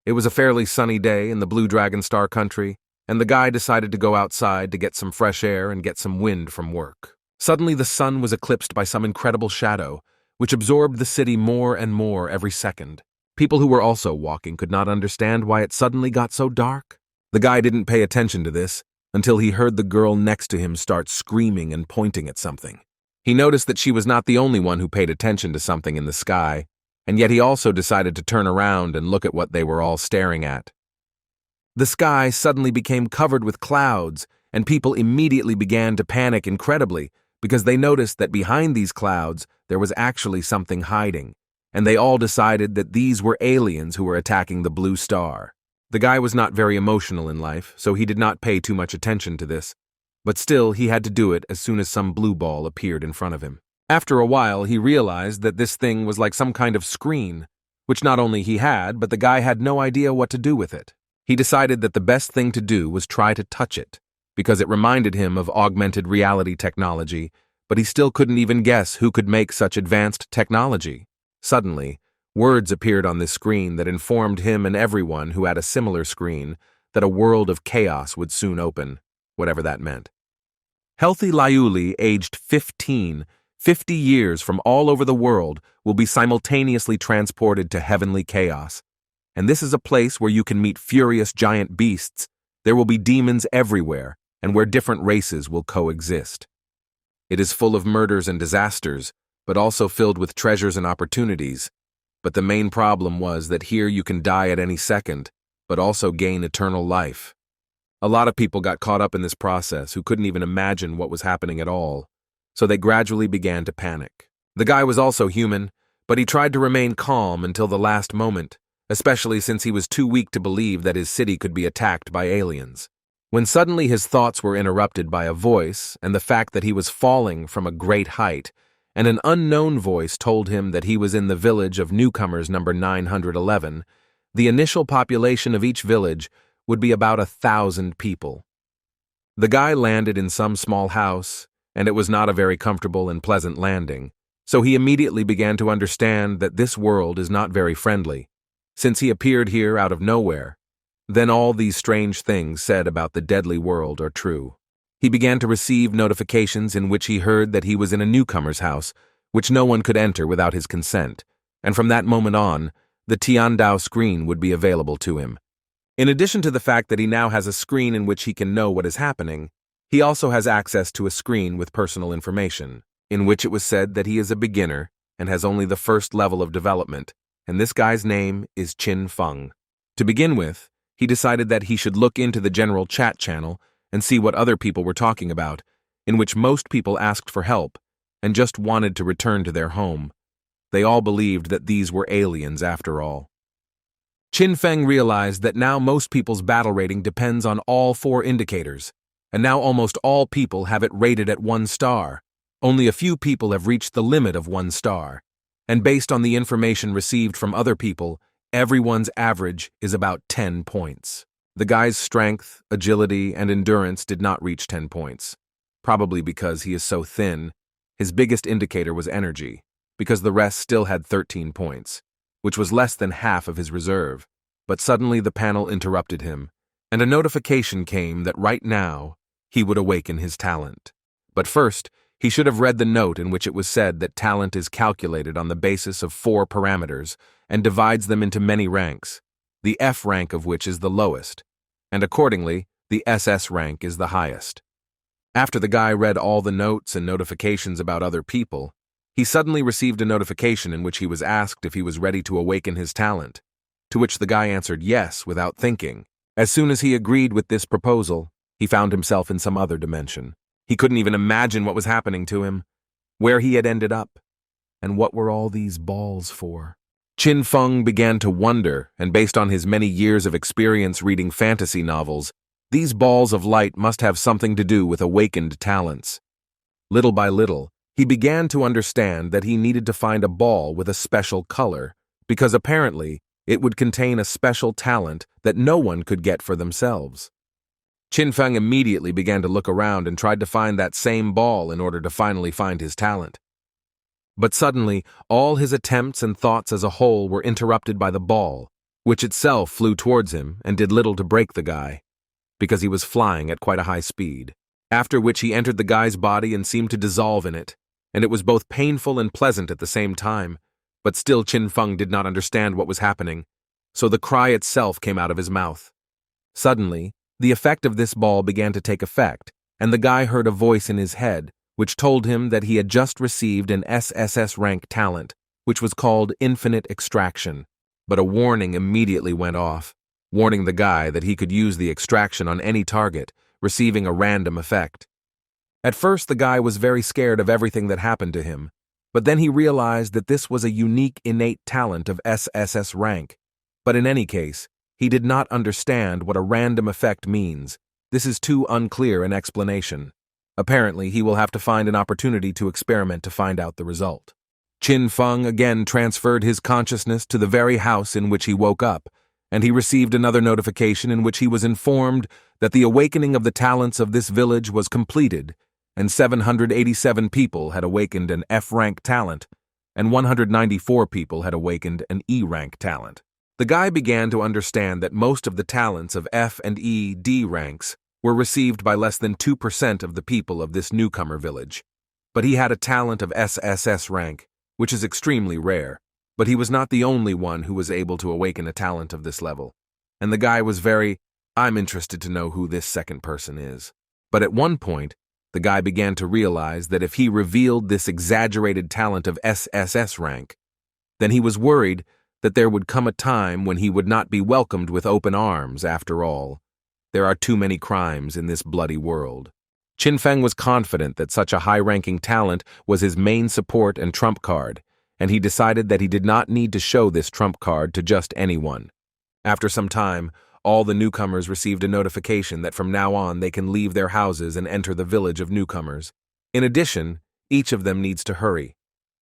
It was a fairly sunny day in the Blue Dragon Star country, and the guy decided to go outside to get some fresh air and get some wind from work. Suddenly the sun was eclipsed by some incredible shadow, which absorbed the city more and more every second. People who were also walking could not understand why it suddenly got so dark. The guy didn't pay attention to this until he heard the girl next to him start screaming and pointing at something. He noticed that she was not the only one who paid attention to something in the sky, and yet he also decided to turn around and look at what they were all staring at. The sky suddenly became covered with clouds, and people immediately began to panic incredibly because they noticed that behind these clouds there was actually something hiding, and they all decided that these were aliens who were attacking the blue star. The guy was not very emotional in life, so he did not pay too much attention to this, but still he had to do it as soon as some blue ball appeared in front of him. After a while, he realized that this thing was like some kind of screen, which not only he had, but the guy had no idea what to do with it. He decided that the best thing to do was try to touch it, because it reminded him of augmented reality technology, but he still couldn't even guess who could make such advanced technology. Suddenly, words appeared on the screen that informed him and everyone who had a similar screen that a world of chaos would soon open, whatever that meant. Healthy Liuli, aged 15, 50 years from all over the world, will be simultaneously transported to heavenly chaos. And this is a place where you can meet furious giant beasts. There will be demons everywhere, and where different races will coexist. It is full of murders and disasters, but also filled with treasures and opportunities. But the main problem was that here you can die at any second, but also gain eternal life. A lot of people got caught up in this process who couldn't even imagine what was happening at all, so they gradually began to panic. The guy was also human, but he tried to remain calm until the last moment, especially since he was too weak to believe that his city could be attacked by aliens. When suddenly his thoughts were interrupted by a voice and the fact that he was falling from a great height, and an unknown voice told him that he was in the village of newcomers number 911. The initial population of each village would be about 1,000 people. The guy landed in some small house, and it was not a very comfortable and pleasant landing, so he immediately began to understand that this world is not very friendly, since he appeared here out of nowhere. Then all these strange things said about the deadly world are true. He began to receive notifications in which he heard that he was in a newcomer's house, which no one could enter without his consent, and from that moment on, the Tiandao screen would be available to him. In addition to the fact that he now has a screen in which he can know what is happening, he also has access to a screen with personal information, in which it was said that he is a beginner and has only the first level of development, and this guy's name is Qin Feng. To begin with, he decided that he should look into the general chat channel and see what other people were talking about, in which most people asked for help and just wanted to return to their home. They all believed that these were aliens after all. Qin Feng realized that now most people's battle rating depends on all 4 indicators, and now almost all people have it rated at 1 star. Only a few people have reached the limit of 1 star, and based on the information received from other people, everyone's average is about 10 points. The guy's strength, agility, and endurance did not reach 10 points, probably because he is so thin. His biggest indicator was energy, because the rest still had 13 points, which was less than half of his reserve. But suddenly the panel interrupted him, and a notification came that right now he would awaken his talent. But first, he should have read the note in which it was said that talent is calculated on the basis of 4 parameters and divides them into many ranks, the F rank of which is the lowest, and accordingly, the SS rank is the highest. After the guy read all the notes and notifications about other people, he suddenly received a notification in which he was asked if he was ready to awaken his talent, to which the guy answered yes without thinking. As soon as he agreed with this proposal, he found himself in some other dimension. He couldn't even imagine what was happening to him, where he had ended up, and what were all these balls for. Qin Feng began to wonder, and based on his many years of experience reading fantasy novels, these balls of light must have something to do with awakened talents. Little by little, he began to understand that he needed to find a ball with a special color, because apparently it would contain a special talent that no one could get for themselves. Qin Feng immediately began to look around and tried to find that same ball in order to finally find his talent. But suddenly, all his attempts and thoughts as a whole were interrupted by the ball, which itself flew towards him and did little to break the guy, because he was flying at quite a high speed. After which he entered the guy's body and seemed to dissolve in it, and it was both painful and pleasant at the same time, but still Qin Feng did not understand what was happening, so the cry itself came out of his mouth. Suddenly, the effect of this ball began to take effect, and the guy heard a voice in his head, which told him that he had just received an SSS rank talent, which was called Infinite Extraction. But a warning immediately went off, warning the guy that he could use the extraction on any target, receiving a random effect. At first, the guy was very scared of everything that happened to him, but then he realized that this was a unique innate talent of SSS rank. But in any case, he did not understand what a random effect means. This is too unclear an explanation. Apparently, he will have to find an opportunity to experiment to find out the result. Qin Feng again transferred his consciousness to the very house in which he woke up, and he received another notification in which he was informed that the awakening of the talents of this village was completed, and 787 people had awakened an F-rank talent, and 194 people had awakened an E-rank talent. The guy began to understand that most of the talents of F and E, D ranks were received by less than 2% of the people of this newcomer village, but he had a talent of SSS rank, which is extremely rare, but he was not the only one who was able to awaken a talent of this level, and the guy was I'm interested to know who this second person is. But at one point, the guy began to realize that if he revealed this exaggerated talent of SSS rank, then he was worried that there would come a time when he would not be welcomed with open arms after all. There are too many crimes in this bloody world. Qin Feng was confident that such a high-ranking talent was his main support and trump card, and he decided that he did not need to show this trump card to just anyone. After some time, all the newcomers received a notification that from now on they can leave their houses and enter the village of newcomers. In addition, each of them needs to hurry,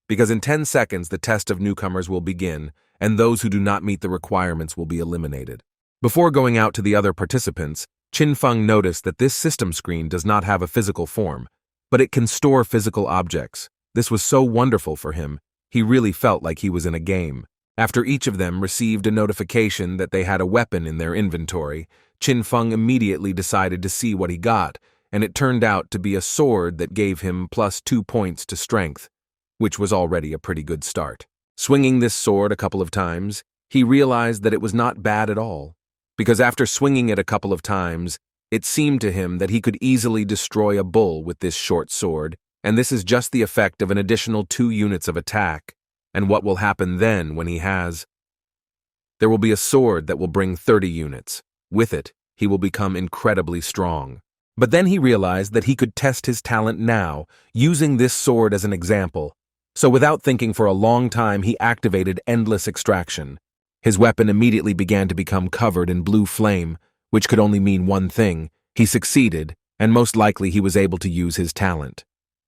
because in 10 seconds the test of newcomers will begin, and those who do not meet the requirements will be eliminated. Before going out to the other participants, Qin Feng noticed that this system screen does not have a physical form, but it can store physical objects. This was so wonderful for him, he really felt like he was in a game. After each of them received a notification that they had a weapon in their inventory, Qin Feng immediately decided to see what he got, and it turned out to be a sword that gave him +2 points to strength, which was already a pretty good start. Swinging this sword a couple of times, he realized that it was not bad at all, because after swinging it a couple of times, it seemed to him that he could easily destroy a bull with this short sword, and this is just the effect of an additional 2 units of attack. And what will happen then when he has? There will be a sword that will bring 30 units. With it, he will become incredibly strong. But then he realized that he could test his talent now, using this sword as an example. So without thinking for a long time, he activated Endless Extraction. His weapon immediately began to become covered in blue flame, which could only mean one thing. He succeeded, and most likely he was able to use his talent.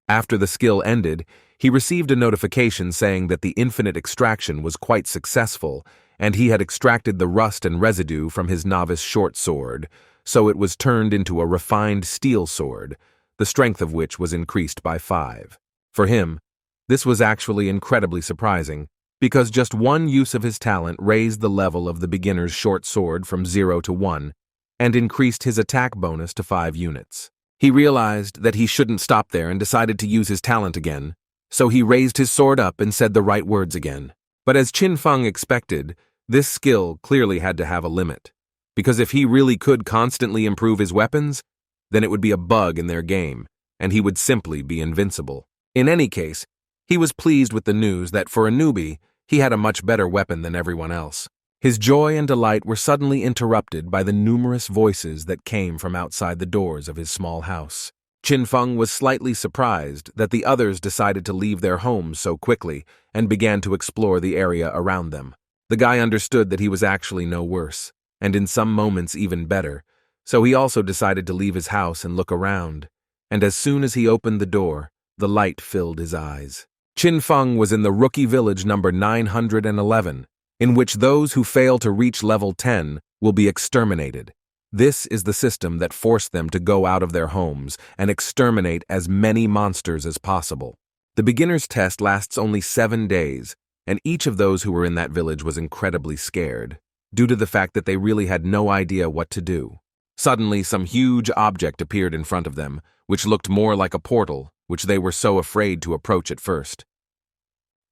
After the skill ended, he received a notification saying that the infinite extraction was quite successful, and he had extracted the rust and residue from his novice short sword, so it was turned into a refined steel sword, the strength of which was increased by 5. For him, this was actually incredibly surprising, because just one use of his talent raised the level of the beginner's short sword from 0 to 1, and increased his attack bonus to 5 units. He realized that he shouldn't stop there and decided to use his talent again, so he raised his sword up and said the right words again. But as Qin Feng expected, this skill clearly had to have a limit, because if he really could constantly improve his weapons, then it would be a bug in their game, and he would simply be invincible. In any case, he was pleased with the news that for a newbie, he had a much better weapon than everyone else. His joy and delight were suddenly interrupted by the numerous voices that came from outside the doors of his small house. Qin Feng was slightly surprised that the others decided to leave their homes so quickly and began to explore the area around them. The guy understood that he was actually no worse, and in some moments even better, so he also decided to leave his house and look around, and as soon as he opened the door, the light filled his eyes. Qin Feng was in the rookie village number 911, in which those who fail to reach level 10 will be exterminated. This is the system that forced them to go out of their homes and exterminate as many monsters as possible. The beginner's test lasts only 7 days, and each of those who were in that village was incredibly scared. due to the fact that they really had no idea what to do. Suddenly, some huge object appeared in front of them, which looked more like a portal, which they were so afraid to approach at first.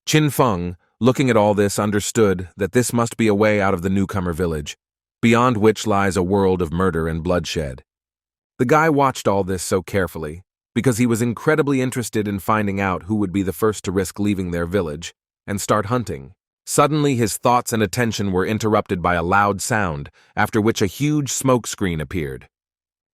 Qin Feng, looking at all this, understood that this must be a way out of the newcomer village, beyond which lies a world of murder and bloodshed. The guy watched all this so carefully, because he was incredibly interested in finding out who would be the first to risk leaving their village and start hunting. Suddenly, his thoughts and attention were interrupted by a loud sound, after which a huge smoke screen appeared.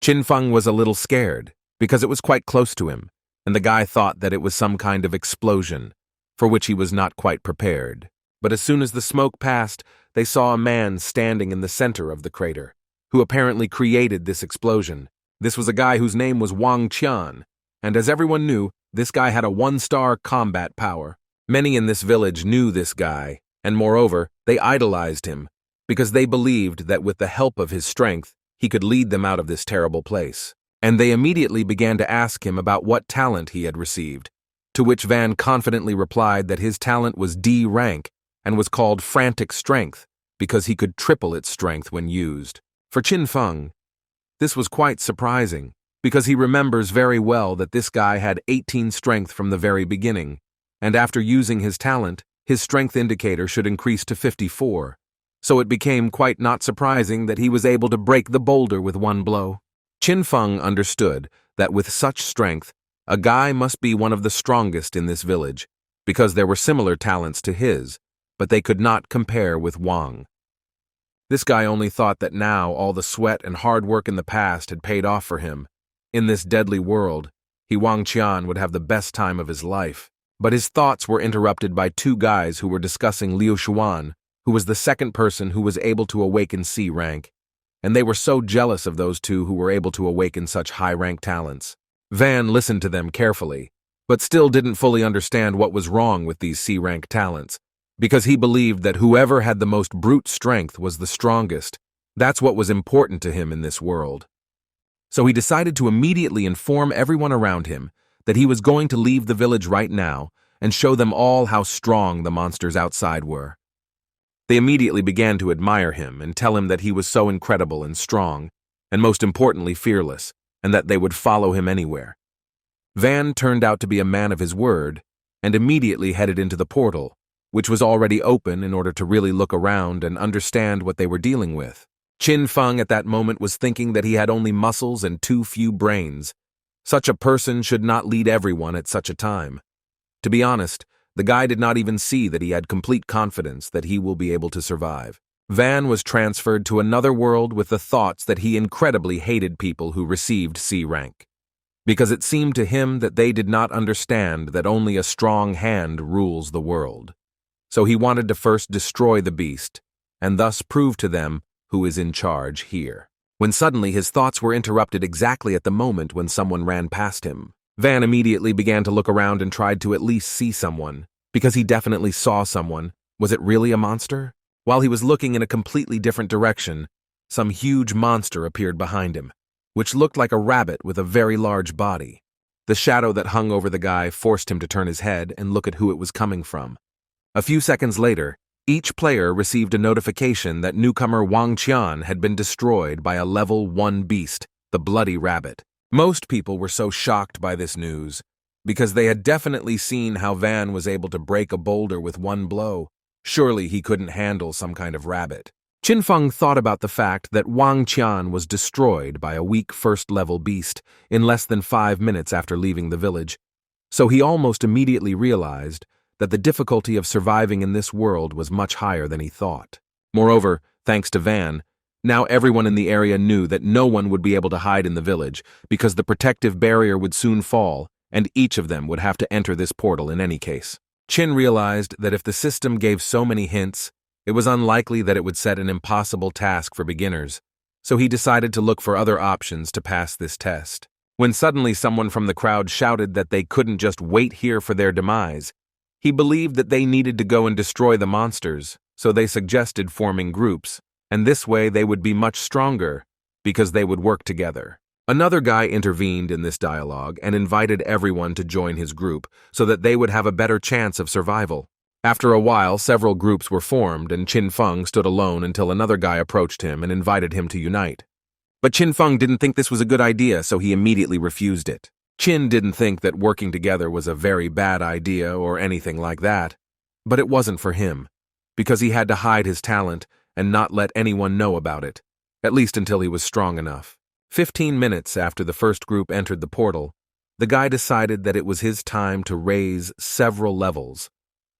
Qin Feng was a little scared, because it was quite close to him, and the guy thought that it was some kind of explosion, for which he was not quite prepared. But as soon as the smoke passed, they saw a man standing in the center of the crater, who apparently created this explosion. This was a guy whose name was Wang Qian, and as everyone knew, this guy had a 1-star combat power. Many in this village knew this guy, and moreover, they idolized him, because they believed that with the help of his strength, he could lead them out of this terrible place. And they immediately began to ask him about what talent he had received, to which Van confidently replied that his talent was D rank and was called Frantic Strength, because he could triple its strength when used. For Qin Feng, this was quite surprising, because he remembers very well that this guy had 18 strength from the very beginning, and after using his talent, his strength indicator should increase to 54, so it became quite not surprising that he was able to break the boulder with one blow. Qin Feng understood that with such strength, a guy must be one of the strongest in this village, because there were similar talents to his, but they could not compare with Wang. This guy only thought that now all the sweat and hard work in the past had paid off for him. In this deadly world, Wang Qian would have the best time of his life. But his thoughts were interrupted by two guys who were discussing Liu Xuan, who was the second person who was able to awaken C rank, and they were so jealous of those two who were able to awaken such high-rank talents. Van listened to them carefully, but still didn't fully understand what was wrong with these C-rank talents, because he believed that whoever had the most brute strength was the strongest. That's what was important to him in this world. So he decided to immediately inform everyone around him that he was going to leave the village right now and show them all how strong the monsters outside were. They immediately began to admire him and tell him that he was so incredible and strong, and most importantly fearless, and that they would follow him anywhere. Van turned out to be a man of his word, and immediately headed into the portal, which was already open in order to really look around and understand what they were dealing with. Qin Feng at that moment was thinking that he had only muscles and too few brains. Such a person should not lead everyone at such a time. To be honest, the guy did not even see that he had complete confidence that he will be able to survive. Van was transferred to another world with the thoughts that he incredibly hated people who received C rank, because it seemed to him that they did not understand that only a strong hand rules the world. So he wanted to first destroy the beast, and thus prove to them who is in charge here. When suddenly his thoughts were interrupted exactly at the moment when someone ran past him. Van immediately began to look around and tried to at least see someone, because he definitely saw someone. Was it really a monster? While he was looking in a completely different direction, some huge monster appeared behind him, which looked like a rabbit with a very large body. The shadow that hung over the guy forced him to turn his head and look at who it was coming from. A few seconds later, each player received a notification that newcomer Wang Qian had been destroyed by a level 1 beast, the bloody rabbit. Most people were so shocked by this news, because they had definitely seen how Van was able to break a boulder with one blow. Surely he couldn't handle some kind of rabbit. Qin Feng thought about the fact that Wang Qian was destroyed by a weak first-level beast in less than 5 minutes after leaving the village, so he almost immediately realized that the difficulty of surviving in this world was much higher than he thought. Moreover, thanks to Van, now everyone in the area knew that no one would be able to hide in the village because the protective barrier would soon fall and each of them would have to enter this portal in any case. Qin realized that if the system gave so many hints, it was unlikely that it would set an impossible task for beginners, so he decided to look for other options to pass this test. When suddenly someone from the crowd shouted that they couldn't just wait here for their demise, he believed that they needed to go and destroy the monsters, so they suggested forming groups, and this way they would be much stronger, because they would work together. Another guy intervened in this dialogue and invited everyone to join his group so that they would have a better chance of survival. After a while, several groups were formed, and Qin Feng stood alone until another guy approached him and invited him to unite. But Qin Feng didn't think this was a good idea, so he immediately refused it. Qin didn't think that working together was a very bad idea or anything like that, but it wasn't for him, because he had to hide his talent and not let anyone know about it, at least until he was strong enough. 15 minutes after the first group entered the portal, the guy decided that it was his time to raise several levels.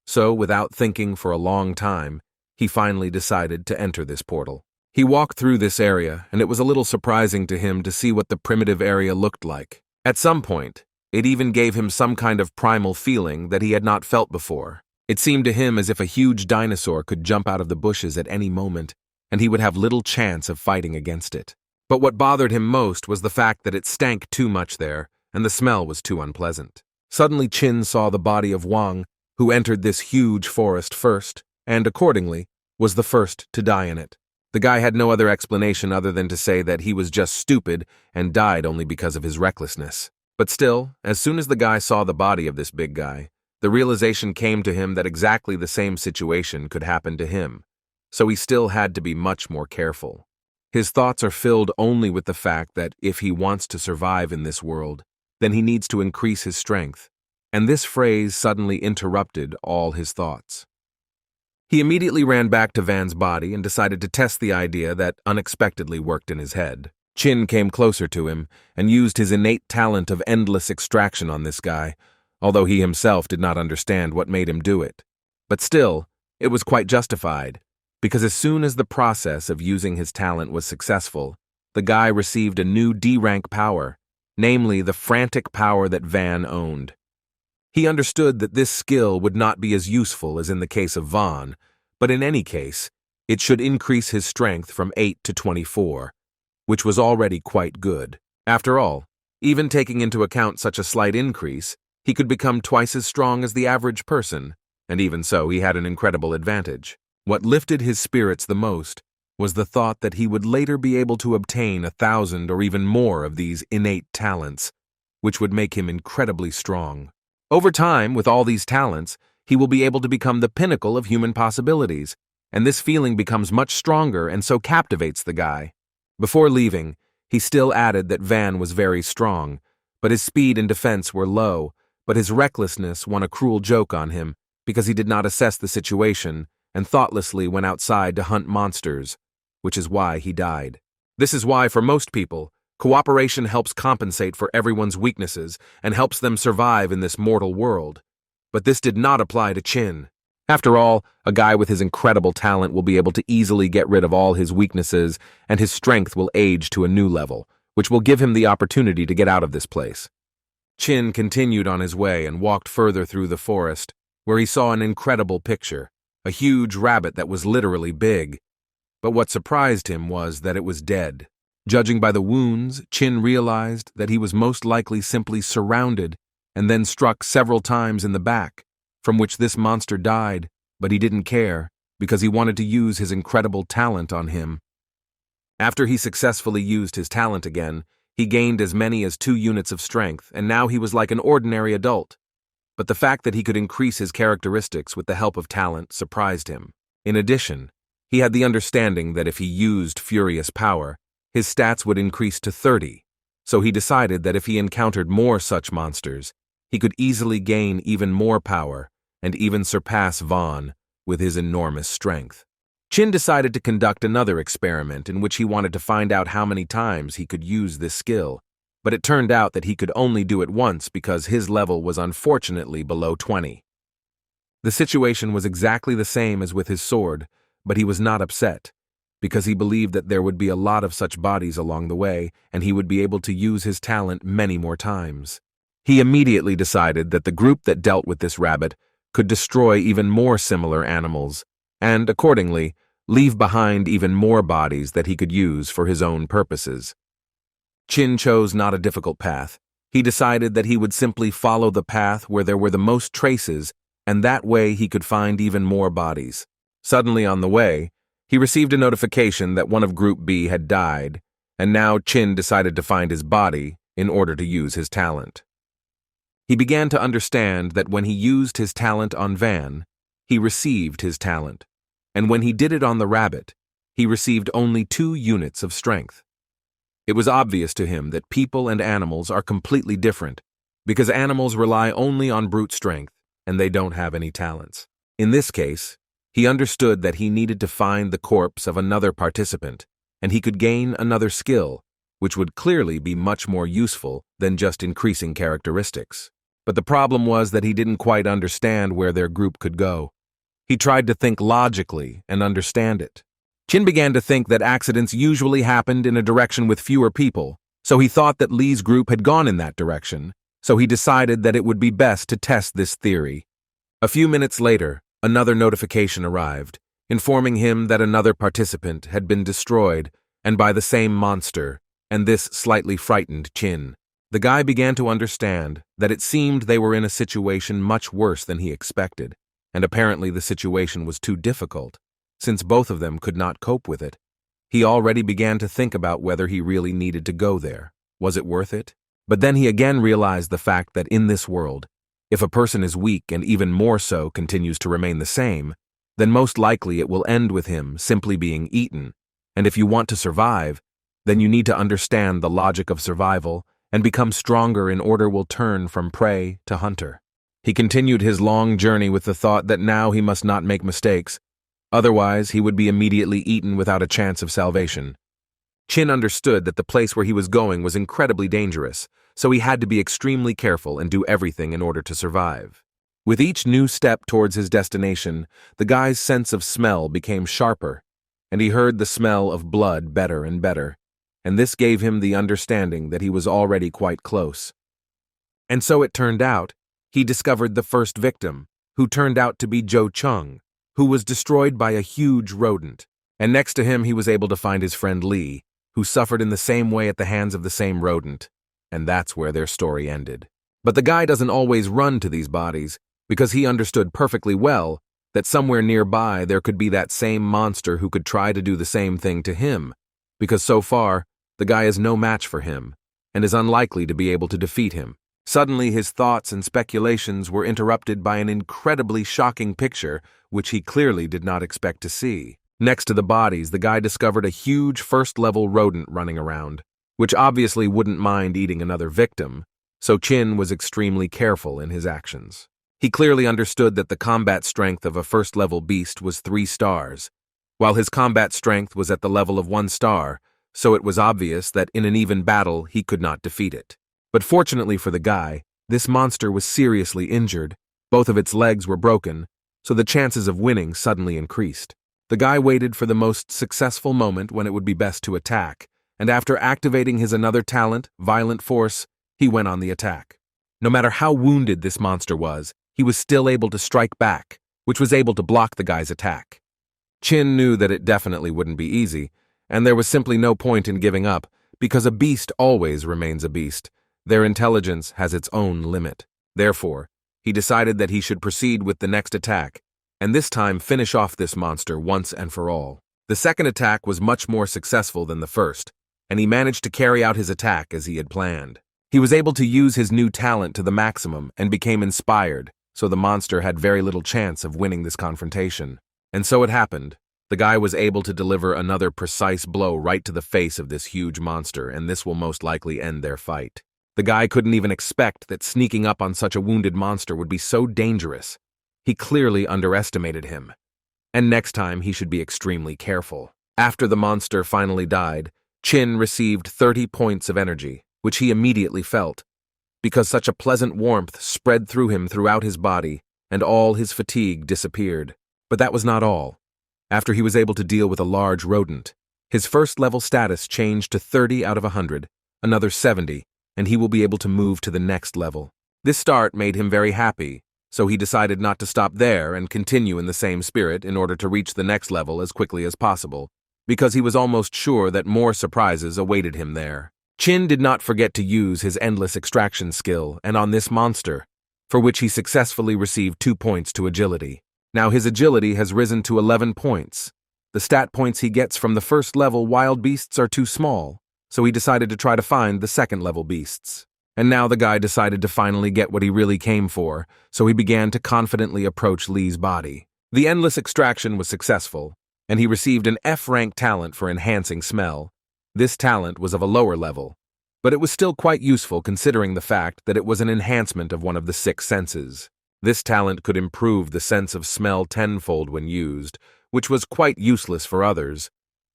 So, without thinking for a long time, he finally decided to enter this portal. He walked through this area, and it was a little surprising to him to see what the primitive area looked like. At some point, it even gave him some kind of primal feeling that he had not felt before. It seemed to him as if a huge dinosaur could jump out of the bushes at any moment, and he would have little chance of fighting against it. But what bothered him most was the fact that it stank too much there, and the smell was too unpleasant. Suddenly Qin saw the body of Wang, who entered this huge forest first, and accordingly, was the first to die in it. The guy had no other explanation other than to say that he was just stupid and died only because of his recklessness. But still, as soon as the guy saw the body of this big guy, the realization came to him that exactly the same situation could happen to him, so he still had to be much more careful. His thoughts are filled only with the fact that if he wants to survive in this world, then he needs to increase his strength, and this phrase suddenly interrupted all his thoughts. He immediately ran back to Van's body and decided to test the idea that unexpectedly worked in his head. Qin came closer to him and used his innate talent of endless extraction on this guy, although he himself did not understand what made him do it. But still, it was quite justified, because as soon as the process of using his talent was successful, the guy received a new D-rank power, namely the frantic power that Van owned. He understood that this skill would not be as useful as in the case of Van, but in any case, it should increase his strength from 8 to 24, which was already quite good. After all, even taking into account such a slight increase, he could become twice as strong as the average person, and even so he had an incredible advantage. What lifted his spirits the most was the thought that he would later be able to obtain 1,000 or even more of these innate talents, which would make him incredibly strong. Over time, with all these talents, he will be able to become the pinnacle of human possibilities, and this feeling becomes much stronger and so captivates the guy. Before leaving, he still added that Van was very strong, but his speed and defense were low, but his recklessness won a cruel joke on him because he did not assess the situation and thoughtlessly went outside to hunt monsters, which is why he died. This is why, for most people, cooperation helps compensate for everyone's weaknesses and helps them survive in this mortal world. But this did not apply to Qin. After all, a guy with his incredible talent will be able to easily get rid of all his weaknesses, and his strength will age to a new level, which will give him the opportunity to get out of this place. Qin continued on his way and walked further through the forest, where he saw an incredible picture, a huge rabbit that was literally big. But what surprised him was that it was dead. Judging by the wounds, Qin realized that he was most likely simply surrounded and then struck several times in the back, from which this monster died, but he didn't care because he wanted to use his incredible talent on him. After he successfully used his talent again, he gained as many as 2 units of strength, and now he was like an ordinary adult. But the fact that he could increase his characteristics with the help of talent surprised him. In addition, he had the understanding that if he used furious power, his stats would increase to 30, so he decided that if he encountered more such monsters, he could easily gain even more power and even surpass Vaughn with his enormous strength. Qin decided to conduct another experiment in which he wanted to find out how many times he could use this skill, but it turned out that he could only do it once because his level was unfortunately below 20. The situation was exactly the same as with his sword, but he was not upset, because he believed that there would be a lot of such bodies along the way, and he would be able to use his talent many more times. He immediately decided that the group that dealt with this rabbit could destroy even more similar animals, and, accordingly, leave behind even more bodies that he could use for his own purposes. Qin chose not a difficult path. He decided that he would simply follow the path where there were the most traces, and that way he could find even more bodies. Suddenly on the way, he received a notification that one of Group B had died, and now Qin decided to find his body in order to use his talent. He began to understand that when he used his talent on Van, he received his talent. And when he did it on the rabbit, he received only 2 units of strength. It was obvious to him that people and animals are completely different, because animals rely only on brute strength, and they don't have any talents. In this case, he understood that he needed to find the corpse of another participant, and he could gain another skill, which would clearly be much more useful than just increasing characteristics. But the problem was that he didn't quite understand where their group could go. He tried to think logically and understand it. Chin began to think that accidents usually happened in a direction with fewer people, so he thought that Lee's group had gone in that direction, so he decided that it would be best to test this theory. A few minutes later, another notification arrived, informing him that another participant had been destroyed, and by the same monster, and this slightly frightened Chin. The guy began to understand that it seemed they were in a situation much worse than he expected, and apparently the situation was too difficult, since both of them could not cope with it. He already began to think about whether he really needed to go there. Was it worth it? But then he again realized the fact that in this world, if a person is weak and even more so continues to remain the same, then most likely it will end with him simply being eaten. And if you want to survive, then you need to understand the logic of survival and become stronger in order will turn from prey to hunter. He continued his long journey with the thought that now he must not make mistakes, otherwise he would be immediately eaten without a chance of salvation. Chin understood that the place where he was going was incredibly dangerous, so he had to be extremely careful and do everything in order to survive. With each new step towards his destination, the guy's sense of smell became sharper, and he heard the smell of blood better and better, and this gave him the understanding that he was already quite close. And so it turned out, he discovered the first victim, who turned out to be Joe Chung, who was destroyed by a huge rodent, and next to him he was able to find his friend Lee, who suffered in the same way at the hands of the same rodent, and that's where their story ended. But the guy doesn't always run to these bodies, because he understood perfectly well that somewhere nearby there could be that same monster who could try to do the same thing to him, because so far, the guy is no match for him, and is unlikely to be able to defeat him. Suddenly his thoughts and speculations were interrupted by an incredibly shocking picture which he clearly did not expect to see. Next to the bodies, the guy discovered a huge first-level rodent running around, which obviously wouldn't mind eating another victim, so Chin was extremely careful in his actions. He clearly understood that the combat strength of a first-level beast was 3 stars, while his combat strength was at the level of 1 star, so it was obvious that in an even battle he could not defeat it. But fortunately for the guy, this monster was seriously injured, both of its legs were broken, so the chances of winning suddenly increased. The guy waited for the most successful moment when it would be best to attack, and after activating his another talent, Violent Force, he went on the attack. No matter how wounded this monster was, he was still able to strike back, which was able to block the guy's attack. Chin knew that it definitely wouldn't be easy, and there was simply no point in giving up, because a beast always remains a beast. Their intelligence has its own limit. Therefore, he decided that he should proceed with the next attack, and this time finish off this monster once and for all. The second attack was much more successful than the first, and he managed to carry out his attack as he had planned. He was able to use his new talent to the maximum and became inspired, so the monster had very little chance of winning this confrontation. And so it happened. The guy was able to deliver another precise blow right to the face of this huge monster, and this will most likely end their fight. The guy couldn't even expect that sneaking up on such a wounded monster would be so dangerous. He clearly underestimated him, and next time he should be extremely careful. After the monster finally died, Chin received 30 points of energy, which he immediately felt, because such a pleasant warmth spread through him throughout his body, and all his fatigue disappeared. But that was not all. After he was able to deal with a large rodent, his first-level status changed to 30 out of 100, another 70, and he will be able to move to the next level. This start made him very happy, so he decided not to stop there and continue in the same spirit in order to reach the next level as quickly as possible, because he was almost sure that more surprises awaited him there. Chin did not forget to use his endless extraction skill and on this monster, for which he successfully received 2 points to agility. Now his agility has risen to 11 points. The stat points he gets from the first level wild beasts are too small, so he decided to try to find the second-level beasts. And now the guy decided to finally get what he really came for, so he began to confidently approach Lee's body. The endless extraction was successful, and he received an F-rank talent for enhancing smell. This talent was of a lower level, but it was still quite useful considering the fact that it was an enhancement of one of the 6 senses. This talent could improve the sense of smell tenfold when used, which was quite useless for others,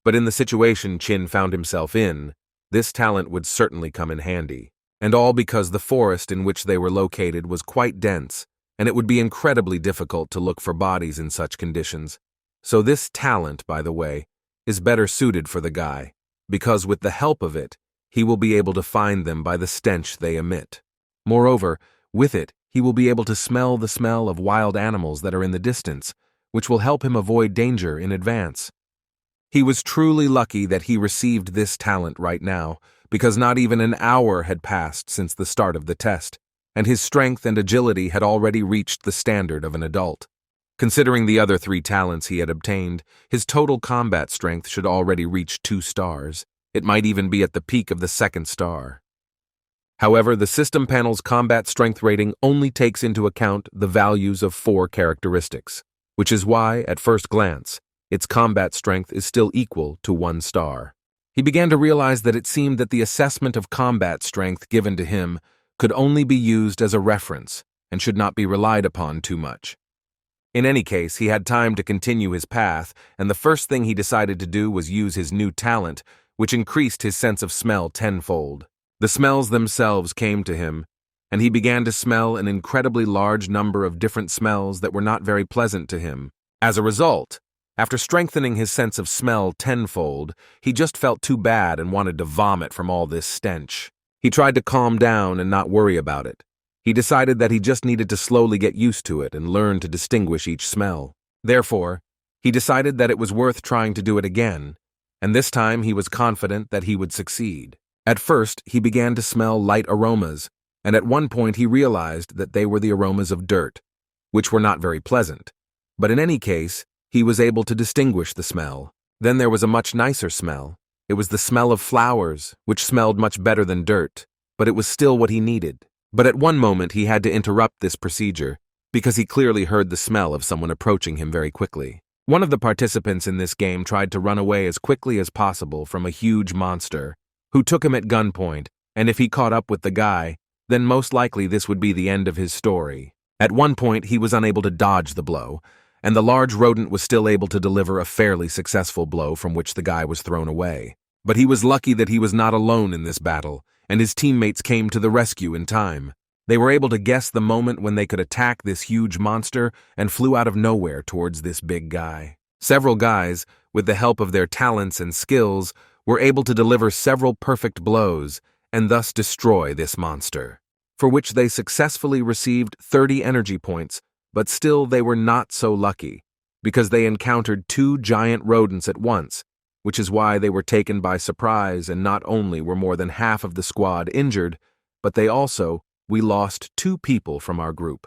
but in the situation Chin found himself in, this talent would certainly come in handy. And all because the forest in which they were located was quite dense, and it would be incredibly difficult to look for bodies in such conditions. So this talent, by the way, is better suited for the guy, because with the help of it, he will be able to find them by the stench they emit. Moreover, with it, he will be able to smell the smell of wild animals that are in the distance, which will help him avoid danger in advance. He was truly lucky that he received this talent right now, because not even an hour had passed since the start of the test, and his strength and agility had already reached the standard of an adult. Considering the other 3 talents he had obtained, his total combat strength should already reach 2 stars. It might even be at the peak of the 2nd star. However, the system panel's combat strength rating only takes into account the values of 4 characteristics, which is why, at first glance, its combat strength is still equal to 1 star. He began to realize that it seemed that the assessment of combat strength given to him could only be used as a reference and should not be relied upon too much. In any case, he had time to continue his path, and the first thing he decided to do was use his new talent, which increased his sense of smell tenfold. The smells themselves came to him, and he began to smell an incredibly large number of different smells that were not very pleasant to him. As a result, after strengthening his sense of smell tenfold, he just felt too bad and wanted to vomit from all this stench. He tried to calm down and not worry about it. He decided that he just needed to slowly get used to it and learn to distinguish each smell. Therefore, he decided that it was worth trying to do it again, and this time he was confident that he would succeed. At first, he began to smell light aromas, and at one point he realized that they were the aromas of dirt, which were not very pleasant. But in any case, he was able to distinguish the smell. Then there was a much nicer smell. It was the smell of flowers, which smelled much better than dirt, but it was still what he needed. But at one moment he had to interrupt this procedure, because he clearly heard the smell of someone approaching him very quickly. One of the participants in this game tried to run away as quickly as possible from a huge monster, who took him at gunpoint, and if he caught up with the guy, then most likely this would be the end of his story. At one point he was unable to dodge the blow, and the large rodent was still able to deliver a fairly successful blow from which the guy was thrown away. But he was lucky that he was not alone in this battle, and his teammates came to the rescue in time. They were able to guess the moment when they could attack this huge monster and flew out of nowhere towards this big guy. Several guys, with the help of their talents and skills, were able to deliver several perfect blows and thus destroy this monster, for which they successfully received 30 energy points, but still they were not so lucky, because they encountered 2 giant rodents at once, which is why they were taken by surprise, and not only were more than half of the squad injured, but we lost 2 people from our group.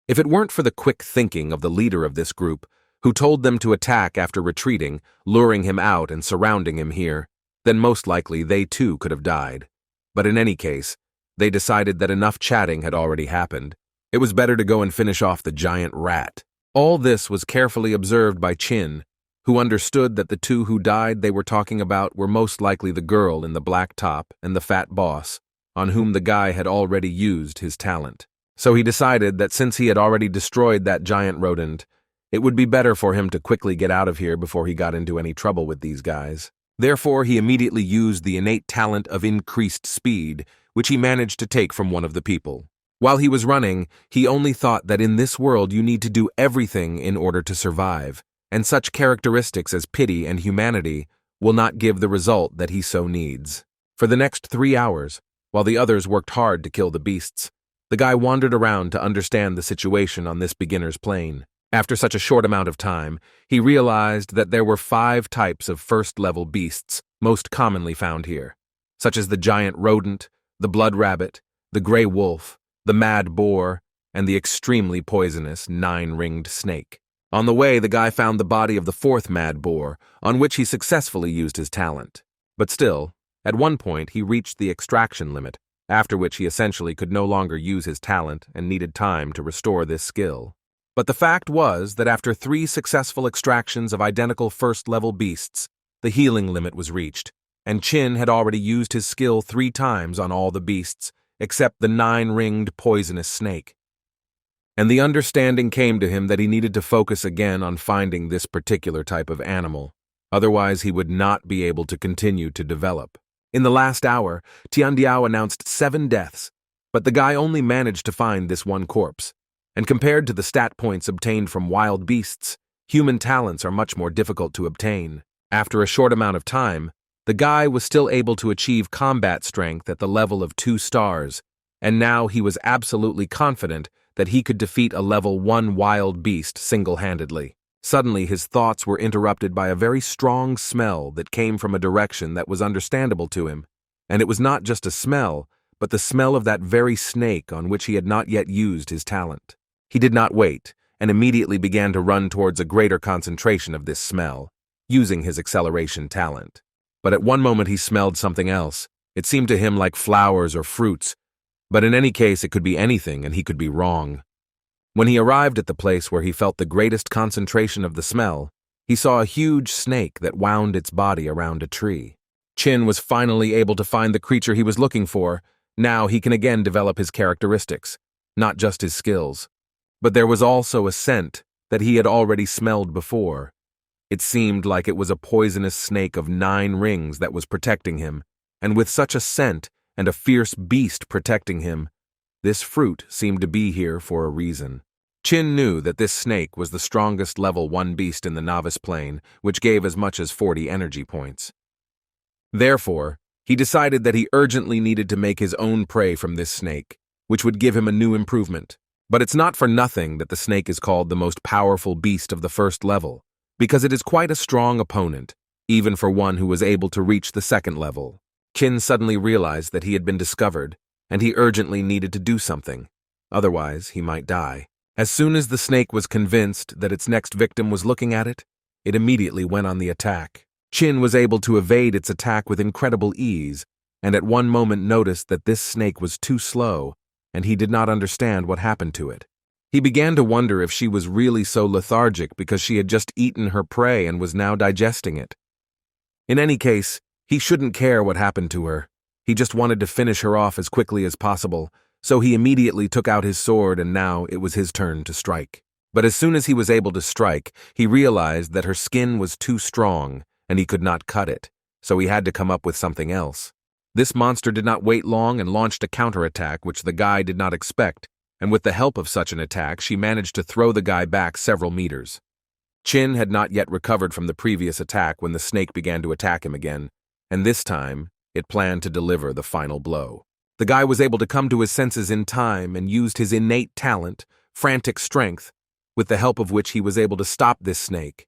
If it weren't for the quick thinking of the leader of this group, who told them to attack after retreating, luring him out and surrounding him here, then most likely they too could have died. But in any case, they decided that enough chatting had already happened. It was better to go and finish off the giant rat. All this was carefully observed by Chin, who understood that the 2 who died they were talking about were most likely the girl in the black top and the fat boss, on whom the guy had already used his talent. So he decided that since he had already destroyed that giant rodent, it would be better for him to quickly get out of here before he got into any trouble with these guys. Therefore, he immediately used the innate talent of increased speed, which he managed to take from one of the people. While he was running, he only thought that in this world you need to do everything in order to survive, and such characteristics as pity and humanity will not give the result that he so needs. For the next 3 hours, while the others worked hard to kill the beasts, the guy wandered around to understand the situation on this beginner's plane. After such a short amount of time, he realized that there were 5 types of first-level beasts most commonly found here, such as the giant rodent, the blood rabbit, the gray wolf, the mad boar, and the extremely poisonous 9-ringed snake. On the way, the guy found the body of the 4th mad boar, on which he successfully used his talent. But still, at one point he reached the extraction limit, after which he essentially could no longer use his talent and needed time to restore this skill. But the fact was that after 3 successful extractions of identical first-level beasts, the healing limit was reached, and Qin had already used his skill 3 times on all the beasts, except the 9-ringed poisonous snake. And the understanding came to him that he needed to focus again on finding this particular type of animal. Otherwise, he would not be able to continue to develop. In the last hour, Tiandiao announced 7 deaths, but the guy only managed to find this 1 corpse. And compared to the stat points obtained from wild beasts, human talents are much more difficult to obtain. After a short amount of time, the guy was still able to achieve combat strength at the level of 2 stars, and now he was absolutely confident that he could defeat a level 1 wild beast single-handedly. Suddenly, his thoughts were interrupted by a very strong smell that came from a direction that was understandable to him. And it was not just a smell, but the smell of that very snake on which he had not yet used his talent. He did not wait, and immediately began to run towards a greater concentration of this smell, using his acceleration talent. But at one moment he smelled something else. It seemed to him like flowers or fruits, but in any case it could be anything and he could be wrong. When he arrived at the place where he felt the greatest concentration of the smell, he saw a huge snake that wound its body around a tree. Qin was finally able to find the creature he was looking for. Now he can again develop his characteristics, not just his skills. But there was also a scent that he had already smelled before. It seemed like it was a poisonous snake of 9 rings that was protecting him, and with such a scent and a fierce beast protecting him, this fruit seemed to be here for a reason. Qin knew that this snake was the strongest level 1 beast in the novice plane, which gave as much as 40 energy points. Therefore, he decided that he urgently needed to make his own prey from this snake, which would give him a new improvement. But it's not for nothing that the snake is called the most powerful beast of the first level, because it is quite a strong opponent, even for one who was able to reach the 2nd level. Qin suddenly realized that he had been discovered, and he urgently needed to do something. Otherwise, he might die. As soon as the snake was convinced that its next victim was looking at it, it immediately went on the attack. Qin was able to evade its attack with incredible ease, and at one moment noticed that this snake was too slow, and he did not understand what happened to it. He began to wonder if she was really so lethargic because she had just eaten her prey and was now digesting it. In any case, he shouldn't care what happened to her. He just wanted to finish her off as quickly as possible, so he immediately took out his sword and now it was his turn to strike. But as soon as he was able to strike, he realized that her skin was too strong and he could not cut it, so he had to come up with something else. This monster did not wait long and launched a counterattack which the guy did not expect, and with the help of such an attack, she managed to throw the guy back several meters. Qin had not yet recovered from the previous attack when the snake began to attack him again, and this time, it planned to deliver the final blow. The guy was able to come to his senses in time and used his innate talent, frantic strength, with the help of which he was able to stop this snake.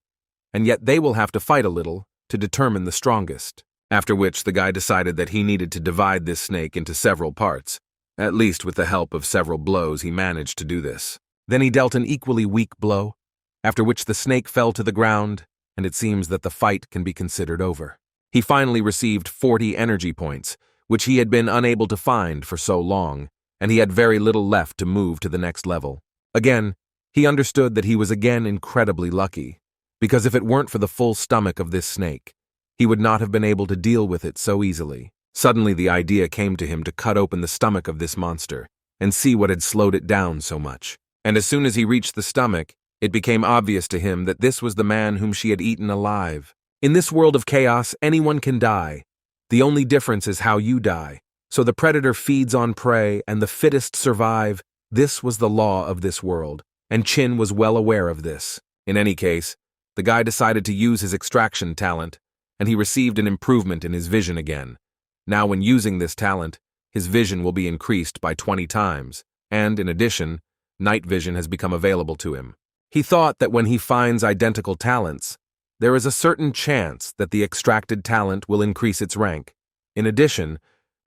And yet they will have to fight a little to determine the strongest. After which the guy decided that he needed to divide this snake into several parts. At least with the help of several blows he managed to do this. Then he dealt an equally weak blow, after which the snake fell to the ground, and it seems that the fight can be considered over. He finally received 40 energy points, which he had been unable to find for so long, and he had very little left to move to the next level. Again, he understood that he was again incredibly lucky, because if it weren't for the full stomach of this snake, he would not have been able to deal with it so easily. Suddenly the idea came to him to cut open the stomach of this monster and see what had slowed it down so much. And as soon as he reached the stomach, it became obvious to him that this was the man whom she had eaten alive. In this world of chaos, anyone can die. The only difference is how you die. So the predator feeds on prey and the fittest survive. This was the law of this world, and Qin was well aware of this. In any case, the guy decided to use his extraction talent, and he received an improvement in his vision again. Now when using this talent, his vision will be increased by 20 times, and in addition, night vision has become available to him. He thought that when he finds identical talents, there is a certain chance that the extracted talent will increase its rank. In addition,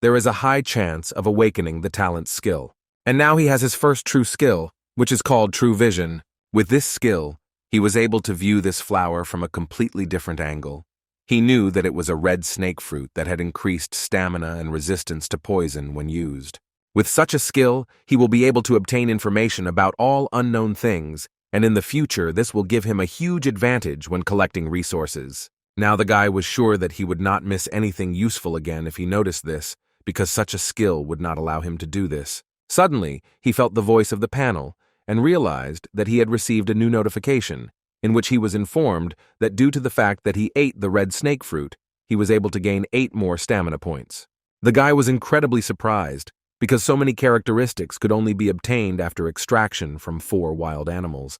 there is a high chance of awakening the talent's skill. And now he has his first true skill, which is called true vision. With this skill, he was able to view this flower from a completely different angle. He knew that it was a red snake fruit that had increased stamina and resistance to poison when used. With such a skill, he will be able to obtain information about all unknown things, and in the future this will give him a huge advantage when collecting resources. Now the guy was sure that he would not miss anything useful again if he noticed this, because such a skill would not allow him to do this. Suddenly, he felt the voice of the panel and realized that he had received a new notification, in which he was informed that due to the fact that he ate the red snake fruit, he was able to gain 8 more stamina points. The guy was incredibly surprised, because so many characteristics could only be obtained after extraction from 4 wild animals.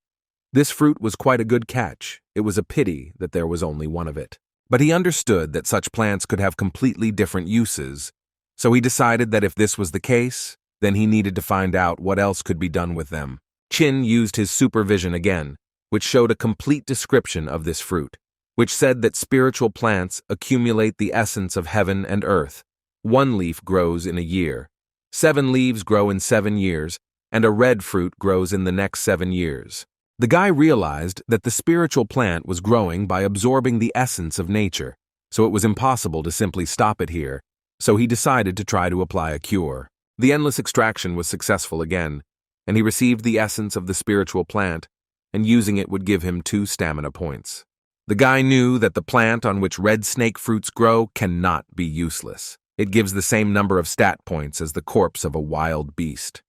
This fruit was quite a good catch. It was a pity that there was only one of it. But he understood that such plants could have completely different uses, so he decided that if this was the case, then he needed to find out what else could be done with them. Chin used his supervision again, which showed a complete description of this fruit, which said that spiritual plants accumulate the essence of heaven and earth. 1 leaf grows in a year, 7 leaves grow in 7 years, and a red fruit grows in the next 7 years. The guy realized that the spiritual plant was growing by absorbing the essence of nature, so it was impossible to simply stop it here, so he decided to try to apply a cure. The endless extraction was successful again, and he received the essence of the spiritual plant, and using it would give him 2 stamina points. The guy knew that the plant on which red snake fruits grow cannot be useless. It gives the same number of stat points as the corpse of a wild beast.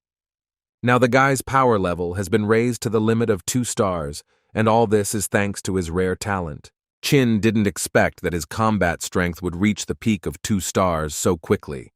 Now the guy's power level has been raised to the limit of 2 stars, and all this is thanks to his rare talent. Chin didn't expect that his combat strength would reach the peak of 2 stars so quickly.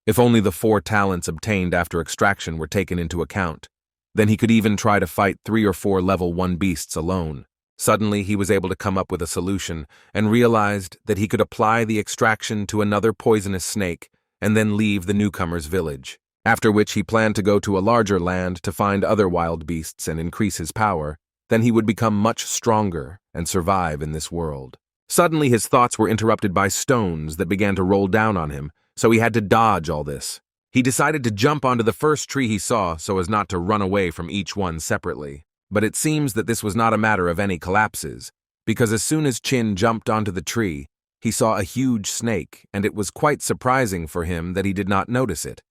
If only the 4 talents obtained after extraction were taken into account, then he could even try to fight 3 or 4 level 1 beasts alone. Suddenly he was able to come up with a solution and realized that he could apply the extraction to another poisonous snake and then leave the newcomer's village, after which he planned to go to a larger land to find other wild beasts and increase his power. Then he would become much stronger and survive in this world. Suddenly his thoughts were interrupted by stones that began to roll down on him, so he had to dodge all this. He decided to jump onto the first tree he saw so as not to run away from each one separately. But it seems that this was not a matter of any collapses, because as soon as Chin jumped onto the tree, he saw a huge snake, and it was quite surprising for him that he did not notice it.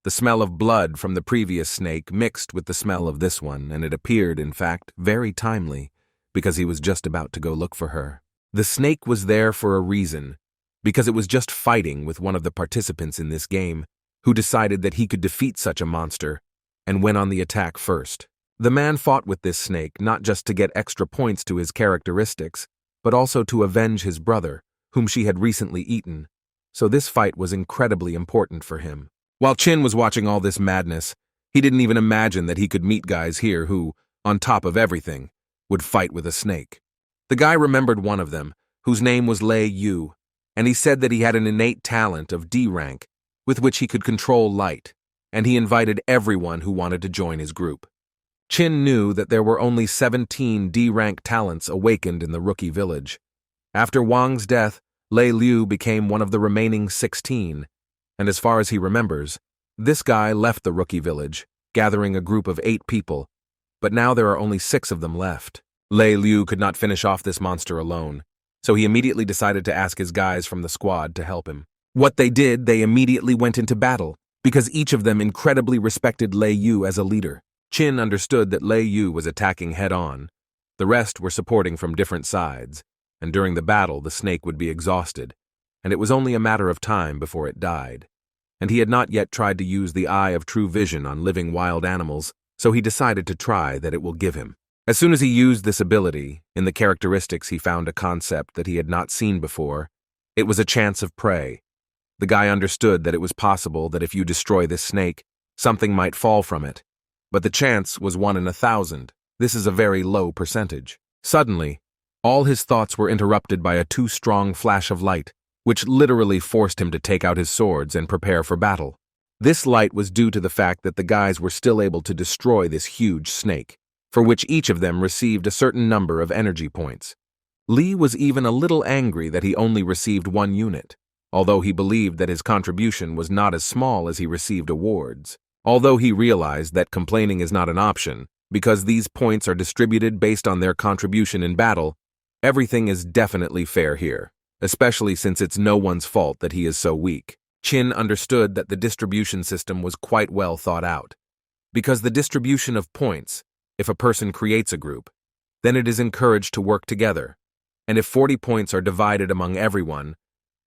The smell of blood from the previous snake mixed with the smell of this one, and it appeared, in fact, very timely, because he was just about to go look for her. The snake was there for a reason, because it was just fighting with one of the participants in this game, who decided that he could defeat such a monster, and went on the attack first. The man fought with this snake not just to get extra points to his characteristics, but also to avenge his brother, whom she had recently eaten, so this fight was incredibly important for him. While Chin was watching all this madness, he didn't even imagine that he could meet guys here who, on top of everything, would fight with a snake. The guy remembered one of them, whose name was Lei Yu, and he said that he had an innate talent of D rank, with which he could control light, and he invited everyone who wanted to join his group. Chin knew that there were only 17 D-rank talents awakened in the rookie village. After Wang's death, Lei Liu became one of the remaining 16, and as far as he remembers, this guy left the rookie village, gathering a group of 8 people, but now there are only 6 of them left. Lei Liu could not finish off this monster alone, so he immediately decided to ask his guys from the squad to help him. What they did, they immediately went into battle, because each of them incredibly respected Lei Yu as a leader. Chin understood that Lei Yu was attacking head-on. The rest were supporting from different sides, and during the battle the snake would be exhausted, and it was only a matter of time before it died. And he had not yet tried to use the eye of true vision on living wild animals, so he decided to try that it will give him. As soon as he used this ability, in the characteristics he found a concept that he had not seen before. It was a chance of prey. The guy understood that it was possible that if you destroy this snake, something might fall from it. But the chance was 1 in 1,000. This is a very low percentage. Suddenly, all his thoughts were interrupted by a too strong flash of light, which literally forced him to take out his swords and prepare for battle. This light was due to the fact that the guys were still able to destroy this huge snake, for which each of them received a certain number of energy points. Lee was even a little angry that he only received 1 unit, although he believed that his contribution was not as small as he received awards. Although he realized that complaining is not an option, because these points are distributed based on their contribution in battle, everything is definitely fair here, especially since it's no one's fault that he is so weak. Chin understood that the distribution system was quite well thought out, because the distribution of points if a person creates a group, then it is encouraged to work together, and if 40 points are divided among everyone,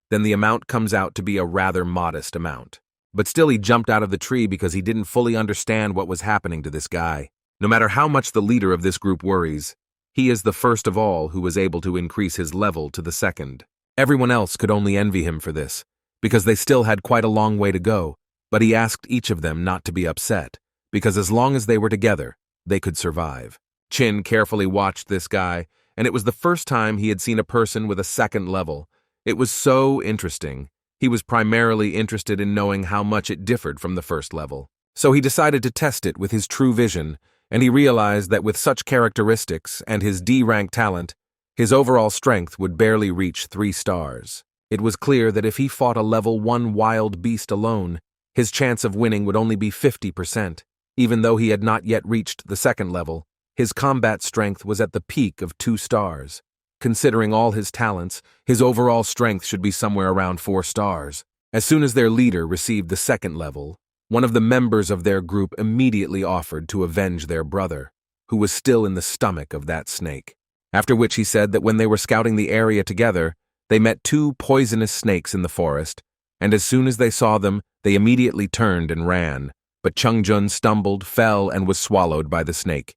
then the amount comes out to be a rather modest amount. But still he jumped out of the tree because he didn't fully understand what was happening to this guy. No matter how much the leader of this group worries, he is the first of all who was able to increase his level to the second. Everyone else could only envy him for this, because they still had quite a long way to go, but he asked each of them not to be upset, because as long as they were together, they could survive. Chin carefully watched this guy, and it was the first time he had seen a person with a second level. It was so interesting. He was primarily interested in knowing how much it differed from the first level. So he decided to test it with his true vision, and he realized that with such characteristics and his D-rank talent, his overall strength would barely reach 3 stars. It was clear that if he fought a level 1 wild beast alone, his chance of winning would only be 50%. Even though he had not yet reached the second level, his combat strength was at the peak of 2 stars. Considering all his talents, his overall strength should be somewhere around 4 stars. As soon as their leader received the second level, one of the members of their group immediately offered to avenge their brother, who was still in the stomach of that snake. After which he said that when they were scouting the area together, they met 2 poisonous snakes in the forest, and as soon as they saw them, they immediately turned and ran, but Chungjun stumbled, fell, and was swallowed by the snake.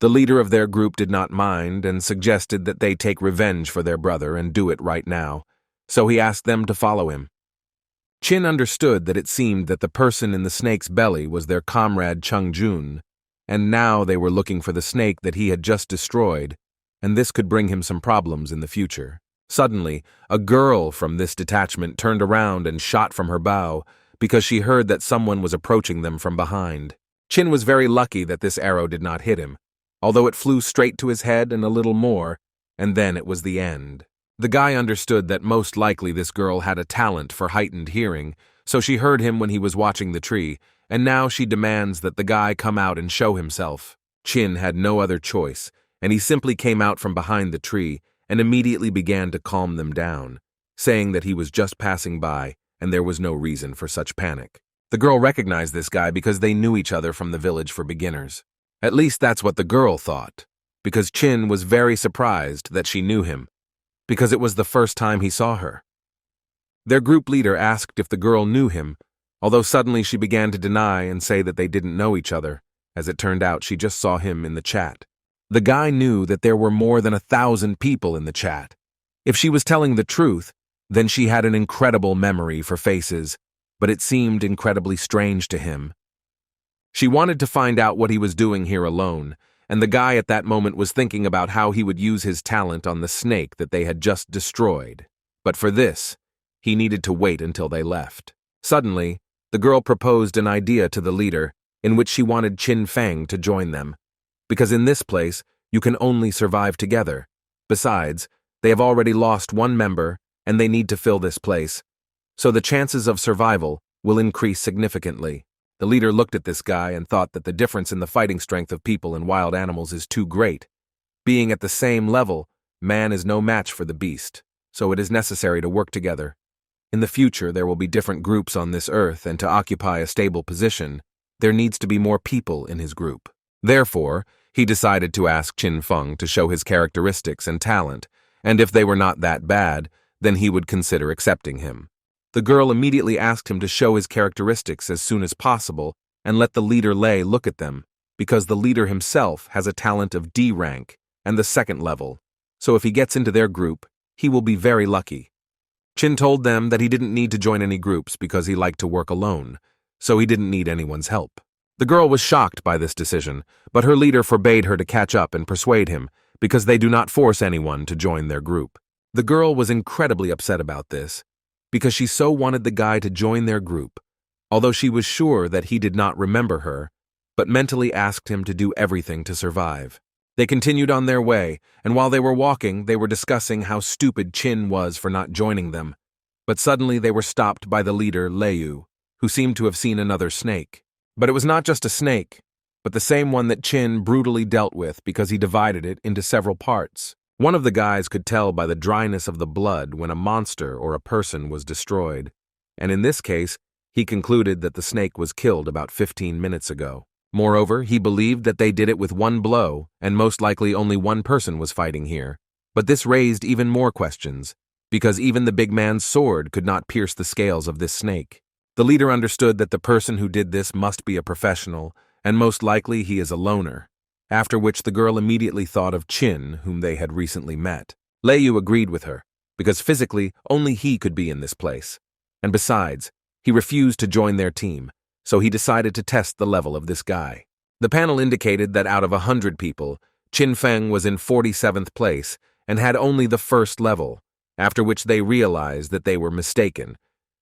The leader of their group did not mind and suggested that they take revenge for their brother and do it right now, so he asked them to follow him. Chin understood that it seemed that the person in the snake's belly was their comrade Chungjun, and now they were looking for the snake that he had just destroyed, and this could bring him some problems in the future. Suddenly, a girl from this detachment turned around and shot from her bow because she heard that someone was approaching them from behind. Chin was very lucky that this arrow did not hit him, although it flew straight to his head and a little more, and then it was the end. The guy understood that most likely this girl had a talent for heightened hearing, so she heard him when he was watching the tree, and now she demands that the guy come out and show himself. Chin had no other choice, and he simply came out from behind the tree and immediately began to calm them down, saying that he was just passing by and there was no reason for such panic. The girl recognized this guy because they knew each other from the village for beginners. At least that's what the girl thought, because Chin was very surprised that she knew him, because it was the first time he saw her. Their group leader asked if the girl knew him, although suddenly she began to deny and say that they didn't know each other. As it turned out, she just saw him in the chat. The guy knew that there were more than 1,000 people in the chat. If she was telling the truth, then she had an incredible memory for faces, but it seemed incredibly strange to him. She wanted to find out what he was doing here alone, and the guy at that moment was thinking about how he would use his talent on the snake that they had just destroyed. But for this, he needed to wait until they left. Suddenly, the girl proposed an idea to the leader in which she wanted Chin Fang to join them, because in this place, you can only survive together. Besides, they have already lost 1 member, and they need to fill this place, so the chances of survival will increase significantly. The leader looked at this guy and thought that the difference in the fighting strength of people and wild animals is too great. Being at the same level, man is no match for the beast, so it is necessary to work together. In the future, there will be different groups on this earth, and to occupy a stable position, there needs to be more people in his group. Therefore, he decided to ask Chin Feng to show his characteristics and talent, and if they were not that bad, then he would consider accepting him. The girl immediately asked him to show his characteristics as soon as possible and let the leader Lei look at them, because the leader himself has a talent of D rank and the second level, so if he gets into their group, he will be very lucky. Chin told them that he didn't need to join any groups because he liked to work alone, so he didn't need anyone's help. The girl was shocked by this decision, but her leader forbade her to catch up and persuade him, because they do not force anyone to join their group. The girl was incredibly upset about this, because she so wanted the guy to join their group, although she was sure that he did not remember her, but mentally asked him to do everything to survive. They continued on their way, and while they were walking, they were discussing how stupid Chin was for not joining them. But suddenly they were stopped by the leader, Leiyu, who seemed to have seen another snake. But it was not just a snake, but the same one that Chin brutally dealt with because he divided it into several parts. One of the guys could tell by the dryness of the blood when a monster or a person was destroyed, and in this case, he concluded that the snake was killed about 15 minutes ago. Moreover, he believed that they did it with one blow, and most likely only one person was fighting here. But this raised even more questions, because even the big man's sword could not pierce the scales of this snake. The leader understood that the person who did this must be a professional, and most likely he is a loner, after which the girl immediately thought of Chin, whom they had recently met. Lei agreed with her, because physically only he could be in this place. And besides, he refused to join their team, so he decided to test the level of this guy. The panel indicated that out of 100 people, Chin Feng was in 47th place and had only the first level, after which they realized that they were mistaken,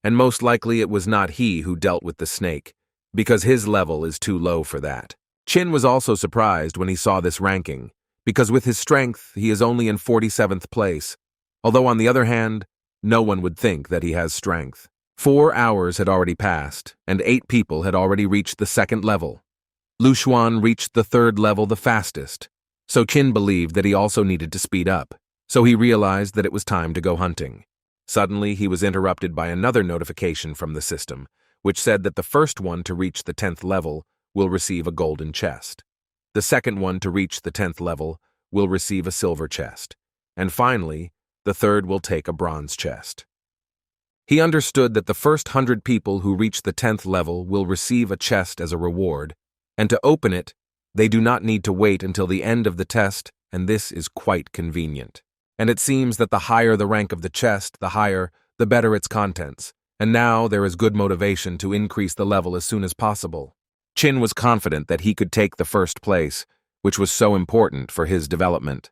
and most likely it was not he who dealt with the snake, because his level is too low for that. Chin was also surprised when he saw this ranking, because with his strength he is only in 47th place, although on the other hand, no one would think that he has strength. 4 hours had already passed, and 8 people had already reached the second level. Lu Xuan reached the third level the fastest, so Chin believed that he also needed to speed up, so he realized that it was time to go hunting. Suddenly, he was interrupted by another notification from the system, which said that the first one to reach the 10th level will receive a golden chest. The second one to reach the 10th level will receive a silver chest, and finally, the third will take a bronze chest. He understood that the first 100 people who reach the 10th level will receive a chest as a reward, and to open it, they do not need to wait until the end of the test, and this is quite convenient. And it seems that the higher the rank of the chest, the better its contents, and now there is good motivation to increase the level as soon as possible. Chin was confident that he could take the first place, which was so important for his development.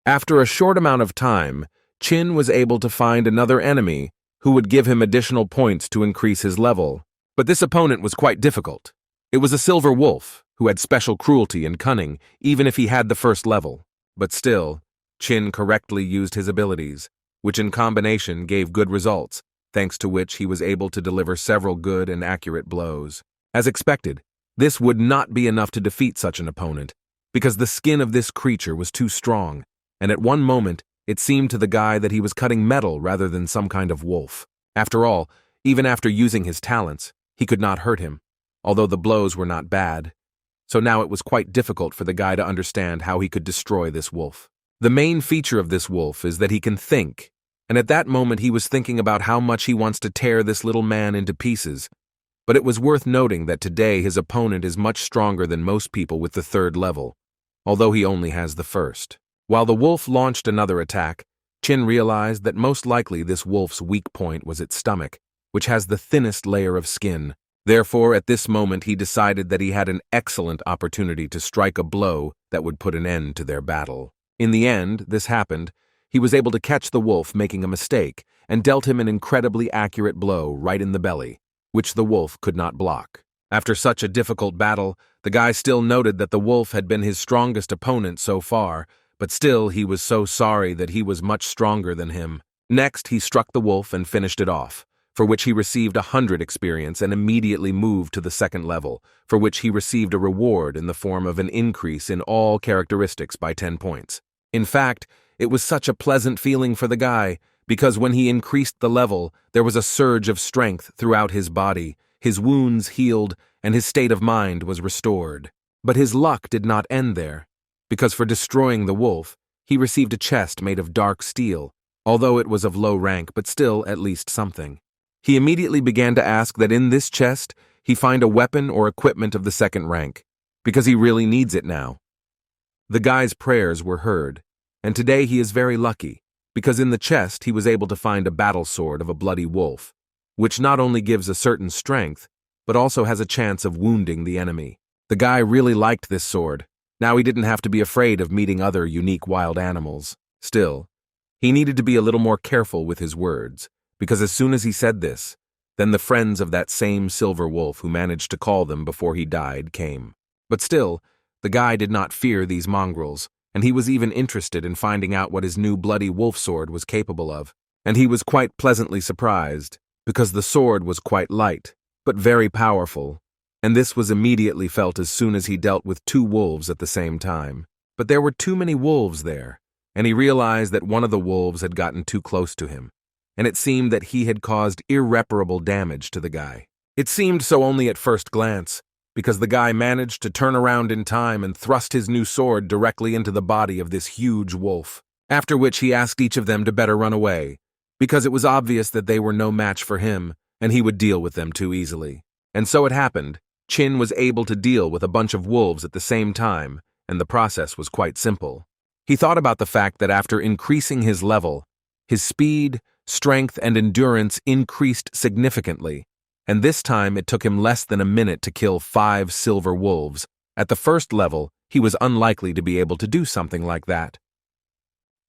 After a short amount of time, Chin was able to find another enemy who would give him additional points to increase his level. But this opponent was quite difficult. It was a silver wolf, who had special cruelty and cunning, even if he had the first level. But still, Chin correctly used his abilities, which in combination gave good results, thanks to which he was able to deliver several good and accurate blows. As expected, this would not be enough to defeat such an opponent, because the skin of this creature was too strong, and at one moment, it seemed to the guy that he was cutting metal rather than some kind of wolf. After all, even after using his talents, he could not hurt him, although the blows were not bad. So now it was quite difficult for the guy to understand how he could destroy this wolf. The main feature of this wolf is that he can think, and at that moment he was thinking about how much he wants to tear this little man into pieces. But it was worth noting that today his opponent is much stronger than most people with the third level, although he only has the first. While the wolf launched another attack, Chin realized that most likely this wolf's weak point was its stomach, which has the thinnest layer of skin. Therefore, at this moment he decided that he had an excellent opportunity to strike a blow that would put an end to their battle. In the end, this happened. He was able to catch the wolf making a mistake and dealt him an incredibly accurate blow right in the belly, which the wolf could not block. After such a difficult battle, the guy still noted that the wolf had been his strongest opponent so far, but still he was so sorry that he was much stronger than him. Next, he struck the wolf and finished it off, for which he received 100 experience and immediately moved to the second level, for which he received a reward in the form of an increase in all characteristics by 10 points. In fact, it was such a pleasant feeling for the guy, because when he increased the level, there was a surge of strength throughout his body, his wounds healed, and his state of mind was restored. But his luck did not end there, because for destroying the wolf, he received a chest made of dark steel, although it was of low rank, but still at least something. He immediately began to ask that in this chest he find a weapon or equipment of the second rank, because he really needs it now. The guy's prayers were heard, and today he is very lucky, because in the chest he was able to find a battle sword of a bloody wolf, which not only gives a certain strength, but also has a chance of wounding the enemy. The guy really liked this sword. Now he didn't have to be afraid of meeting other unique wild animals. Still, he needed to be a little more careful with his words, because as soon as he said this, then the friends of that same silver wolf who managed to call them before he died came. But still, the guy did not fear these mongrels, and he was even interested in finding out what his new bloody wolf sword was capable of. And he was quite pleasantly surprised, because the sword was quite light, but very powerful, and this was immediately felt as soon as he dealt with 2 wolves at the same time. But there were too many wolves there, and he realized that one of the wolves had gotten too close to him, and it seemed that he had caused irreparable damage to the guy. It seemed so only at first glance, because the guy managed to turn around in time and thrust his new sword directly into the body of this huge wolf, after which he asked each of them to better run away, because it was obvious that they were no match for him, and he would deal with them too easily. And so it happened. Chin was able to deal with a bunch of wolves at the same time, and the process was quite simple. He thought about the fact that after increasing his level, his speed, strength, and endurance increased significantly, and this time it took him less than a minute to kill 5 silver wolves. At the first level, he was unlikely to be able to do something like that.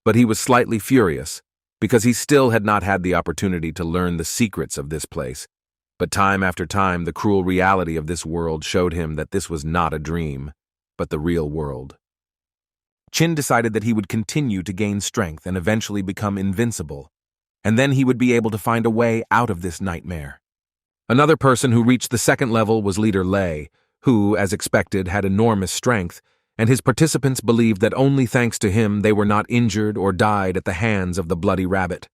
But he was slightly furious, because he still had not had the opportunity to learn the secrets of this place. But time after time, the cruel reality of this world showed him that this was not a dream, but the real world. Chin decided that he would continue to gain strength and eventually become invincible, and then he would be able to find a way out of this nightmare. Another person who reached the second level was Leader Lei, who, as expected, had enormous strength, and his participants believed that only thanks to him they were not injured or died at the hands of the bloody rabbit.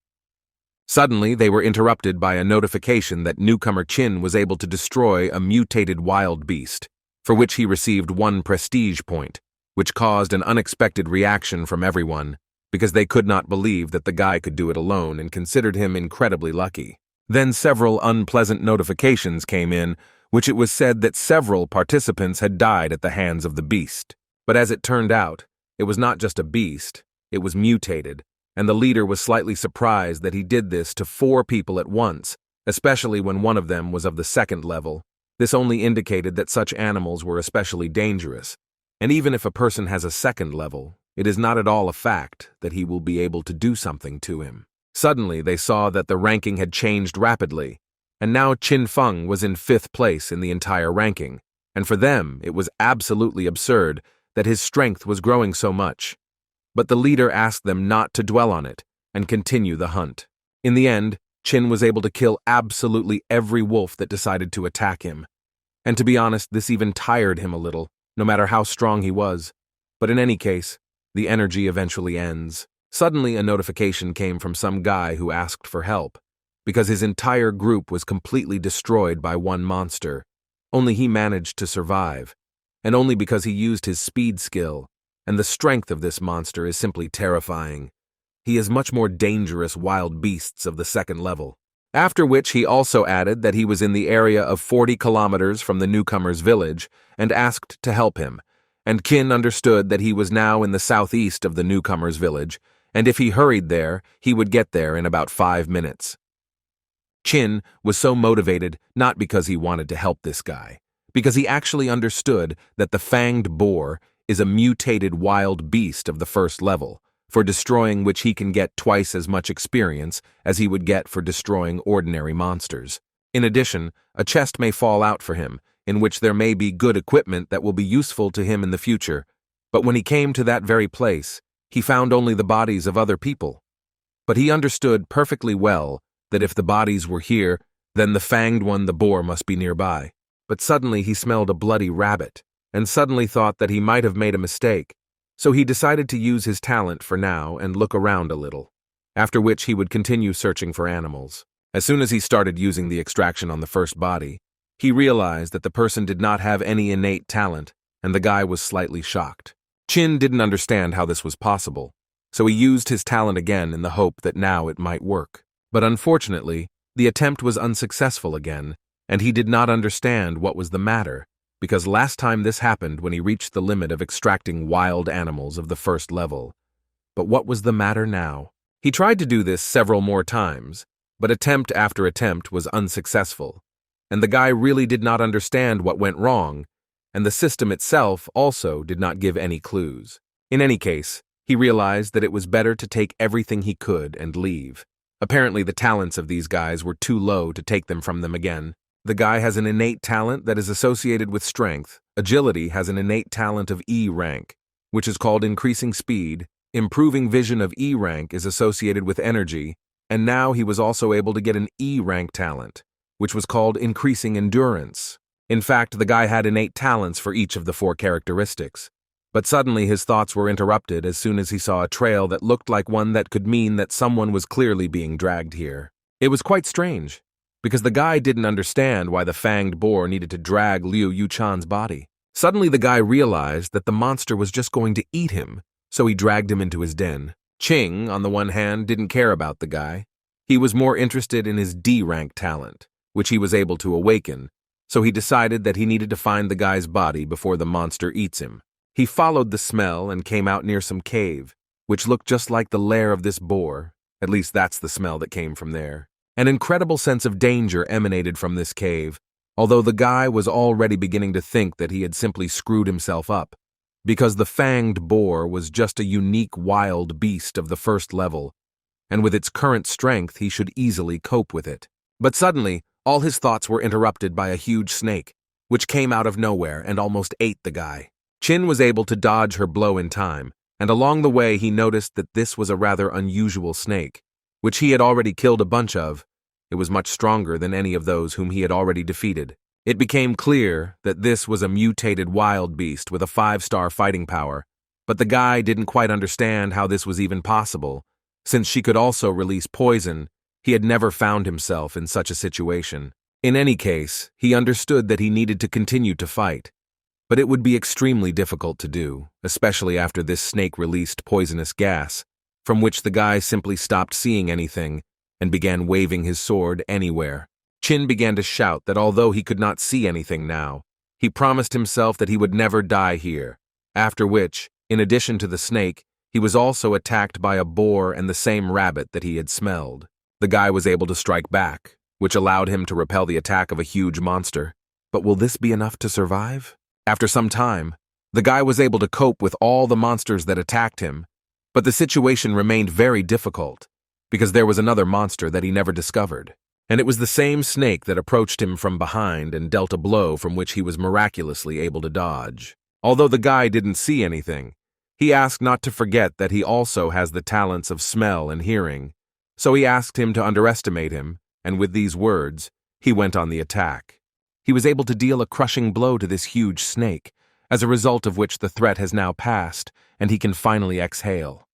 Suddenly, they were interrupted by a notification that newcomer Chin was able to destroy a mutated wild beast, for which he received 1 prestige point, which caused an unexpected reaction from everyone, because they could not believe that the guy could do it alone and considered him incredibly lucky. Then several unpleasant notifications came in, which it was said that several participants had died at the hands of the beast. But as it turned out, it was not just a beast, it was mutated, and the leader was slightly surprised that he did this to 4 people at once, especially when one of them was of the second level. This only indicated that such animals were especially dangerous, and even if a person has a second level, it is not at all a fact that he will be able to do something to him. Suddenly, they saw that the ranking had changed rapidly, and now Qin Feng was in 5th place in the entire ranking, and for them it was absolutely absurd that his strength was growing so much. But the leader asked them not to dwell on it and continue the hunt. In the end, Qin was able to kill absolutely every wolf that decided to attack him. And to be honest, this even tired him a little, no matter how strong he was. But in any case, the energy eventually ends. Suddenly, a notification came from some guy who asked for help, because his entire group was completely destroyed by one monster. Only he managed to survive, and only because he used his speed skill, and the strength of this monster is simply terrifying. He is much more dangerous wild beasts of the second level. After which he also added that he was in the area of 40 kilometers from the newcomer's village and asked to help him, and Qin understood that he was now in the southeast of the newcomer's village, and if he hurried there, he would get there in about 5 minutes. Qin was so motivated not because he wanted to help this guy, because he actually understood that the fanged boar is a mutated wild beast of the first level, for destroying which he can get twice as much experience as he would get for destroying ordinary monsters. In addition, a chest may fall out for him, in which there may be good equipment that will be useful to him in the future, but when he came to that very place, he found only the bodies of other people. But he understood perfectly well that if the bodies were here, then the fanged one, the boar, must be nearby. But suddenly he smelled a bloody rabbit, and suddenly thought that he might have made a mistake, so he decided to use his talent for now and look around a little, after which he would continue searching for animals. As soon as he started using the extraction on the first body, he realized that the person did not have any innate talent, and the guy was slightly shocked. Qin didn't understand how this was possible, so he used his talent again in the hope that now it might work. But unfortunately, the attempt was unsuccessful again, and he did not understand what was the matter, because last time this happened when he reached the limit of extracting wild animals of the first level. But what was the matter now? He tried to do this several more times, but attempt after attempt was unsuccessful, and the guy really did not understand what went wrong, and the system itself also did not give any clues. In any case, he realized that it was better to take everything he could and leave. Apparently the talents of these guys were too low to take them from them again. The guy has an innate talent that is associated with strength. Agility has an innate talent of E rank, which is called increasing speed. Improving vision of E rank is associated with energy, and now he was also able to get an E rank talent, which was called increasing endurance. In fact, the guy had innate talents for each of the 4 characteristics. But suddenly his thoughts were interrupted as soon as he saw a trail that looked like one that could mean that someone was clearly being dragged here. It was quite strange, because the guy didn't understand why the fanged boar needed to drag Liu Yuchan's body. Suddenly the guy realized that the monster was just going to eat him, so he dragged him into his den. Qing, on the one hand, didn't care about the guy. He was more interested in his D-rank talent, which he was able to awaken, so he decided that he needed to find the guy's body before the monster eats him. He followed the smell and came out near some cave, which looked just like the lair of this boar. At least that's the smell that came from there. An incredible sense of danger emanated from this cave, although the guy was already beginning to think that he had simply screwed himself up, because the fanged boar was just a unique wild beast of the first level, and with its current strength he should easily cope with it. But suddenly, all his thoughts were interrupted by a huge snake, which came out of nowhere and almost ate the guy. Qin was able to dodge her blow in time, and along the way he noticed that this was a rather unusual snake, which he had already killed a bunch of. It was much stronger than any of those whom he had already defeated. It became clear that this was a mutated wild beast with a 5-star fighting power, but the guy didn't quite understand how this was even possible. Since she could also release poison, he had never found himself in such a situation. In any case, he understood that he needed to continue to fight, but it would be extremely difficult to do, especially after this snake released poisonous gas, from which the guy simply stopped seeing anything and began waving his sword anywhere. Qin began to shout that although he could not see anything now, he promised himself that he would never die here, after which, in addition to the snake, he was also attacked by a boar and the same rabbit that he had smelled. The guy was able to strike back, which allowed him to repel the attack of a huge monster. But will this be enough to survive? After some time, the guy was able to cope with all the monsters that attacked him, but the situation remained very difficult, because there was another monster that he never discovered. And it was the same snake that approached him from behind and dealt a blow from which he was miraculously able to dodge. Although the guy didn't see anything, he asked not to forget that he also has the talents of smell and hearing, so he asked him to underestimate him, and with these words, he went on the attack. He was able to deal a crushing blow to this huge snake, as a result of which the threat has now passed, and he can finally exhale.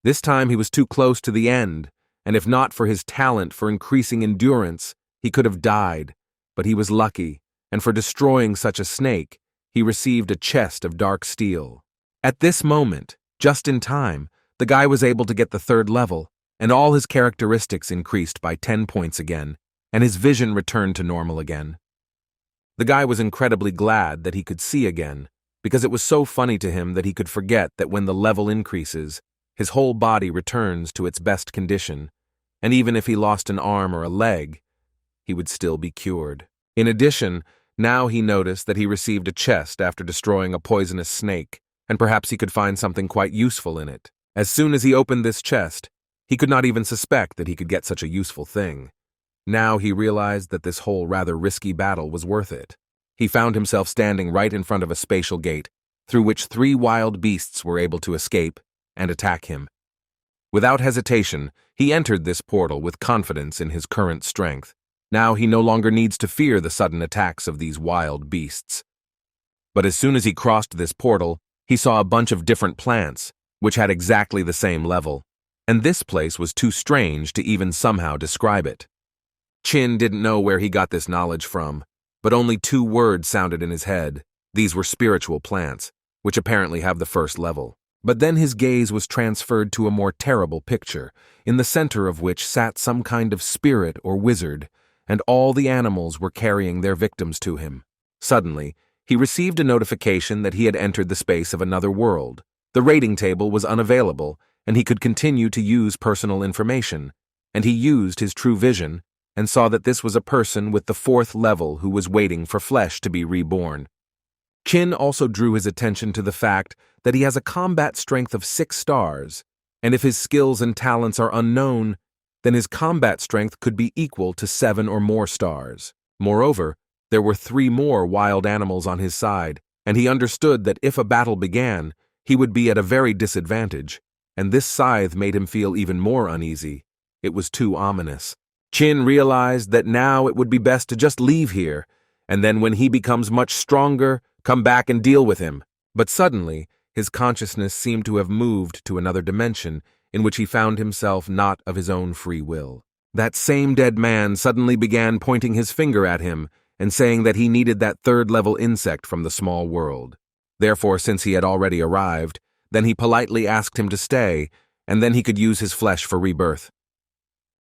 This time he was too close to the end, and if not for his talent for increasing endurance, he could have died, but he was lucky, and for destroying such a snake, he received a chest of dark steel. At this moment, just in time, the guy was able to get the 3rd level, and all his characteristics increased by 10 points again, and his vision returned to normal again. The guy was incredibly glad that he could see again, because it was so funny to him that he could forget that when the level increases, his whole body returns to its best condition, and even if he lost an arm or a leg, he would still be cured. In addition, now he noticed that he received a chest after destroying a poisonous snake, and perhaps he could find something quite useful in it. As soon as he opened this chest, he could not even suspect that he could get such a useful thing. Now he realized that this whole rather risky battle was worth it. He found himself standing right in front of a spatial gate, through which 3 wild beasts were able to escape and attack him. Without hesitation, he entered this portal with confidence in his current strength. Now he no longer needs to fear the sudden attacks of these wild beasts. But as soon as he crossed this portal, he saw a bunch of different plants, which had exactly the same level, and this place was too strange to even somehow describe it. Qin didn't know where he got this knowledge from, but only 2 words sounded in his head. These were spiritual plants, which apparently have the 1st level. But then his gaze was transferred to a more terrible picture, in the center of which sat some kind of spirit or wizard, and all the animals were carrying their victims to him. Suddenly, he received a notification that he had entered the space of another world. The rating table was unavailable, and he could continue to use personal information, and he used his true vision and saw that this was a person with the 4th level who was waiting for flesh to be reborn. Qin also drew his attention to the fact that he has a combat strength of 6 stars, and if his skills and talents are unknown, then his combat strength could be equal to 7 or more stars. Moreover, there were 3 more wild animals on his side, and he understood that if a battle began, he would be at a very disadvantage, and this scythe made him feel even more uneasy. It was too ominous. Qin realized that now it would be best to just leave here, and then when he becomes much stronger, come back and deal with him. But suddenly, his consciousness seemed to have moved to another dimension in which he found himself not of his own free will. That same dead man suddenly began pointing his finger at him and saying that he needed that third-level insect from the small world. Therefore, since he had already arrived, then he politely asked him to stay, and then he could use his flesh for rebirth.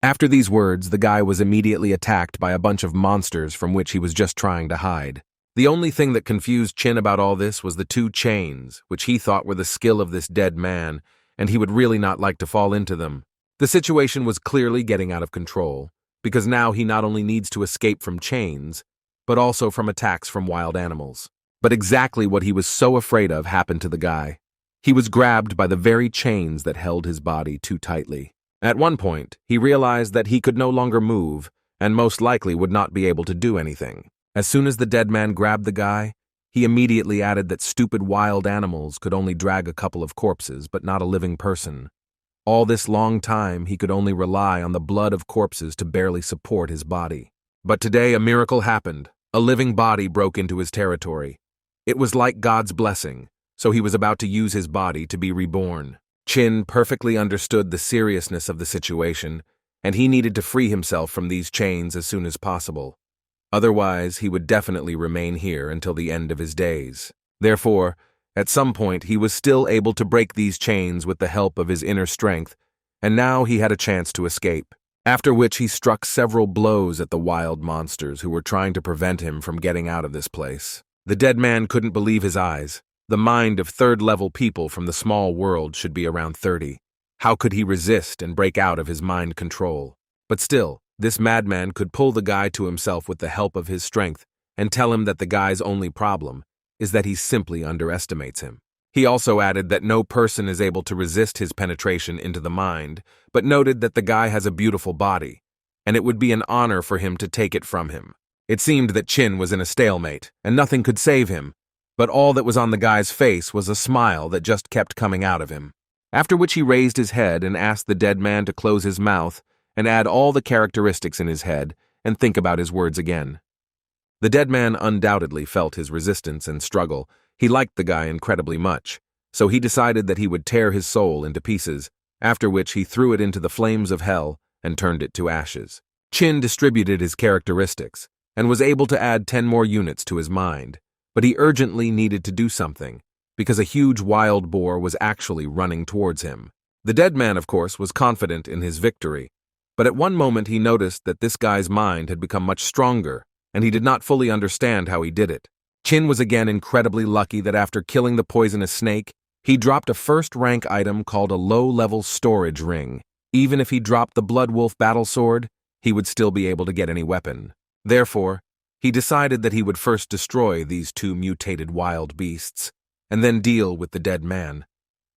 After these words, the guy was immediately attacked by a bunch of monsters from which he was just trying to hide. The only thing that confused Chin about all this was the 2 chains, which he thought were the skill of this dead man, and he would really not like to fall into them. The situation was clearly getting out of control, because now he not only needs to escape from chains, but also from attacks from wild animals. But exactly what he was so afraid of happened to the guy. He was grabbed by the very chains that held his body too tightly. At one point, he realized that he could no longer move, and most likely would not be able to do anything. As soon as the dead man grabbed the guy, he immediately added that stupid wild animals could only drag a couple of corpses, but not a living person. All this long time, he could only rely on the blood of corpses to barely support his body. But today, a miracle happened. A living body broke into his territory. It was like God's blessing, so he was about to use his body to be reborn. Chin perfectly understood the seriousness of the situation, and he needed to free himself from these chains as soon as possible. Otherwise, he would definitely remain here until the end of his days. Therefore, at some point, he was still able to break these chains with the help of his inner strength, and now he had a chance to escape. After which he struck several blows at the wild monsters who were trying to prevent him from getting out of this place. The dead man couldn't believe his eyes. The mind of third-level people from the small world should be around 30. How could he resist and break out of his mind control? But still, this madman could pull the guy to himself with the help of his strength and tell him that the guy's only problem is that he simply underestimates him. He also added that no person is able to resist his penetration into the mind, but noted that the guy has a beautiful body, and it would be an honor for him to take it from him. It seemed that Chin was in a stalemate, and nothing could save him, but all that was on the guy's face was a smile that just kept coming out of him. After which he raised his head and asked the dead man to close his mouth and add all the characteristics in his head and think about his words again. The dead man undoubtedly felt his resistance and struggle. He liked the guy incredibly much, so he decided that he would tear his soul into pieces, after which he threw it into the flames of hell and turned it to ashes. Chin distributed his characteristics and was able to add 10 more units to his mind, but he urgently needed to do something, because a huge wild boar was actually running towards him. The dead man, of course, was confident in his victory, but at one moment he noticed that this guy's mind had become much stronger, and he did not fully understand how he did it. Chin was again incredibly lucky that after killing the poisonous snake, he dropped a first-rank item called a low-level storage ring. Even if he dropped the Blood Wolf battle sword, he would still be able to get any weapon. Therefore, he decided that he would first destroy these 2 mutated wild beasts, and then deal with the dead man.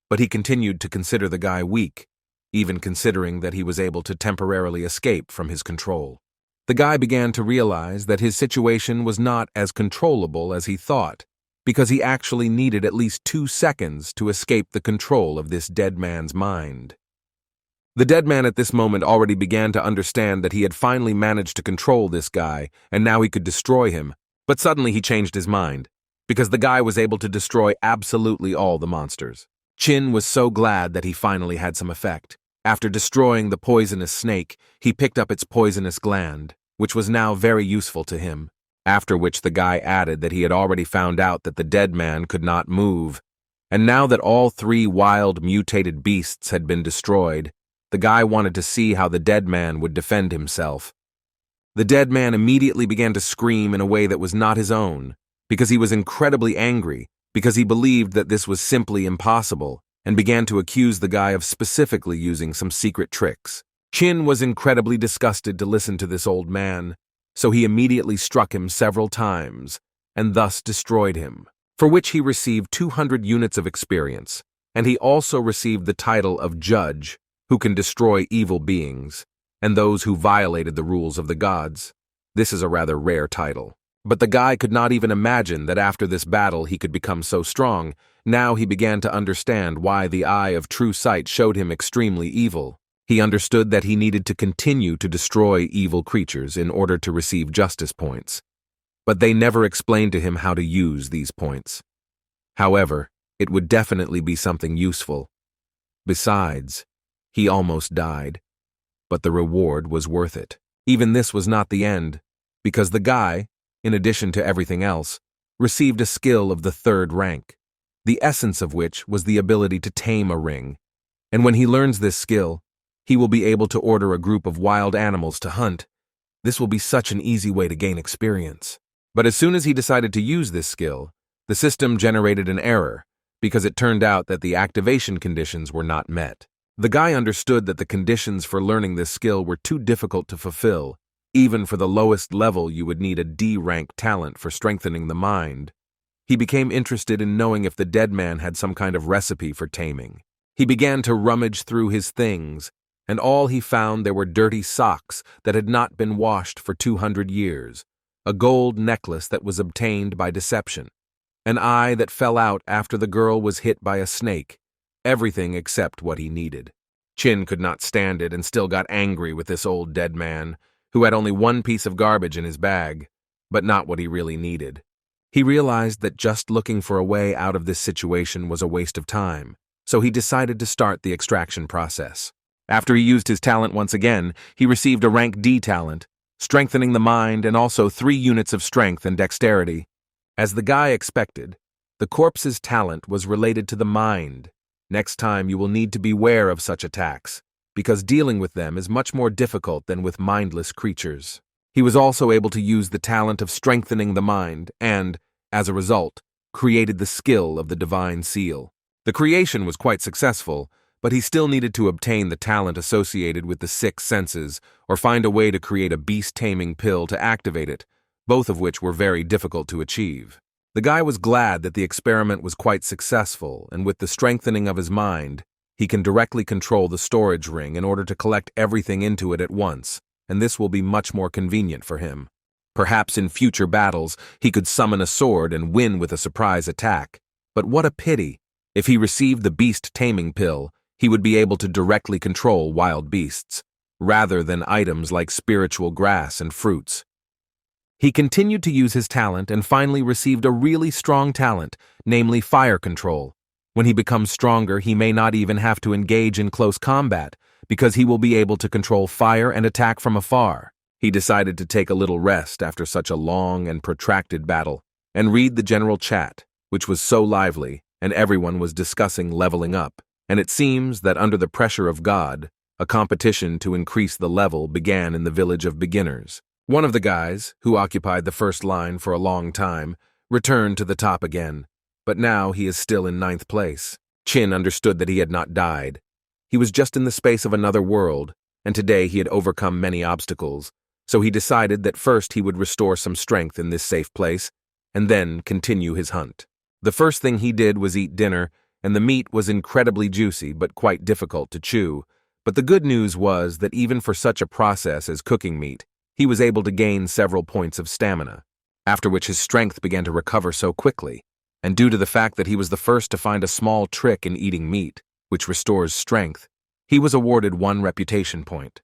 But he continued to consider the guy weak, even considering that he was able to temporarily escape from his control. The guy began to realize that his situation was not as controllable as he thought, because he actually needed at least 2 seconds to escape the control of this dead man's mind. The dead man at this moment already began to understand that he had finally managed to control this guy, and now he could destroy him. But suddenly he changed his mind, because the guy was able to destroy absolutely all the monsters. Chin was so glad that he finally had some effect. After destroying the poisonous snake, he picked up its poisonous gland, which was now very useful to him. After which the guy added that he had already found out that the dead man could not move, and now that all 3 wild mutated beasts had been destroyed, the guy wanted to see how the dead man would defend himself. The dead man immediately began to scream in a way that was not his own, because he was incredibly angry, because he believed that this was simply impossible, and began to accuse the guy of specifically using some secret tricks. Chin was incredibly disgusted to listen to this old man, so he immediately struck him several times, and thus destroyed him, for which he received 200 units of experience, and he also received the title of Judge, who can destroy evil beings, and those who violated the rules of the gods. This is a rather rare title. But the guy could not even imagine that after this battle he could become so strong. Now he began to understand why the eye of true sight showed him extremely evil. He understood that he needed to continue to destroy evil creatures in order to receive justice points. But they never explained to him how to use these points. However, it would definitely be something useful. Besides, he almost died. but the reward was worth it. Even this was not the end, because the guy, in addition to everything else, received a skill of the 3rd rank, the essence of which was the ability to tame a ring. And when he learns this skill, he will be able to order a group of wild animals to hunt. This will be such an easy way to gain experience. But as soon as he decided to use this skill, the system generated an error, because it turned out that the activation conditions were not met. The guy understood that the conditions for learning this skill were too difficult to fulfill. Even for the lowest level, you would need a D-rank talent for strengthening the mind. He became interested in knowing if the dead man had some kind of recipe for taming. He began to rummage through his things, and all he found there were dirty socks that had not been washed for 200 years, a gold necklace that was obtained by deception, an eye that fell out after the girl was hit by a snake, everything except what he needed. Chin could not stand it and still got angry with this old dead man, who had only one piece of garbage in his bag, but not what he really needed. He realized that just looking for a way out of this situation was a waste of time, so he decided to start the extraction process. After he used his talent once again, he received a rank D talent, strengthening the mind and also 3 units of strength and dexterity. As the guy expected, the corpse's talent was related to the mind. Next time you will need to beware of such attacks, because dealing with them is much more difficult than with mindless creatures. He was also able to use the talent of strengthening the mind and, as a result, created the skill of the divine seal. The creation was quite successful, but he still needed to obtain the talent associated with the 6 senses or find a way to create a beast-taming pill to activate it, both of which were very difficult to achieve. The guy was glad that the experiment was quite successful, and with the strengthening of his mind, he can directly control the storage ring in order to collect everything into it at once, and this will be much more convenient for him. Perhaps in future battles, he could summon a sword and win with a surprise attack. But what a pity! If he received the beast-taming pill, he would be able to directly control wild beasts, rather than items like spiritual grass and fruits. He continued to use his talent and finally received a really strong talent, namely fire control. When he becomes stronger, he may not even have to engage in close combat, because he will be able to control fire and attack from afar. He decided to take a little rest after such a long and protracted battle, and read the general chat, which was so lively, and everyone was discussing leveling up. And it seems that under the pressure of God, a competition to increase the level began in the village of beginners. One of the guys, who occupied the first line for a long time, returned to the top again, but now he is still in 9th place. Chin understood that he had not died. He was just in the space of another world, and today he had overcome many obstacles, so he decided that first he would restore some strength in this safe place, and then continue his hunt. The first thing he did was eat dinner, and the meat was incredibly juicy but quite difficult to chew. But the good news was that even for such a process as cooking meat, he was able to gain several points of stamina, after which his strength began to recover so quickly, and due to the fact that he was the first to find a small trick in eating meat, which restores strength, he was awarded 1 reputation point.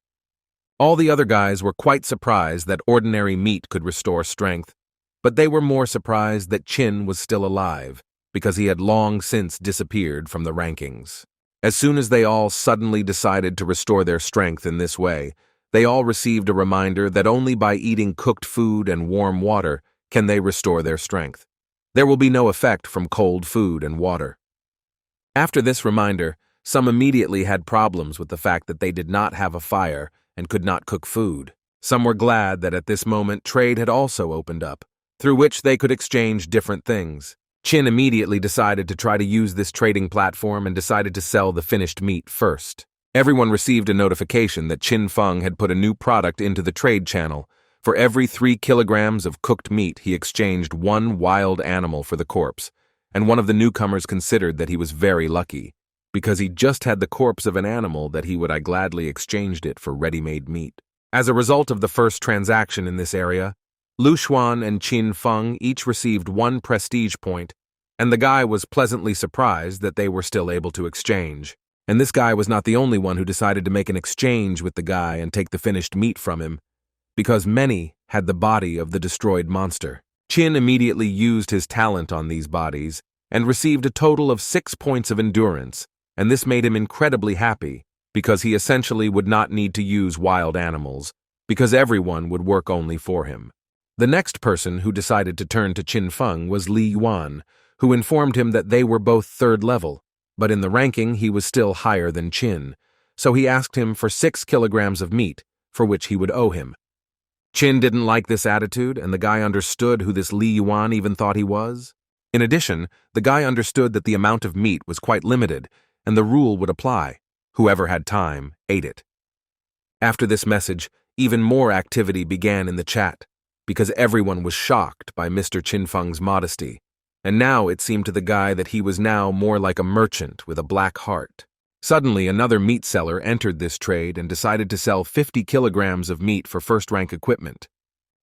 All the other guys were quite surprised that ordinary meat could restore strength, but they were more surprised that Chin was still alive, because he had long since disappeared from the rankings. As soon as they all suddenly decided to restore their strength in this way, they all received a reminder that only by eating cooked food and warm water can they restore their strength. There will be no effect from cold food and water. After this reminder, some immediately had problems with the fact that they did not have a fire and could not cook food. Some were glad that at this moment trade had also opened up, through which they could exchange different things. Chin immediately decided to try to use this trading platform and decided to sell the finished meat first. Everyone received a notification that Chin Feng had put a new product into the trade channel. For every 3 kilograms of cooked meat, he exchanged 1 wild animal for the corpse, and one of the newcomers considered that he was very lucky, because he just had the corpse of an animal that he would gladly exchanged it for ready-made meat. As a result of the first transaction in this area, Lu Xuan and Qin Feng each received 1 prestige point, and the guy was pleasantly surprised that they were still able to exchange. And this guy was not the only one who decided to make an exchange with the guy and take the finished meat from him, because many had the body of the destroyed monster. Qin immediately used his talent on these bodies and received a total of 6 points of endurance, and this made him incredibly happy, because he essentially would not need to use wild animals, because everyone would work only for him. The next person who decided to turn to Qin Feng was Li Yuan, who informed him that they were both third level, but in the ranking he was still higher than Qin, so he asked him for 6 kilograms of meat, for which he would owe him. Qin didn't like this attitude, and the guy understood who this Li Yuan even thought he was. In addition, the guy understood that the amount of meat was quite limited, and the rule would apply. Whoever had time ate it. After this message, even more activity began in the chat, because everyone was shocked by Mr. Qin Feng's modesty, and now it seemed to the guy that he was now more like a merchant with a black heart. Suddenly, another meat seller entered this trade and decided to sell 50 kilograms of meat for first-rank equipment.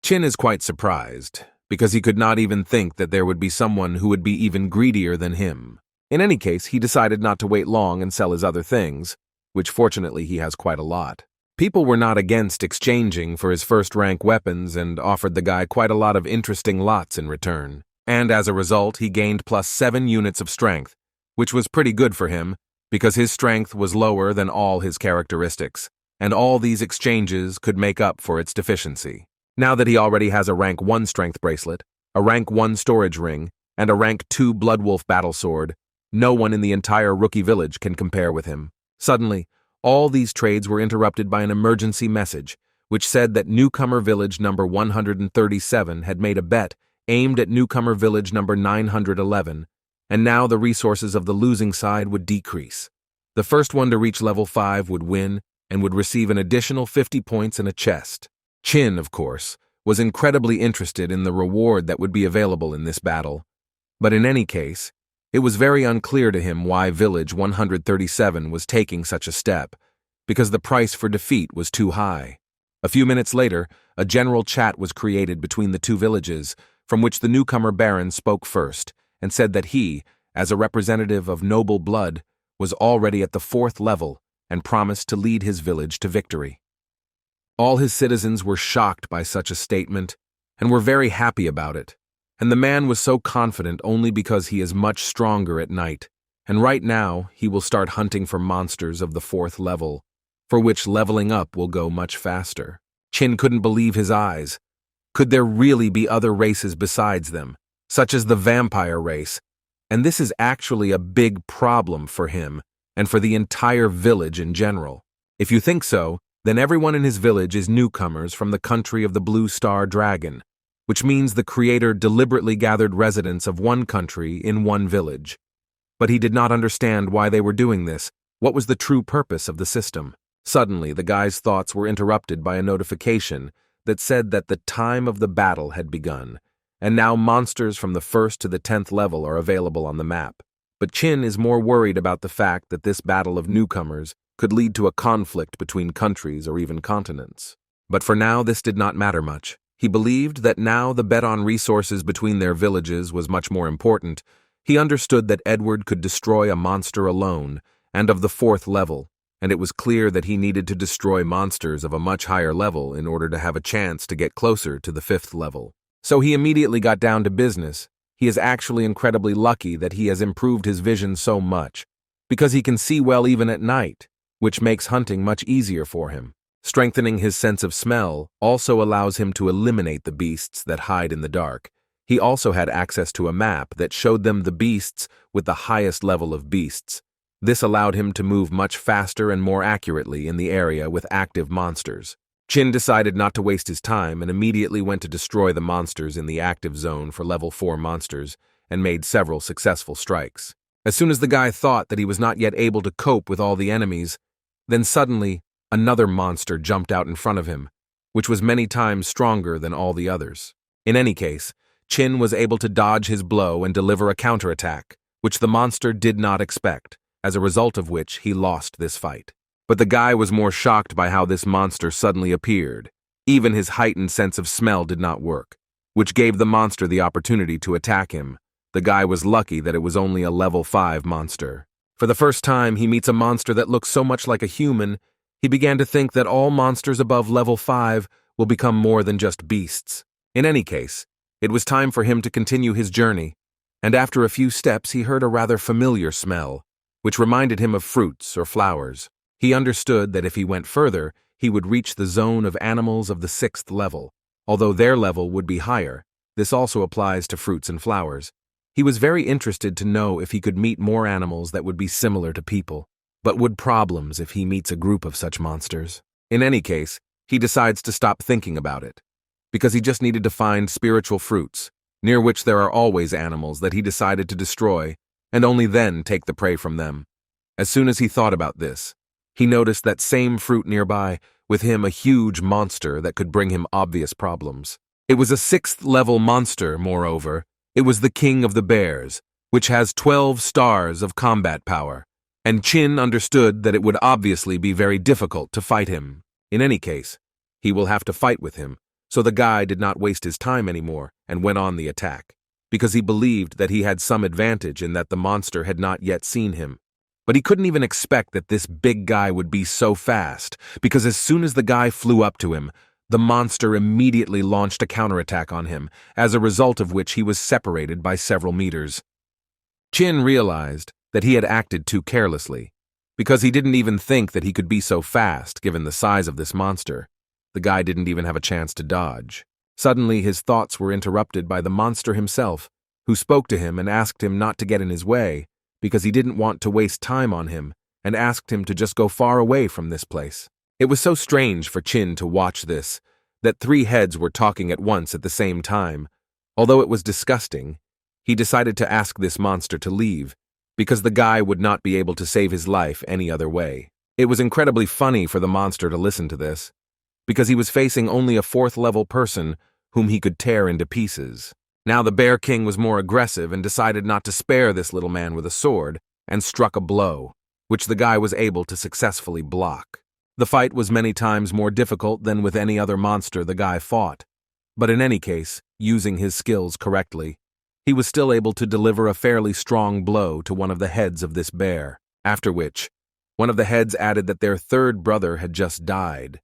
Qin is quite surprised, because he could not even think that there would be someone who would be even greedier than him. In any case, he decided not to wait long and sell his other things, which fortunately he has quite a lot. People were not against exchanging for his first-rank weapons and offered the guy quite a lot of interesting lots in return. And as a result, he gained plus 7 units of strength, which was pretty good for him, because his strength was lower than all his characteristics, and all these exchanges could make up for its deficiency. Now that he already has a rank 1 strength bracelet, a rank 1 storage ring, and a rank 2 Bloodwolf battle sword, no one in the entire rookie village can compare with him. Suddenly, all these trades were interrupted by an emergency message, which said that newcomer village number 137 had made a bet aimed at newcomer village number 911, and now the resources of the losing side would decrease. The first one to reach level 5 would win and would receive an additional 50 points and a chest. Qin, of course, was incredibly interested in the reward that would be available in this battle, but in any case, it was very unclear to him why village 137 was taking such a step, because the price for defeat was too high. A few minutes later, a general chat was created between the two villages, from which the newcomer baron spoke first, and said that he, as a representative of noble blood, was already at the 4th level and promised to lead his village to victory. All his citizens were shocked by such a statement and were very happy about it, and the man was so confident only because he is much stronger at night, and right now he will start hunting for monsters of the 4th level, for which leveling up will go much faster. Qin couldn't believe his eyes. Could there really be other races besides them, such as the vampire race? And this is actually a big problem for him and for the entire village in general. If you think so, then everyone in his village is newcomers from the country of the Blue Star Dragon, which means the creator deliberately gathered residents of one country in one village. But he did not understand why they were doing this. What was the true purpose of the system? Suddenly, the guy's thoughts were interrupted by a notification that said that the time of the battle had begun, and now monsters from the 1st to the 10th level are available on the map. But Qin is more worried about the fact that this battle of newcomers could lead to a conflict between countries or even continents. But for now, this did not matter much. He believed that now the bet on resources between their villages was much more important. He understood that Edward could destroy a monster alone, and of the 4th level, and it was clear that he needed to destroy monsters of a much higher level in order to have a chance to get closer to the 5th level. So he immediately got down to business. He is actually incredibly lucky that he has improved his vision so much, because he can see well even at night, which makes hunting much easier for him. Strengthening his sense of smell also allows him to eliminate the beasts that hide in the dark. He also had access to a map that showed them the beasts with the highest level of beasts. This allowed him to move much faster and more accurately in the area with active monsters. Qin decided not to waste his time and immediately went to destroy the monsters in the active zone for level 4 monsters and made several successful strikes. As soon as the guy thought that he was not yet able to cope with all the enemies, then suddenly another monster jumped out in front of him, which was many times stronger than all the others. In any case, Qin was able to dodge his blow and deliver a counterattack, which the monster did not expect, as a result of which he lost this fight. But the guy was more shocked by how this monster suddenly appeared. Even his heightened sense of smell did not work, which gave the monster the opportunity to attack him. The guy was lucky that it was only a level 5 monster. For the first time, he meets a monster that looks so much like a human, he began to think that all monsters above level 5 will become more than just beasts. In any case, it was time for him to continue his journey, and after a few steps he heard a rather familiar smell, which reminded him of fruits or flowers. He understood that if he went further, he would reach the zone of animals of the 6th level. Although their level would be higher, this also applies to fruits and flowers. He was very interested to know if he could meet more animals that would be similar to people. But would problems if he meets a group of such monsters? In any case, he decides to stop thinking about it, because he just needed to find spiritual fruits, near which there are always animals that he decided to destroy, and only then take the prey from them. As soon as he thought about this, he noticed that same fruit nearby, with him a huge monster that could bring him obvious problems. It was a 6th level monster, moreover. It was the king of the bears, which has 12 stars of combat power, and Chin understood that it would obviously be very difficult to fight him. In any case, he will have to fight with him, so the guy did not waste his time anymore and went on the attack, because he believed that he had some advantage in that the monster had not yet seen him. But he couldn't even expect that this big guy would be so fast, because as soon as the guy flew up to him, the monster immediately launched a counterattack on him, as a result of which he was separated by several meters. Chin realized that he had acted too carelessly, because he didn't even think that he could be so fast given the size of this monster. The guy didn't even have a chance to dodge. Suddenly his thoughts were interrupted by the monster himself, who spoke to him and asked him not to get in his way, because he didn't want to waste time on him, and asked him to just go far away from this place. It was so strange for Chin to watch this, that 3 heads were talking at once at the same time. Although it was disgusting, he decided to ask this monster to leave, because the guy would not be able to save his life any other way. It was incredibly funny for the monster to listen to this, because he was facing only a 4th level person whom he could tear into pieces. Now the Bear King was more aggressive and decided not to spare this little man with a sword, and struck a blow, which the guy was able to successfully block. The fight was many times more difficult than with any other monster the guy fought, but in any case, using his skills correctly, he was still able to deliver a fairly strong blow to one of the heads of this bear, after which, one of the heads added that their 3rd brother had just died.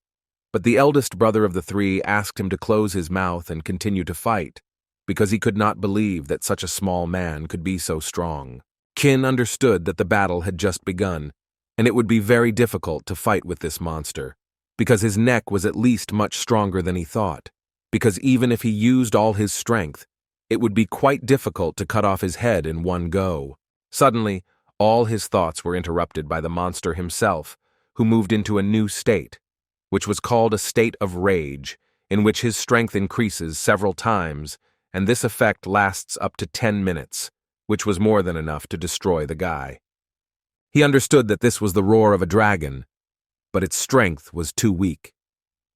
But the eldest brother of the 3 asked him to close his mouth and continue to fight, because he could not believe that such a small man could be so strong. Chin understood that the battle had just begun, and it would be very difficult to fight with this monster, because his neck was at least much stronger than he thought, because even if he used all his strength, it would be quite difficult to cut off his head in one go. Suddenly, all his thoughts were interrupted by the monster himself, who moved into a new state, which was called a state of rage, in which his strength increases several times, and this effect lasts up to 10 minutes, which was more than enough to destroy the guy. He understood that this was the roar of a dragon, but its strength was too weak.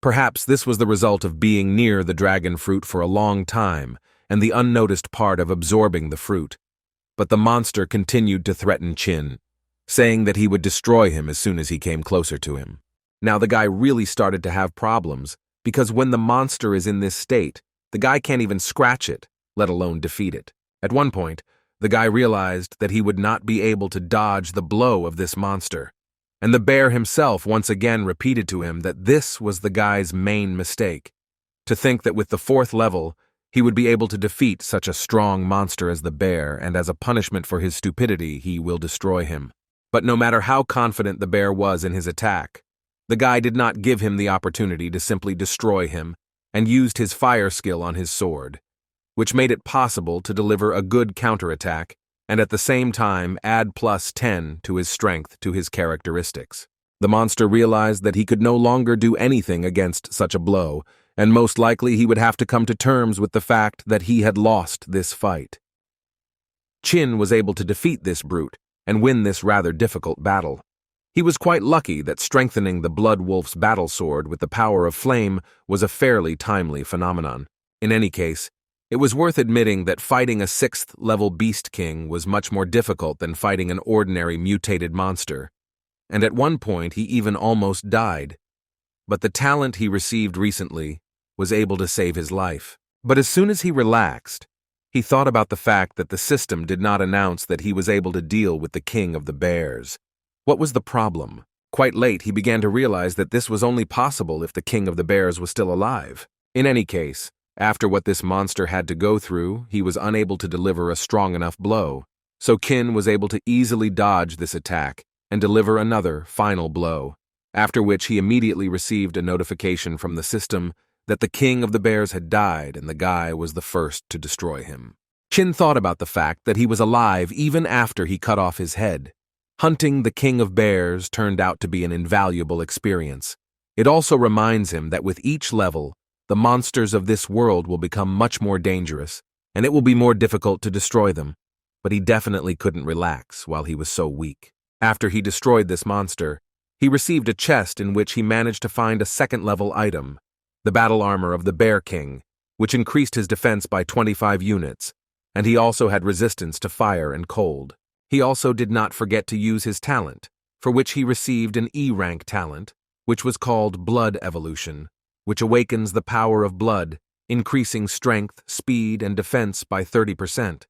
Perhaps this was the result of being near the dragon fruit for a long time, and the unnoticed part of absorbing the fruit. But the monster continued to threaten Chin, saying that he would destroy him as soon as he came closer to him. Now the guy really started to have problems, because when the monster is in this state, the guy can't even scratch it, let alone defeat it. At one point, the guy realized that he would not be able to dodge the blow of this monster, and the bear himself once again repeated to him that this was the guy's main mistake, to think that with the 4th level, he would be able to defeat such a strong monster as the bear, and as a punishment for his stupidity, he will destroy him. But no matter how confident the bear was in his attack, the guy did not give him the opportunity to simply destroy him, and used his fire skill on his sword, which made it possible to deliver a good counterattack and at the same time add +10 to his strength to his characteristics. The monster realized that he could no longer do anything against such a blow, and most likely he would have to come to terms with the fact that he had lost this fight. Chin was able to defeat this brute and win this rather difficult battle. He was quite lucky that strengthening the Blood Wolf's battle sword with the power of flame was a fairly timely phenomenon. In any case, it was worth admitting that fighting a 6th level Beast King was much more difficult than fighting an ordinary mutated monster, and at one point he even almost died. But the talent he received recently was able to save his life. But as soon as he relaxed, he thought about the fact that the system did not announce that he was able to deal with the King of the Bears. What was the problem? Quite late, he began to realize that this was only possible if the King of the Bears was still alive. In any case, after what this monster had to go through, he was unable to deliver a strong enough blow. So Qin was able to easily dodge this attack and deliver another, final blow, after which he immediately received a notification from the system that the king of the bears had died and the guy was the first to destroy him. Chin thought about the fact that he was alive even after he cut off his head. Hunting the king of bears turned out to be an invaluable experience. It also reminds him that with each level, the monsters of this world will become much more dangerous, and it will be more difficult to destroy them. But he definitely couldn't relax while he was so weak. After he destroyed this monster, he received a chest in which he managed to find a second-level item, the battle armor of the Bear King, which increased his defense by 25 units, and he also had resistance to fire and cold. He also did not forget to use his talent, for which he received an E-rank talent, which was called Blood Evolution, which awakens the power of blood, increasing strength, speed, and defense by 30%.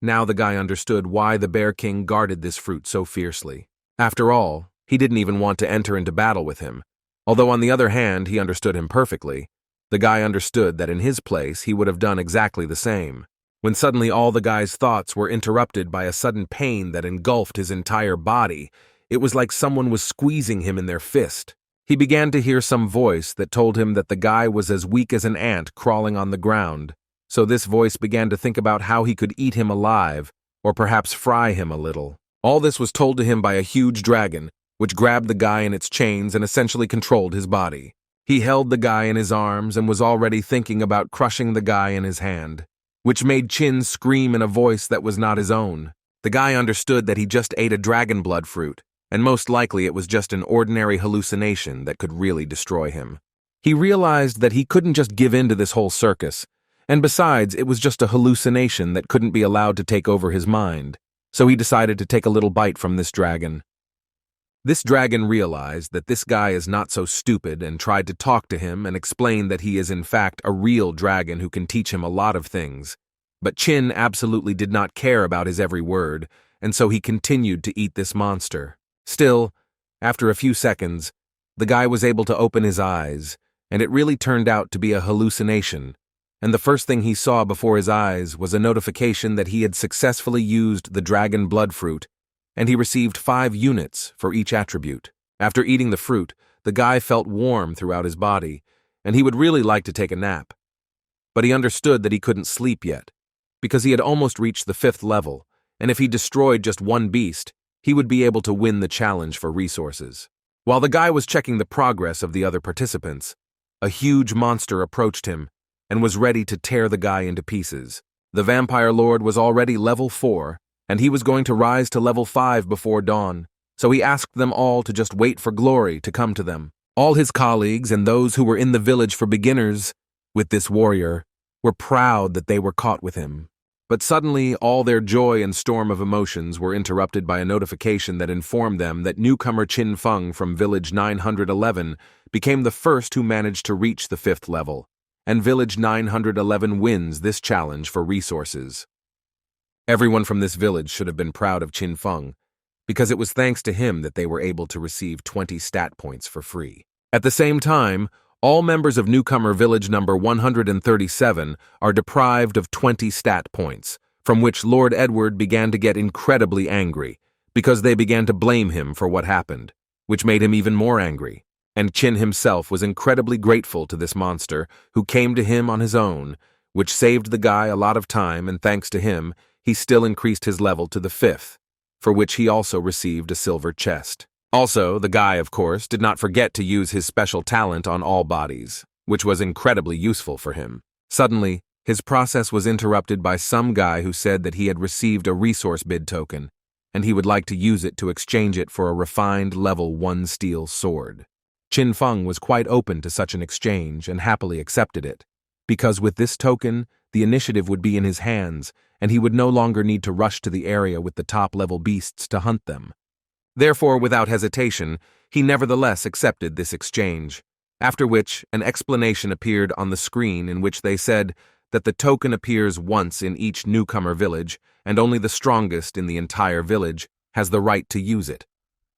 Now the guy understood why the Bear King guarded this fruit so fiercely. After all, he didn't even want to enter into battle with him. Although on the other hand, he understood him perfectly. The guy understood that in his place he would have done exactly the same. When suddenly all the guy's thoughts were interrupted by a sudden pain that engulfed his entire body, it was like someone was squeezing him in their fist. He began to hear some voice that told him that the guy was as weak as an ant crawling on the ground. So this voice began to think about how he could eat him alive, or perhaps fry him a little. All this was told to him by a huge dragon, which grabbed the guy in its chains and essentially controlled his body. He held the guy in his arms and was already thinking about crushing the guy in his hand, which made Chin scream in a voice that was not his own. The guy understood that he just ate a dragon blood fruit, and most likely it was just an ordinary hallucination that could really destroy him. He realized that he couldn't just give in to this whole circus, and besides, it was just a hallucination that couldn't be allowed to take over his mind, so he decided to take a little bite from this dragon. This dragon realized that this guy is not so stupid and tried to talk to him and explain that he is in fact a real dragon who can teach him a lot of things. But Chin absolutely did not care about his every word, and so he continued to eat this monster. Still, after a few seconds, the guy was able to open his eyes, and it really turned out to be a hallucination, and the first thing he saw before his eyes was a notification that he had successfully used the dragon blood fruit, and he received 5 units for each attribute. After eating the fruit, the guy felt warm throughout his body, and he would really like to take a nap. But he understood that he couldn't sleep yet, because he had almost reached the 5th level, and if he destroyed just one beast, he would be able to win the challenge for resources. While the guy was checking the progress of the other participants, a huge monster approached him and was ready to tear the guy into pieces. The Vampire Lord was already level 4, and he was going to rise to level 5 before dawn, so he asked them all to just wait for glory to come to them. All his colleagues and those who were in the village for beginners with this warrior were proud that they were caught with him. But suddenly, all their joy and storm of emotions were interrupted by a notification that informed them that newcomer Chin Feng from village 911 became the first who managed to reach the 5th level, and village 911 wins this challenge for resources. Everyone from this village should have been proud of Chin Feng, because it was thanks to him that they were able to receive 20 stat points for free. At the same time, all members of newcomer village number 137 are deprived of 20 stat points, from which Lord Edward began to get incredibly angry, because they began to blame him for what happened, which made him even more angry. And Chin himself was incredibly grateful to this monster, who came to him on his own, which saved the guy a lot of time, and thanks to him, he still increased his level to the 5th, for which he also received a silver chest. Also, the guy, of course, did not forget to use his special talent on all bodies, which was incredibly useful for him. Suddenly, his process was interrupted by some guy who said that he had received a resource bid token, and he would like to use it to exchange it for a refined level 1 steel sword. Chin Feng was quite open to such an exchange and happily accepted it, because with this token, the initiative would be in his hands, and he would no longer need to rush to the area with the top-level beasts to hunt them. Therefore, without hesitation, he nevertheless accepted this exchange, after which an explanation appeared on the screen in which they said that the token appears once in each newcomer village, and only the strongest in the entire village has the right to use it.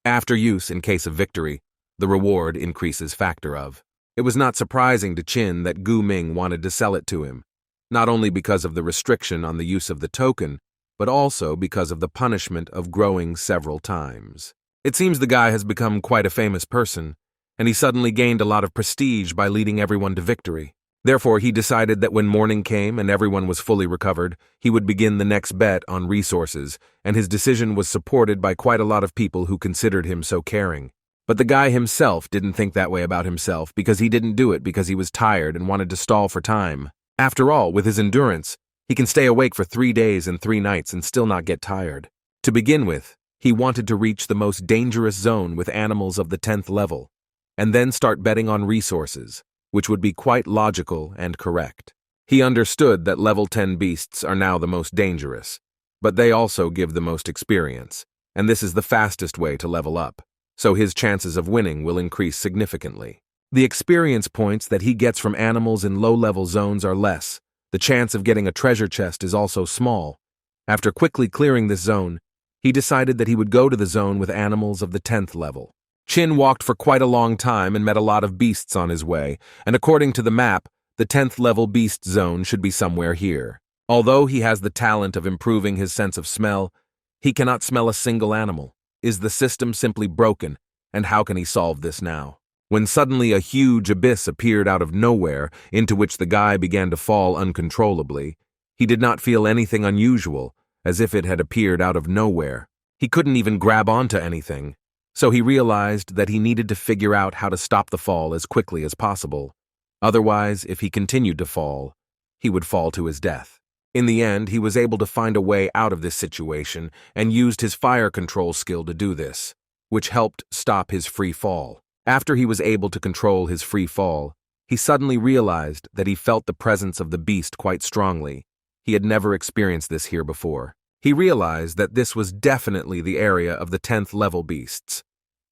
After use, in case of victory, the reward increases factor of. It was not surprising to Chin that Gu Ming wanted to sell it to him, not only because of the restriction on the use of the token, but also because of the punishment of growing several times. It seems the guy has become quite a famous person, and he suddenly gained a lot of prestige by leading everyone to victory. Therefore, he decided that when morning came and everyone was fully recovered, he would begin the next bet on resources, and his decision was supported by quite a lot of people who considered him so caring. But the guy himself didn't think that way about himself because he didn't do it because he was tired and wanted to stall for time. After all, with his endurance, he can stay awake for 3 days and 3 nights and still not get tired. To begin with, he wanted to reach the most dangerous zone with animals of the 10th level, and then start betting on resources, which would be quite logical and correct. He understood that level 10 beasts are now the most dangerous, but they also give the most experience, and this is the fastest way to level up, so his chances of winning will increase significantly. The experience points that he gets from animals in low-level zones are less. The chance of getting a treasure chest is also small. After quickly clearing this zone, he decided that he would go to the zone with animals of the 10th level. Chin walked for quite a long time and met a lot of beasts on his way, and according to the map, the 10th level beast zone should be somewhere here. Although he has the talent of improving his sense of smell, he cannot smell a single animal. Is the system simply broken, and how can he solve this now? When suddenly a huge abyss appeared out of nowhere, into which the guy began to fall uncontrollably, he did not feel anything unusual, as if it had appeared out of nowhere. He couldn't even grab onto anything, so he realized that he needed to figure out how to stop the fall as quickly as possible. Otherwise, if he continued to fall, he would fall to his death. In the end, he was able to find a way out of this situation and used his fire control skill to do this, which helped stop his free fall. After he was able to control his free fall, he suddenly realized that he felt the presence of the beast quite strongly. He had never experienced this here before. He realized that this was definitely the area of the 10th level beasts,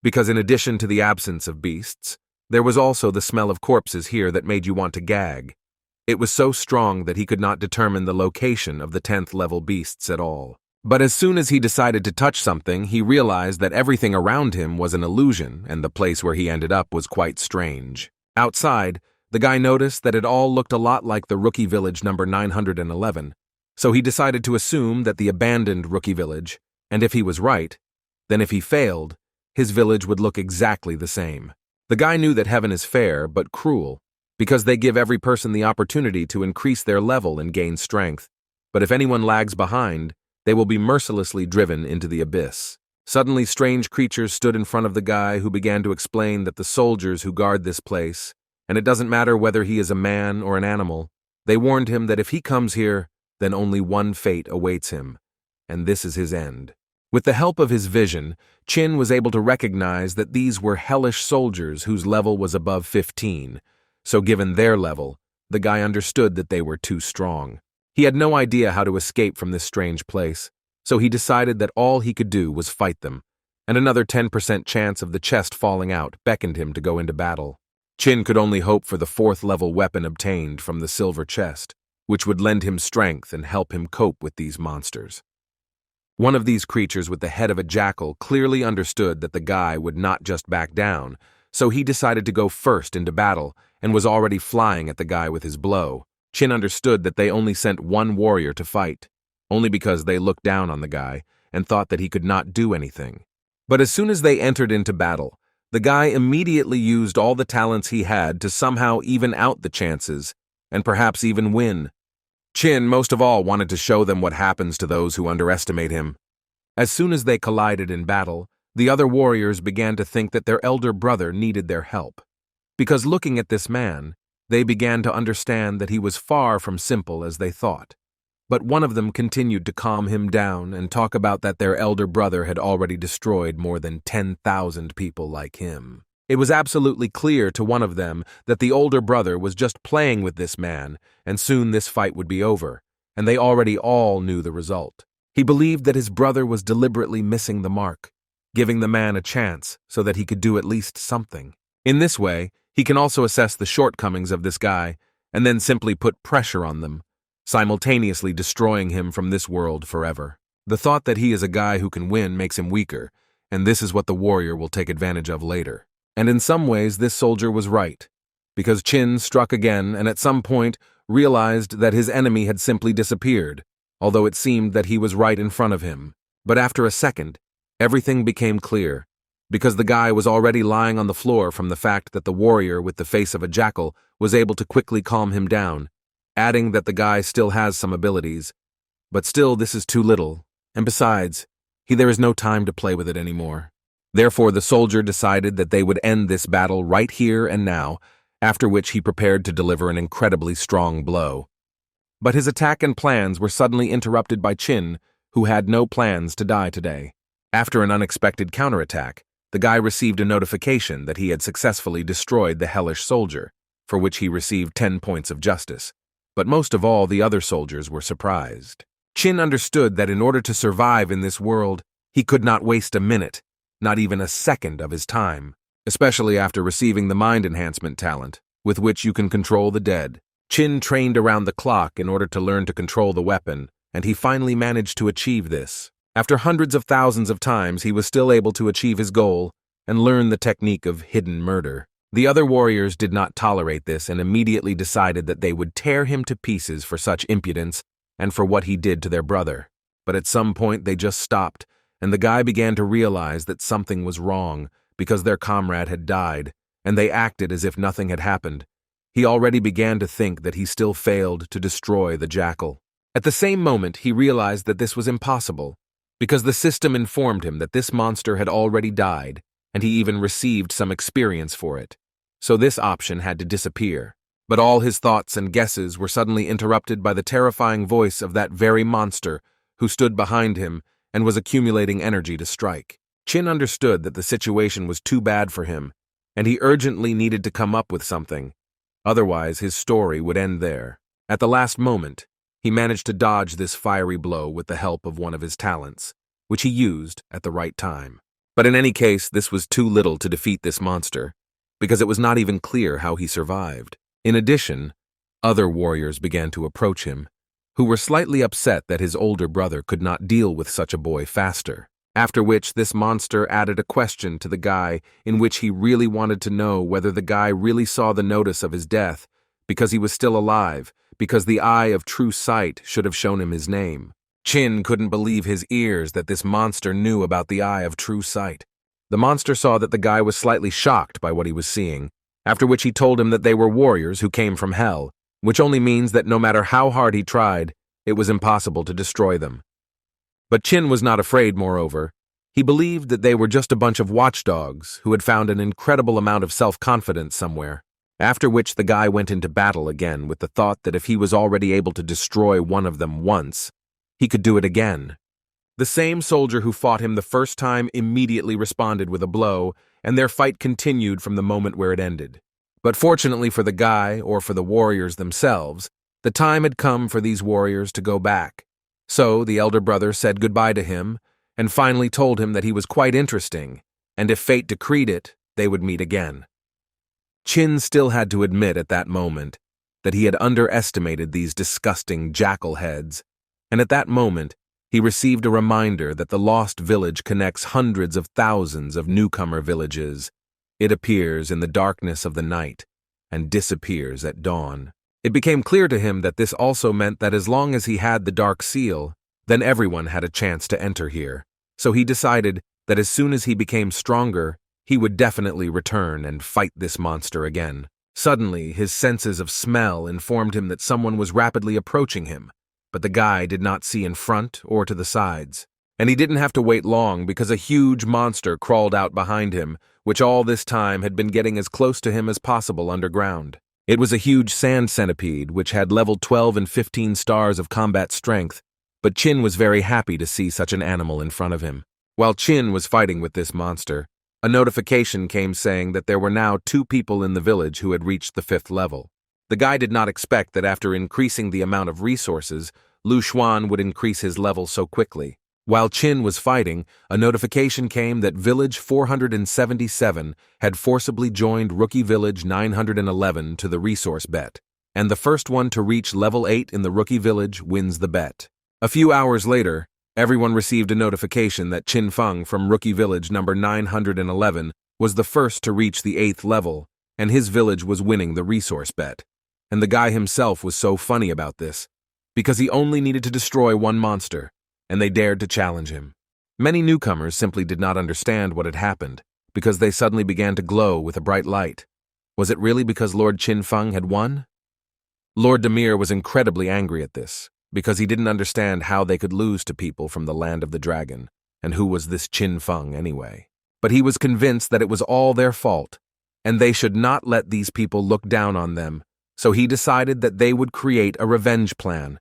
because in addition to the absence of beasts, there was also the smell of corpses here that made you want to gag. It was so strong that he could not determine the location of the 10th level beasts at all. But as soon as he decided to touch something, he realized that everything around him was an illusion, and the place where he ended up was quite strange. Outside, the guy noticed that it all looked a lot like the Rookie Village number 911, so he decided to assume that the abandoned Rookie Village, and if he was right, then if he failed, his village would look exactly the same. The guy knew that heaven is fair but cruel, because they give every person the opportunity to increase their level and gain strength, but if anyone lags behind, they will be mercilessly driven into the abyss. Suddenly, strange creatures stood in front of the guy, who began to explain that the soldiers who guard this place, and it doesn't matter whether he is a man or an animal, they warned him that if he comes here, then only one fate awaits him, and this is his end. With the help of his vision, Chin was able to recognize that these were hellish soldiers whose level was above 15, so given their level, the guy understood that they were too strong. He had no idea how to escape from this strange place, so he decided that all he could do was fight them, and another 10% chance of the chest falling out beckoned him to go into battle. Chin could only hope for the 4th level weapon obtained from the silver chest, which would lend him strength and help him cope with these monsters. One of these creatures with the head of a jackal clearly understood that the guy would not just back down, so he decided to go first into battle and was already flying at the guy with his blow. Chin understood that they only sent one warrior to fight, only because they looked down on the guy and thought that he could not do anything. But as soon as they entered into battle, the guy immediately used all the talents he had to somehow even out the chances, and perhaps even win. Chin, most of all, wanted to show them what happens to those who underestimate him. As soon as they collided in battle, the other warriors began to think that their elder brother needed their help. Because looking at this man, they began to understand that he was far from simple as they thought. But one of them continued to calm him down and talk about that their elder brother had already destroyed more than 10,000 people like him. It was absolutely clear to one of them that the older brother was just playing with this man, and soon this fight would be over, and they already all knew the result. He believed that his brother was deliberately missing the mark, giving the man a chance so that he could do at least something. In this way, he can also assess the shortcomings of this guy and then simply put pressure on them, simultaneously destroying him from this world forever. The thought that he is a guy who can win makes him weaker, and this is what the warrior will take advantage of later. And in some ways, this soldier was right, because Chin struck again and at some point realized that his enemy had simply disappeared, although it seemed that he was right in front of him. But after a second, everything became clear, because the guy was already lying on the floor from the fact that the warrior with the face of a jackal was able to quickly calm him down, adding that the guy still has some abilities. But still, this is too little, and besides, there is no time to play with it anymore. Therefore, the soldier decided that they would end this battle right here and now, after which he prepared to deliver an incredibly strong blow. But his attack and plans were suddenly interrupted by Chin, who had no plans to die today. After an unexpected counterattack, the guy received a notification that he had successfully destroyed the hellish soldier, for which he received 10 points of justice. But most of all, the other soldiers were surprised. Chin understood that in order to survive in this world, he could not waste a minute, not even a second of his time, especially after receiving the mind enhancement talent, with which you can control the dead. Chin trained around the clock in order to learn to control the weapon, and he finally managed to achieve this. After hundreds of thousands of times, he was still able to achieve his goal and learn the technique of hidden murder. The other warriors did not tolerate this and immediately decided that they would tear him to pieces for such impudence and for what he did to their brother. But at some point they just stopped, and the guy began to realize that something was wrong because their comrade had died, and they acted as if nothing had happened. He already began to think that he still failed to destroy the jackal. At the same moment, he realized that this was impossible, because the system informed him that this monster had already died, and he even received some experience for it. So this option had to disappear. But all his thoughts and guesses were suddenly interrupted by the terrifying voice of that very monster who stood behind him and was accumulating energy to strike. Chin understood that the situation was too bad for him, and he urgently needed to come up with something. Otherwise, his story would end there. At the last moment, he managed to dodge this fiery blow with the help of one of his talents, which he used at the right time. But in any case, this was too little to defeat this monster, because it was not even clear how he survived. In addition, other warriors began to approach him, who were slightly upset that his older brother could not deal with such a boy faster. After which, this monster added a question to the guy in which he really wanted to know whether the guy really saw the notice of his death, because he was still alive, because the eye of true sight should have shown him his name. Chin couldn't believe his ears that this monster knew about the eye of true sight. The monster saw that the guy was slightly shocked by what he was seeing, after which he told him that they were warriors who came from hell, which only means that no matter how hard he tried, it was impossible to destroy them. But Chin was not afraid, moreover. He believed that they were just a bunch of watchdogs who had found an incredible amount of self-confidence somewhere, after which the guy went into battle again with the thought that if he was already able to destroy one of them once, he could do it again. The same soldier who fought him the first time immediately responded with a blow, and their fight continued from the moment where it ended. But fortunately for the guy, or for the warriors themselves, the time had come for these warriors to go back. So the elder brother said goodbye to him, and finally told him that he was quite interesting, and if fate decreed it, they would meet again. Chin still had to admit at that moment that he had underestimated these disgusting jackal heads, and at that moment, he received a reminder that the lost village connects hundreds of thousands of newcomer villages. It appears in the darkness of the night and disappears at dawn. It became clear to him that this also meant that as long as he had the dark seal, then everyone had a chance to enter here. So he decided that as soon as he became stronger, he would definitely return and fight this monster again. Suddenly, his senses of smell informed him that someone was rapidly approaching him, but the guy did not see in front or to the sides. And he didn't have to wait long because a huge monster crawled out behind him, which all this time had been getting as close to him as possible underground. It was a huge sand centipede which had level 12 and 15 stars of combat strength, but Chin was very happy to see such an animal in front of him. While Chin was fighting with this monster, a notification came saying that there were now 2 people in the village who had reached the 5th level. The guy did not expect that after increasing the amount of resources, Lu Xuan would increase his level so quickly. While Chin was fighting, a notification came that Village 477 had forcibly joined Rookie Village 911 to the resource bet, and the first one to reach level 8 in the Rookie Village wins the bet. A few hours later, everyone received a notification that Chin Feng from Rookie Village number 911 was the first to reach the 8th level, and his village was winning the resource bet. And the guy himself was so funny about this, because he only needed to destroy one monster, and they dared to challenge him. Many newcomers simply did not understand what had happened, because they suddenly began to glow with a bright light. Was it really because Lord Qin Feng had won? Lord Demir was incredibly angry at this, because he didn't understand how they could lose to people from the land of the dragon, and who was this Qin Feng anyway. But he was convinced that it was all their fault, and they should not let these people look down on them, so he decided that they would create a revenge plan.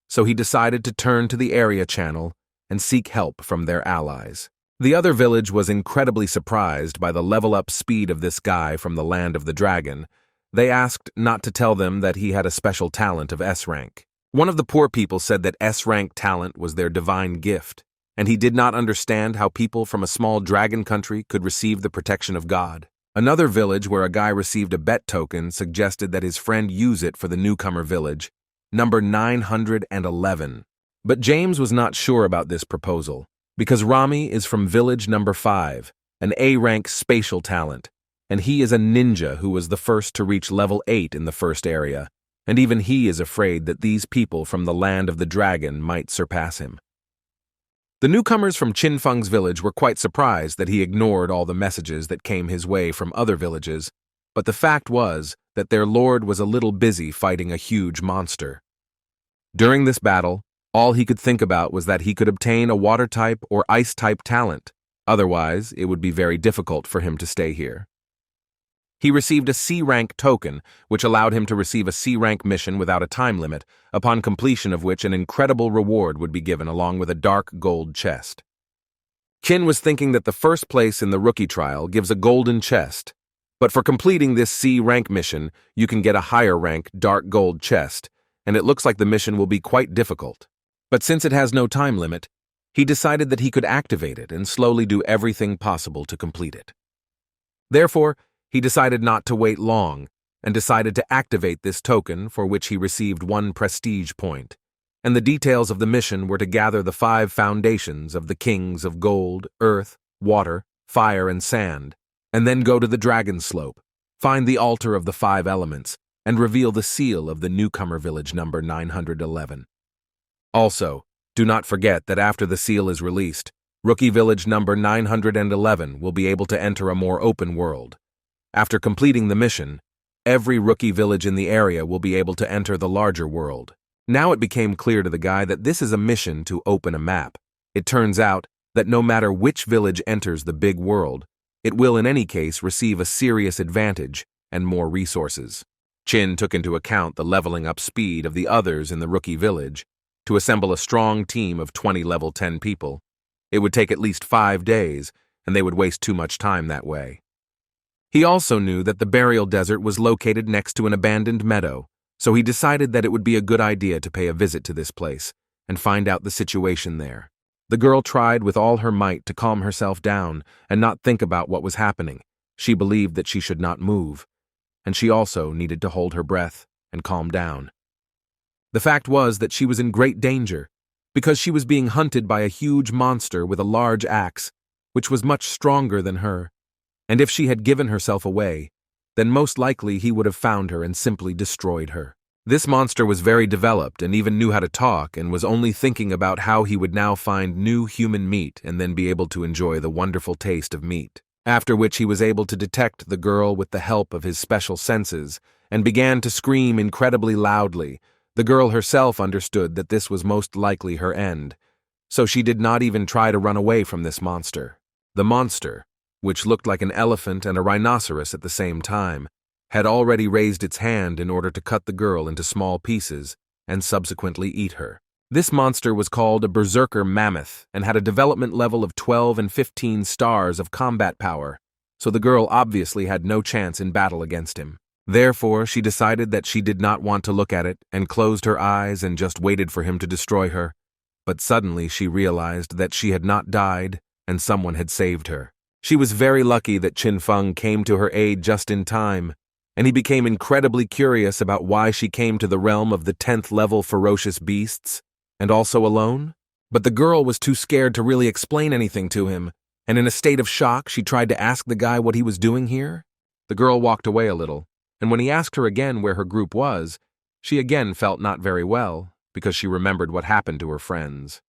So he decided to turn to the area channel and seek help from their allies. The other village was incredibly surprised by the level-up speed of this guy from the land of the dragon. They asked not to tell them that he had a special talent of S rank. One of the poor people said that S rank talent was their divine gift, and he did not understand how people from a small dragon country could receive the protection of God. Another village where a guy received a bet token suggested that his friend use it for the newcomer village, number 911. But James was not sure about this proposal, because Rami is from village number 5, an A-rank spatial talent, and he is a ninja who was the first to reach level 8 in the first area, and even he is afraid that these people from the land of the dragon might surpass him. The newcomers from Qin Feng's village were quite surprised that he ignored all the messages that came his way from other villages, but the fact was that their lord was a little busy fighting a huge monster. During this battle, all he could think about was that he could obtain a water-type or ice-type talent, otherwise it would be very difficult for him to stay here. He received a C-rank token, which allowed him to receive a C-rank mission without a time limit, upon completion of which an incredible reward would be given along with a dark gold chest. Qin was thinking that the first place in the rookie trial gives a golden chest, but for completing this C-rank mission, you can get a higher rank dark gold chest, and it looks like the mission will be quite difficult. But since it has no time limit, he decided that he could activate it and slowly do everything possible to complete it. Therefore, he decided not to wait long, and decided to activate this token for which he received 1 prestige point, and the details of the mission were to gather the 5 foundations of the kings of gold, earth, water, fire, and sand, and then go to the dragon slope, find the altar of the 5 elements, and reveal the seal of the newcomer village number 911. Also, do not forget that after the seal is released, rookie village number 911 will be able to enter a more open world. After completing the mission, every rookie village in the area will be able to enter the larger world. Now it became clear to the guy that this is a mission to open a map. It turns out that no matter which village enters the big world, it will in any case receive a serious advantage and more resources. Qin took into account the leveling up speed of the others in the rookie village. To assemble a strong team of 20 level 10 people, it would take at least 5 days, and they would waste too much time that way. He also knew that the burial desert was located next to an abandoned meadow, so he decided that it would be a good idea to pay a visit to this place and find out the situation there. The girl tried with all her might to calm herself down and not think about what was happening. She believed that she should not move, and she also needed to hold her breath and calm down. The fact was that she was in great danger, because she was being hunted by a huge monster with a large axe, which was much stronger than her. And if she had given herself away, then most likely he would have found her and simply destroyed her. This monster was very developed and even knew how to talk and was only thinking about how he would now find new human meat and then be able to enjoy the wonderful taste of meat. After which he was able to detect the girl with the help of his special senses and began to scream incredibly loudly. The girl herself understood that this was most likely her end, so she did not even try to run away from this monster. The monster, which looked like an elephant and a rhinoceros at the same time, had already raised its hand in order to cut the girl into small pieces and subsequently eat her. This monster was called a berserker mammoth and had a development level of 12 and 15 stars of combat power, so the girl obviously had no chance in battle against him. Therefore, she decided that she did not want to look at it and closed her eyes and just waited for him to destroy her. But suddenly she realized that she had not died and someone had saved her. She was very lucky that Qin Feng came to her aid just in time, and he became incredibly curious about why she came to the realm of the 10th level ferocious beasts, and also alone. But the girl was too scared to really explain anything to him, and in a state of shock she tried to ask the guy what he was doing here. The girl walked away a little, and when he asked her again where her group was, she again felt not very well, because she remembered what happened to her friends.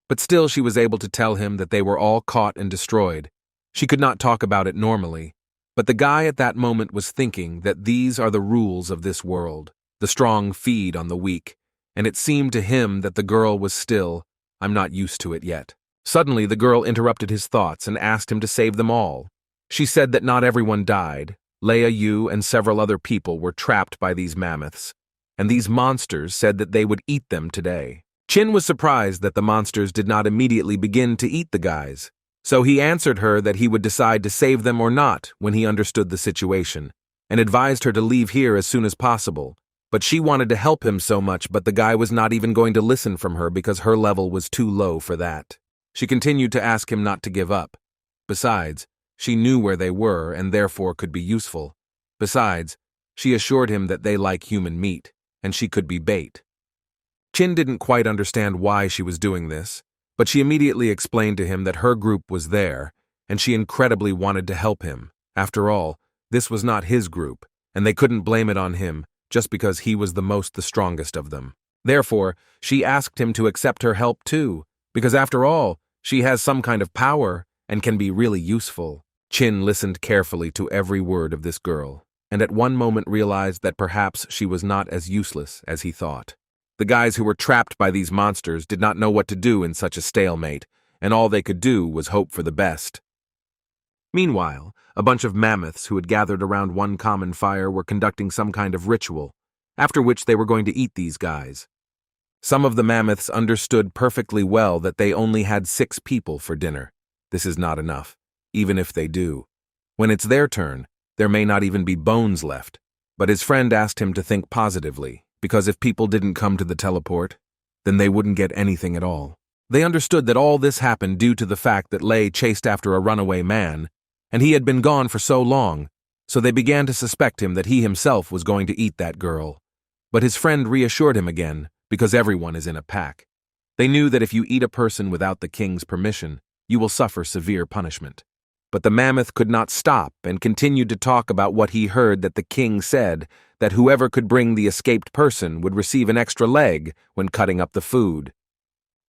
But still she was able to tell him that they were all caught and destroyed, She could not talk about it normally, but the guy at that moment was thinking that these are the rules of this world. The strong feed on the weak, and it seemed to him that the girl was still, "I'm not used to it yet." Suddenly, the girl interrupted his thoughts and asked him to save them all. She said that not everyone died. Leia Yu and several other people were trapped by these mammoths, and these monsters said that they would eat them today. Chin was surprised that the monsters did not immediately begin to eat the guys, so he answered her that he would decide to save them or not when he understood the situation, and advised her to leave here as soon as possible. But she wanted to help him so much, but the guy was not even going to listen from her because her level was too low for that. She continued to ask him not to give up. Besides, she knew where they were and therefore could be useful. Besides, she assured him that they like human meat, and she could be bait. Chin didn't quite understand why she was doing this, but she immediately explained to him that her group was there, and she incredibly wanted to help him. After all, this was not his group, and they couldn't blame it on him just because he was the strongest of them. Therefore, she asked him to accept her help too, because after all, she has some kind of power and can be really useful. Chin listened carefully to every word of this girl, and at one moment realized that perhaps she was not as useless as he thought. The guys who were trapped by these monsters did not know what to do in such a stalemate, and all they could do was hope for the best. Meanwhile, a bunch of mammoths who had gathered around one common fire were conducting some kind of ritual, after which they were going to eat these guys. Some of the mammoths understood perfectly well that they only had 6 people for dinner. This is not enough, even if they do. When it's their turn, there may not even be bones left. But his friend asked him to think positively, because if people didn't come to the teleport, then they wouldn't get anything at all. They understood that all this happened due to the fact that Lei chased after a runaway man, and he had been gone for so long, so they began to suspect him that he himself was going to eat that girl. But his friend reassured him again, because everyone is in a pack. They knew that if you eat a person without the king's permission, you will suffer severe punishment. But the mammoth could not stop and continued to talk about what he heard that the king said, that whoever could bring the escaped person would receive an extra leg when cutting up the food.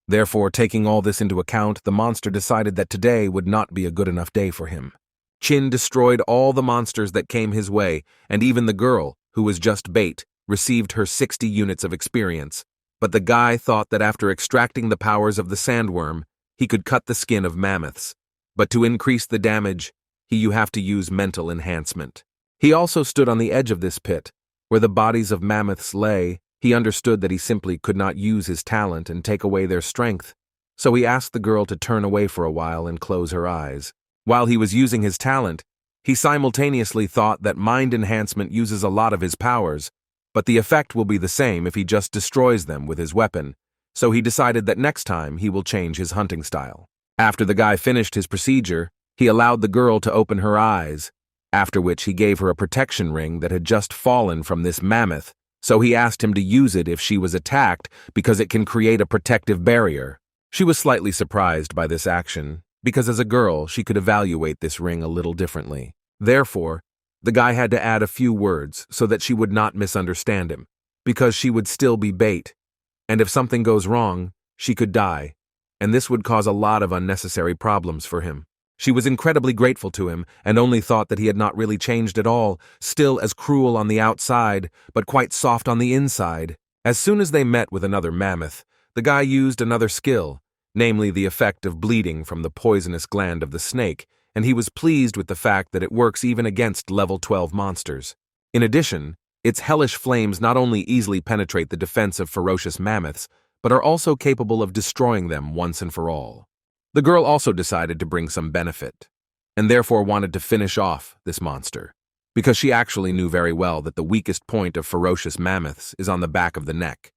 Therefore, taking all this into account, the monster decided that today would not be a good enough day for him. Chin destroyed all the monsters that came his way, and even the girl, who was just bait, received her 60 units of experience. But the guy thought that after extracting the powers of the sandworm, he could cut the skin of mammoths. But to increase the damage, you have to use mental enhancement. He also stood on the edge of this pit, where the bodies of mammoths lay. He understood that he simply could not use his talent and take away their strength, so he asked the girl to turn away for a while and close her eyes. While he was using his talent, he simultaneously thought that mind enhancement uses a lot of his powers, but the effect will be the same if he just destroys them with his weapon, so he decided that next time he will change his hunting style. After the guy finished his procedure, he allowed the girl to open her eyes, after which he gave her a protection ring that had just fallen from this mammoth, so he asked him to use it if she was attacked because it can create a protective barrier. She was slightly surprised by this action, because as a girl she could evaluate this ring a little differently. Therefore, the guy had to add a few words so that she would not misunderstand him, because she would still be bait, and if something goes wrong, she could die, and this would cause a lot of unnecessary problems for him. She was incredibly grateful to him and only thought that he had not really changed at all, still as cruel on the outside, but quite soft on the inside. As soon as they met with another mammoth, the guy used another skill, namely the effect of bleeding from the poisonous gland of the snake, and he was pleased with the fact that it works even against level 12 monsters. In addition, its hellish flames not only easily penetrate the defense of ferocious mammoths, but are also capable of destroying them once and for all. The girl also decided to bring some benefit, and therefore wanted to finish off this monster, because she actually knew very well that the weakest point of ferocious mammoths is on the back of the neck.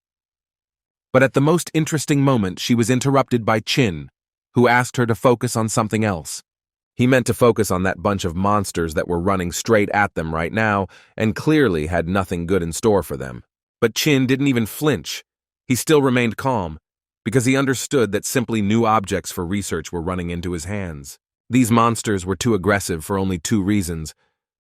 But at the most interesting moment, she was interrupted by Chin, who asked her to focus on something else. He meant to focus on that bunch of monsters that were running straight at them right now and clearly had nothing good in store for them. But Chin didn't even flinch. He still remained calm, because he understood that simply new objects for research were running into his hands. These monsters were too aggressive for only 2 reasons,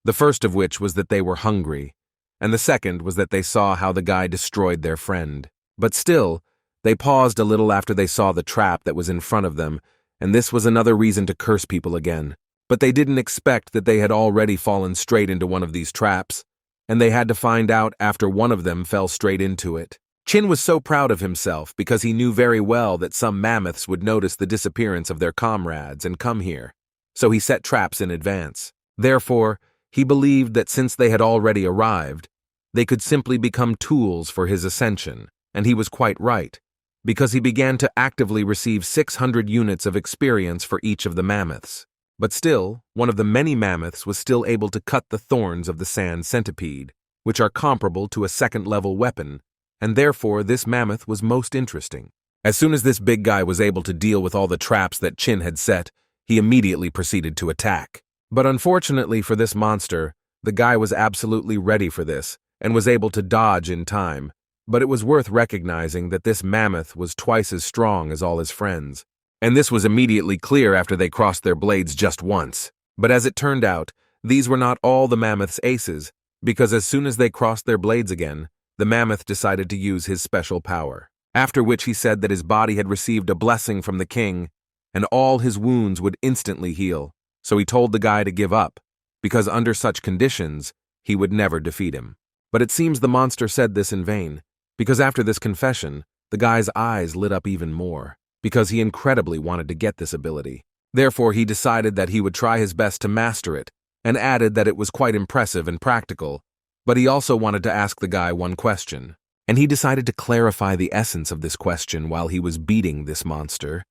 the first of which was that they were hungry, and the second was that they saw how the guy destroyed their friend. But still, they paused a little after they saw the trap that was in front of them, and this was another reason to curse people again. But they didn't expect that they had already fallen straight into one of these traps, and they had to find out after one of them fell straight into it. Chin was so proud of himself because he knew very well that some mammoths would notice the disappearance of their comrades and come here, so he set traps in advance. Therefore, he believed that since they had already arrived, they could simply become tools for his ascension, and he was quite right, because he began to actively receive 600 units of experience for each of the mammoths. But still, one of the many mammoths was still able to cut the thorns of the sand centipede, which are comparable to a second-level weapon, and therefore this mammoth was most interesting. As soon as this big guy was able to deal with all the traps that Chin had set, he immediately proceeded to attack. But unfortunately for this monster, the guy was absolutely ready for this, and was able to dodge in time. But it was worth recognizing that this mammoth was twice as strong as all his friends. And this was immediately clear after they crossed their blades just once. But as it turned out, these were not all the mammoth's aces, because as soon as they crossed their blades again, the mammoth decided to use his special power. After which he said that his body had received a blessing from the king, and all his wounds would instantly heal. So he told the guy to give up, because under such conditions, he would never defeat him. But it seems the monster said this in vain, because after this confession, the guy's eyes lit up even more, because he incredibly wanted to get this ability. Therefore, he decided that he would try his best to master it, and added that it was quite impressive and practical, but he also wanted to ask the guy one question. And he decided to clarify the essence of this question while he was beating this monster.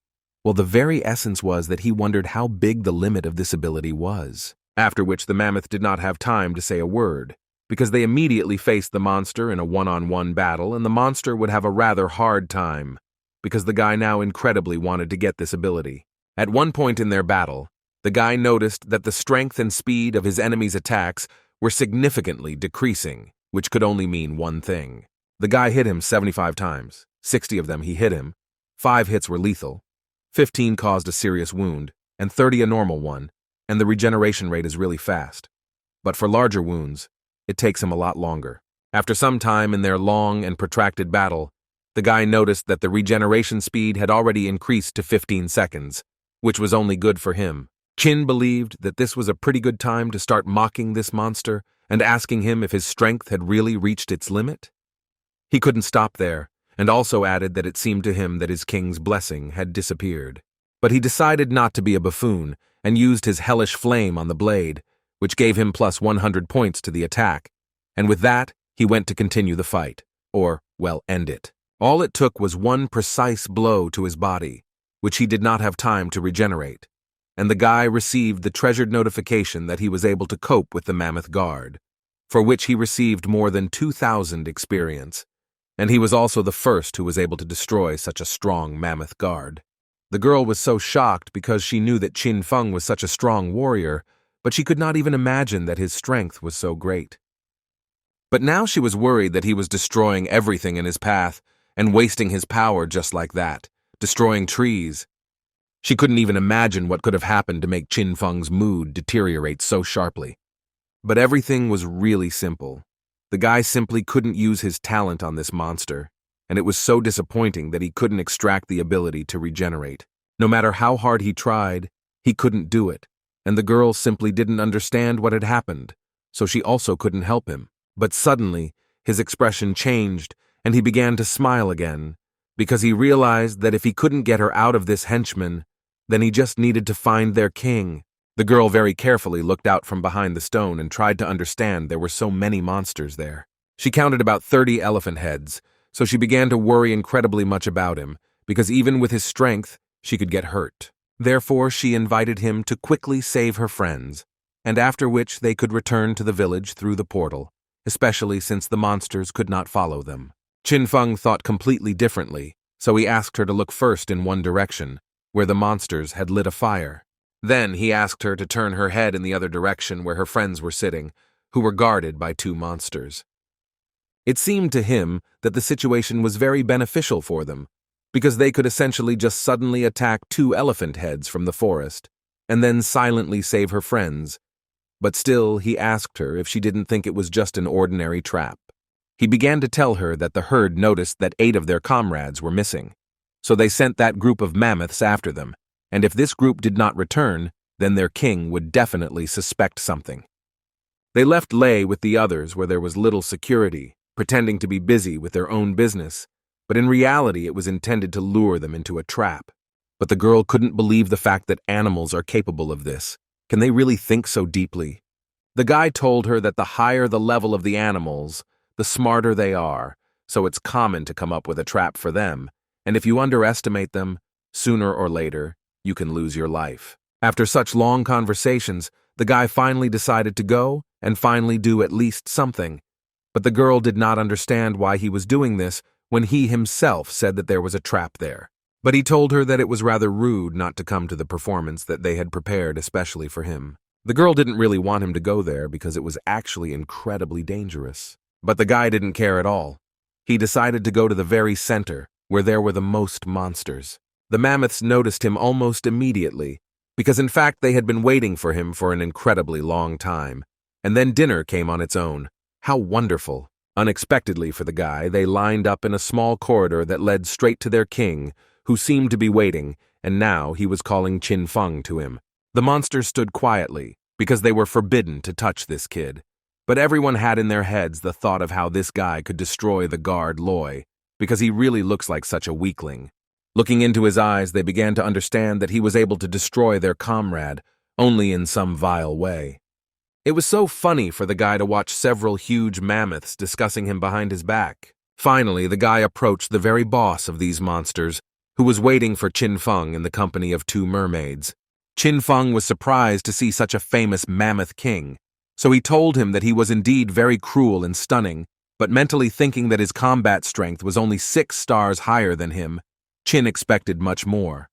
Well, the very essence was that he wondered how big the limit of this ability was. After which the mammoth did not have time to say a word, because they immediately faced the monster in a one-on-one battle, and the monster would have a rather hard time, because the guy now incredibly wanted to get this ability. At one point in their battle, the guy noticed that the strength and speed of his enemy's attacks were significantly decreasing, which could only mean one thing. The guy hit him 75 times, 60 of them he hit him, 5 hits were lethal, 15 caused a serious wound, and 30 a normal one, and the regeneration rate is really fast. But for larger wounds, it takes him a lot longer. After some time in their long and protracted battle, the guy noticed that the regeneration speed had already increased to 15 seconds, which was only good for him. Chin believed that this was a pretty good time to start mocking this monster and asking him if his strength had really reached its limit. He couldn't stop there, and also added that it seemed to him that his king's blessing had disappeared. But he decided not to be a buffoon and used his hellish flame on the blade, which gave him plus 100 points to the attack, and with that, he went to continue the fight, or, well, end it. All it took was one precise blow to his body, which he did not have time to regenerate, and the guy received the treasured notification that he was able to cope with the mammoth guard, for which he received more than 2,000 experience, and he was also the first who was able to destroy such a strong mammoth guard. The girl was so shocked because she knew that Qin Feng was such a strong warrior, but she could not even imagine that his strength was so great. But now she was worried that he was destroying everything in his path and wasting his power just like that, destroying trees. She couldn't even imagine what could have happened to make Qin Feng's mood deteriorate so sharply. But everything was really simple. The guy simply couldn't use his talent on this monster, and it was so disappointing that he couldn't extract the ability to regenerate. No matter how hard he tried, he couldn't do it, and the girl simply didn't understand what had happened, so she also couldn't help him. But suddenly, his expression changed, and he began to smile again, because he realized that if he couldn't get her out of this henchman, then he just needed to find their king. The girl very carefully looked out from behind the stone and tried to understand there were so many monsters there. She counted about 30 elephant heads, so she began to worry incredibly much about him, because even with his strength, she could get hurt. Therefore, she invited him to quickly save her friends, and after which they could return to the village through the portal, especially since the monsters could not follow them. Qin Feng thought completely differently, so he asked her to look first in one direction, where the monsters had lit a fire. Then he asked her to turn her head in the other direction where her friends were sitting, who were guarded by 2 monsters. It seemed to him that the situation was very beneficial for them, because they could essentially just suddenly attack 2 elephant heads from the forest, and then silently save her friends. But still, he asked her if she didn't think it was just an ordinary trap. He began to tell her that the herd noticed that 8 of their comrades were missing, so they sent that group of mammoths after them, and if this group did not return, then their king would definitely suspect something. They left Lei with the others where there was little security, pretending to be busy with their own business, but in reality it was intended to lure them into a trap. But the girl couldn't believe the fact that animals are capable of this. Can they really think so deeply? The guy told her that the higher the level of the animals, the smarter they are, so it's common to come up with a trap for them, and if you underestimate them, sooner or later, you can lose your life. After such long conversations, the guy finally decided to go and finally do at least something. But the girl did not understand why he was doing this when he himself said that there was a trap there. But he told her that it was rather rude not to come to the performance that they had prepared especially for him. The girl didn't really want him to go there because it was actually incredibly dangerous. But the guy didn't care at all. He decided to go to the very center, where there were the most monsters. The mammoths noticed him almost immediately, because in fact they had been waiting for him for an incredibly long time. And then dinner came on its own. How wonderful! Unexpectedly for the guy, they lined up in a small corridor that led straight to their king, who seemed to be waiting, and now he was calling Qin Feng to him. The monsters stood quietly, because they were forbidden to touch this kid. But everyone had in their heads the thought of how this guy could destroy the guard Loi, because he really looks like such a weakling. Looking into his eyes, they began to understand that he was able to destroy their comrade, only in some vile way. It was so funny for the guy to watch several huge mammoths discussing him behind his back. Finally, the guy approached the very boss of these monsters, who was waiting for Qin Feng in the company of two mermaids. Qin Feng was surprised to see such a famous mammoth king, so he told him that he was indeed very cruel and stunning, but mentally thinking that his combat strength was only 6 stars higher than him, Qin expected much more.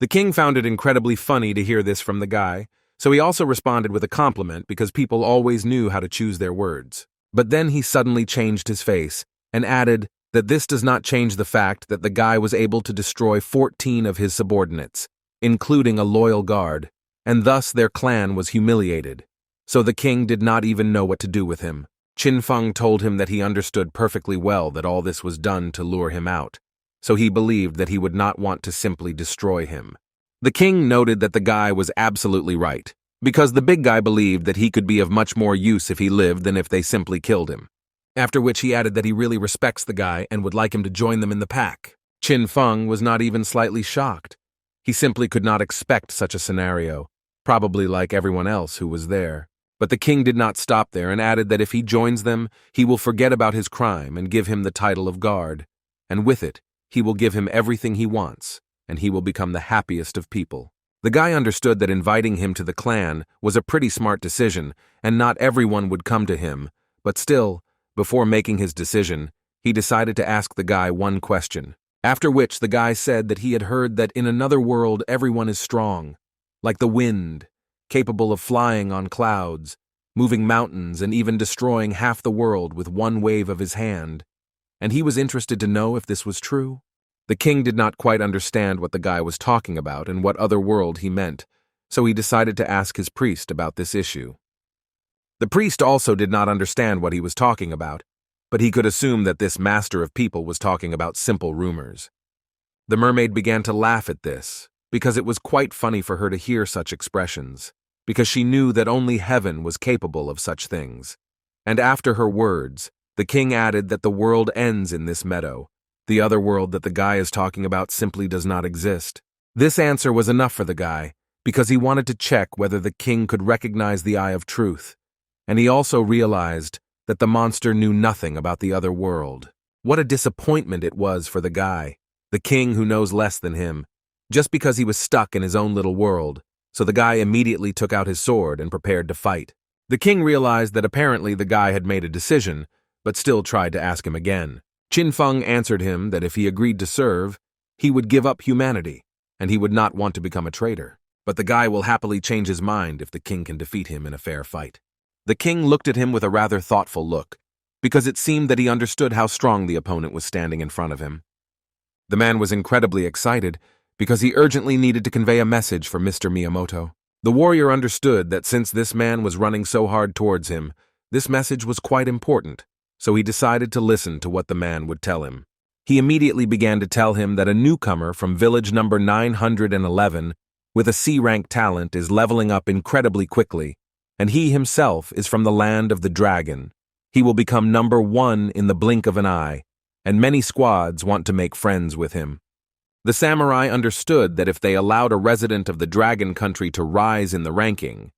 The king found it incredibly funny to hear this from the guy, so he also responded with a compliment because people always knew how to choose their words. But then he suddenly changed his face and added that this does not change the fact that the guy was able to destroy 14 of his subordinates, including a loyal guard, and thus their clan was humiliated. So the king did not even know what to do with him. Qin Feng told him that he understood perfectly well that all this was done to lure him out, so he believed that he would not want to simply destroy him. The king noted that the guy was absolutely right, because the big guy believed that he could be of much more use if he lived than if they simply killed him. After which he added that he really respects the guy and would like him to join them in the pack. Qin Feng was not even slightly shocked. He simply could not expect such a scenario, probably like everyone else who was there. But the king did not stop there and added that if he joins them, he will forget about his crime and give him the title of guard, and with it, he will give him everything he wants, and he will become the happiest of people. The guy understood that inviting him to the clan was a pretty smart decision, and not everyone would come to him, but still, before making his decision, he decided to ask the guy one question, after which the guy said that he had heard that in another world everyone is strong, like the wind, capable of flying on clouds, moving mountains and even destroying half the world with one wave of his hand, and he was interested to know if this was true. The king did not quite understand what the guy was talking about and what other world he meant, so he decided to ask his priest about this issue. The priest also did not understand what he was talking about, but he could assume that this master of people was talking about simple rumors. The mermaid began to laugh at this, because it was quite funny for her to hear such expressions, because she knew that only heaven was capable of such things. And after her words, the king added that the world ends in this meadow. The other world that the guy is talking about simply does not exist. This answer was enough for the guy, because he wanted to check whether the king could recognize the eye of truth, and he also realized that the monster knew nothing about the other world. What a disappointment it was for the guy, the king who knows less than him, just because he was stuck in his own little world, so the guy immediately took out his sword and prepared to fight. The king realized that apparently the guy had made a decision, but still tried to ask him again. Qin Feng answered him that if he agreed to serve, he would give up humanity, and he would not want to become a traitor. But the guy will happily change his mind if the king can defeat him in a fair fight. The king looked at him with a rather thoughtful look, because it seemed that he understood how strong the opponent was standing in front of him. The man was incredibly excited, because he urgently needed to convey a message for Mr. Miyamoto. The warrior understood that since this man was running so hard towards him, this message was quite important, so he decided to listen to what the man would tell him. He immediately began to tell him that a newcomer from village number 911 with a C-rank talent, is leveling up incredibly quickly, and he himself is from the land of the dragon. He will become number 1 in the blink of an eye, and many squads want to make friends with him. The samurai understood that if they allowed a resident of the dragon country to rise in the ranking,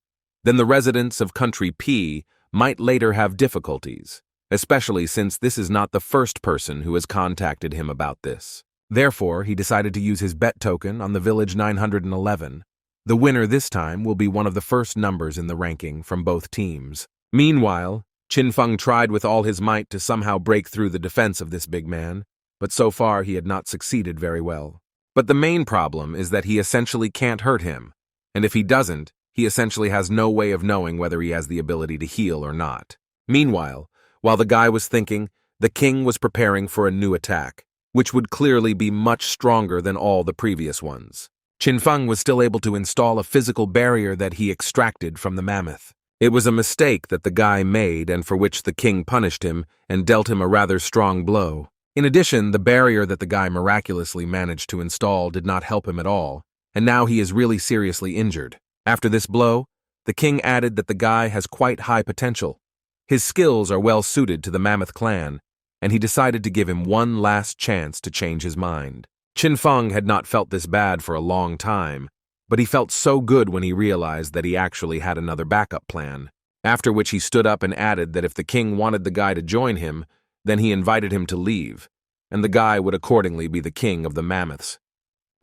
then the residents of country P might later have difficulties, especially since this is not the first person who has contacted him about this. Therefore, he decided to use his bet token on the village 911. The winner this time will be one of the first numbers in the ranking from both teams. Meanwhile, Qin Feng tried with all his might to somehow break through the defense of this big man, but so far he had not succeeded very well. But the main problem is that he essentially can't hurt him, and if he doesn't, he essentially has no way of knowing whether he has the ability to heal or not. Meanwhile, while the guy was thinking, the king was preparing for a new attack, which would clearly be much stronger than all the previous ones. Qin Feng was still able to install a physical barrier that he extracted from the mammoth. It was a mistake that the guy made and for which the king punished him and dealt him a rather strong blow. In addition, the barrier that the guy miraculously managed to install did not help him at all, and now he is really seriously injured. After this blow, the king added that the guy has quite high potential. His skills are well suited to the Mammoth clan, and he decided to give him one last chance to change his mind. Qin Feng had not felt this bad for a long time, but he felt so good when he realized that he actually had another backup plan, after which he stood up and added that if the king wanted the guy to join him, then he invited him to leave, and the guy would accordingly be the king of the mammoths.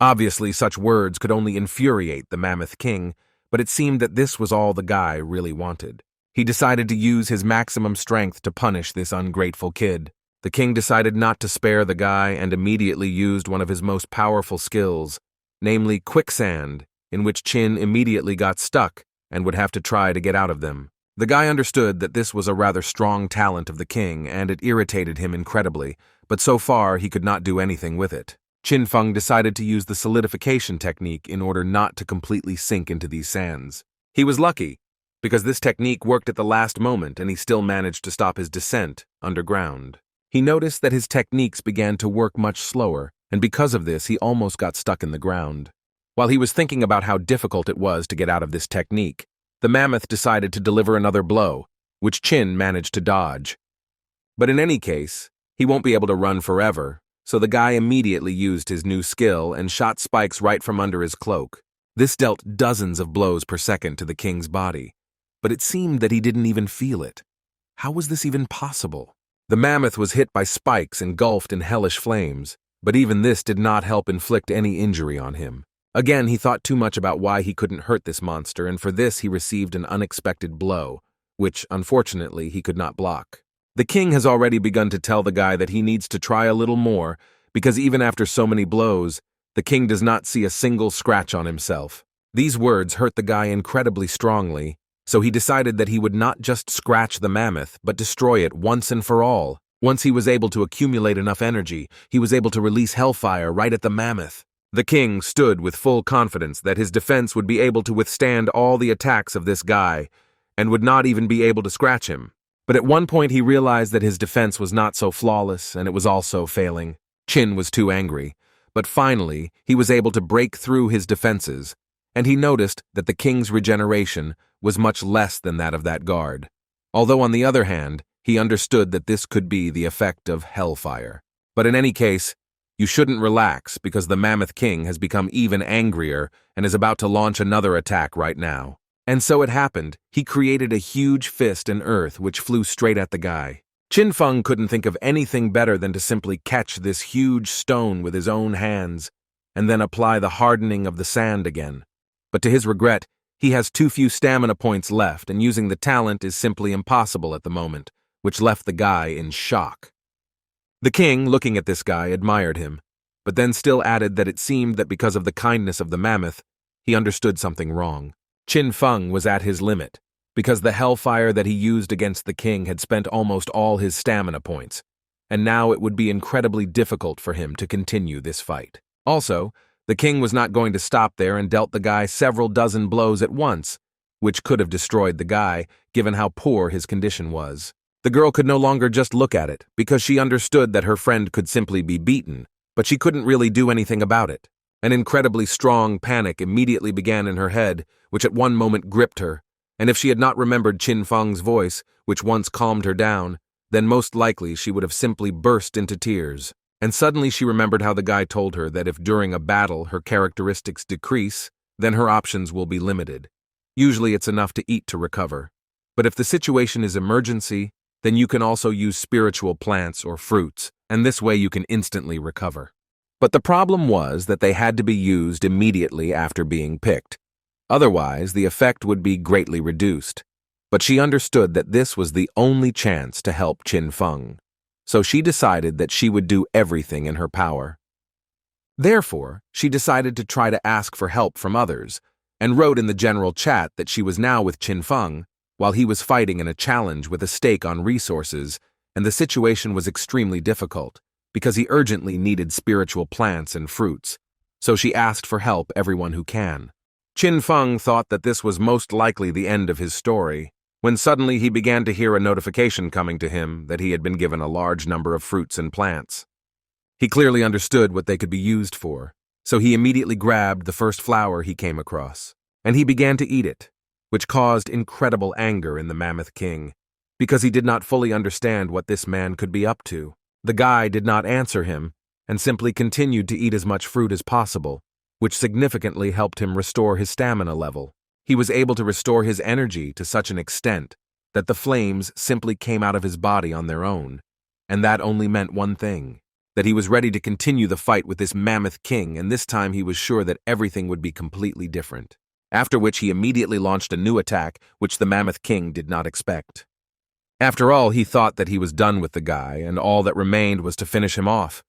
Obviously, such words could only infuriate the mammoth king, but it seemed that this was all the guy really wanted. He decided to use his maximum strength to punish this ungrateful kid. The king decided not to spare the guy and immediately used one of his most powerful skills, namely quicksand, in which Qin immediately got stuck and would have to try to get out of them. The guy understood that this was a rather strong talent of the king, and it irritated him incredibly, but so far he could not do anything with it. Qin Feng decided to use the solidification technique in order not to completely sink into these sands. He was lucky, because this technique worked at the last moment and he still managed to stop his descent underground. He noticed that his techniques began to work much slower, and because of this he almost got stuck in the ground. While he was thinking about how difficult it was to get out of this technique, the mammoth decided to deliver another blow, which Qin managed to dodge. But in any case, he won't be able to run forever, so the guy immediately used his new skill and shot spikes right from under his cloak. This dealt dozens of blows per second to the king's body, but it seemed that he didn't even feel it. How was this even possible? The mammoth was hit by spikes engulfed in hellish flames, but even this did not help inflict any injury on him. Again, he thought too much about why he couldn't hurt this monster, and for this he received an unexpected blow, which, unfortunately, he could not block. The king has already begun to tell the guy that he needs to try a little more, because even after so many blows, the king does not see a single scratch on himself. These words hurt the guy incredibly strongly, so he decided that he would not just scratch the mammoth, but destroy it once and for all. Once he was able to accumulate enough energy, he was able to release hellfire right at the mammoth. The king stood with full confidence that his defense would be able to withstand all the attacks of this guy, and would not even be able to scratch him. But at one point he realized that his defense was not so flawless, and it was also failing. Qin was too angry, but finally he was able to break through his defenses, and he noticed that the king's regeneration was much less than that of that guard. Although on the other hand, he understood that this could be the effect of hellfire. But in any case, you shouldn't relax because the Mammoth King has become even angrier and is about to launch another attack right now. And so it happened. He created a huge fist in earth which flew straight at the guy. Qin Feng couldn't think of anything better than to simply catch this huge stone with his own hands and then apply the hardening of the sand again. But to his regret, he has too few stamina points left, and using the talent is simply impossible at the moment, which left the guy in shock. The king, looking at this guy, admired him, but then still added that it seemed that because of the kindness of the mammoth, he understood something wrong. Qin Feng was at his limit, because the hellfire that he used against the king had spent almost all his stamina points, and now it would be incredibly difficult for him to continue this fight. Also, the king was not going to stop there and dealt the guy several dozen blows at once, which could have destroyed the guy, given how poor his condition was. The girl could no longer just look at it, because she understood that her friend could simply be beaten, but she couldn't really do anything about it. An incredibly strong panic immediately began in her head, which at one moment gripped her, and if she had not remembered Qin Feng's voice, which once calmed her down, then most likely she would have simply burst into tears. And suddenly she remembered how the guy told her that if during a battle her characteristics decrease, then her options will be limited. Usually it's enough to eat to recover. But if the situation is emergency, then you can also use spiritual plants or fruits, and this way you can instantly recover. But the problem was that they had to be used immediately after being picked. Otherwise, the effect would be greatly reduced. But she understood that this was the only chance to help Qin Feng. So she decided that she would do everything in her power. Therefore, she decided to try to ask for help from others, and wrote in the general chat that she was now with Qin Feng, while he was fighting in a challenge with a stake on resources, and the situation was extremely difficult, because he urgently needed spiritual plants and fruits. So she asked for help everyone who can. Qin Feng thought that this was most likely the end of his story, when suddenly he began to hear a notification coming to him that he had been given a large number of fruits and plants. He clearly understood what they could be used for, so he immediately grabbed the first flower he came across, and he began to eat it, which caused incredible anger in the Mammoth King, because he did not fully understand what this man could be up to. The guy did not answer him, and simply continued to eat as much fruit as possible, which significantly helped him restore his stamina level. He was able to restore his energy to such an extent that the flames simply came out of his body on their own, and that only meant one thing, that he was ready to continue the fight with this Mammoth King, and this time he was sure that everything would be completely different. After which he immediately launched a new attack, which the Mammoth King did not expect. After all, he thought that he was done with the guy, and all that remained was to finish him off.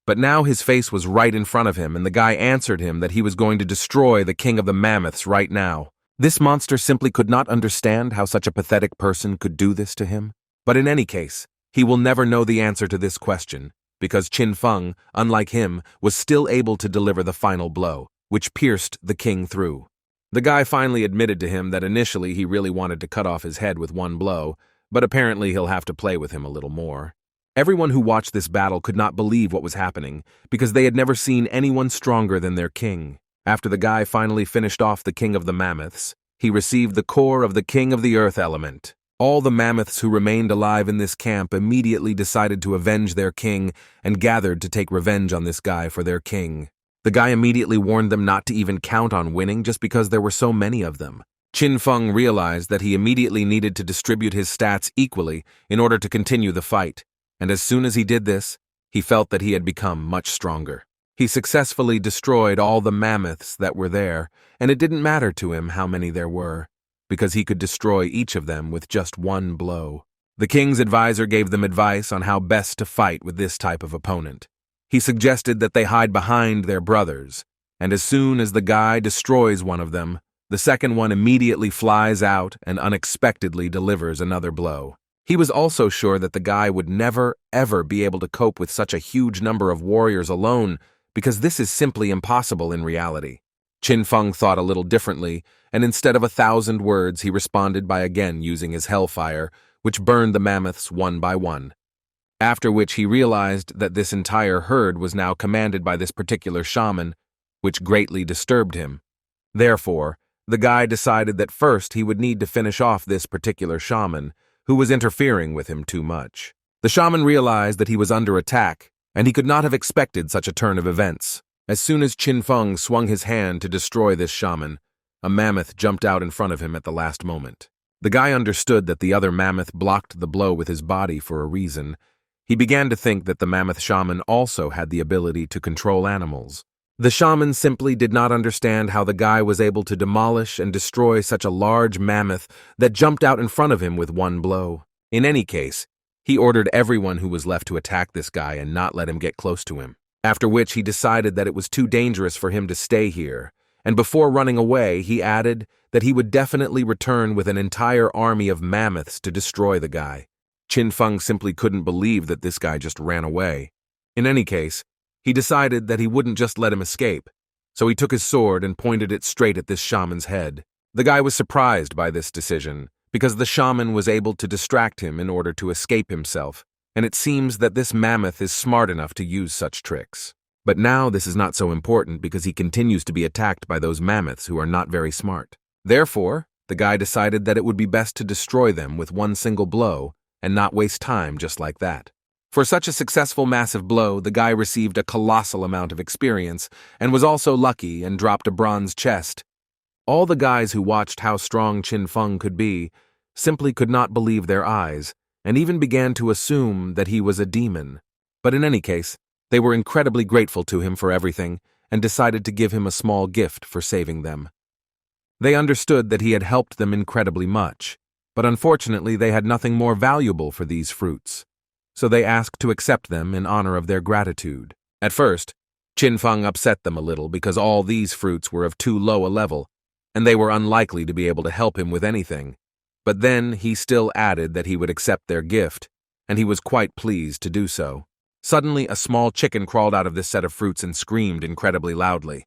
But now his face was right in front of him, and the guy answered him that he was going to destroy the king of the mammoths right now. This monster simply could not understand how such a pathetic person could do this to him. But in any case, he will never know the answer to this question, because Qin Feng, unlike him, was still able to deliver the final blow, which pierced the king through. The guy finally admitted to him that initially he really wanted to cut off his head with one blow, but apparently he'll have to play with him a little more. Everyone who watched this battle could not believe what was happening, because they had never seen anyone stronger than their king. After the guy finally finished off the king of the mammoths, he received the core of the king of the earth element. All the mammoths who remained alive in this camp immediately decided to avenge their king and gathered to take revenge on this guy for their king. The guy immediately warned them not to even count on winning just because there were so many of them. Qin Feng realized that he immediately needed to distribute his stats equally in order to continue the fight, and as soon as he did this, he felt that he had become much stronger. He successfully destroyed all the mammoths that were there, and it didn't matter to him how many there were, because he could destroy each of them with just one blow. The king's advisor gave them advice on how best to fight with this type of opponent. He suggested that they hide behind their brothers, and as soon as the guy destroys one of them, the second one immediately flies out and unexpectedly delivers another blow. He was also sure that the guy would never, ever be able to cope with such a huge number of warriors alone, because this is simply impossible in reality. Qin Feng thought a little differently, and instead of 1,000 words, he responded by again using his hellfire, which burned the mammoths one by one. After which he realized that this entire herd was now commanded by this particular shaman, which greatly disturbed him. Therefore, the guy decided that first he would need to finish off this particular shaman, who was interfering with him too much. The shaman realized that he was under attack, and he could not have expected such a turn of events. As soon as Qin Feng swung his hand to destroy this shaman, a mammoth jumped out in front of him at the last moment. The guy understood that the other mammoth blocked the blow with his body for a reason. He began to think that the mammoth shaman also had the ability to control animals. The shaman simply did not understand how the guy was able to demolish and destroy such a large mammoth that jumped out in front of him with one blow. In any case, he ordered everyone who was left to attack this guy and not let him get close to him. After which he decided that it was too dangerous for him to stay here, and before running away, he added that he would definitely return with an entire army of mammoths to destroy the guy. Qin Feng simply couldn't believe that this guy just ran away. In any case, he decided that he wouldn't just let him escape, so he took his sword and pointed it straight at this shaman's head. The guy was surprised by this decision, because the shaman was able to distract him in order to escape himself, and it seems that this mammoth is smart enough to use such tricks. But now this is not so important because he continues to be attacked by those mammoths who are not very smart. Therefore, the guy decided that it would be best to destroy them with one single blow and not waste time just like that. For such a successful massive blow, the guy received a colossal amount of experience and was also lucky and dropped a bronze chest. All the guys who watched how strong Qin Feng could be simply could not believe their eyes and even began to assume that he was a demon. But in any case, they were incredibly grateful to him for everything and decided to give him a small gift for saving them. They understood that he had helped them incredibly much, but unfortunately they had nothing more valuable for these fruits. So they asked to accept them in honor of their gratitude. At first, Qin Feng upset them a little because all these fruits were of too low a level, and they were unlikely to be able to help him with anything. But then he still added that he would accept their gift, and he was quite pleased to do so. Suddenly, a small chicken crawled out of this set of fruits and screamed incredibly loudly.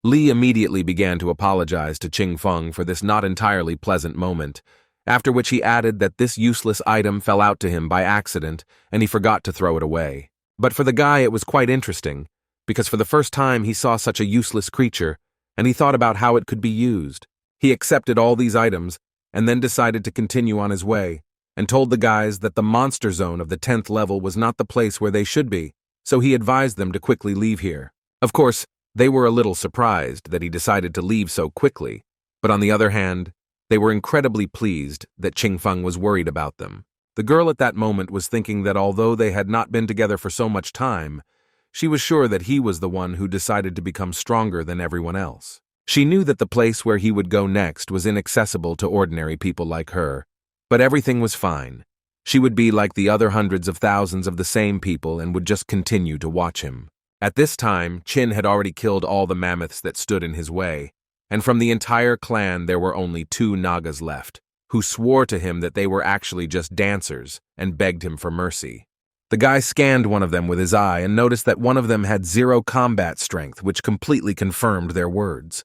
Li immediately began to apologize to Qin Feng for this not entirely pleasant moment, after which he added that this useless item fell out to him by accident and he forgot to throw it away. But for the guy it was quite interesting, because for the first time he saw such a useless creature, and he thought about how it could be used. He accepted all these items and then decided to continue on his way, and told the guys that the monster zone of the 10th level was not the place where they should be, so he advised them to quickly leave here. Of course, they were a little surprised that he decided to leave so quickly, but on the other hand, they were incredibly pleased that Qin Feng was worried about them. The girl at that moment was thinking that although they had not been together for so much time, she was sure that he was the one who decided to become stronger than everyone else. She knew that the place where he would go next was inaccessible to ordinary people like her, but everything was fine. She would be like the other hundreds of thousands of the same people and would just continue to watch him. At this time, Qin had already killed all the mammoths that stood in his way, and from the entire clan there were only 2 Nagas left, who swore to him that they were actually just dancers and begged him for mercy. The guy scanned one of them with his eye and noticed that one of them had 0 combat strength, which completely confirmed their words.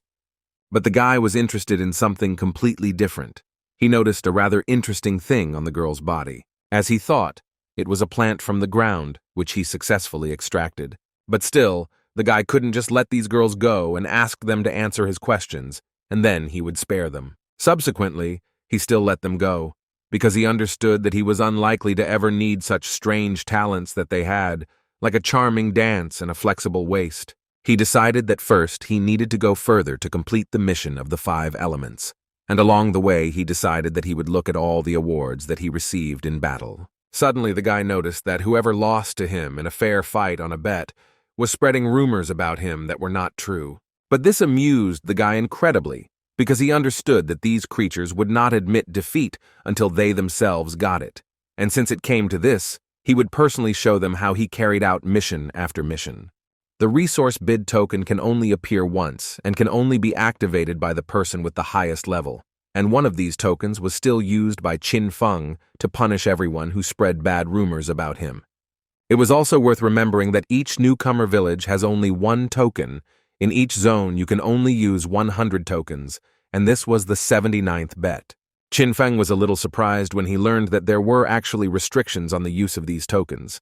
But the guy was interested in something completely different. He noticed a rather interesting thing on the girl's body. As he thought, it was a plant from the ground, which he successfully extracted. But still, the guy couldn't just let these girls go and ask them to answer his questions, and then he would spare them. Subsequently, he still let them go, because he understood that he was unlikely to ever need such strange talents that they had, like a charming dance and a flexible waist. He decided that first he needed to go further to complete the mission of the 5 elements, and along the way he decided that he would look at all the awards that he received in battle. Suddenly the guy noticed that whoever lost to him in a fair fight on a bet was spreading rumors about him that were not true. But this amused the guy incredibly, because he understood that these creatures would not admit defeat until they themselves got it. And since it came to this, he would personally show them how he carried out mission after mission. The resource bid token can only appear once and can only be activated by the person with the highest level, and one of these tokens was still used by Qin Feng to punish everyone who spread bad rumors about him. It was also worth remembering that each newcomer village has only 1 token. In each zone you can only use 100 tokens, and this was the 79th bet. Qin Feng was a little surprised when he learned that there were actually restrictions on the use of these tokens,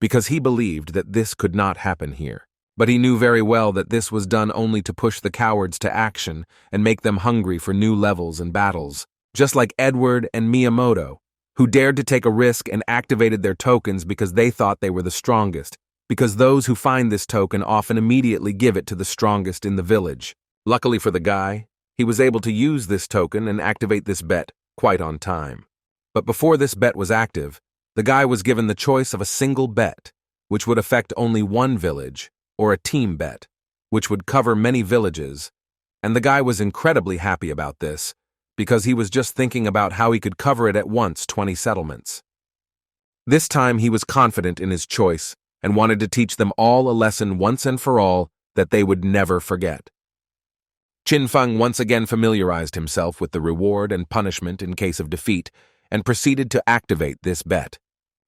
because he believed that this could not happen here. But he knew very well that this was done only to push the cowards to action and make them hungry for new levels and battles, just like Edward and Miyamoto, who dared to take a risk and activated their tokens because they thought they were the strongest, because those who find this token often immediately give it to the strongest in the village. Luckily for the guy, he was able to use this token and activate this bet quite on time. But before this bet was active, the guy was given the choice of a single bet, which would affect only 1 village, or a team bet, which would cover many villages, and the guy was incredibly happy about this, because he was just thinking about how he could cover it at once 20 settlements. This time he was confident in his choice and wanted to teach them all a lesson once and for all that they would never forget. Qin Feng once again familiarized himself with the reward and punishment in case of defeat and proceeded to activate this bet.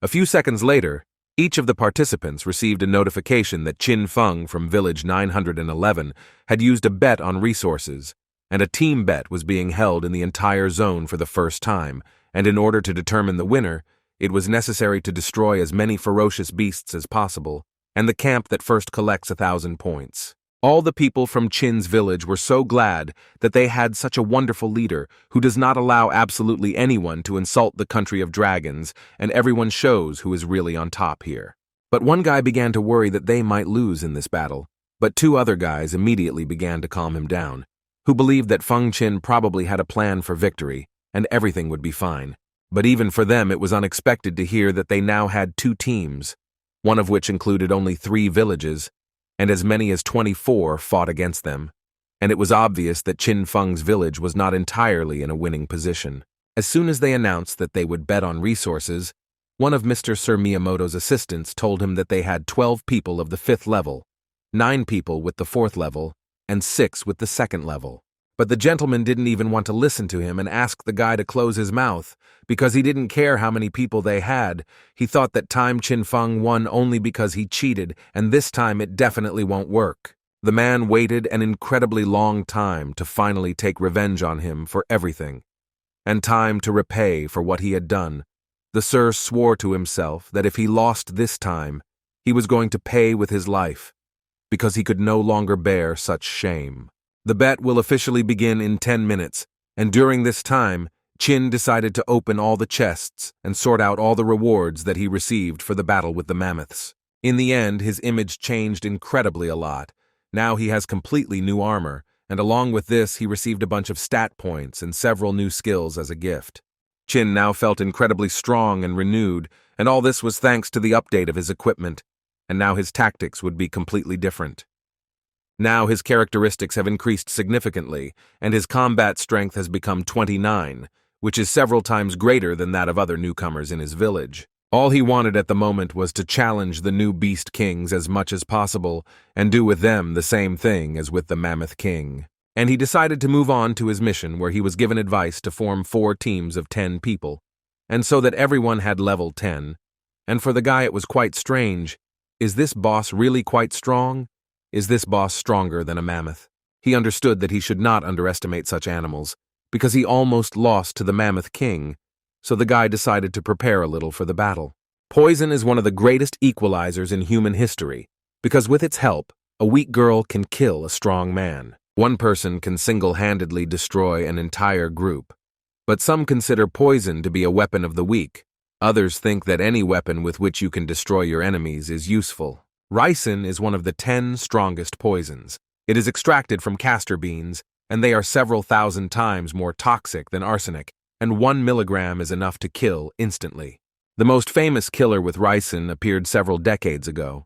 A few seconds later, each of the participants received a notification that Qin Feng from village 911 had used a bet on resources, and a team bet was being held in the entire zone for the first time, and in order to determine the winner, it was necessary to destroy as many ferocious beasts as possible and the camp that first collects 1,000 points. All the people from Chin's village were so glad that they had such a wonderful leader who does not allow absolutely anyone to insult the country of dragons, and everyone shows who is really on top here. But one guy began to worry that they might lose in this battle, but two other guys immediately began to calm him down, who believed that Feng Qin probably had a plan for victory, and everything would be fine. But even for them it was unexpected to hear that they now had two teams, one of which included only 3 villages, and as many as 24 fought against them, and it was obvious that Qin Feng's village was not entirely in a winning position. As soon as they announced that they would bet on resources, one of Mr. Sir Miyamoto's assistants told him that they had 12 people of the 5th level, 9 people with the 4th level, and 6 with the 2nd level. But the gentleman didn't even want to listen to him and asked the guy to close his mouth, because he didn't care how many people they had. He thought that time Qin Feng won only because he cheated, and this time it definitely won't work. The man waited an incredibly long time to finally take revenge on him for everything, and time to repay for what he had done. The Sir swore to himself that if he lost this time, he was going to pay with his life, because he could no longer bear such shame. The bet will officially begin in 10 minutes, and during this time, Qin decided to open all the chests and sort out all the rewards that he received for the battle with the mammoths. In the end, his image changed incredibly a lot. Now he has completely new armor, and along with this, he received a bunch of stat points and several new skills as a gift. Qin now felt incredibly strong and renewed, and all this was thanks to the update of his equipment, and now his tactics would be completely different. Now his characteristics have increased significantly, and his combat strength has become 29, which is several times greater than that of other newcomers in his village. All he wanted at the moment was to challenge the new Beast Kings as much as possible, and do with them the same thing as with the Mammoth King. And he decided to move on to his mission, where he was given advice to form 4 teams of 10 people, and so that everyone had level 10. And for the guy it was quite strange. Is this boss really quite strong? Is this boss stronger than a mammoth? He understood that he should not underestimate such animals, because he almost lost to the Mammoth King, so the guy decided to prepare a little for the battle. Poison is one of the greatest equalizers in human history, because with its help, a weak girl can kill a strong man. One person can single-handedly destroy an entire group. But some consider poison to be a weapon of the weak. Others think that any weapon with which you can destroy your enemies is useful. Ricin is one of the 10 strongest poisons. It is extracted from castor beans, and they are several thousand times more toxic than arsenic, and 1 milligram is enough to kill instantly. The most famous killer with ricin appeared several decades ago.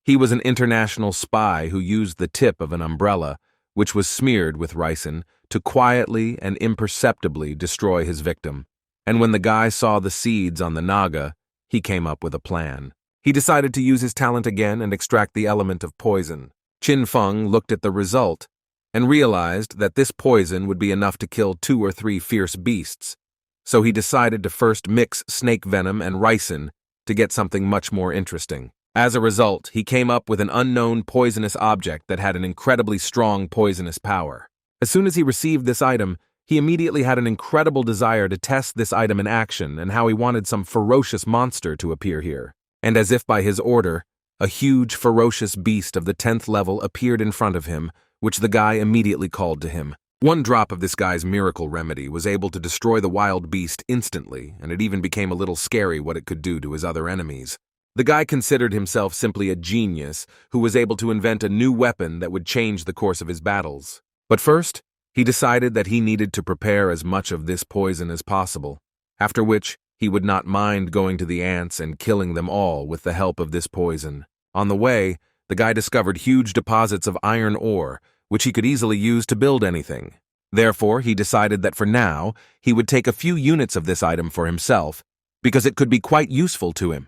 He was an international spy who used the tip of an umbrella, which was smeared with ricin, to quietly and imperceptibly destroy his victim. And when the guy saw the seeds on the naga, he came up with a plan. He decided to use his talent again and extract the element of poison. Qin Feng looked at the result and realized that this poison would be enough to kill 2 or 3 fierce beasts, so he decided to first mix snake venom and ricin to get something much more interesting. As a result, he came up with an unknown poisonous object that had an incredibly strong poisonous power. As soon as he received this item, he immediately had an incredible desire to test this item in action and how he wanted some ferocious monster to appear here. And as if by his order, a huge, ferocious beast of the 10th level appeared in front of him, which the guy immediately called to him. 1 drop of this guy's miracle remedy was able to destroy the wild beast instantly, and it even became a little scary what it could do to his other enemies. The guy considered himself simply a genius who was able to invent a new weapon that would change the course of his battles. But first, he decided that he needed to prepare as much of this poison as possible, after which he would not mind going to the ants and killing them all with the help of this poison. On the way, the guy discovered huge deposits of iron ore, which he could easily use to build anything. Therefore, he decided that for now, he would take a few units of this item for himself, because it could be quite useful to him.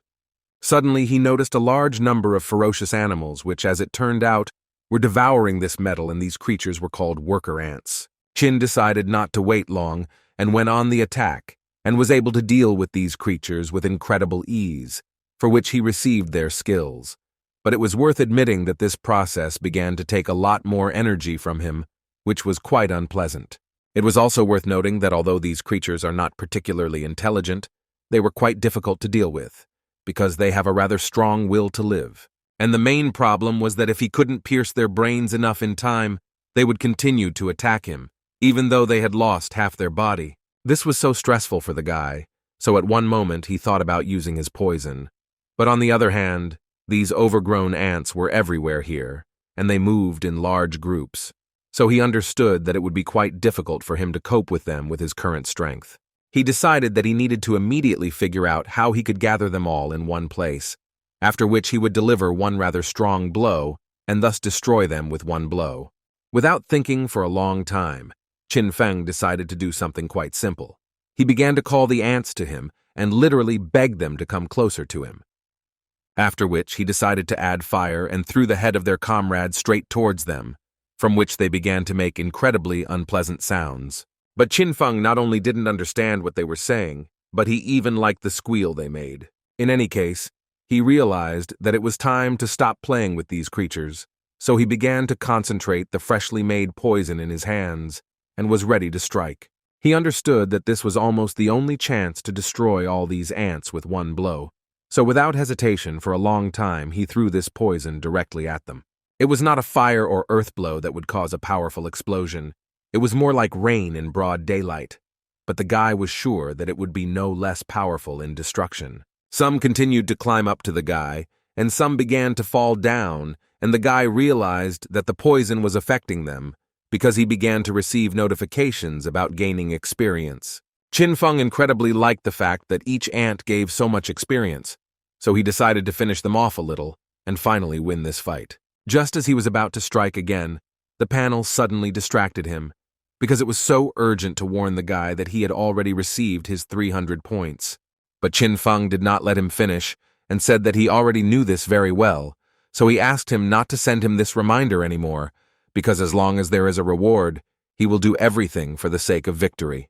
Suddenly, he noticed a large number of ferocious animals, which, as it turned out, were devouring this metal, and these creatures were called worker ants. Qin decided not to wait long and went on the attack, and was able to deal with these creatures with incredible ease, for which he received their skills. But it was worth admitting that this process began to take a lot more energy from him, which was quite unpleasant. It was also worth noting that although these creatures are not particularly intelligent, they were quite difficult to deal with, because they have a rather strong will to live. And the main problem was that if he couldn't pierce their brains enough in time, they would continue to attack him, even though they had lost half their body. This was so stressful for the guy, so at one moment he thought about using his poison. But on the other hand, these overgrown ants were everywhere here, and they moved in large groups. So he understood that it would be quite difficult for him to cope with them with his current strength. He decided that he needed to immediately figure out how he could gather them all in one place, after which he would deliver one rather strong blow and thus destroy them with one blow. Without thinking for a long time, Qin Feng decided to do something quite simple. He began to call the ants to him and literally begged them to come closer to him. After which he decided to add fire and threw the head of their comrade straight towards them, from which they began to make incredibly unpleasant sounds. But Qin Feng not only didn't understand what they were saying, but he even liked the squeal they made. In any case, he realized that it was time to stop playing with these creatures, so he began to concentrate the freshly made poison in his hands and was ready to strike. He understood that this was almost the only chance to destroy all these ants with one blow, so without hesitation for a long time he threw this poison directly at them. It was not a fire or earth blow that would cause a powerful explosion. It was more like rain in broad daylight, but the guy was sure that it would be no less powerful in destruction. Some continued to climb up to the guy, and some began to fall down, and the guy realized that the poison was affecting them because he began to receive notifications about gaining experience. Qin Feng incredibly liked the fact that each ant gave so much experience, so he decided to finish them off a little and finally win this fight. Just as he was about to strike again, the panel suddenly distracted him, because it was so urgent to warn the guy that he had already received his 300 points. But Qin Feng did not let him finish and said that he already knew this very well, so he asked him not to send him this reminder anymore, because as long as there is a reward, he will do everything for the sake of victory.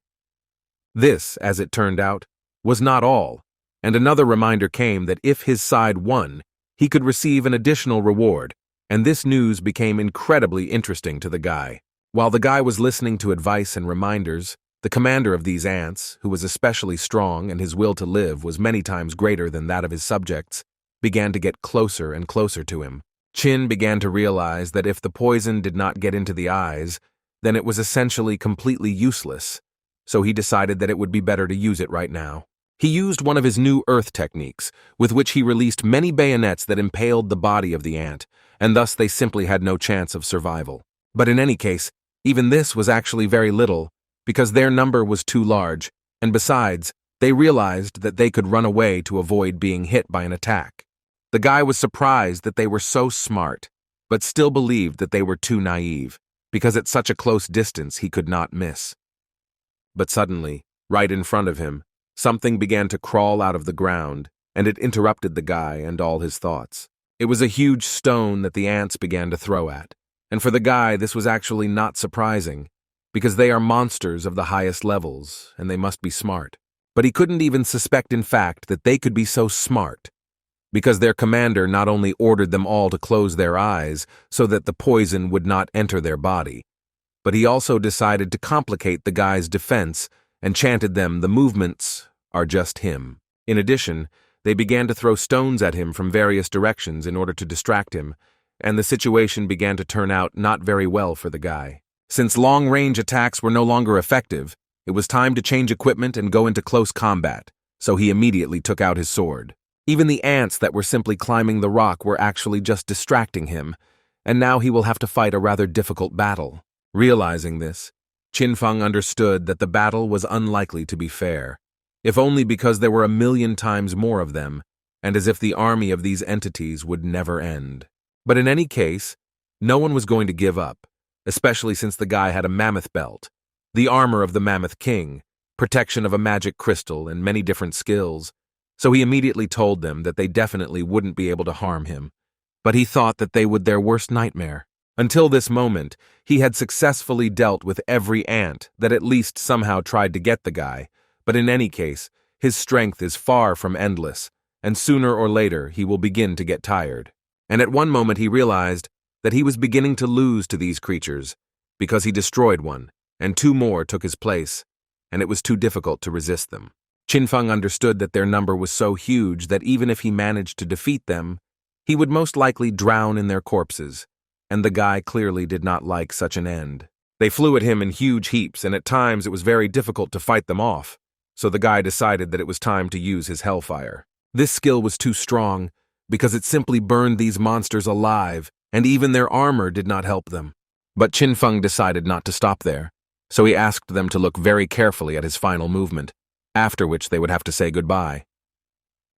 This, as it turned out, was not all, and another reminder came that if his side won, he could receive an additional reward, and this news became incredibly interesting to the guy. While the guy was listening to advice and reminders, the commander of these ants, who was especially strong and his will to live was many times greater than that of his subjects, began to get closer and closer to him. Qin began to realize that if the poison did not get into the eyes, then it was essentially completely useless, so he decided that it would be better to use it right now. He used one of his new earth techniques, with which he released many bayonets that impaled the body of the ant, and thus they simply had no chance of survival. But in any case, even this was actually very little, because their number was too large, and besides, they realized that they could run away to avoid being hit by an attack. The guy was surprised that they were so smart, but still believed that they were too naive, because at such a close distance he could not miss. But suddenly, right in front of him, something began to crawl out of the ground, and it interrupted the guy and all his thoughts. It was a huge stone that the ants began to throw at, and for the guy this was actually not surprising, because they are monsters of the highest levels, and they must be smart. But he couldn't even suspect in fact that they could be so smart, because their commander not only ordered them all to close their eyes so that the poison would not enter their body, but he also decided to complicate the guy's defense and chanted them, "The movements are just him." In addition, they began to throw stones at him from various directions in order to distract him, and the situation began to turn out not very well for the guy. Since long-range attacks were no longer effective, it was time to change equipment and go into close combat, so he immediately took out his sword. Even the ants that were simply climbing the rock were actually just distracting him, and now he will have to fight a rather difficult battle. Realizing this, Qin Feng understood that the battle was unlikely to be fair, if only because there were 1,000,000 times more of them, and as if the army of these entities would never end. But in any case, no one was going to give up, especially since the guy had a mammoth belt, the armor of the Mammoth King, protection of a magic crystal, and many different skills, so he immediately told them that they definitely wouldn't be able to harm him, but he thought that they would their worst nightmare. Until this moment, he had successfully dealt with every ant that at least somehow tried to get the guy, but in any case, his strength is far from endless, and sooner or later he will begin to get tired. And at one moment he realized that he was beginning to lose to these creatures, because he destroyed one, and 2 more took his place, and it was too difficult to resist them. Qin Feng understood that their number was so huge that even if he managed to defeat them, he would most likely drown in their corpses, and the guy clearly did not like such an end. They flew at him in huge heaps, and at times it was very difficult to fight them off, so the guy decided that it was time to use his hellfire. This skill was too strong, because it simply burned these monsters alive, and even their armor did not help them. But Qin Feng decided not to stop there, so he asked them to look very carefully at his final movement, after which they would have to say goodbye.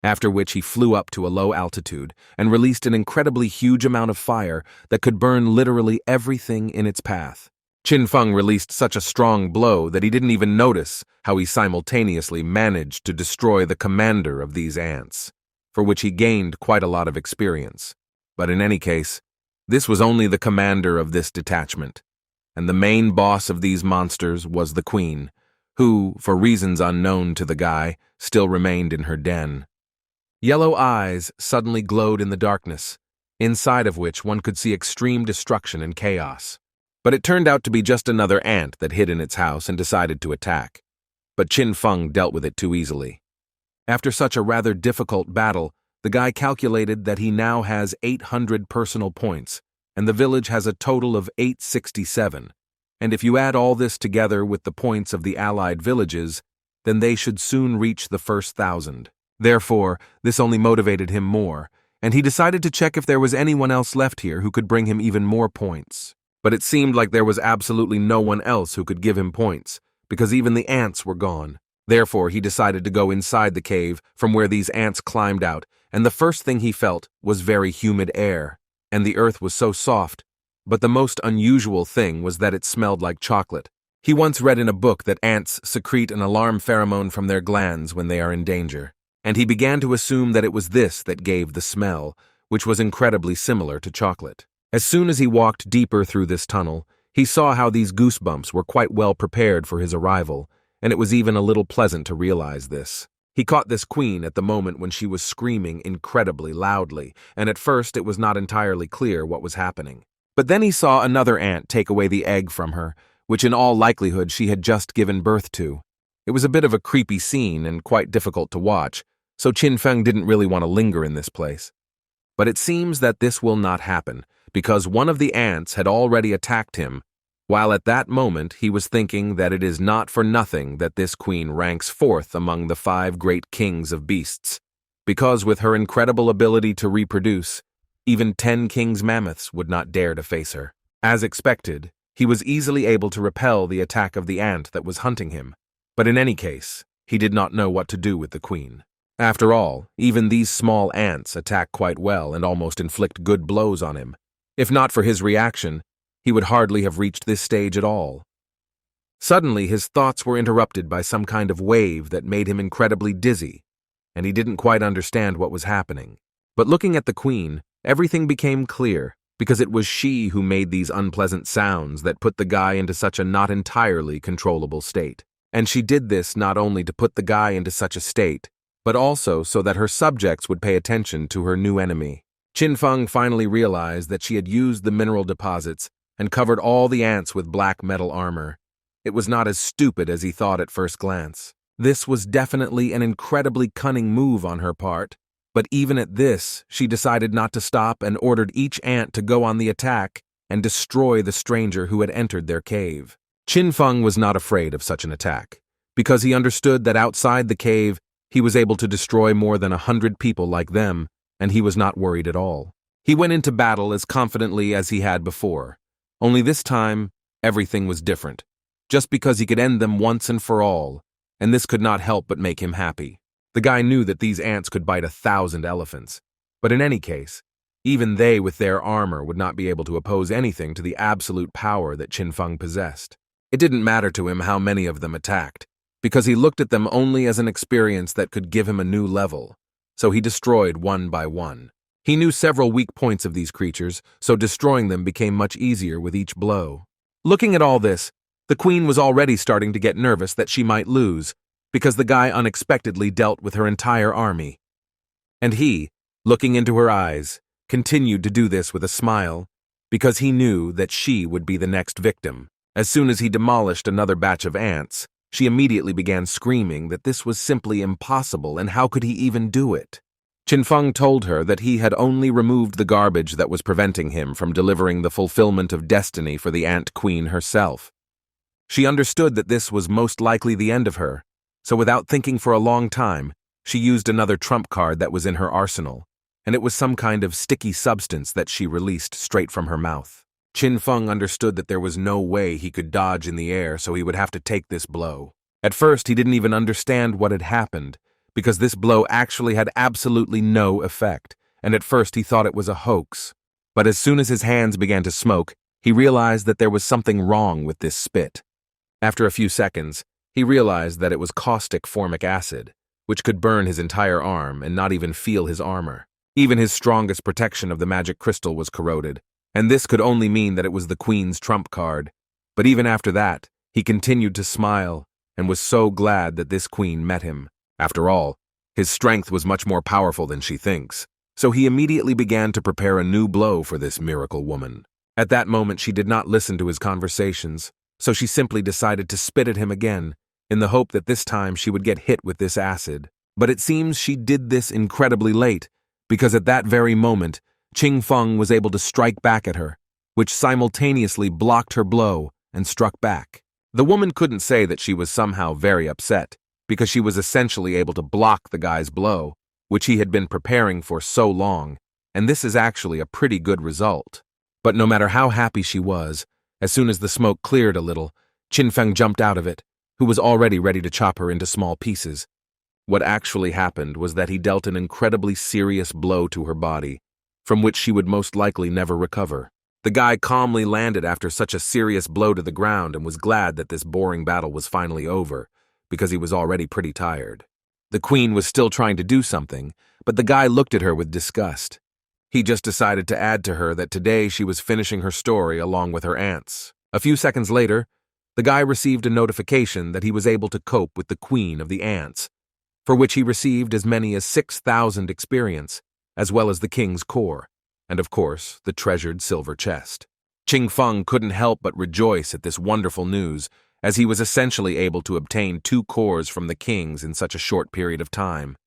After which he flew up to a low altitude and released an incredibly huge amount of fire that could burn literally everything in its path. Qin Feng released such a strong blow that he didn't even notice how he simultaneously managed to destroy the commander of these ants, for which he gained quite a lot of experience. But in any case, this was only the commander of this detachment, and the main boss of these monsters was the queen, who, for reasons unknown to the guy, still remained in her den. Yellow eyes suddenly glowed in the darkness, inside of which one could see extreme destruction and chaos. But it turned out to be just another ant that hid in its house and decided to attack. But Qin Feng dealt with it too easily. After such a rather difficult battle, the guy calculated that he now has 800 personal points, and the village has a total of 867. And if you add all this together with the points of the allied villages, then they should soon reach the first 1,000. Therefore, this only motivated him more, and he decided to check if there was anyone else left here who could bring him even more points. But it seemed like there was absolutely no one else who could give him points, because even the ants were gone. Therefore, he decided to go inside the cave from where these ants climbed out, and the first thing he felt was very humid air, and the earth was so soft. But the most unusual thing was that it smelled like chocolate. He once read in a book that ants secrete an alarm pheromone from their glands when they are in danger, and he began to assume that it was this that gave the smell, which was incredibly similar to chocolate. As soon as he walked deeper through this tunnel, he saw how these goosebumps were quite well prepared for his arrival, and it was even a little pleasant to realize this. He caught this queen at the moment when she was screaming incredibly loudly, and at first it was not entirely clear what was happening. But then he saw another ant take away the egg from her, which in all likelihood she had just given birth to. It was a bit of a creepy scene and quite difficult to watch, so Qin Feng didn't really want to linger in this place. But it seems that this will not happen, because one of the ants had already attacked him, while at that moment he was thinking that it is not for nothing that this queen ranks fourth among the 5 great kings of beasts, because with her incredible ability to reproduce, even 10 king's mammoths would not dare to face her. As expected, he was easily able to repel the attack of the ant that was hunting him, but in any case, he did not know what to do with the queen. After all, even these small ants attack quite well and almost inflict good blows on him. If not for his reaction, he would hardly have reached this stage at all. Suddenly, his thoughts were interrupted by some kind of wave that made him incredibly dizzy, and he didn't quite understand what was happening. But looking at the queen, everything became clear, because it was she who made these unpleasant sounds that put the guy into such a not entirely controllable state. And she did this not only to put the guy into such a state, but also so that her subjects would pay attention to her new enemy. Qin Feng finally realized that she had used the mineral deposits and covered all the ants with black metal armor. It was not as stupid as he thought at first glance. This was definitely an incredibly cunning move on her part, but even at this, she decided not to stop and ordered each ant to go on the attack and destroy the stranger who had entered their cave. Qin Feng was not afraid of such an attack, because he understood that outside the cave, he was able to destroy more than 100 people like them, and he was not worried at all. He went into battle as confidently as he had before, only this time, everything was different, just because he could end them once and for all, and this could not help but make him happy. The guy knew that these ants could bite 1,000 elephants, but in any case, even they with their armor would not be able to oppose anything to the absolute power that Qin Feng possessed. It didn't matter to him how many of them attacked, because he looked at them only as an experience that could give him a new level, so he destroyed one by one. He knew several weak points of these creatures, so destroying them became much easier with each blow. Looking at all this, the queen was already starting to get nervous that she might lose, because the guy unexpectedly dealt with her entire army. And he, looking into her eyes, continued to do this with a smile, because he knew that she would be the next victim. As soon as he demolished another batch of ants, she immediately began screaming that this was simply impossible and how could he even do it. Qinfeng told her that he had only removed the garbage that was preventing him from delivering the fulfillment of destiny for the Ant Queen herself. She understood that this was most likely the end of her, so without thinking for a long time, she used another trump card that was in her arsenal, and it was some kind of sticky substance that she released straight from her mouth. Qinfeng understood that there was no way he could dodge in the air, so he would have to take this blow. At first, he didn't even understand what had happened, because this blow actually had absolutely no effect, and at first he thought it was a hoax. But as soon as his hands began to smoke, he realized that there was something wrong with this spit. After a few seconds, he realized that it was caustic formic acid, which could burn his entire arm and not even feel his armor. Even his strongest protection of the magic crystal was corroded, and this could only mean that it was the Queen's trump card. But even after that, he continued to smile and was so glad that this queen met him. After all, his strength was much more powerful than she thinks, so he immediately began to prepare a new blow for this miracle woman. At that moment, she did not listen to his conversations, so she simply decided to spit at him again, in the hope that this time she would get hit with this acid. But it seems she did this incredibly late, because at that very moment, Qinfeng was able to strike back at her, which simultaneously blocked her blow and struck back. The woman couldn't say that she was somehow very upset, because she was essentially able to block the guy's blow, which he had been preparing for so long, and this is actually a pretty good result. But no matter how happy she was, as soon as the smoke cleared a little, Qinfeng jumped out of it, who was already ready to chop her into small pieces. What actually happened was that he dealt an incredibly serious blow to her body, from which she would most likely never recover. The guy calmly landed after such a serious blow to the ground and was glad that this boring battle was finally over, because he was already pretty tired. The queen was still trying to do something, but the guy looked at her with disgust. He just decided to add to her that today she was finishing her story along with her aunts. A few seconds later, the guy received a notification that he was able to cope with the queen of the ants, for which he received as many as 6,000 experience, as well as the king's core, and of course, the treasured silver chest. Qinfeng couldn't help but rejoice at this wonderful news, as he was essentially able to obtain 2 cores from the kings in such a short period of time.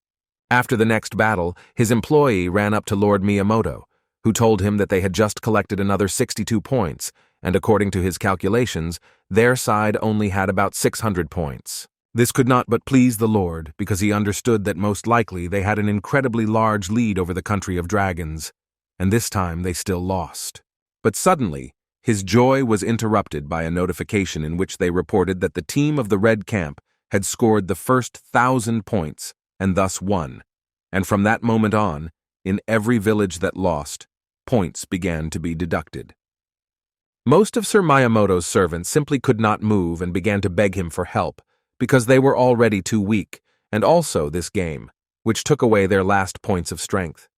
After the next battle, his employee ran up to Lord Miyamoto, who told him that they had just collected another 62 points, and according to his calculations, their side only had about 600 points. This could not but please the Lord, because he understood that most likely they had an incredibly large lead over the country of dragons, and this time they still lost. But suddenly, his joy was interrupted by a notification in which they reported that the team of the Red Camp had scored the first 1,000 points and thus won, and from that moment on, in every village that lost, points began to be deducted. Most of Sir Miyamoto's servants simply could not move and began to beg him for help, because they were already too weak, and also this game, which took away their last points of strength.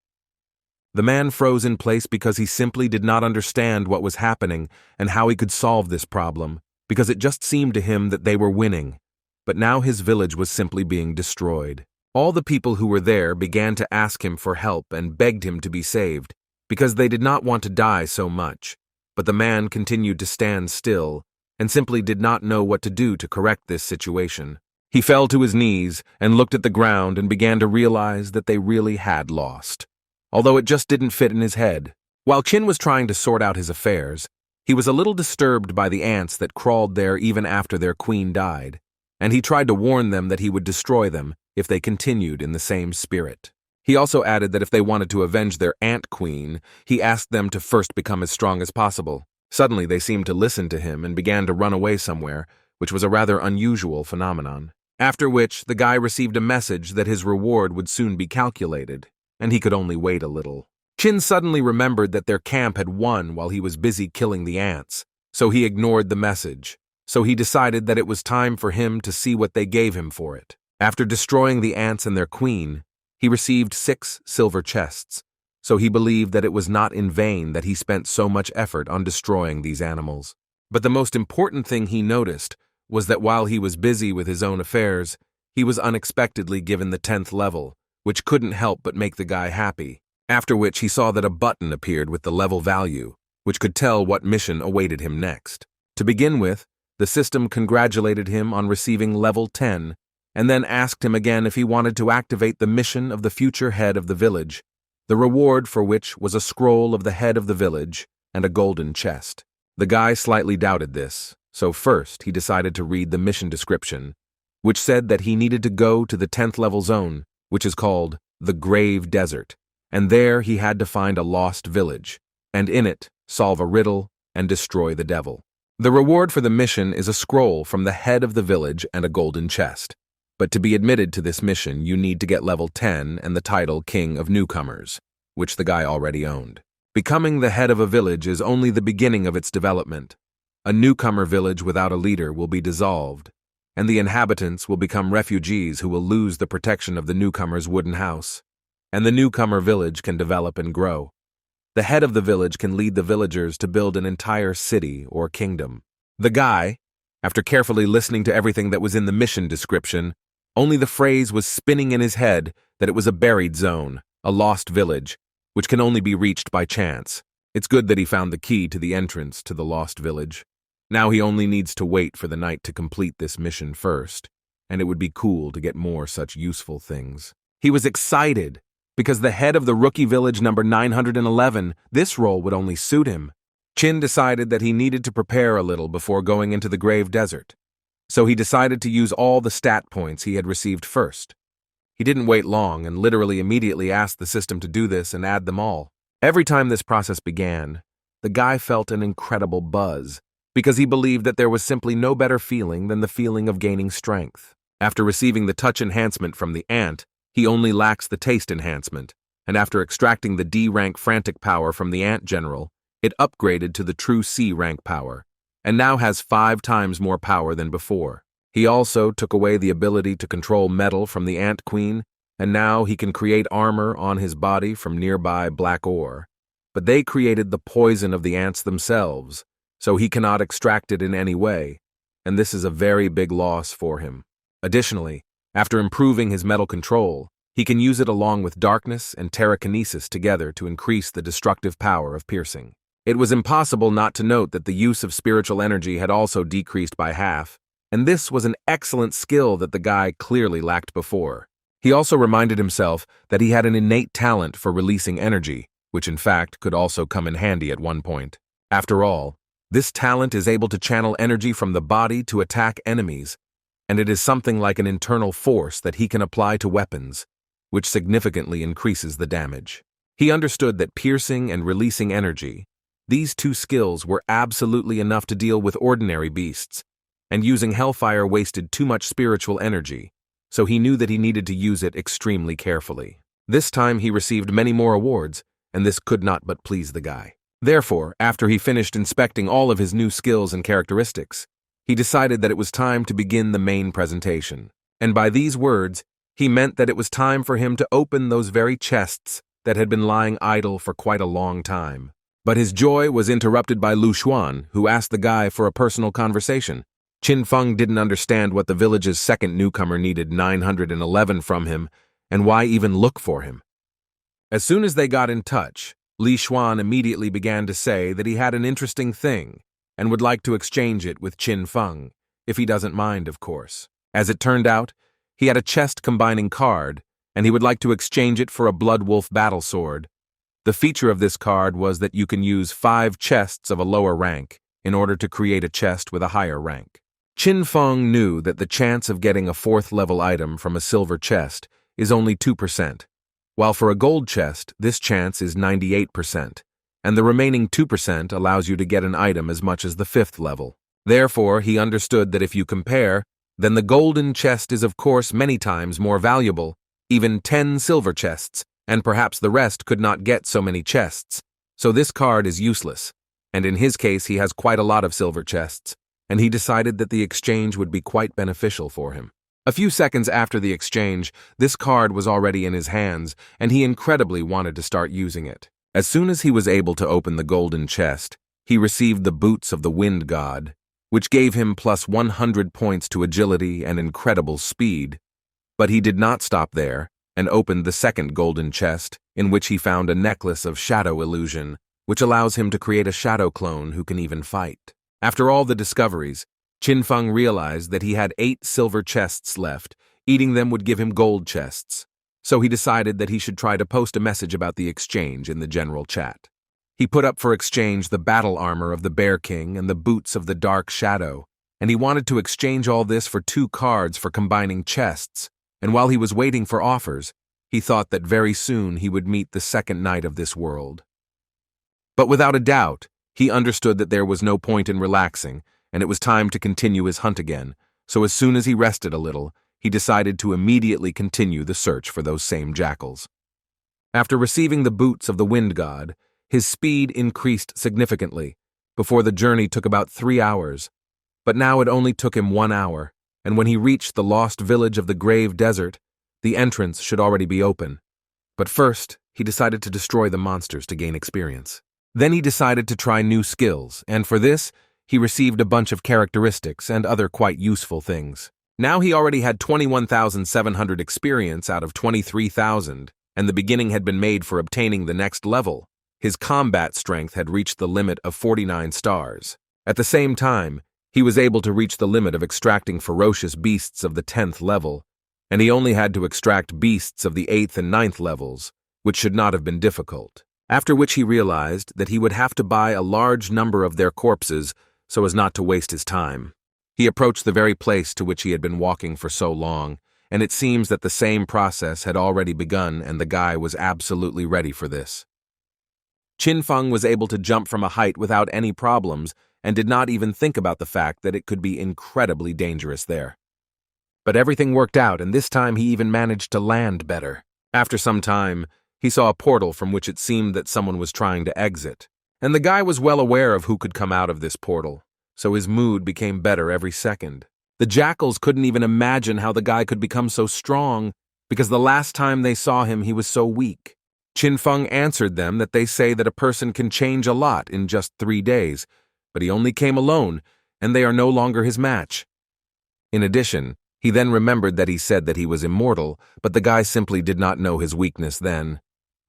The man froze in place because he simply did not understand what was happening and how he could solve this problem, because it just seemed to him that they were winning, but now his village was simply being destroyed. All the people who were there began to ask him for help and begged him to be saved, because they did not want to die so much, but the man continued to stand still and simply did not know what to do to correct this situation. He fell to his knees and looked at the ground and began to realize that they really had lost, although it just didn't fit in his head. While Qin was trying to sort out his affairs, he was a little disturbed by the ants that crawled there even after their queen died, and he tried to warn them that he would destroy them if they continued in the same spirit. He also added that if they wanted to avenge their ant queen, he asked them to first become as strong as possible. Suddenly, they seemed to listen to him and began to run away somewhere, which was a rather unusual phenomenon. After which, the guy received a message that his reward would soon be calculated, and he could only wait a little. Qin suddenly remembered that their camp had won while he was busy killing the ants, so he ignored the message. So he decided that it was time for him to see what they gave him for it. After destroying the ants and their queen, he received 6 silver chests, so he believed that it was not in vain that he spent so much effort on destroying these animals. But the most important thing he noticed was that while he was busy with his own affairs, he was unexpectedly given the 10th level, which couldn't help but make the guy happy. After which he saw that a button appeared with the level value, which could tell what mission awaited him next. To begin with, the system congratulated him on receiving level 10, and then asked him again if he wanted to activate the mission of the future head of the village, the reward for which was a scroll of the head of the village and a golden chest. The guy slightly doubted this, so first he decided to read the mission description, which said that he needed to go to the 10th level zone, which is called the Grave Desert, and there he had to find a lost village, and in it solve a riddle and destroy the devil. The reward for the mission is a scroll from the head of the village and a golden chest. But to be admitted to this mission, you need to get level 10 and the title King of Newcomers, which the guy already owned. Becoming the head of a village is only the beginning of its development. A newcomer village without a leader will be dissolved, and the inhabitants will become refugees who will lose the protection of the newcomer's wooden house. And the newcomer village can develop and grow. The head of the village can lead the villagers to build an entire city or kingdom. The guy, after carefully listening to everything that was in the mission description, only the phrase was spinning in his head that it was a buried zone, a lost village, which can only be reached by chance. It's good that he found the key to the entrance to the lost village. Now he only needs to wait for the night to complete this mission first, and it would be cool to get more such useful things. He was excited, because the head of the rookie village number 911, this role would only suit him. Chin decided that he needed to prepare a little before going into the Grave Desert, so he decided to use all the stat points he had received first. He didn't wait long and literally immediately asked the system to do this and add them all. Every time this process began, the guy felt an incredible buzz, because he believed that there was simply no better feeling than the feeling of gaining strength. After receiving the touch enhancement from the ant, he only lacks the taste enhancement, and after extracting the D-rank frantic power from the ant general, it upgraded to the true C-rank power, and now has 5 times more power than before. He also took away the ability to control metal from the ant queen, and now he can create armor on his body from nearby black ore. But they created the poison of the ants themselves, so he cannot extract it in any way, and this is a very big loss for him. Additionally, after improving his metal control, he can use it along with darkness and telekinesis together to increase the destructive power of piercing. It was impossible not to note that the use of spiritual energy had also decreased by half, and this was an excellent skill that the guy clearly lacked before. He also reminded himself that he had an innate talent for releasing energy, which in fact could also come in handy at one point. After all, this talent is able to channel energy from the body to attack enemies, and it is something like an internal force that he can apply to weapons, which significantly increases the damage. He understood that piercing and releasing energy, these 2 skills were absolutely enough to deal with ordinary beasts, and using Hellfire wasted too much spiritual energy, so he knew that he needed to use it extremely carefully. This time he received many more awards, and this could not but please the guy. Therefore, after he finished inspecting all of his new skills and characteristics, he decided that it was time to begin the main presentation. And by these words, he meant that it was time for him to open those very chests that had been lying idle for quite a long time. But his joy was interrupted by Lu Xuan, who asked the guy for a personal conversation. Qin Feng didn't understand what the village's second newcomer needed 911 from him, and why even look for him. As soon as they got in touch, Li Xuan immediately began to say that he had an interesting thing, and would like to exchange it with Qin Feng, if he doesn't mind, of course. As it turned out, he had a chest-combining card, and he would like to exchange it for a Blood Wolf battle sword. The feature of this card was that you can use 5 chests of a lower rank in order to create a chest with a higher rank. Qin Feng knew that the chance of getting a 4th-level item from a silver chest is only 2%, while for a gold chest, this chance is 98%. And the remaining 2% allows you to get an item as much as the 5th level. Therefore, he understood that if you compare, then the golden chest is of course many times more valuable, even 10 silver chests, and perhaps the rest could not get so many chests. So this card is useless, and in his case he has quite a lot of silver chests, and he decided that the exchange would be quite beneficial for him. A few seconds after the exchange, this card was already in his hands, and he incredibly wanted to start using it. As soon as he was able to open the golden chest, he received the boots of the wind god, which gave him plus 100 points to agility and incredible speed. But he did not stop there, and opened the second golden chest, in which he found a necklace of shadow illusion, which allows him to create a shadow clone who can even fight. After all the discoveries, Qin Feng realized that he had 8 silver chests left, Eating them would give him gold chests, so he decided that he should try to post a message about the exchange in the general chat. He put up for exchange the battle armor of the Bear King and the boots of the Dark Shadow, and he wanted to exchange all this for 2 cards for combining chests, and while he was waiting for offers, he thought that very soon he would meet the second knight of this world. But without a doubt, he understood that there was no point in relaxing, and it was time to continue his hunt again, so as soon as he rested a little, he decided to immediately continue the search for those same jackals. After receiving the boots of the Wind God, his speed increased significantly. Before the journey took about 3 hours, but now it only took him 1 hour, and when he reached the lost village of the Grave Desert, the entrance should already be open. But first, he decided to destroy the monsters to gain experience. Then he decided to try new skills, and for this, he received a bunch of characteristics and other quite useful things. Now he already had 21,700 experience out of 23,000, and the beginning had been made for obtaining the next level. His combat strength had reached the limit of 49 stars. At the same time, he was able to reach the limit of extracting ferocious beasts of the 10th level, and he only had to extract beasts of the 8th and 9th levels, which should not have been difficult. After which he realized that he would have to buy a large number of their corpses so as not to waste his time. He approached the very place to which he had been walking for so long, and it seems that the same process had already begun and the guy was absolutely ready for this. Qin Feng was able to jump from a height without any problems and did not even think about the fact that it could be incredibly dangerous there. But everything worked out, and this time he even managed to land better. After some time, he saw a portal from which it seemed that someone was trying to exit, and the guy was well aware of who could come out of this portal, so his mood became better every second. The jackals couldn't even imagine how the guy could become so strong, because the last time they saw him he was so weak. Qin Feng answered them that they say that a person can change a lot in just 3 days, but he only came alone, and they are no longer his match. In addition, he then remembered that he said that he was immortal, but the guy simply did not know his weakness then.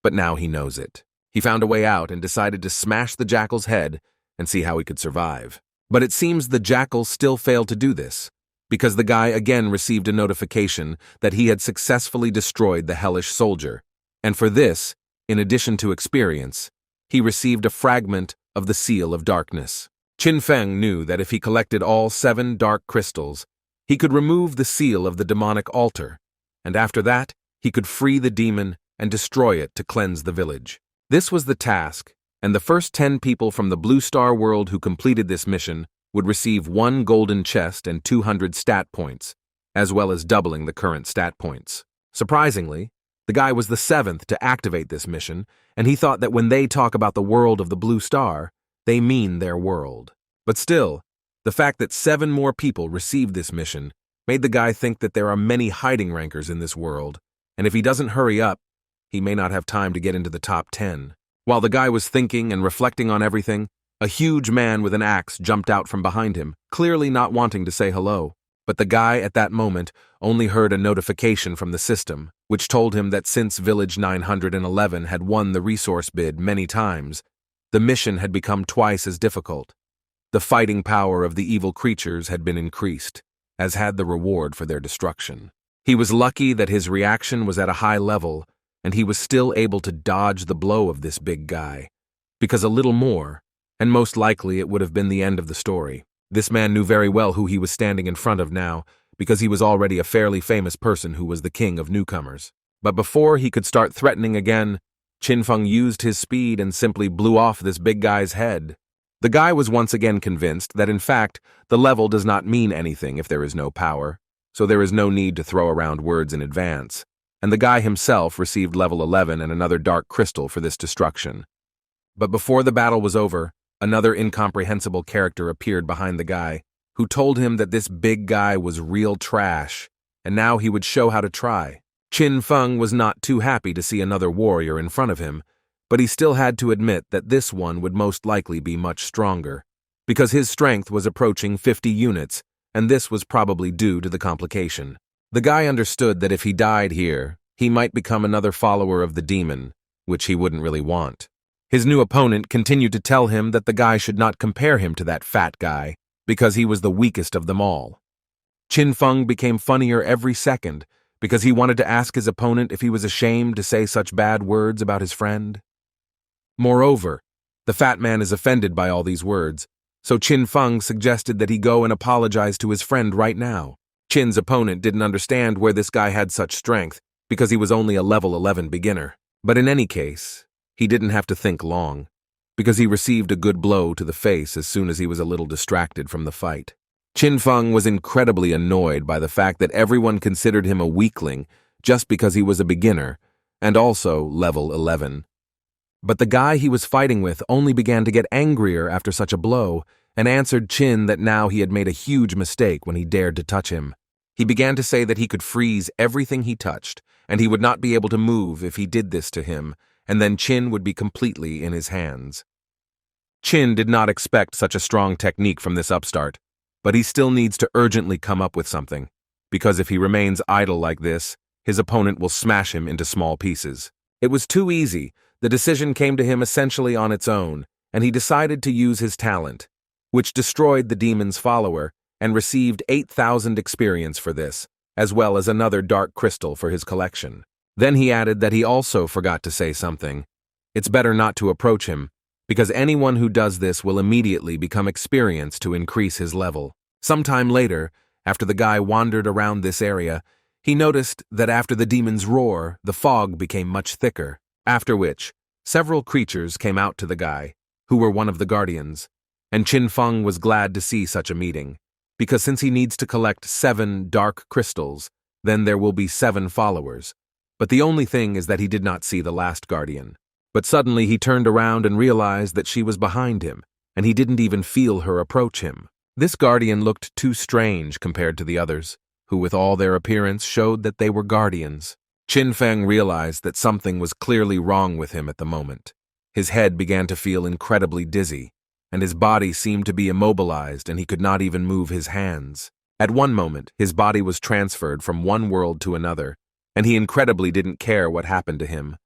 But now he knows it. He found a way out and decided to smash the jackal's head and see how he could survive. But it seems the jackal still failed to do this, because the guy again received a notification that he had successfully destroyed the hellish soldier, and for this, in addition to experience, he received a fragment of the Seal of Darkness. Qin Feng knew that if he collected all 7 dark crystals, he could remove the seal of the demonic altar, and after that, he could free the demon and destroy it to cleanse the village. This was the task, and the first 10 people from the Blue Star world who completed this mission would receive 1 golden chest and 200 stat points, as well as doubling the current stat points. Surprisingly, the guy was the 7th to activate this mission, and he thought that when they talk about the world of the Blue Star, they mean their world. But still, the fact that 7 more people received this mission made the guy think that there are many hiding rankers in this world, and if he doesn't hurry up, he may not have time to get into the top 10. While the guy was thinking and reflecting on everything, a huge man with an axe jumped out from behind him, clearly not wanting to say hello. But the guy at that moment only heard a notification from the system, which told him that since Village 911 had won the resource bid many times, the mission had become twice as difficult. The fighting power of the evil creatures had been increased, as had the reward for their destruction. He was lucky that his reaction was at a high level, and he was still able to dodge the blow of this big guy, because a little more, and most likely it would have been the end of the story. This man knew very well who he was standing in front of now, because he was already a fairly famous person who was the king of newcomers. But before he could start threatening again, Qin Feng used his speed and simply blew off this big guy's head. The guy was once again convinced that in fact, the level does not mean anything if there is no power, so there is no need to throw around words in advance, and the guy himself received level 11 and another dark crystal for this destruction. But before the battle was over, another incomprehensible character appeared behind the guy, who told him that this big guy was real trash, and now he would show how to try. Qin Feng was not too happy to see another warrior in front of him, but he still had to admit that this one would most likely be much stronger, because his strength was approaching 50 units, and this was probably due to the complication. The guy understood that if he died here, he might become another follower of the demon, which he wouldn't really want. His new opponent continued to tell him that the guy should not compare him to that fat guy, because he was the weakest of them all. Qin Feng became funnier every second because he wanted to ask his opponent if he was ashamed to say such bad words about his friend. Moreover, the fat man is offended by all these words, so Qin Feng suggested that he go and apologize to his friend right now. Qin's opponent didn't understand where this guy had such strength because he was only a level 11 beginner. But in any case, he didn't have to think long, because he received a good blow to the face as soon as he was a little distracted from the fight. Qin Feng was incredibly annoyed by the fact that everyone considered him a weakling just because he was a beginner, and also level 11. But the guy he was fighting with only began to get angrier after such a blow, and answered Qin that now he had made a huge mistake when he dared to touch him. He began to say that he could freeze everything he touched, and he would not be able to move if he did this to him, and then Qin would be completely in his hands. Qin did not expect such a strong technique from this upstart, but he still needs to urgently come up with something, because if he remains idle like this, his opponent will smash him into small pieces. It was too easy. The decision came to him essentially on its own, and he decided to use his talent, which destroyed the demon's follower, and received 8,000 experience for this, as well as another dark crystal for his collection. Then he added that he also forgot to say something. It's better not to approach him, because anyone who does this will immediately become experienced to increase his level. Sometime later, after the guy wandered around this area, he noticed that after the demon's roar, the fog became much thicker, after which, several creatures came out to the guy, who were one of the guardians, and Qin Feng was glad to see such a meeting, because since he needs to collect 7 dark crystals, then there will be 7 followers. But the only thing is that he did not see the last guardian. But suddenly he turned around and realized that she was behind him, and he didn't even feel her approach him. This guardian looked too strange compared to the others, who with all their appearance showed that they were guardians. Qin Feng realized that something was clearly wrong with him at the moment. His head began to feel incredibly dizzy, and his body seemed to be immobilized and he could not even move his hands. At one moment, his body was transferred from one world to another, and he incredibly didn't care what happened to him.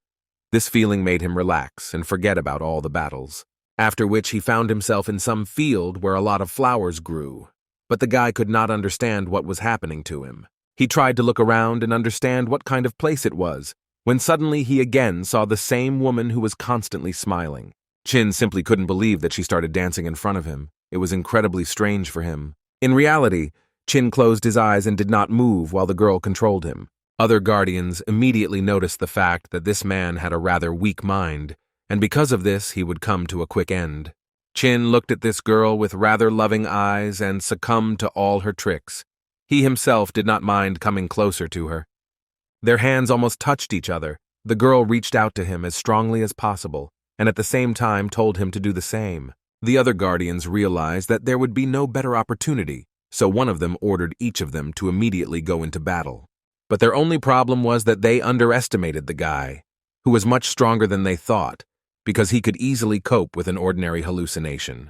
This feeling made him relax and forget about all the battles, after which he found himself in some field where a lot of flowers grew. But the guy could not understand what was happening to him. He tried to look around and understand what kind of place it was, when suddenly he again saw the same woman who was constantly smiling. Qin simply couldn't believe that she started dancing in front of him. It was incredibly strange for him. In reality, Qin closed his eyes and did not move while the girl controlled him. Other guardians immediately noticed the fact that this man had a rather weak mind, and because of this he would come to a quick end. Qin looked at this girl with rather loving eyes and succumbed to all her tricks. He himself did not mind coming closer to her. Their hands almost touched each other. The girl reached out to him as strongly as possible, and at the same time told him to do the same. The other guardians realized that there would be no better opportunity, so one of them ordered each of them to immediately go into battle. But their only problem was that they underestimated the guy, who was much stronger than they thought, because he could easily cope with an ordinary hallucination.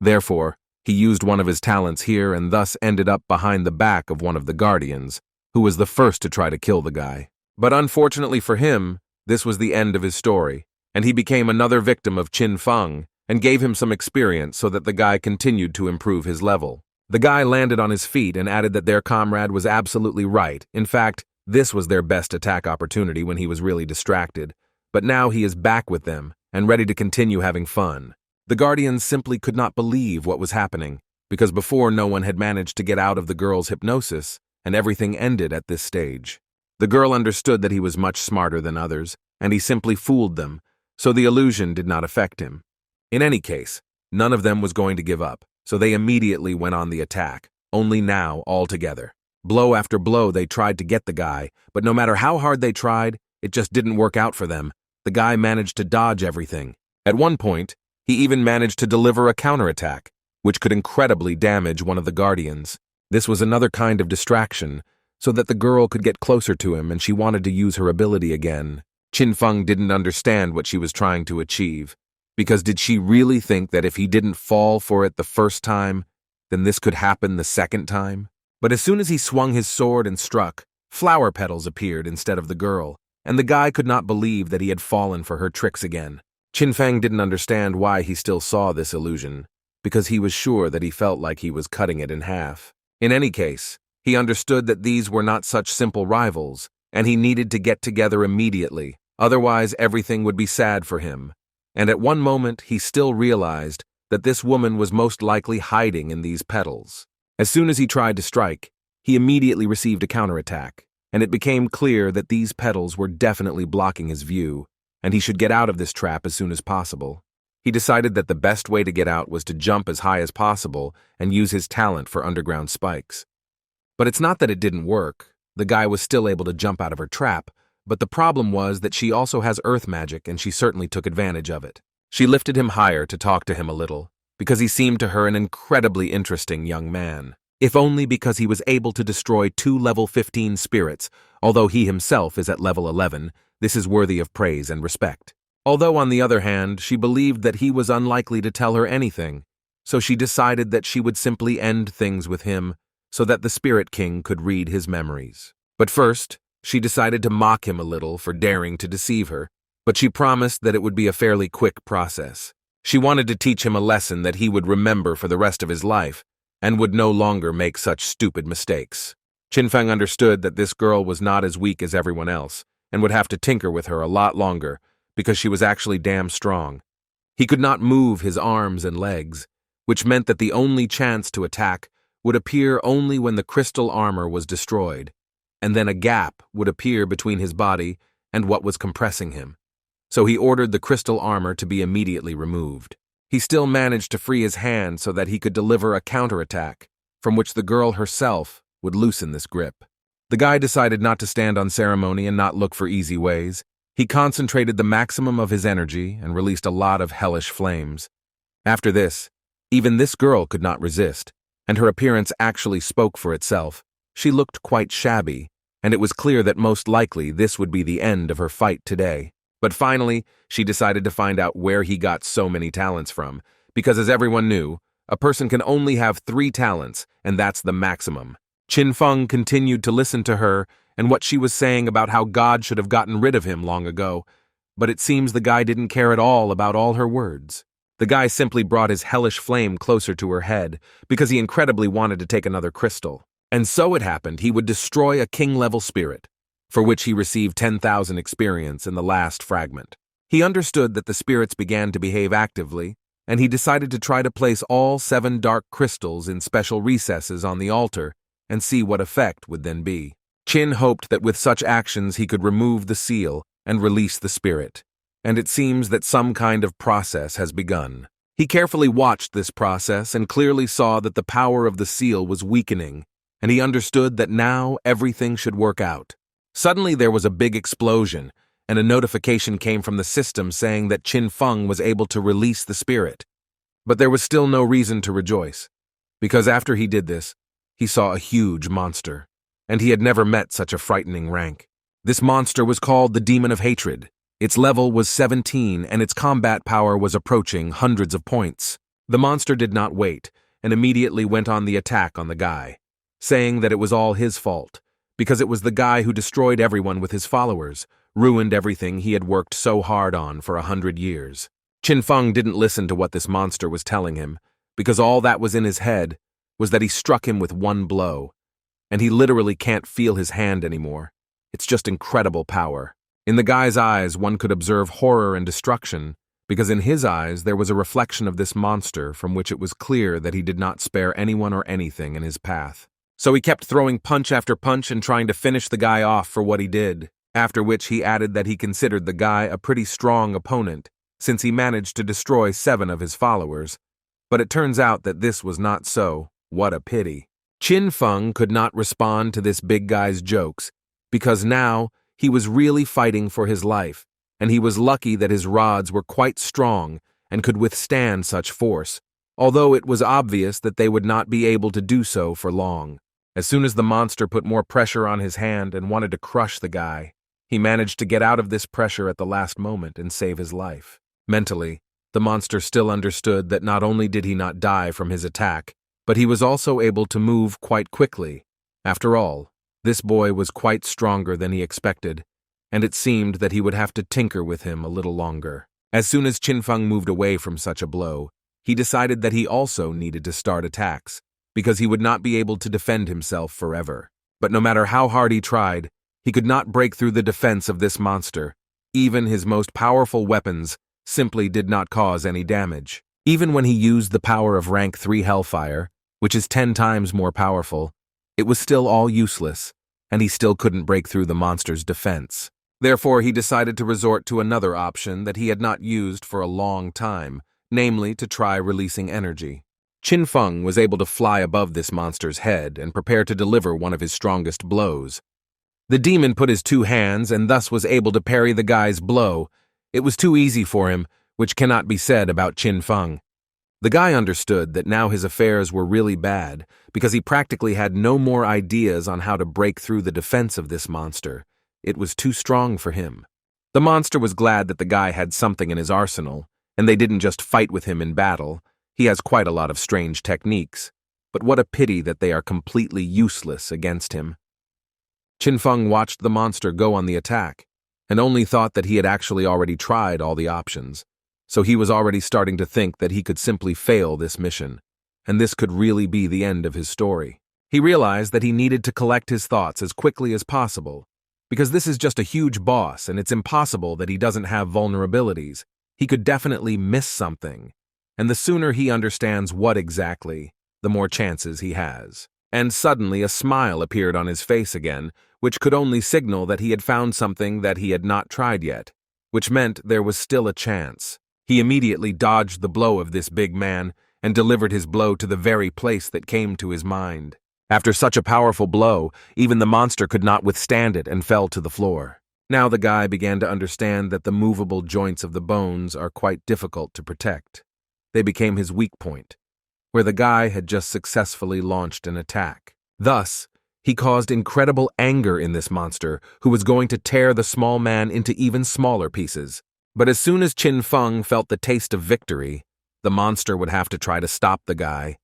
Therefore, he used one of his talents here and thus ended up behind the back of one of the guardians, who was the first to try to kill the guy. But unfortunately for him, this was the end of his story, and he became another victim of Qin Feng and gave him some experience so that the guy continued to improve his level. The guy landed on his feet and added that their comrade was absolutely right. In fact, this was their best attack opportunity when he was really distracted. But now he is back with them and ready to continue having fun. The guardians simply could not believe what was happening, because before no one had managed to get out of the girl's hypnosis, and everything ended at this stage. The girl understood that he was much smarter than others, and he simply fooled them, so the illusion did not affect him. In any case, none of them was going to give up, so they immediately went on the attack, only now all together. Blow after blow they tried to get the guy, but no matter how hard they tried, it just didn't work out for them. The guy managed to dodge everything. At one point, he even managed to deliver a counterattack, which could incredibly damage one of the guardians. This was another kind of distraction, so that the girl could get closer to him and she wanted to use her ability again. Qin Feng didn't understand what she was trying to achieve, because did she really think that if he didn't fall for it the first time, then this could happen the second time? But as soon as he swung his sword and struck, flower petals appeared instead of the girl, and the guy could not believe that he had fallen for her tricks again. Qin Feng didn't understand why he still saw this illusion, because he was sure that he felt like he was cutting it in half. In any case, he understood that these were not such simple rivals, and he needed to get together immediately, otherwise everything would be sad for him. And at one moment he still realized that this woman was most likely hiding in these petals. As soon as he tried to strike, he immediately received a counterattack, and it became clear that these petals were definitely blocking his view, and he should get out of this trap as soon as possible. He decided that the best way to get out was to jump as high as possible and use his talent for underground spikes. But it's not that it didn't work. The guy was still able to jump out of her trap, but the problem was that she also has earth magic and she certainly took advantage of it. She lifted him higher to talk to him a little, because he seemed to her an incredibly interesting young man. If only because he was able to destroy 2 level 15 spirits, although he himself is at level 11, this is worthy of praise and respect. Although on the other hand, she believed that he was unlikely to tell her anything, so she decided that she would simply end things with him so that the Spirit King could read his memories. But first, she decided to mock him a little for daring to deceive her, but she promised that it would be a fairly quick process. She wanted to teach him a lesson that he would remember for the rest of his life and would no longer make such stupid mistakes. Qinfeng understood that this girl was not as weak as everyone else and would have to tinker with her a lot longer because she was actually damn strong. He could not move his arms and legs, which meant that the only chance to attack would appear only when the crystal armor was destroyed, and then a gap would appear between his body and what was compressing him. So he ordered the crystal armor to be immediately removed. He still managed to free his hand so that he could deliver a counterattack, from which the girl herself would loosen this grip. The guy decided not to stand on ceremony and not look for easy ways. He concentrated the maximum of his energy and released a lot of hellish flames. After this, even this girl could not resist, and her appearance actually spoke for itself. She looked quite shabby, and it was clear that most likely this would be the end of her fight today. But finally, she decided to find out where he got so many talents from, because as everyone knew, a person can only have 3 talents, and that's the maximum. Qinfeng continued to listen to her and what she was saying about how God should have gotten rid of him long ago, but it seems the guy didn't care at all about all her words. The guy simply brought his hellish flame closer to her head because he incredibly wanted to take another crystal. And so it happened he would destroy a king-level spirit, for which he received 10,000 experience in the last fragment. He understood that the spirits began to behave actively, and he decided to try to place all 7 dark crystals in special recesses on the altar and see what effect would then be. Qin hoped that with such actions he could remove the seal and release the spirit, and it seems that some kind of process has begun. He carefully watched this process and clearly saw that the power of the seal was weakening, and he understood that now everything should work out. Suddenly there was a big explosion, and a notification came from the system saying that Qinfeng was able to release the spirit. But there was still no reason to rejoice, because after he did this, he saw a huge monster, and he had never met such a frightening rank. This monster was called the Demon of Hatred. Its level was 17, and its combat power was approaching hundreds of points. The monster did not wait, and immediately went on the attack on the guy, saying that it was all his fault, because it was the guy who destroyed everyone with his followers, ruined everything he had worked so hard on for 100 years. Qinfeng didn't listen to what this monster was telling him, because all that was in his head was that he struck him with one blow, and he literally can't feel his hand anymore. It's just incredible power. In the guy's eyes, one could observe horror and destruction, because in his eyes there was a reflection of this monster from which it was clear that he did not spare anyone or anything in his path. So he kept throwing punch after punch and trying to finish the guy off for what he did, after which he added that he considered the guy a pretty strong opponent, since he managed to destroy 7 of his followers. But it turns out that this was not so. What a pity. Qinfeng could not respond to this big guy's jokes, because now he was really fighting for his life, and he was lucky that his rods were quite strong and could withstand such force, although it was obvious that they would not be able to do so for long. As soon as the monster put more pressure on his hand and wanted to crush the guy, he managed to get out of this pressure at the last moment and save his life. Mentally, the monster still understood that not only did he not die from his attack, but he was also able to move quite quickly. After all, this boy was quite stronger than he expected, and it seemed that he would have to tinker with him a little longer. As soon as Qinfeng moved away from such a blow, he decided that he also needed to start attacks, because he would not be able to defend himself forever. But no matter how hard he tried, he could not break through the defense of this monster. Even his most powerful weapons simply did not cause any damage. Even when he used the power of rank 3 Hellfire, which is 10 times more powerful, it was still all useless, and he still couldn't break through the monster's defense. Therefore, he decided to resort to another option that he had not used for a long time, namely to try releasing energy. Qin Feng was able to fly above this monster's head and prepare to deliver one of his strongest blows. The demon put his 2 hands and thus was able to parry the guy's blow. It was too easy for him, which cannot be said about Qin Feng. The guy understood that now his affairs were really bad because he practically had no more ideas on how to break through the defense of this monster. It was too strong for him. The monster was glad that the guy had something in his arsenal, and they didn't just fight with him in battle. He has quite a lot of strange techniques, but what a pity that they are completely useless against him. Qin Feng watched the monster go on the attack, and only thought that he had actually already tried all the options, so he was already starting to think that he could simply fail this mission, and this could really be the end of his story. He realized that he needed to collect his thoughts as quickly as possible, because this is just a huge boss and it's impossible that he doesn't have vulnerabilities. He could definitely miss something, and the sooner he understands what exactly, the more chances he has. And suddenly a smile appeared on his face again, which could only signal that he had found something that he had not tried yet, which meant there was still a chance. He immediately dodged the blow of this big man and delivered his blow to the very place that came to his mind. After such a powerful blow, even the monster could not withstand it and fell to the floor. Now the guy began to understand that the movable joints of the bones are quite difficult to protect. They became his weak point, where the guy had just successfully launched an attack. Thus, he caused incredible anger in this monster, who was going to tear the small man into even smaller pieces. But as soon as Qin Feng felt the taste of victory, the monster would have to try to stop the guy,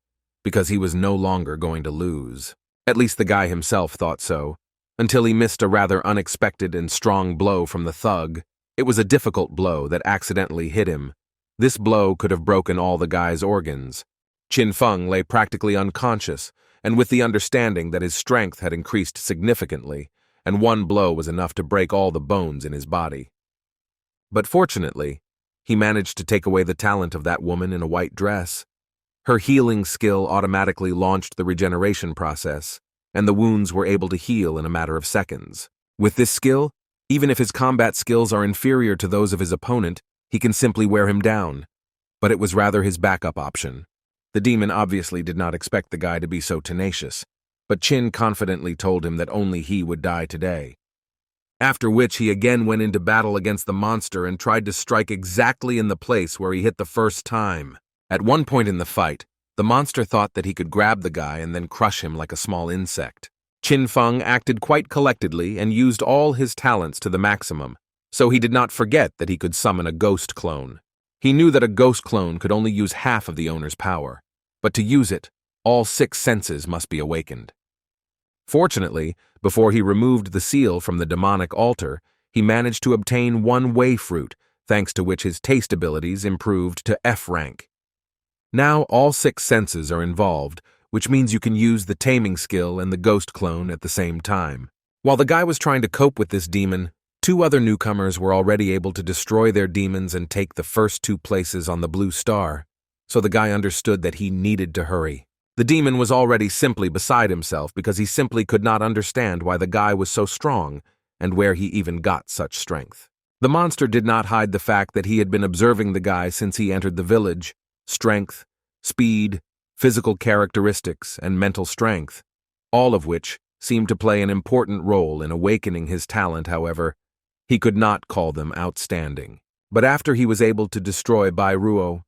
because he was no longer going to lose. At least the guy himself thought so, until he missed a rather unexpected and strong blow from the thug. It was a difficult blow that accidentally hit him. This blow could have broken all the guy's organs. Qin Feng lay practically unconscious, and with the understanding that his strength had increased significantly, and one blow was enough to break all the bones in his body. But fortunately, he managed to take away the talent of that woman in a white dress. Her healing skill automatically launched the regeneration process, and the wounds were able to heal in a matter of seconds. With this skill, even if his combat skills are inferior to those of his opponent, he can simply wear him down. But it was rather his backup option. The demon obviously did not expect the guy to be so tenacious, but Qin confidently told him that only he would die today. After which he again went into battle against the monster and tried to strike exactly in the place where he hit the first time. At one point in the fight, the monster thought that he could grab the guy and then crush him like a small insect. Qin Feng acted quite collectedly and used all his talents to the maximum, so he did not forget that he could summon a ghost clone. He knew that a ghost clone could only use half of the owner's power, but to use it, all 6 senses must be awakened. Fortunately, before he removed the seal from the demonic altar, he managed to obtain 1 Wei fruit, thanks to which his taste abilities improved to F rank. Now all 6 senses are involved, which means you can use the taming skill and the ghost clone at the same time. While the guy was trying to cope with this demon, 2 other newcomers were already able to destroy their demons and take the first 2 places on the blue star, so the guy understood that he needed to hurry. The demon was already simply beside himself because he simply could not understand why the guy was so strong and where he even got such strength. The monster did not hide the fact that he had been observing the guy since he entered the village. Strength, speed, physical characteristics, and mental strength, all of which seemed to play an important role in awakening his talent. However, he could not call them outstanding. But after he was able to destroy Bai Ruo,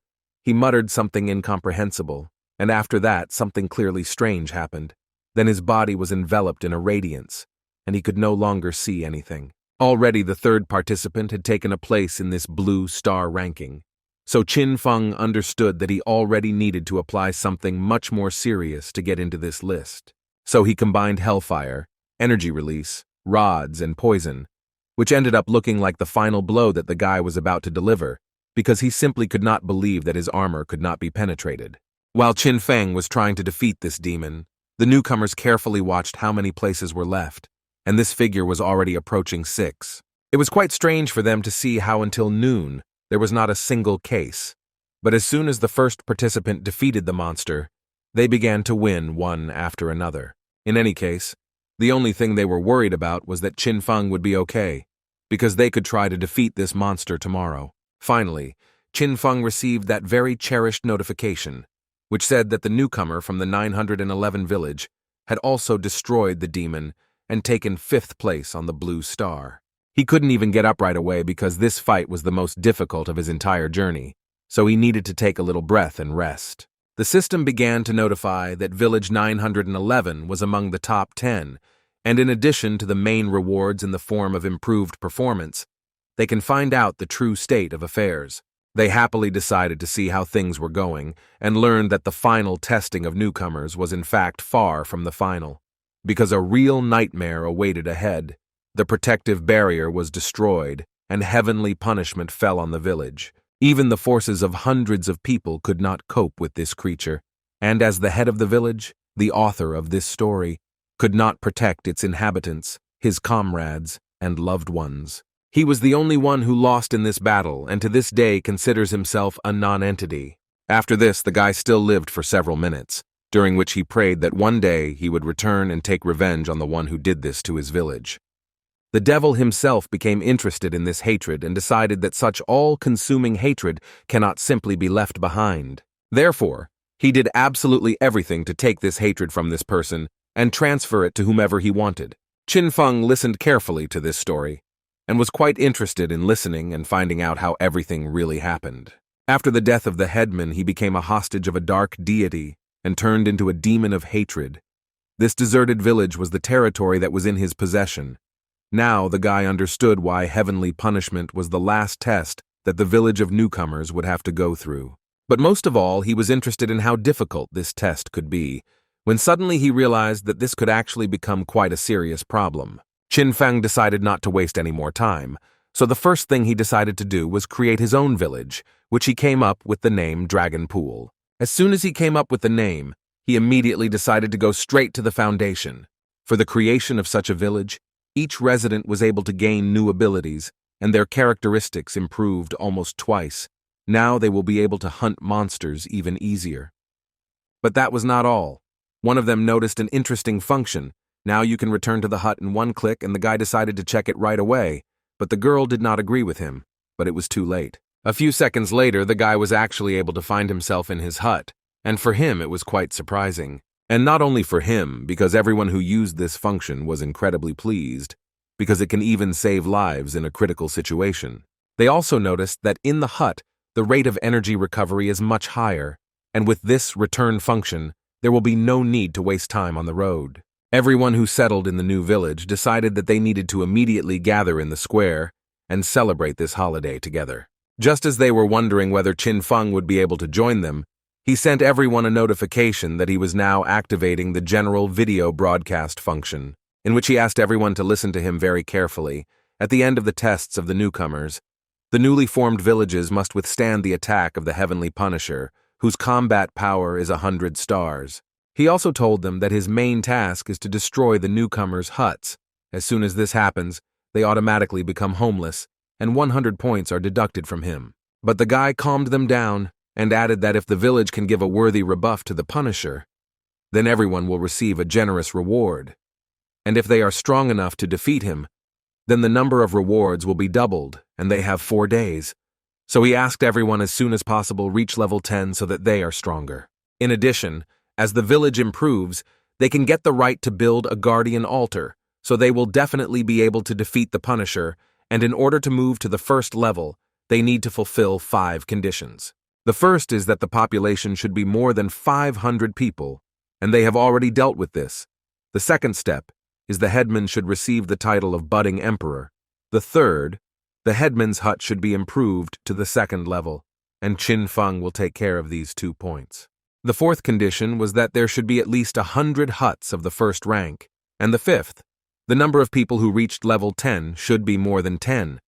he muttered something incomprehensible, and after that something clearly strange happened. Then his body was enveloped in a radiance, and he could no longer see anything. Already the 3rd participant had taken a place in this blue star ranking, so Qin Feng understood that he already needed to apply something much more serious to get into this list. So he combined hellfire, energy release, rods, and poison, which ended up looking like the final blow that the guy was about to deliver, because he simply could not believe that his armor could not be penetrated. While Qin Feng was trying to defeat this demon, the newcomers carefully watched how many places were left, and this figure was already approaching 6. It was quite strange for them to see how until noon there was not a single case, but as soon as the first participant defeated the monster, they began to win one after another. In any case, the only thing they were worried about was that Qin Feng would be okay, because they could try to defeat this monster tomorrow. Finally, Qin Feng received that very cherished notification, which said that the newcomer from the 911 village had also destroyed the demon and taken 5th place on the blue star. He couldn't even get up right away because this fight was the most difficult of his entire journey, so he needed to take a little breath and rest. The system began to notify that village 911 was among the top 10, and in addition to the main rewards in the form of improved performance, they can find out the true state of affairs. They happily decided to see how things were going and learned that the final testing of newcomers was in fact far from the final, because a real nightmare awaited ahead. The protective barrier was destroyed, and heavenly punishment fell on the village. Even the forces of hundreds of people could not cope with this creature, and as the head of the village, the author of this story, could not protect its inhabitants, his comrades, and loved ones. He was the only one who lost in this battle, and to this day considers himself a non-entity. After this, the guy still lived for several minutes, during which he prayed that one day he would return and take revenge on the one who did this to his village. The devil himself became interested in this hatred and decided that such all-consuming hatred cannot simply be left behind. Therefore, he did absolutely everything to take this hatred from this person and transfer it to whomever he wanted. Qin Feng listened carefully to this story and was quite interested in listening and finding out how everything really happened. After the death of the headman, he became a hostage of a dark deity and turned into a demon of hatred. This deserted village was the territory that was in his possession. Now the guy understood why heavenly punishment was the last test that the village of newcomers would have to go through. But most of all, he was interested in how difficult this test could be, when suddenly he realized that this could actually become quite a serious problem. Qin Feng decided not to waste any more time, so the first thing he decided to do was create his own village, which he came up with the name Dragon Pool. As soon as he came up with the name, he immediately decided to go straight to the foundation. For the creation of such a village, each resident was able to gain new abilities, and their characteristics improved almost twice. Now they will be able to hunt monsters even easier. But that was not all. One of them noticed an interesting function. Now you can return to the hut in one click, and the guy decided to check it right away. But the girl did not agree with him, but it was too late. A few seconds later, the guy was actually able to find himself in his hut, and for him it was quite surprising. And not only for him, because everyone who used this function was incredibly pleased, because it can even save lives in a critical situation. They also noticed that in the hut, the rate of energy recovery is much higher, and with this return function, there will be no need to waste time on the road. Everyone who settled in the new village decided that they needed to immediately gather in the square and celebrate this holiday together. Just as they were wondering whether Qin Feng would be able to join them, he sent everyone a notification that he was now activating the general video broadcast function, in which he asked everyone to listen to him very carefully. At the end of the tests of the newcomers, the newly formed villages must withstand the attack of the Heavenly Punisher, whose combat power is 100 stars. He also told them that his main task is to destroy the newcomers' huts. As soon as this happens, they automatically become homeless, and 100 points are deducted from him. But the guy calmed them down and added that if the village can give a worthy rebuff to the Punisher, then everyone will receive a generous reward. And if they are strong enough to defeat him, then the number of rewards will be doubled, and they have 4 days. So he asked everyone as soon as possible reach level 10 so that they are stronger. In addition, as the village improves, they can get the right to build a guardian altar, so they will definitely be able to defeat the Punisher, and in order to move to the first level, they need to fulfill 5 conditions. The first is that the population should be more than 500 people, and they have already dealt with this. The second step is the headman should receive the title of budding emperor. The third, the headman's hut should be improved to the 2nd level, and Qin Feng will take care of these 2 points. The fourth condition was that there should be at least 100 huts of the 1st rank, and the 5th, the number of people who reached level 10 should be more than 10,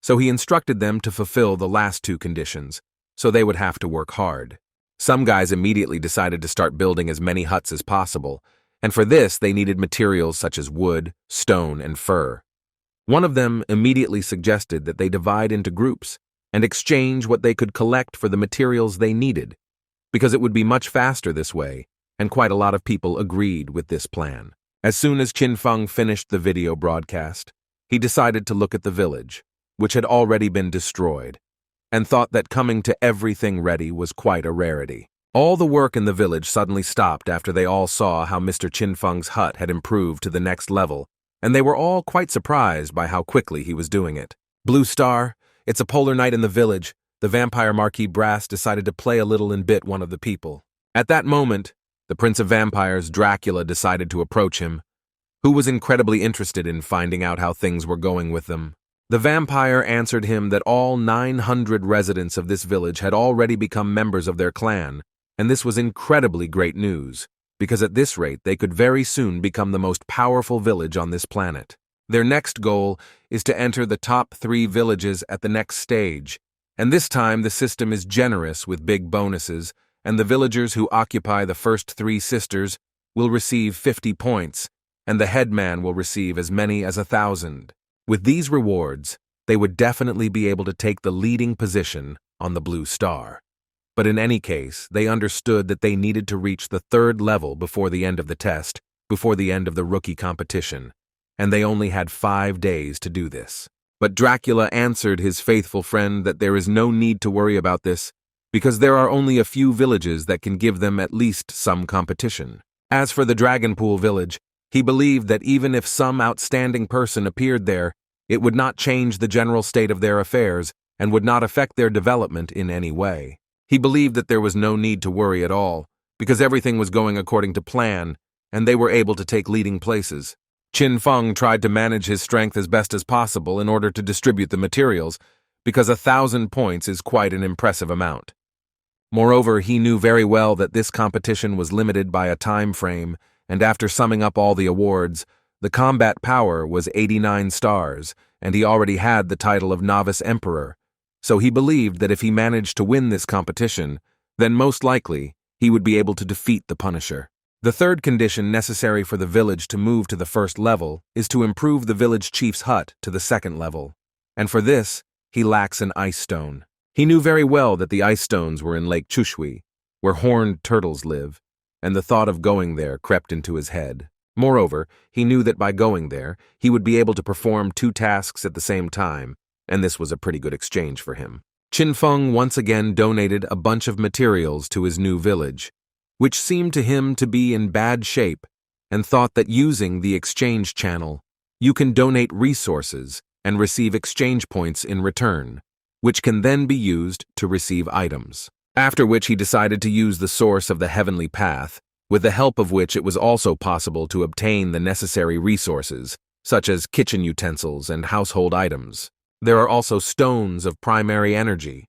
so he instructed them to fulfill the last 2 conditions, so they would have to work hard. Some guys immediately decided to start building as many huts as possible, and for this they needed materials such as wood, stone, and fur. One of them immediately suggested that they divide into groups and exchange what they could collect for the materials they needed, because it would be much faster this way, and quite a lot of people agreed with this plan. As soon as Qin Feng finished the video broadcast, he decided to look at the village, which had already been destroyed, and thought that coming to everything ready was quite a rarity. All the work in the village suddenly stopped after they all saw how Mr. Qin Feng's hut had improved to the next level, and they were all quite surprised by how quickly he was doing it. Blue Star, it's a polar night in the village. The vampire Marquis Brass decided to play a little and bit one of the people. At that moment, the Prince of Vampires, Dracula, decided to approach him, who was incredibly interested in finding out how things were going with them. The vampire answered him that all 900 residents of this village had already become members of their clan, and this was incredibly great news, because at this rate they could very soon become the most powerful village on this planet. Their next goal is to enter the top 3 villages at the next stage, and this time the system is generous with big bonuses, and the villagers who occupy the first 3 sisters will receive 50 points, and the headman will receive as many as 1,000. With these rewards, they would definitely be able to take the leading position on the Blue Star. But in any case, they understood that they needed to reach the 3rd level before the end of the test, before the end of the rookie competition, and they only had 5 days to do this. But Dracula answered his faithful friend that there is no need to worry about this, because there are only a few villages that can give them at least some competition. As for the Dragonpool village, he believed that even if some outstanding person appeared there, it would not change the general state of their affairs and would not affect their development in any way. He believed that there was no need to worry at all, because everything was going according to plan, and they were able to take leading places. Qin Feng tried to manage his strength as best as possible in order to distribute the materials, because 1,000 points is quite an impressive amount. Moreover, he knew very well that this competition was limited by a time frame, and after summing up all the awards, the combat power was 89 stars, and he already had the title of Novice Emperor, so he believed that if he managed to win this competition, then most likely he would be able to defeat the Punisher. The 3rd condition necessary for the village to move to the 1st level is to improve the village chief's hut to the 2nd level, and for this, he lacks an ice stone. He knew very well that the ice stones were in Lake Chushui, where horned turtles live, and the thought of going there crept into his head. Moreover, he knew that by going there, he would be able to perform 2 tasks at the same time, and this was a pretty good exchange for him. Qin Feng once again donated a bunch of materials to his new village, which seemed to him to be in bad shape, and thought that using the exchange channel, you can donate resources and receive exchange points in return, which can then be used to receive items. After which he decided to use the source of the heavenly path, with the help of which it was also possible to obtain the necessary resources, such as kitchen utensils and household items. There are also stones of primary energy,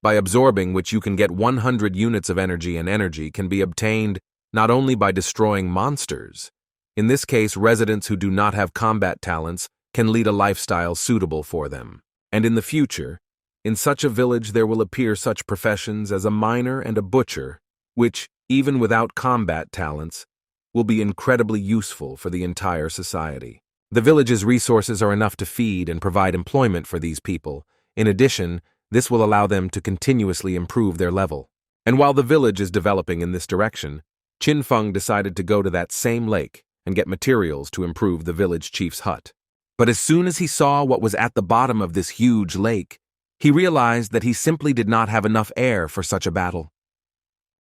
by absorbing which you can get 100 units of energy, and energy can be obtained not only by destroying monsters. In this case, residents who do not have combat talents can lead a lifestyle suitable for them. And in the future, in such a village there will appear such professions as a miner and a butcher, which, even without combat talents, will be incredibly useful for the entire society. The village's resources are enough to feed and provide employment for these people. In addition, this will allow them to continuously improve their level. And while the village is developing in this direction, Qin Feng decided to go to that same lake and get materials to improve the village chief's hut. But as soon as he saw what was at the bottom of this huge lake, he realized that he simply did not have enough air for such a battle.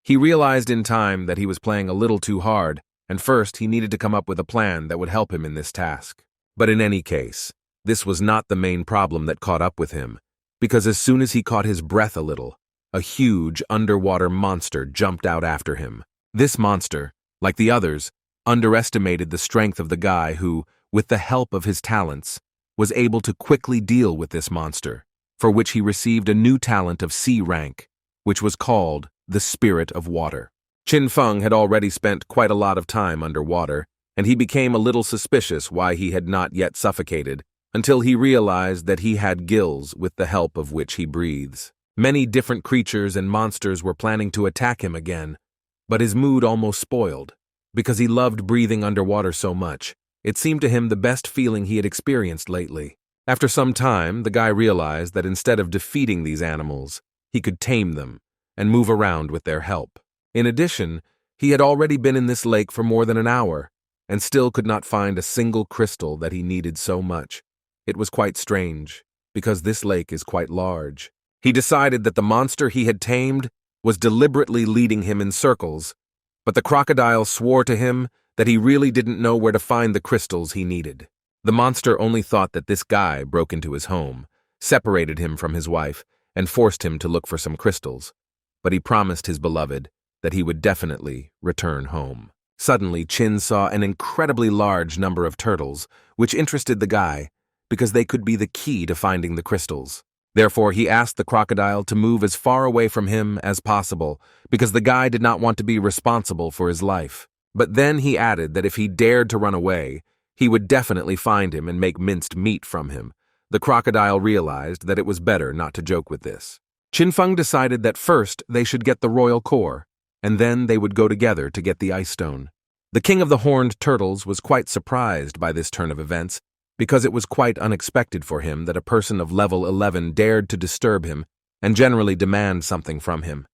He realized in time that he was playing a little too hard, and first he needed to come up with a plan that would help him in this task. But in any case, this was not the main problem that caught up with him, because as soon as he caught his breath a little, a huge underwater monster jumped out after him. This monster, like the others, underestimated the strength of the guy who, with the help of his talents, was able to quickly deal with this monster, for which he received a new talent of C rank, which was called the Spirit of Water. Qin Feng had already spent quite a lot of time underwater, and he became a little suspicious why he had not yet suffocated, until he realized that he had gills with the help of which he breathes. Many different creatures and monsters were planning to attack him again, but his mood almost spoiled. Because he loved breathing underwater so much, it seemed to him the best feeling he had experienced lately. After some time, the guy realized that instead of defeating these animals, he could tame them and move around with their help. In addition, he had already been in this lake for more than an hour, and still could not find a single crystal that he needed so much. It was quite strange, because this lake is quite large. He decided that the monster he had tamed was deliberately leading him in circles, but the crocodile swore to him that he really didn't know where to find the crystals he needed. The monster only thought that this guy broke into his home, separated him from his wife, and forced him to look for some crystals, but he promised his beloved that he would definitely return home. Suddenly, Chin saw an incredibly large number of turtles, which interested the guy because they could be the key to finding the crystals. Therefore, he asked the crocodile to move as far away from him as possible because the guy did not want to be responsible for his life. But then he added that if he dared to run away, he would definitely find him and make minced meat from him. The crocodile realized that it was better not to joke with this. Chin Feng decided that first they should get the royal core, and then they would go together to get the ice stone. The king of the horned turtles was quite surprised by this turn of events, because it was quite unexpected for him that a person of level 11 dared to disturb him and generally demand something from him.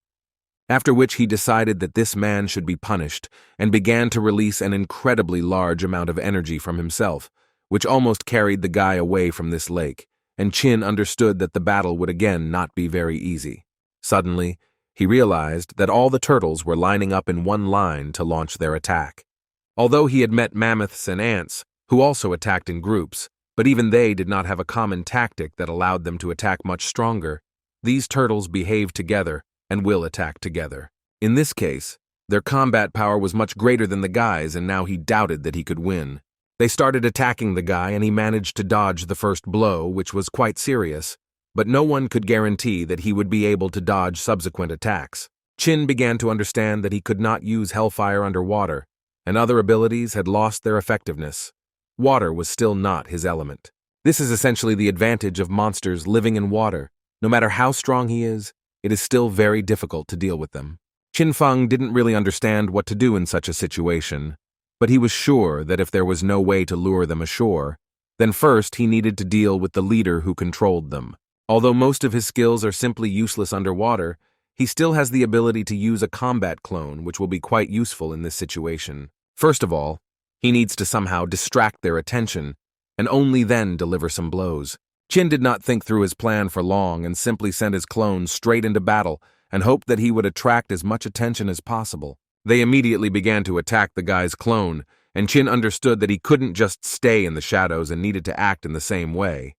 After which he decided that this man should be punished and began to release an incredibly large amount of energy from himself, which almost carried the guy away from this lake, and Chin understood that the battle would again not be very easy. Suddenly, he realized that all the turtles were lining up in one line to launch their attack. Although he had met mammoths and ants, who also attacked in groups, but even they did not have a common tactic that allowed them to attack much stronger, these turtles behaved together and will attack together. In this case, their combat power was much greater than the guy's, and now he doubted that he could win. They started attacking the guy, and he managed to dodge the first blow, which was quite serious, but no one could guarantee that he would be able to dodge subsequent attacks. Chin began to understand that he could not use hellfire underwater, and other abilities had lost their effectiveness. Water was still not his element. This is essentially the advantage of monsters living in water. No matter how strong he is, it is still very difficult to deal with them. Chin Feng didn't really understand what to do in such a situation, but he was sure that if there was no way to lure them ashore, then first he needed to deal with the leader who controlled them. Although most of his skills are simply useless underwater, he still has the ability to use a combat clone, which will be quite useful in this situation. First of all, he needs to somehow distract their attention, and only then deliver some blows. Chin did not think through his plan for long and simply sent his clone straight into battle and hoped that he would attract as much attention as possible. They immediately began to attack the guy's clone, and Chin understood that he couldn't just stay in the shadows and needed to act in the same way.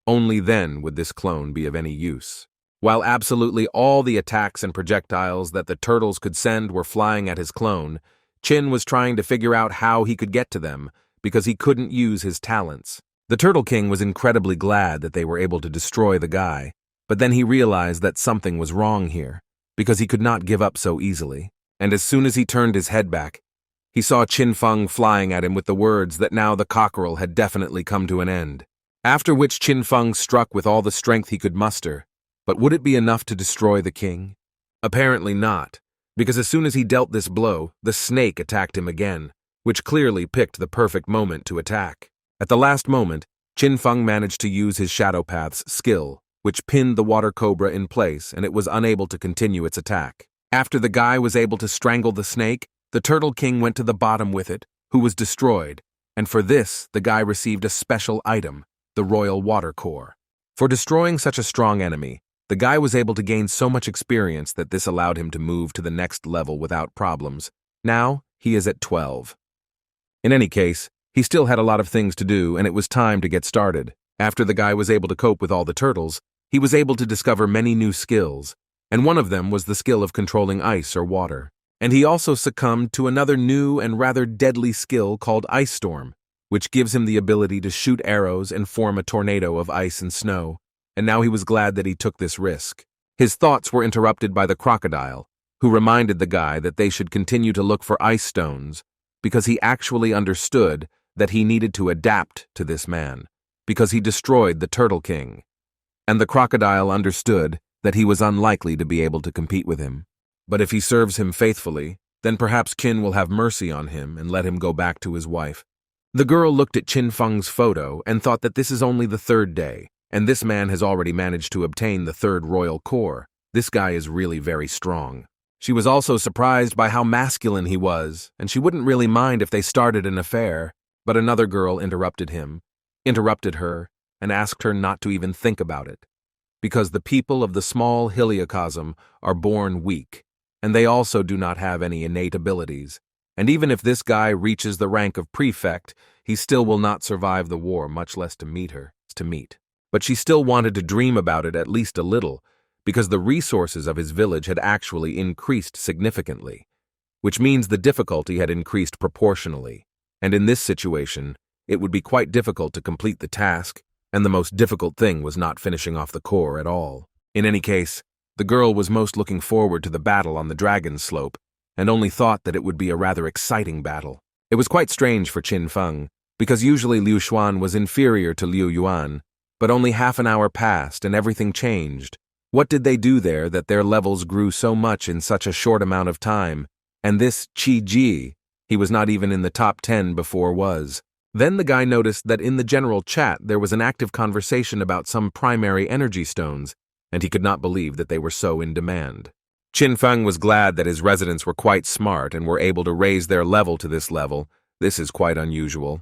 Only then would this clone be of any use. While absolutely all the attacks and projectiles that the turtles could send were flying at his clone, Chin was trying to figure out how he could get to them because he couldn't use his talents. The Turtle King was incredibly glad that they were able to destroy the guy, but then he realized that something was wrong here because he could not give up so easily. And as soon as he turned his head back, he saw Chin Feng flying at him with the words that now the cockerel had definitely come to an end. After which Chin Feng struck with all the strength he could muster, but would it be enough to destroy the king? Apparently not, because as soon as he dealt this blow, the snake attacked him again, which clearly picked the perfect moment to attack. At the last moment, Chin Feng managed to use his Shadow Path's skill, which pinned the water cobra in place, and it was unable to continue its attack. After the guy was able to strangle the snake, the Turtle King went to the bottom with it, who was destroyed, and for this, the guy received a special item, the Royal Water Core. For destroying such a strong enemy, the guy was able to gain so much experience that this allowed him to move to the next level without problems. Now, he is at 12. In any case, he still had a lot of things to do, and it was time to get started. After the guy was able to cope with all the turtles, he was able to discover many new skills, and one of them was the skill of controlling ice or water. And he also succumbed to another new and rather deadly skill called Ice Storm, which gives him the ability to shoot arrows and form a tornado of ice and snow, and now he was glad that he took this risk. His thoughts were interrupted by the crocodile, who reminded the guy that they should continue to look for ice stones, because he actually understood that he needed to adapt to this man, because he destroyed the Turtle King. And the crocodile understood that he was unlikely to be able to compete with him. But if he serves him faithfully, then perhaps Qin will have mercy on him and let him go back to his wife. The girl looked at Qin Feng's photo and thought that this is only the third day, and this man has already managed to obtain the third royal core. This guy is really very strong. She was also surprised by how masculine he was, and she wouldn't really mind if they started an affair, but another girl interrupted her, and asked her not to even think about it. Because the people of the small Heliocosm are born weak, and they also do not have any innate abilities. And even if this guy reaches the rank of prefect, he still will not survive the war, much less to meet. But she still wanted to dream about it at least a little, because the resources of his village had actually increased significantly, which means the difficulty had increased proportionally. And in this situation, it would be quite difficult to complete the task, and the most difficult thing was not finishing off the core at all. In any case, the girl was most looking forward to the battle on the dragon's slope, and only thought that it would be a rather exciting battle. It was quite strange for Qin Feng, because usually Liu Xuan was inferior to Liu Yuan, but only half an hour passed and everything changed. What did they do there that their levels grew so much in such a short amount of time? And this Qi Ji, he was not even in the top 10 before was. Then the guy noticed that in the general chat there was an active conversation about some primary energy stones, and he could not believe that they were so in demand. Qin Feng was glad that his residents were quite smart and were able to raise their level to this level. This is quite unusual.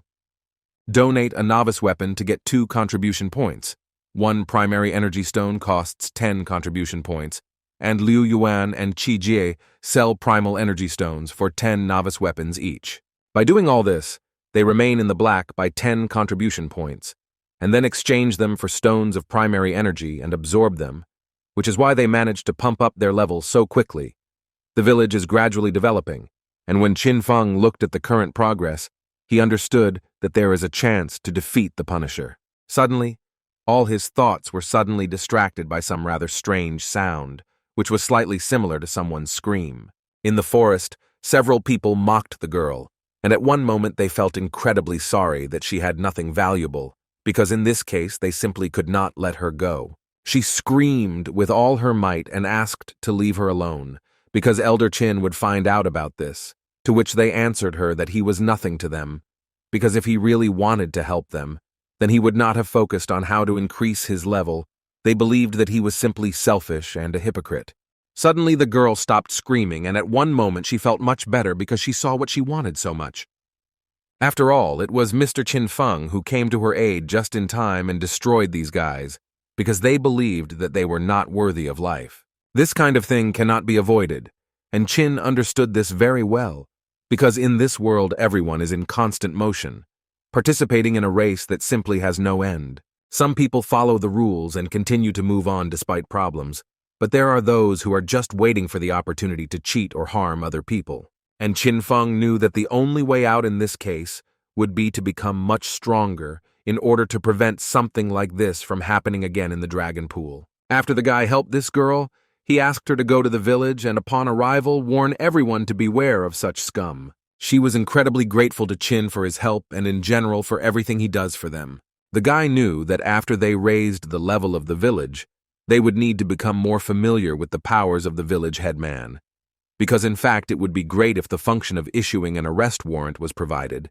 Donate a novice weapon to get 2 contribution points. 1 primary energy stone costs 10 contribution points, and Liu Yuan and Qi Jie sell primal energy stones for 10 novice weapons each. By doing all this, they remain in the black by 10 contribution points, and then exchange them for stones of primary energy and absorb them, which is why they managed to pump up their levels so quickly. The village is gradually developing, and when Qin Feng looked at the current progress, he understood that there is a chance to defeat the Punisher. Suddenly, all his thoughts were suddenly distracted by some rather strange sound, which was slightly similar to someone's scream. In the forest, several people mocked the girl, and at one moment they felt incredibly sorry that she had nothing valuable, because in this case they simply could not let her go. She screamed with all her might and asked to leave her alone, because Elder Qin would find out about this, to which they answered her that he was nothing to them, because if he really wanted to help them, then he would not have focused on how to increase his level. They believed that he was simply selfish and a hypocrite. Suddenly the girl stopped screaming, and at one moment she felt much better because she saw what she wanted so much. After all, it was Mr. Qin Feng who came to her aid just in time and destroyed these guys, because they believed that they were not worthy of life. This kind of thing cannot be avoided, and Qin understood this very well, because in this world everyone is in constant motion, participating in a race that simply has no end. Some people follow the rules and continue to move on despite problems, but there are those who are just waiting for the opportunity to cheat or harm other people. And Qin Feng knew that the only way out in this case would be to become much stronger in order to prevent something like this from happening again in the dragon pool. After the guy helped this girl, he asked her to go to the village and upon arrival warn everyone to beware of such scum. She was incredibly grateful to Qin for his help and in general for everything he does for them. The guy knew that after they raised the level of the village, they would need to become more familiar with the powers of the village headman. Because in fact it would be great if the function of issuing an arrest warrant was provided.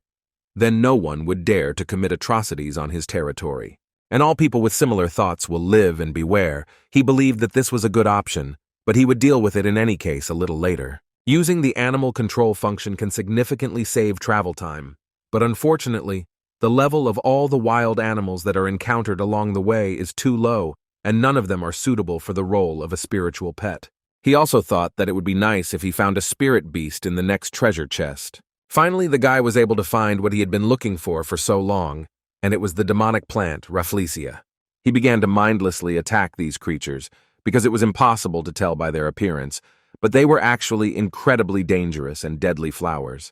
Then no one would dare to commit atrocities on his territory. And all people with similar thoughts will live and beware. He believed that this was a good option, but he would deal with it in any case a little later. Using the animal control function can significantly save travel time, but unfortunately, the level of all the wild animals that are encountered along the way is too low, and none of them are suitable for the role of a spiritual pet. He also thought that it would be nice if he found a spirit beast in the next treasure chest. Finally, the guy was able to find what he had been looking for so long, and it was the demonic plant, Rafflesia. He began to mindlessly attack these creatures, because it was impossible to tell by their appearance, but they were actually incredibly dangerous and deadly flowers.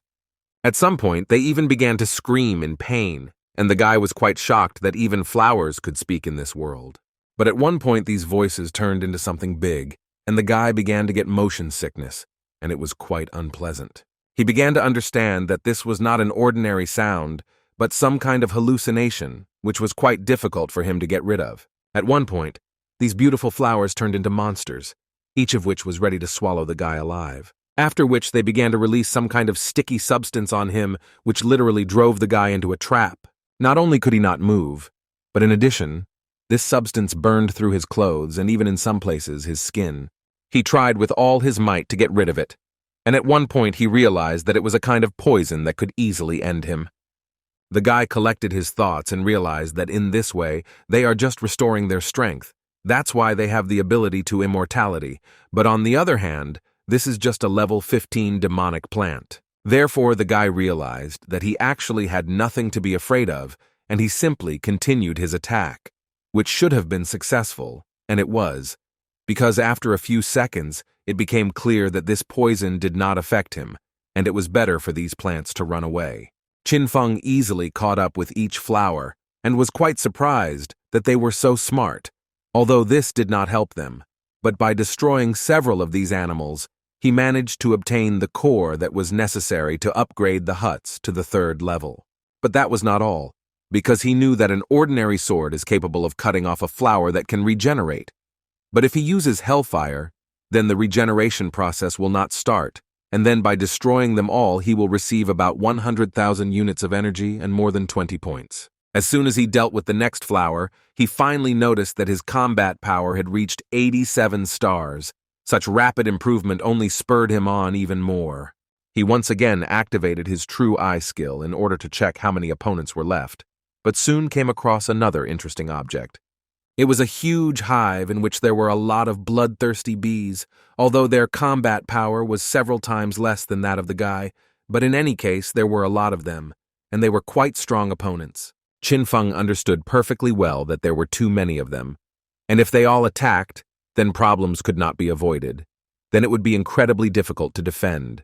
At some point, they even began to scream in pain, and the guy was quite shocked that even flowers could speak in this world. But at one point, these voices turned into something big, and the guy began to get motion sickness, and it was quite unpleasant. He began to understand that this was not an ordinary sound, but some kind of hallucination, which was quite difficult for him to get rid of. At one point, these beautiful flowers turned into monsters, each of which was ready to swallow the guy alive. After which they began to release some kind of sticky substance on him, which literally drove the guy into a trap. Not only could he not move, but in addition, this substance burned through his clothes and even in some places his skin. He tried with all his might to get rid of it, and at one point he realized that it was a kind of poison that could easily end him. The guy collected his thoughts and realized that in this way they are just restoring their strength. That's why they have the ability to immortality, but on the other hand, this is just a level 15 demonic plant. Therefore, the guy realized that he actually had nothing to be afraid of, and he simply continued his attack, which should have been successful, and it was, because after a few seconds, it became clear that this poison did not affect him, and it was better for these plants to run away. Qin Feng easily caught up with each flower, and was quite surprised that they were so smart, although this did not help them. But by destroying several of these animals, he managed to obtain the core that was necessary to upgrade the huts to the 3rd level. But that was not all, because he knew that an ordinary sword is capable of cutting off a flower that can regenerate. But if he uses hellfire, then the regeneration process will not start, and then by destroying them all he will receive about 100,000 units of energy and more than 20 points. As soon as he dealt with the next flower, he finally noticed that his combat power had reached 87 stars. Such rapid improvement only spurred him on even more. He once again activated his true eye skill in order to check how many opponents were left, but soon came across another interesting object. It was a huge hive in which there were a lot of bloodthirsty bees, although their combat power was several times less than that of the guy, but in any case there were a lot of them, and they were quite strong opponents. Qin Feng understood perfectly well that there were too many of them, and if they all attacked, then problems could not be avoided. Then it would be incredibly difficult to defend,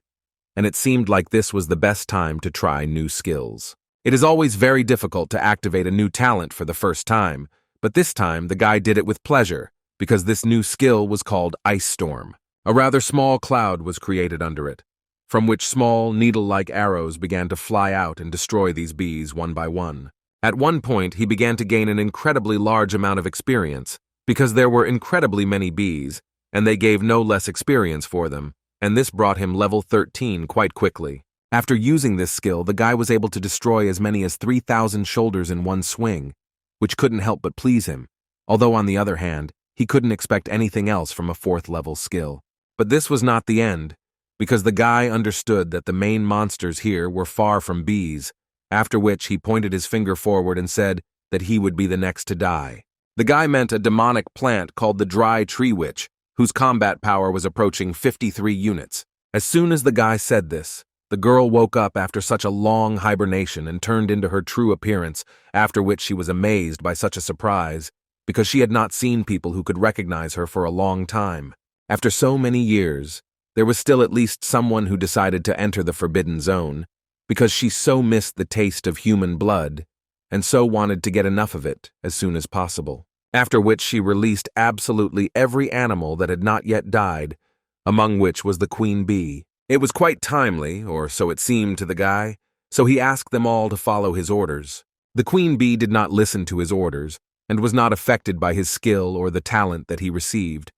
and it seemed like this was the best time to try new skills. It is always very difficult to activate a new talent for the first time, but this time the guy did it with pleasure, because this new skill was called Ice Storm. A rather small cloud was created under it, from which small, needle-like arrows began to fly out and destroy these bees one by one. At one point, he began to gain an incredibly large amount of experience, because there were incredibly many bees, and they gave no less experience for them, and this brought him level 13 quite quickly. After using this skill, the guy was able to destroy as many as 3,000 shoulders in one swing, which couldn't help but please him, although on the other hand, he couldn't expect anything else from a 4th level skill. But this was not the end, because the guy understood that the main monsters here were far from bees, after which he pointed his finger forward and said that he would be the next to die. The guy meant a demonic plant called the Dry Tree Witch, whose combat power was approaching 53 units. As soon as the guy said this, the girl woke up after such a long hibernation and turned into her true appearance, after which she was amazed by such a surprise, because she had not seen people who could recognize her for a long time. After so many years, there was still at least someone who decided to enter the Forbidden Zone, because she so missed the taste of human blood, and so wanted to get enough of it as soon as possible. After which she released absolutely every animal that had not yet died, among which was the queen bee. It was quite timely, or so it seemed to the guy, so he asked them all to follow his orders. The queen bee did not listen to his orders, and was not affected by his skill or the talent that he received.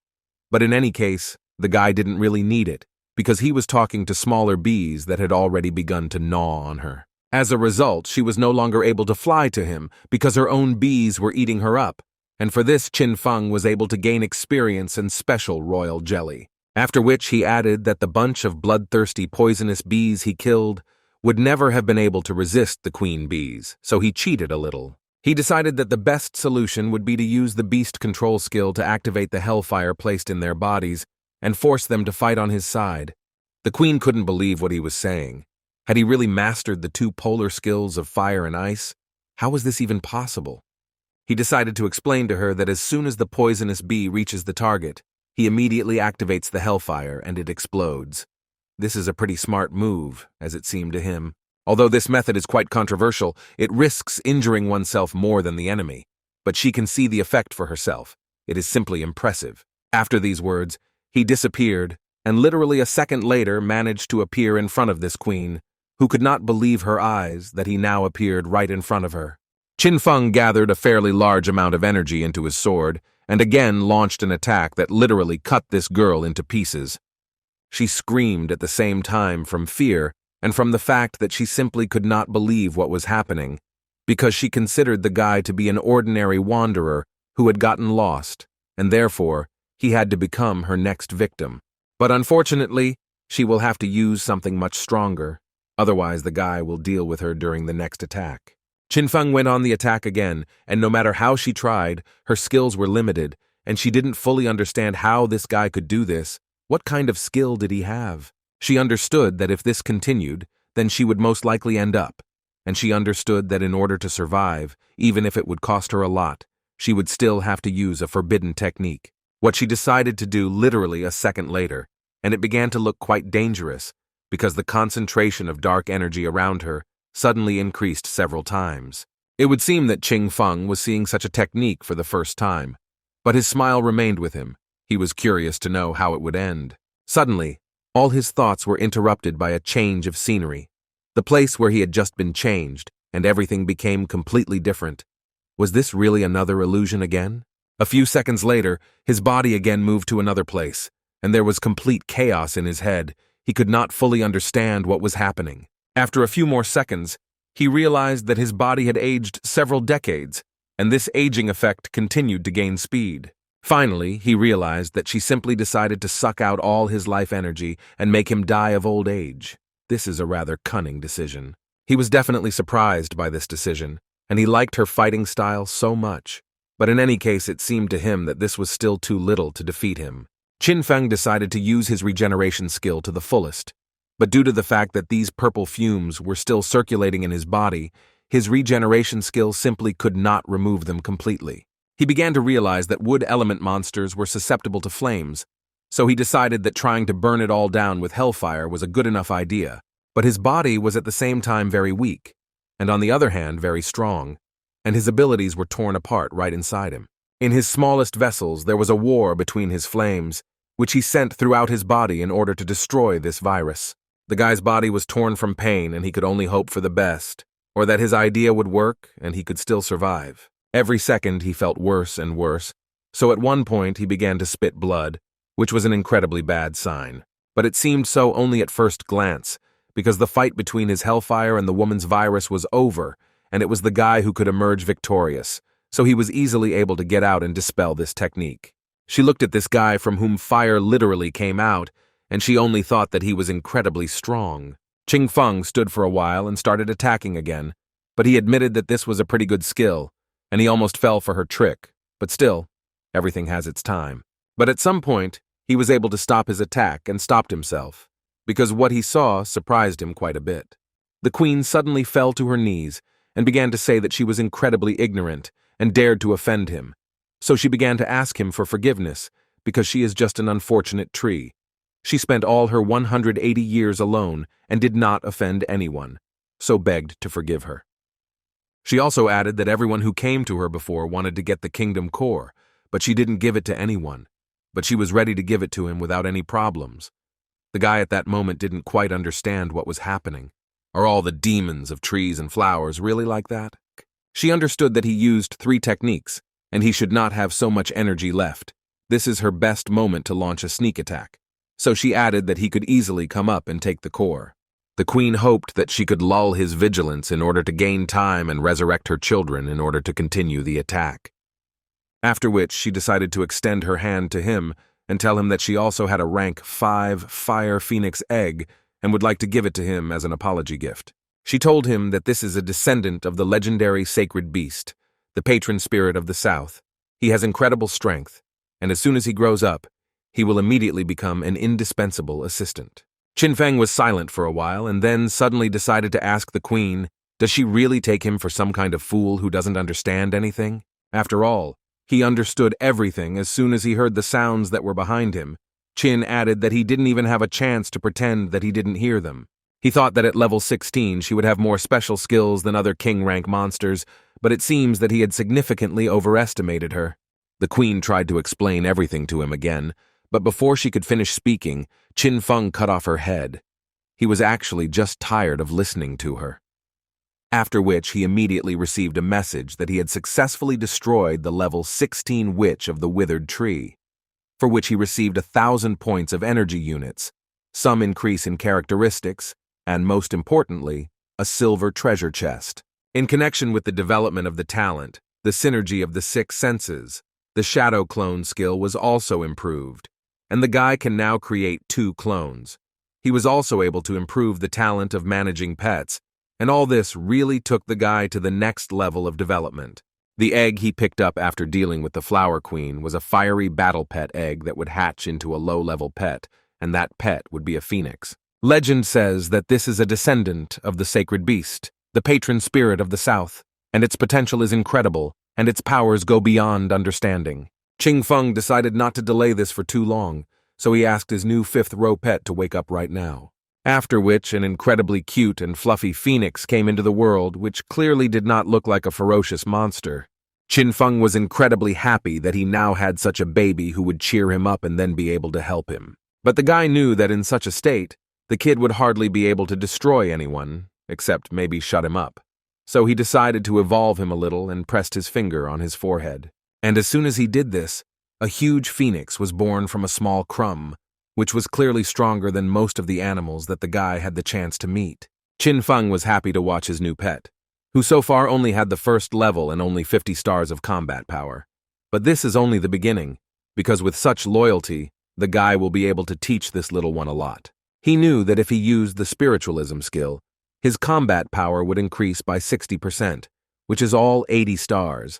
But in any case, the guy didn't really need it, because he was talking to smaller bees that had already begun to gnaw on her. As a result, she was no longer able to fly to him, because her own bees were eating her up, and for this Qin Feng was able to gain experience and special royal jelly. After which he added that the bunch of bloodthirsty poisonous bees he killed would never have been able to resist the queen bees, so he cheated a little. He decided that the best solution would be to use the beast control skill to activate the hellfire placed in their bodies and force them to fight on his side. The queen couldn't believe what he was saying. Had he really mastered the 2 polar skills of fire and ice? How was this even possible? He decided to explain to her that as soon as the poisonous bee reaches the target, he immediately activates the hellfire and it explodes. This is a pretty smart move, as it seemed to him. Although this method is quite controversial, it risks injuring oneself more than the enemy. But she can see the effect for herself. It is simply impressive. After these words, he disappeared, and literally a second later managed to appear in front of this queen, who could not believe her eyes that he now appeared right in front of her. Qin Feng gathered a fairly large amount of energy into his sword, and again launched an attack that literally cut this girl into pieces. She screamed at the same time from fear and from the fact that she simply could not believe what was happening, because she considered the guy to be an ordinary wanderer who had gotten lost, and therefore he had to become her next victim. But unfortunately, she will have to use something much stronger, otherwise the guy will deal with her during the next attack. Qinfeng went on the attack again, and no matter how she tried, her skills were limited, and she didn't fully understand how this guy could do this. What kind of skill did he have? She understood that if this continued, then she would most likely end up, and she understood that in order to survive, even if it would cost her a lot, she would still have to use a forbidden technique. What she decided to do literally a second later, and it began to look quite dangerous, because the concentration of dark energy around her suddenly increased several times. It would seem that Qingfeng was seeing such a technique for the first time, but his smile remained with him. He was curious to know how it would end. Suddenly, all his thoughts were interrupted by a change of scenery. The place where he had just been changed, and everything became completely different. Was this really another illusion again? A few seconds later, his body again moved to another place, and there was complete chaos in his head. He could not fully understand what was happening. After a few more seconds, he realized that his body had aged several decades, and this aging effect continued to gain speed. Finally, he realized that she simply decided to suck out all his life energy and make him die of old age. This is a rather cunning decision. He was definitely surprised by this decision, and he liked her fighting style so much. But in any case, it seemed to him that this was still too little to defeat him. Qinfeng decided to use his regeneration skill to the fullest, but due to the fact that these purple fumes were still circulating in his body, his regeneration skill simply could not remove them completely. He began to realize that wood element monsters were susceptible to flames, so he decided that trying to burn it all down with hellfire was a good enough idea. But his body was at the same time very weak, and on the other hand very strong, and his abilities were torn apart right inside him. In his smallest vessels there was a war between his flames, which he sent throughout his body in order to destroy this virus. The guy's body was torn from pain, and he could only hope for the best, or that his idea would work and he could still survive. Every second he felt worse and worse, so at one point he began to spit blood, which was an incredibly bad sign. But it seemed so only at first glance, because the fight between his hellfire and the woman's virus was over, and it was the guy who could emerge victorious, so he was easily able to get out and dispel this technique. She looked at this guy from whom fire literally came out, and she only thought that he was incredibly strong. Qingfeng stood for a while and started attacking again, but he admitted that this was a pretty good skill, and he almost fell for her trick, but still, everything has its time. But at some point, he was able to stop his attack and stopped himself, because what he saw surprised him quite a bit. The queen suddenly fell to her knees and began to say that she was incredibly ignorant and dared to offend him, so she began to ask him for forgiveness because she is just an unfortunate tree. She spent all her 180 years alone and did not offend anyone, so begged to forgive her. She also added that everyone who came to her before wanted to get the kingdom core, but she didn't give it to anyone, but she was ready to give it to him without any problems. The guy at that moment didn't quite understand what was happening. Are all the demons of trees and flowers really like that? She understood that he used 3 techniques, and he should not have so much energy left. This is her best moment to launch a sneak attack. So she added that he could easily come up and take the core. The queen hoped that she could lull his vigilance in order to gain time and resurrect her children in order to continue the attack. After which she decided to extend her hand to him and tell him that she also had a rank 5 fire phoenix egg and would like to give it to him as an apology gift. She told him that this is a descendant of the legendary sacred beast, the patron spirit of the south. He has incredible strength, and as soon as he grows up, he will immediately become an indispensable assistant. Qinfeng was silent for a while and then suddenly decided to ask the queen, does she really take him for some kind of fool who doesn't understand anything? After all, he understood everything as soon as he heard the sounds that were behind him. Qin added that he didn't even have a chance to pretend that he didn't hear them. He thought that at level 16 she would have more special skills than other king-rank monsters, but it seems that he had significantly overestimated her. The queen tried to explain everything to him again, but before she could finish speaking, Qinfeng cut off her head. He was actually just tired of listening to her. after which he immediately received a message that he had successfully destroyed the level 16 Witch of the Withered Tree, for which he received 1,000 points of energy units, some increase in characteristics, and most importantly, a silver treasure chest. In connection with the development of the talent, the synergy of the 6 senses, the shadow clone skill was also improved, and the guy can now create 2 clones. He was also able to improve the talent of managing pets, and all this really took the guy to the next level of development. The egg he picked up after dealing with the Flower Queen was a fiery battle pet egg that would hatch into a low-level pet, and that pet would be a phoenix. Legend says that this is a descendant of the sacred beast, the patron spirit of the South, and its potential is incredible, and its powers go beyond understanding. Ching Feng decided not to delay this for too long, so he asked his new 5th-row pet to wake up right now. After which an incredibly cute and fluffy phoenix came into the world, which clearly did not look like a ferocious monster. Chin Feng was incredibly happy that he now had such a baby who would cheer him up and then be able to help him. But the guy knew that in such a state, the kid would hardly be able to destroy anyone, except maybe shut him up. So he decided to evolve him a little and pressed his finger on his forehead. And as soon as he did this, a huge phoenix was born from a small crumb, which was clearly stronger than most of the animals that the guy had the chance to meet. Chin Feng was happy to watch his new pet, who so far only had the 1st level and only 50 stars of combat power. But this is only the beginning, because with such loyalty, the guy will be able to teach this little one a lot. He knew that if he used the spiritualism skill, his combat power would increase by 60%, which is all 80 stars,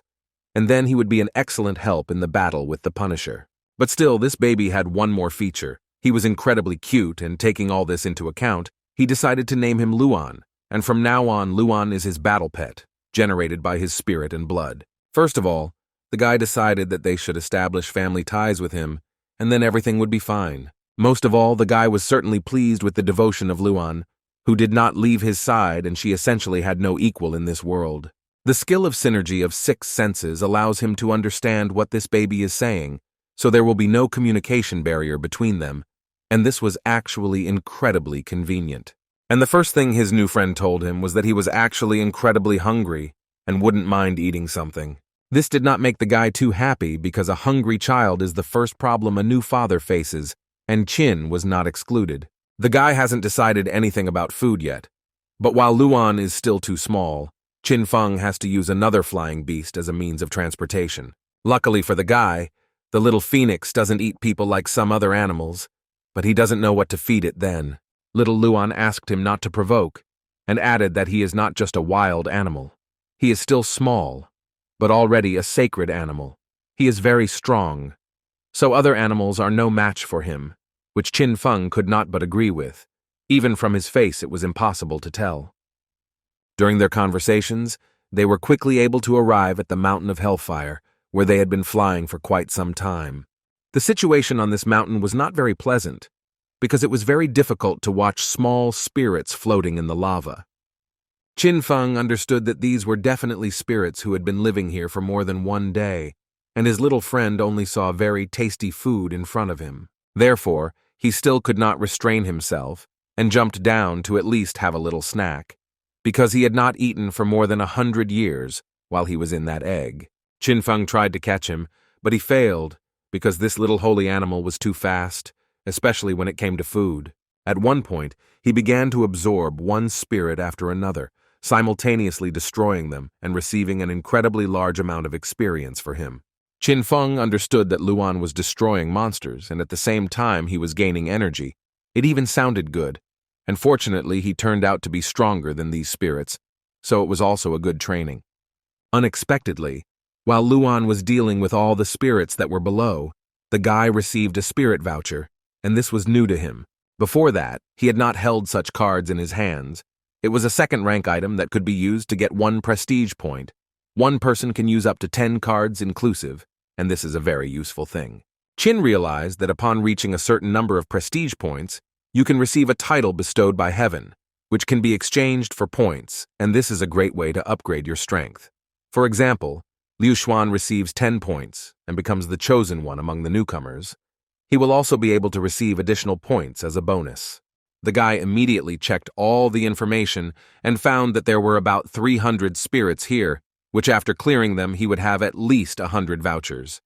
and then he would be an excellent help in the battle with the Punisher. But still, this baby had one more feature. He was incredibly cute, and taking all this into account, he decided to name him Luan, and from now on, Luan is his battle pet, generated by his spirit and blood. First of all, the guy decided that they should establish family ties with him, and then everything would be fine. Most of all, the guy was certainly pleased with the devotion of Luan, who did not leave his side, and she essentially had no equal in this world. The skill of synergy of 6 senses allows him to understand what this baby is saying, so there will be no communication barrier between them, and this was actually incredibly convenient. And the first thing his new friend told him was that he was actually incredibly hungry and wouldn't mind eating something. This did not make the guy too happy because a hungry child is the first problem a new father faces, and Chin was not excluded. The guy hasn't decided anything about food yet, but while Luan is still too small, Chin Feng has to use another flying beast as a means of transportation. Luckily for the guy, the little phoenix doesn't eat people like some other animals, but he doesn't know what to feed it then. Little Luan asked him not to provoke, and added that he is not just a wild animal. He is still small, but already a sacred animal. He is very strong, so other animals are no match for him, which Chin Feng could not but agree with. Even from his face it was impossible to tell. During their conversations, they were quickly able to arrive at the Mountain of Hellfire, where they had been flying for quite some time. The situation on this mountain was not very pleasant, because it was very difficult to watch small spirits floating in the lava. Chin Feng understood that these were definitely spirits who had been living here for more than one day, and his little friend only saw very tasty food in front of him. Therefore, he still could not restrain himself, and jumped down to at least have a little snack, because he had not eaten for more than 100 years while he was in that egg. Chin Feng tried to catch him, but he failed, because this little holy animal was too fast, especially when it came to food. At one point, he began to absorb one spirit after another, simultaneously destroying them and receiving an incredibly large amount of experience for him. Chin Feng understood that Luan was destroying monsters, and at the same time he was gaining energy. It even sounded good, and fortunately he turned out to be stronger than these spirits, so it was also a good training. Unexpectedly, while Luan was dealing with all the spirits that were below, the guy received a spirit voucher, and this was new to him. Before that, he had not held such cards in his hands. It was a second-rank item that could be used to get 1 prestige point. One person can use up to 10 cards inclusive, and this is a very useful thing. Chin realized that upon reaching a certain number of prestige points, you can receive a title bestowed by heaven, which can be exchanged for points, and this is a great way to upgrade your strength. For example, Liu Xuan receives 10 points and becomes the chosen one among the newcomers. He will also be able to receive additional points as a bonus. The guy immediately checked all the information and found that there were about 300 spirits here, which after clearing them he would have at least 100 vouchers.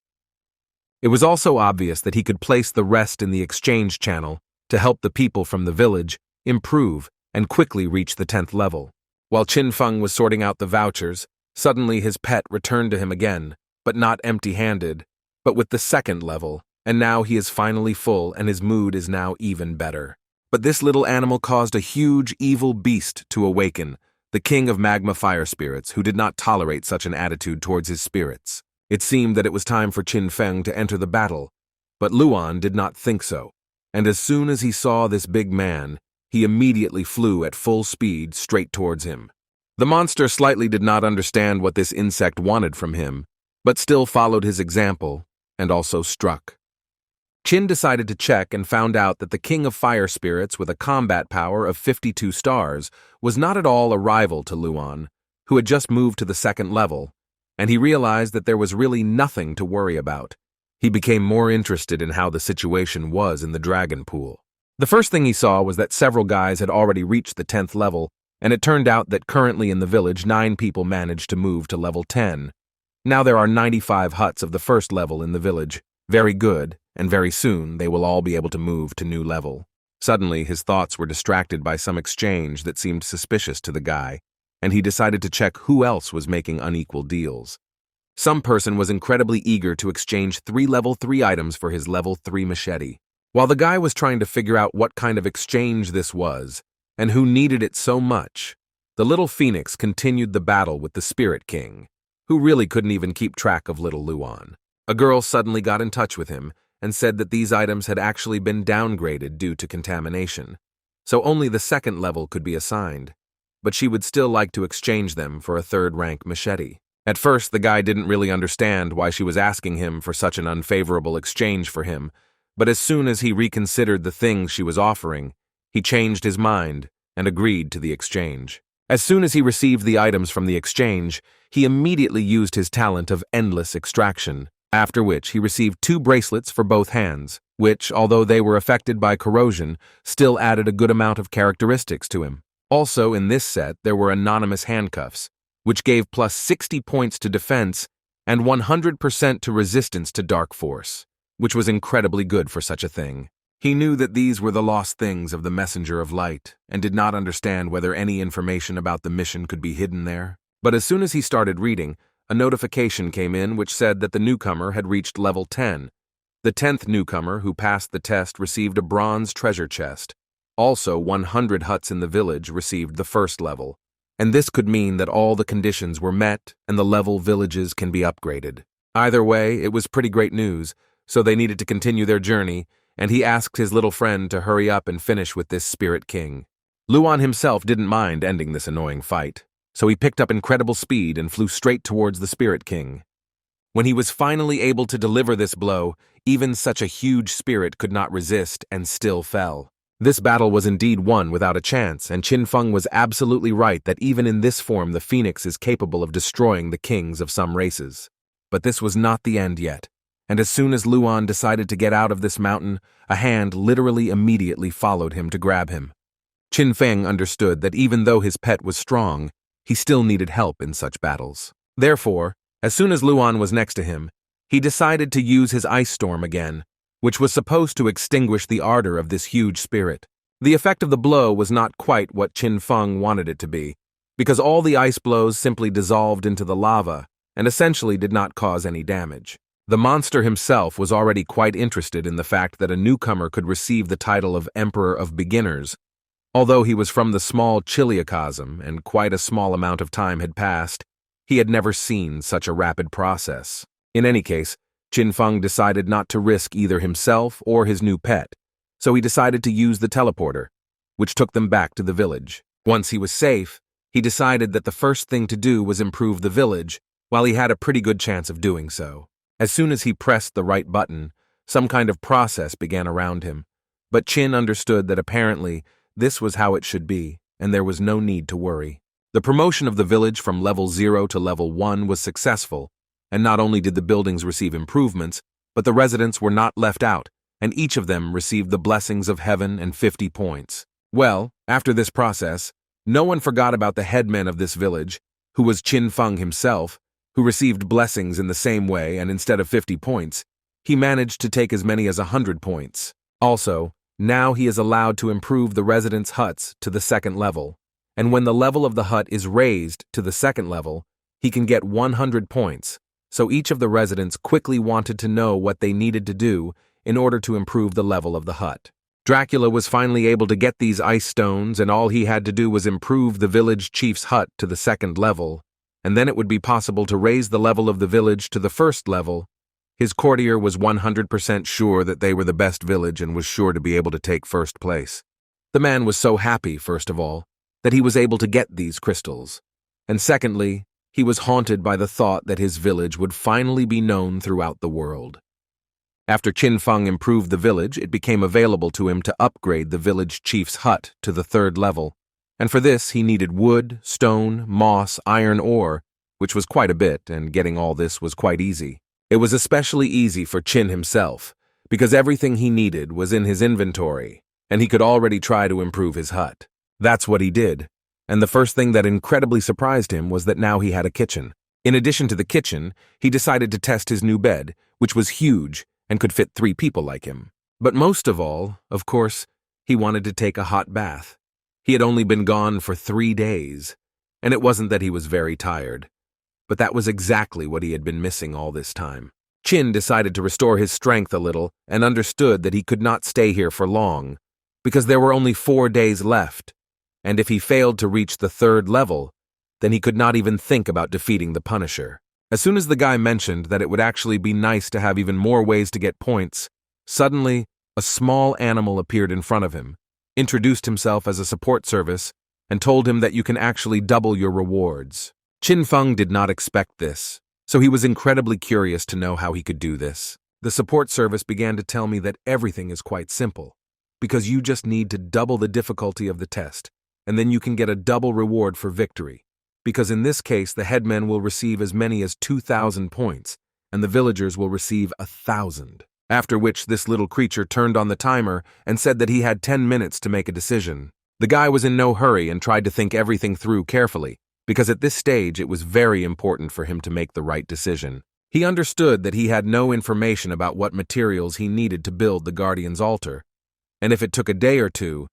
It was also obvious that he could place the rest in the exchange channel to help the people from the village improve and quickly reach the 10th level. While Qin Feng was sorting out the vouchers, suddenly his pet returned to him again, but not empty-handed, but with the 2nd level, and now he is finally full and his mood is now even better. But this little animal caused a huge evil beast to awaken, the king of magma fire spirits, who did not tolerate such an attitude towards his spirits. It seemed that it was time for Qin Feng to enter the battle, but Luan did not think so, and as soon as he saw this big man, he immediately flew at full speed straight towards him. The monster slightly did not understand what this insect wanted from him, but still followed his example, and also struck. Qin decided to check and found out that the king of fire spirits with a combat power of 52 stars was not at all a rival to Luan, who had just moved to the 2nd level, and he realized that there was really nothing to worry about. He became more interested in how the situation was in the dragon pool. The first thing he saw was that several guys had already reached the 10th level, and it turned out that currently in the village 9 people managed to move to level 10. Now there are 95 huts of the 1st level in the village. Very good, and very soon they will all be able to move to new level. Suddenly his thoughts were distracted by some exchange that seemed suspicious to the guy, and he decided to check who else was making unequal deals. Some person was incredibly eager to exchange 3 level 3 items for his level 3 machete. While the guy was trying to figure out what kind of exchange this was, and who needed it so much, the little phoenix continued the battle with the Spirit King, who really couldn't even keep track of little Luan. A girl suddenly got in touch with him and said that these items had actually been downgraded due to contamination, so only the 2nd level could be assigned, but she would still like to exchange them for a 3rd-rank machete. At first, the guy didn't really understand why she was asking him for such an unfavorable exchange for him, but as soon as he reconsidered the things she was offering, he changed his mind and agreed to the exchange. As soon as he received the items from the exchange, he immediately used his talent of endless extraction, after which he received 2 bracelets for both hands, which, although they were affected by corrosion, still added a good amount of characteristics to him. Also in this set there were anonymous handcuffs, which gave plus 60 points to defense and 100% to resistance to dark force, which was incredibly good for such a thing. He knew that these were the lost things of the Messenger of Light, and did not understand whether any information about the mission could be hidden there. But as soon as he started reading, a notification came in which said that the newcomer had reached level 10. The 10th newcomer who passed the test received a bronze treasure chest. Also, 100 huts in the village received the 1st level, and this could mean that all the conditions were met and the level villages can be upgraded. Either way, it was pretty great news, so they needed to continue their journey, and he asked his little friend to hurry up and finish with this Spirit King. Luan himself didn't mind ending this annoying fight, so he picked up incredible speed and flew straight towards the Spirit King. When he was finally able to deliver this blow, even such a huge spirit could not resist and still fell. This battle was indeed won without a chance, and Qin Feng was absolutely right that even in this form the phoenix is capable of destroying the kings of some races. But this was not the end yet, and as soon as Luan decided to get out of this mountain, a hand literally immediately followed him to grab him. Qin Feng understood that even though his pet was strong, he still needed help in such battles. Therefore, as soon as Luan was next to him, he decided to use his ice storm again, which was supposed to extinguish the ardor of this huge spirit. The effect of the blow was not quite what Qin Feng wanted it to be, because all the ice blows simply dissolved into the lava and essentially did not cause any damage. The monster himself was already quite interested in the fact that a newcomer could receive the title of Emperor of Beginners. Although he was from the small Chiliacosm and quite a small amount of time had passed, he had never seen such a rapid process. In any case, Qin Feng decided not to risk either himself or his new pet, so he decided to use the teleporter, which took them back to the village. Once he was safe, he decided that the first thing to do was improve the village, while he had a pretty good chance of doing so. As soon as he pressed the right button, some kind of process began around him, but Qin understood that apparently this was how it should be, and there was no need to worry. The promotion of the village from level 0 to level 1 was successful, and not only did the buildings receive improvements, but the residents were not left out, and each of them received the blessings of heaven and 50 points. Well, after this process, no one forgot about the headman of this village, who was Qin Feng himself, who received blessings in the same way, and instead of 50 points, he managed to take as many as 100 points. Also, now he is allowed to improve the residents' huts to the second level, and when the level of the hut is raised to the second level, he can get 100 points, so each of the residents quickly wanted to know what they needed to do in order to improve the level of the hut. Dracula was finally able to get these ice stones, and all he had to do was improve the village chief's hut to the second level, and then it would be possible to raise the level of the village to the first level. His courtier was 100% sure that they were the best village and was sure to be able to take first place. The man was so happy, first of all, that he was able to get these crystals, and secondly, he was haunted by the thought that his village would finally be known throughout the world. After Qin Feng improved the village, it became available to him to upgrade the village chief's hut to the third level, and for this he needed wood, stone, moss, iron ore, which was quite a bit, and getting all this was quite easy. It was especially easy for Qin himself, because everything he needed was in his inventory, and he could already try to improve his hut. That's what he did, and the first thing that incredibly surprised him was that now he had a kitchen. In addition to the kitchen, he decided to test his new bed, which was huge and could fit 3 people like him. But most of all, of course, he wanted to take a hot bath. He had only been gone for 3 days, and it wasn't that he was very tired, but that was exactly what he had been missing all this time. Qin decided to restore his strength a little and understood that he could not stay here for long, because there were only 4 days left, and if he failed to reach the third level, then he could not even think about defeating the Punisher. As soon as the guy mentioned that it would actually be nice to have even more ways to get points, suddenly a small animal appeared in front of him, introduced himself as a support service, and told him that you can actually double your rewards. Qin Feng did not expect this, so he was incredibly curious to know how he could do this. The support service began to tell me that everything is quite simple, because you just need to double the difficulty of the test, and then you can get a double reward for victory. Because in this case, the headman will receive as many as 2,000 points, and the villagers will receive 1,000. After which this little creature turned on the timer and said that he had 10 minutes to make a decision. The guy was in no hurry and tried to think everything through carefully, because at this stage it was very important for him to make the right decision. He understood that he had no information about what materials he needed to build the Guardian's altar, and if it took a day or two,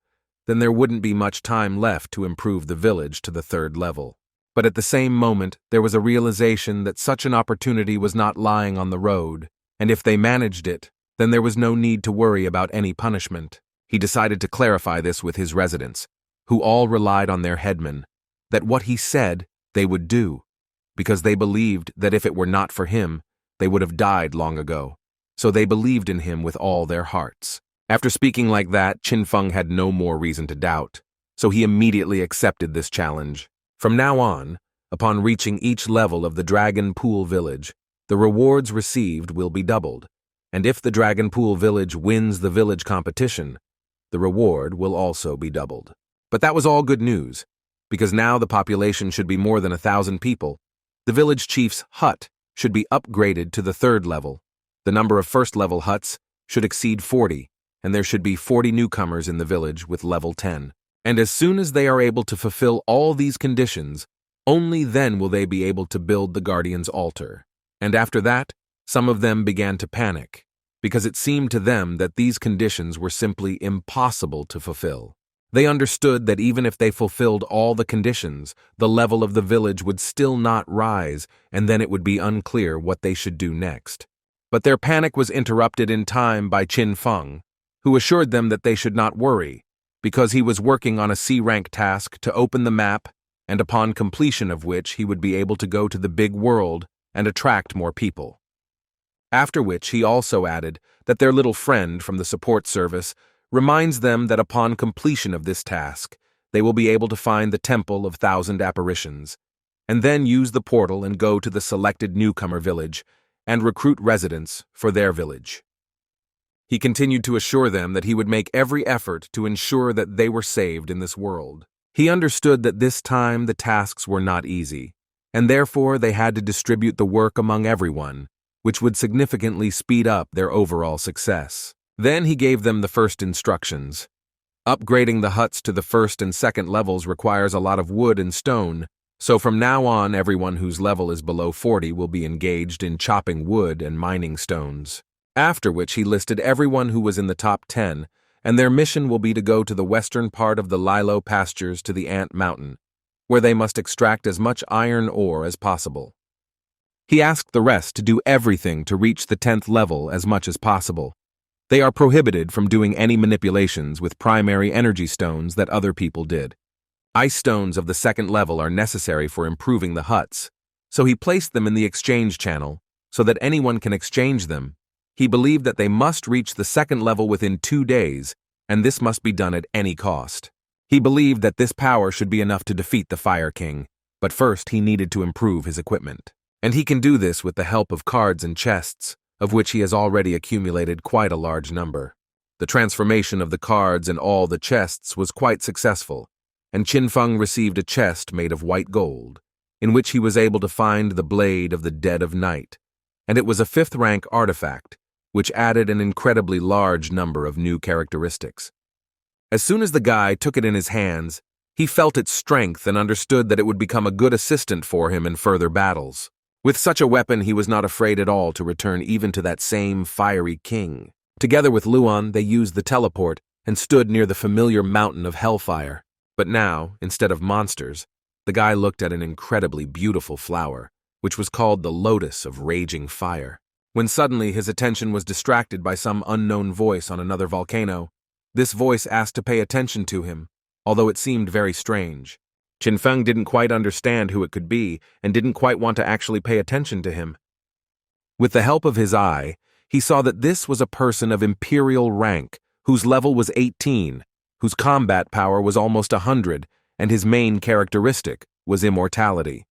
then there wouldn't be much time left to improve the village to the third level. But at the same moment, there was a realization that such an opportunity was not lying on the road, and if they managed it, then there was no need to worry about any punishment. He decided to clarify this with his residents, who all relied on their headman, that what he said they would do, because they believed that if it were not for him, they would have died long ago. So they believed in him with all their hearts. After speaking like that, Qin Feng had no more reason to doubt, so he immediately accepted this challenge. From now on, upon reaching each level of the Dragon Pool Village, the rewards received will be doubled, and if the Dragon Pool Village wins the village competition, the reward will also be doubled. But that was all good news, because now the population should be more than 1,000 people. The village chief's hut should be upgraded to the third level. The number of first-level huts should exceed 40, and there should be 40 newcomers in the village with level 10. And as soon as they are able to fulfill all these conditions, only then will they be able to build the Guardian's altar. And after that, some of them began to panic, because it seemed to them that these conditions were simply impossible to fulfill. They understood that even if they fulfilled all the conditions, the level of the village would still not rise, and then it would be unclear what they should do next. But their panic was interrupted in time by Qin Feng, who assured them that they should not worry, because he was working on a C-rank task to open the map, and upon completion of which he would be able to go to the big world and attract more people. After which he also added that their little friend from the support service reminds them that upon completion of this task, they will be able to find the Temple of Thousand Apparitions, and then use the portal and go to the selected newcomer village and recruit residents for their village. He continued to assure them that he would make every effort to ensure that they were saved in this world. He understood that this time the tasks were not easy, and therefore they had to distribute the work among everyone, which would significantly speed up their overall success. Then he gave them the first instructions. Upgrading the huts to the first and second levels requires a lot of wood and stone, so from now on everyone whose level is below 40 will be engaged in chopping wood and mining stones. After which he listed everyone who was in the top 10, and their mission will be to go to the western part of the Lilo pastures to the Ant Mountain, where they must extract as much iron ore as possible. He asked the rest to do everything to reach the 10th level as much as possible. They are prohibited from doing any manipulations with primary energy stones that other people did. Ice stones of the second level are necessary for improving the huts, so he placed them in the exchange channel so that anyone can exchange them. He believed that they must reach the second level within 2 days, and this must be done at any cost. He believed that this power should be enough to defeat the Fire King, but first he needed to improve his equipment. And he can do this with the help of cards and chests, of which he has already accumulated quite a large number. The transformation of the cards and all the chests was quite successful, and Qin Feng received a chest made of white gold, in which he was able to find the Blade of the Dead of Night, and it was a 5th rank artifact, which added an incredibly large number of new characteristics. As soon as the guy took it in his hands, he felt its strength and understood that it would become a good assistant for him in further battles. With such a weapon, he was not afraid at all to return even to that same fiery king. Together with Luan, they used the teleport and stood near the familiar mountain of hellfire. But now, instead of monsters, the guy looked at an incredibly beautiful flower, which was called the Lotus of Raging Fire. When suddenly his attention was distracted by some unknown voice on another volcano. This voice asked to pay attention to him, although it seemed very strange. Qin Feng didn't quite understand who it could be and didn't quite want to actually pay attention to him. With the help of his eye, he saw that this was a person of imperial rank, whose level was 18, whose combat power was almost 100, and his main characteristic was immortality.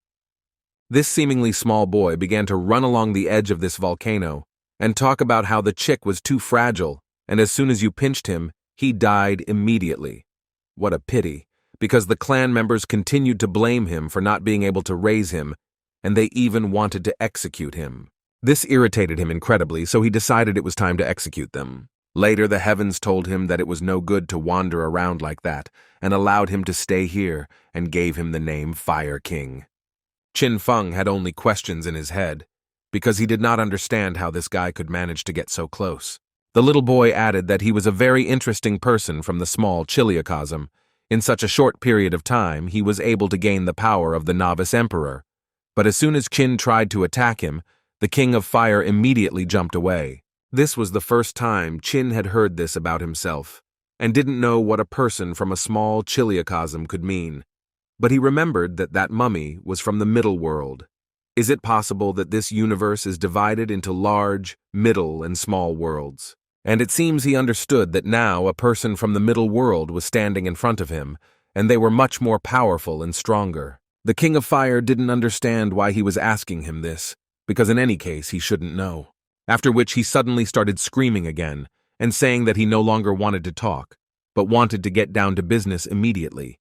This seemingly small boy began to run along the edge of this volcano and talk about how the chick was too fragile, and as soon as you pinched him, he died immediately. What a pity, because the clan members continued to blame him for not being able to raise him, and they even wanted to execute him. This irritated him incredibly, so he decided it was time to execute them. Later, the heavens told him that it was no good to wander around like that, and allowed him to stay here, and gave him the name Fire King. Qin Feng had only questions in his head, because he did not understand how this guy could manage to get so close. The little boy added that he was a very interesting person from the small Chiliocosm. In such a short period of time, he was able to gain the power of the novice emperor. But as soon as Qin tried to attack him, the King of Fire immediately jumped away. This was the first time Qin had heard this about himself, and didn't know what a person from a small Chiliocosm could mean. But he remembered that that mummy was from the middle world. Is it possible that this universe is divided into large, middle, and small worlds? And it seems he understood that now a person from the middle world was standing in front of him, and they were much more powerful and stronger. The King of Fire didn't understand why he was asking him this, because in any case he shouldn't know. After which he suddenly started screaming again, and saying that he no longer wanted to talk, but wanted to get down to business immediately.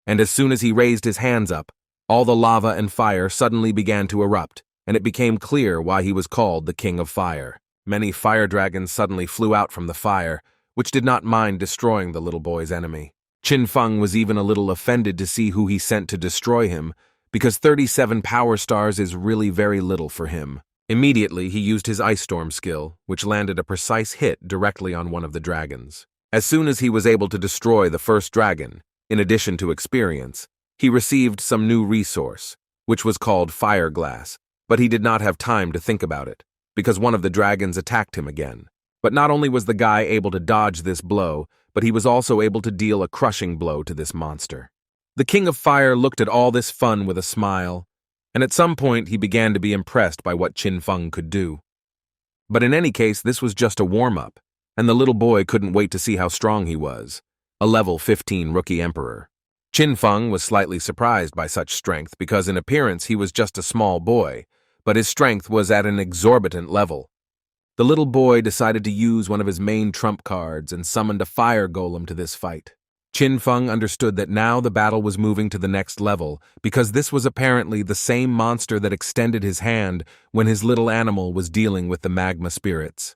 And as soon as he raised his hands up, all the lava and fire suddenly began to erupt, and it became clear why he was called the King of Fire. Many fire dragons suddenly flew out from the fire, which did not mind destroying the little boy's enemy. Qin Feng was even a little offended to see who he sent to destroy him, because 37 power stars is really very little for him. Immediately, he used his Ice Storm skill, which landed a precise hit directly on one of the dragons. As soon as he was able to destroy the first dragon, in addition to experience, he received some new resource, which was called Fire Glass, but he did not have time to think about it, because one of the dragons attacked him again. But not only was the guy able to dodge this blow, but he was also able to deal a crushing blow to this monster. The King of Fire looked at all this fun with a smile, and at some point he began to be impressed by what Qin Feng could do. But in any case, this was just a warm-up, and the little boy couldn't wait to see how strong he was, a level 15 rookie emperor. Qin Feng was slightly surprised by such strength because in appearance he was just a small boy, but his strength was at an exorbitant level. The little boy decided to use one of his main trump cards and summoned a fire golem to this fight. Qin Feng understood that now the battle was moving to the next level because this was apparently the same monster that extended his hand when his little animal was dealing with the magma spirits.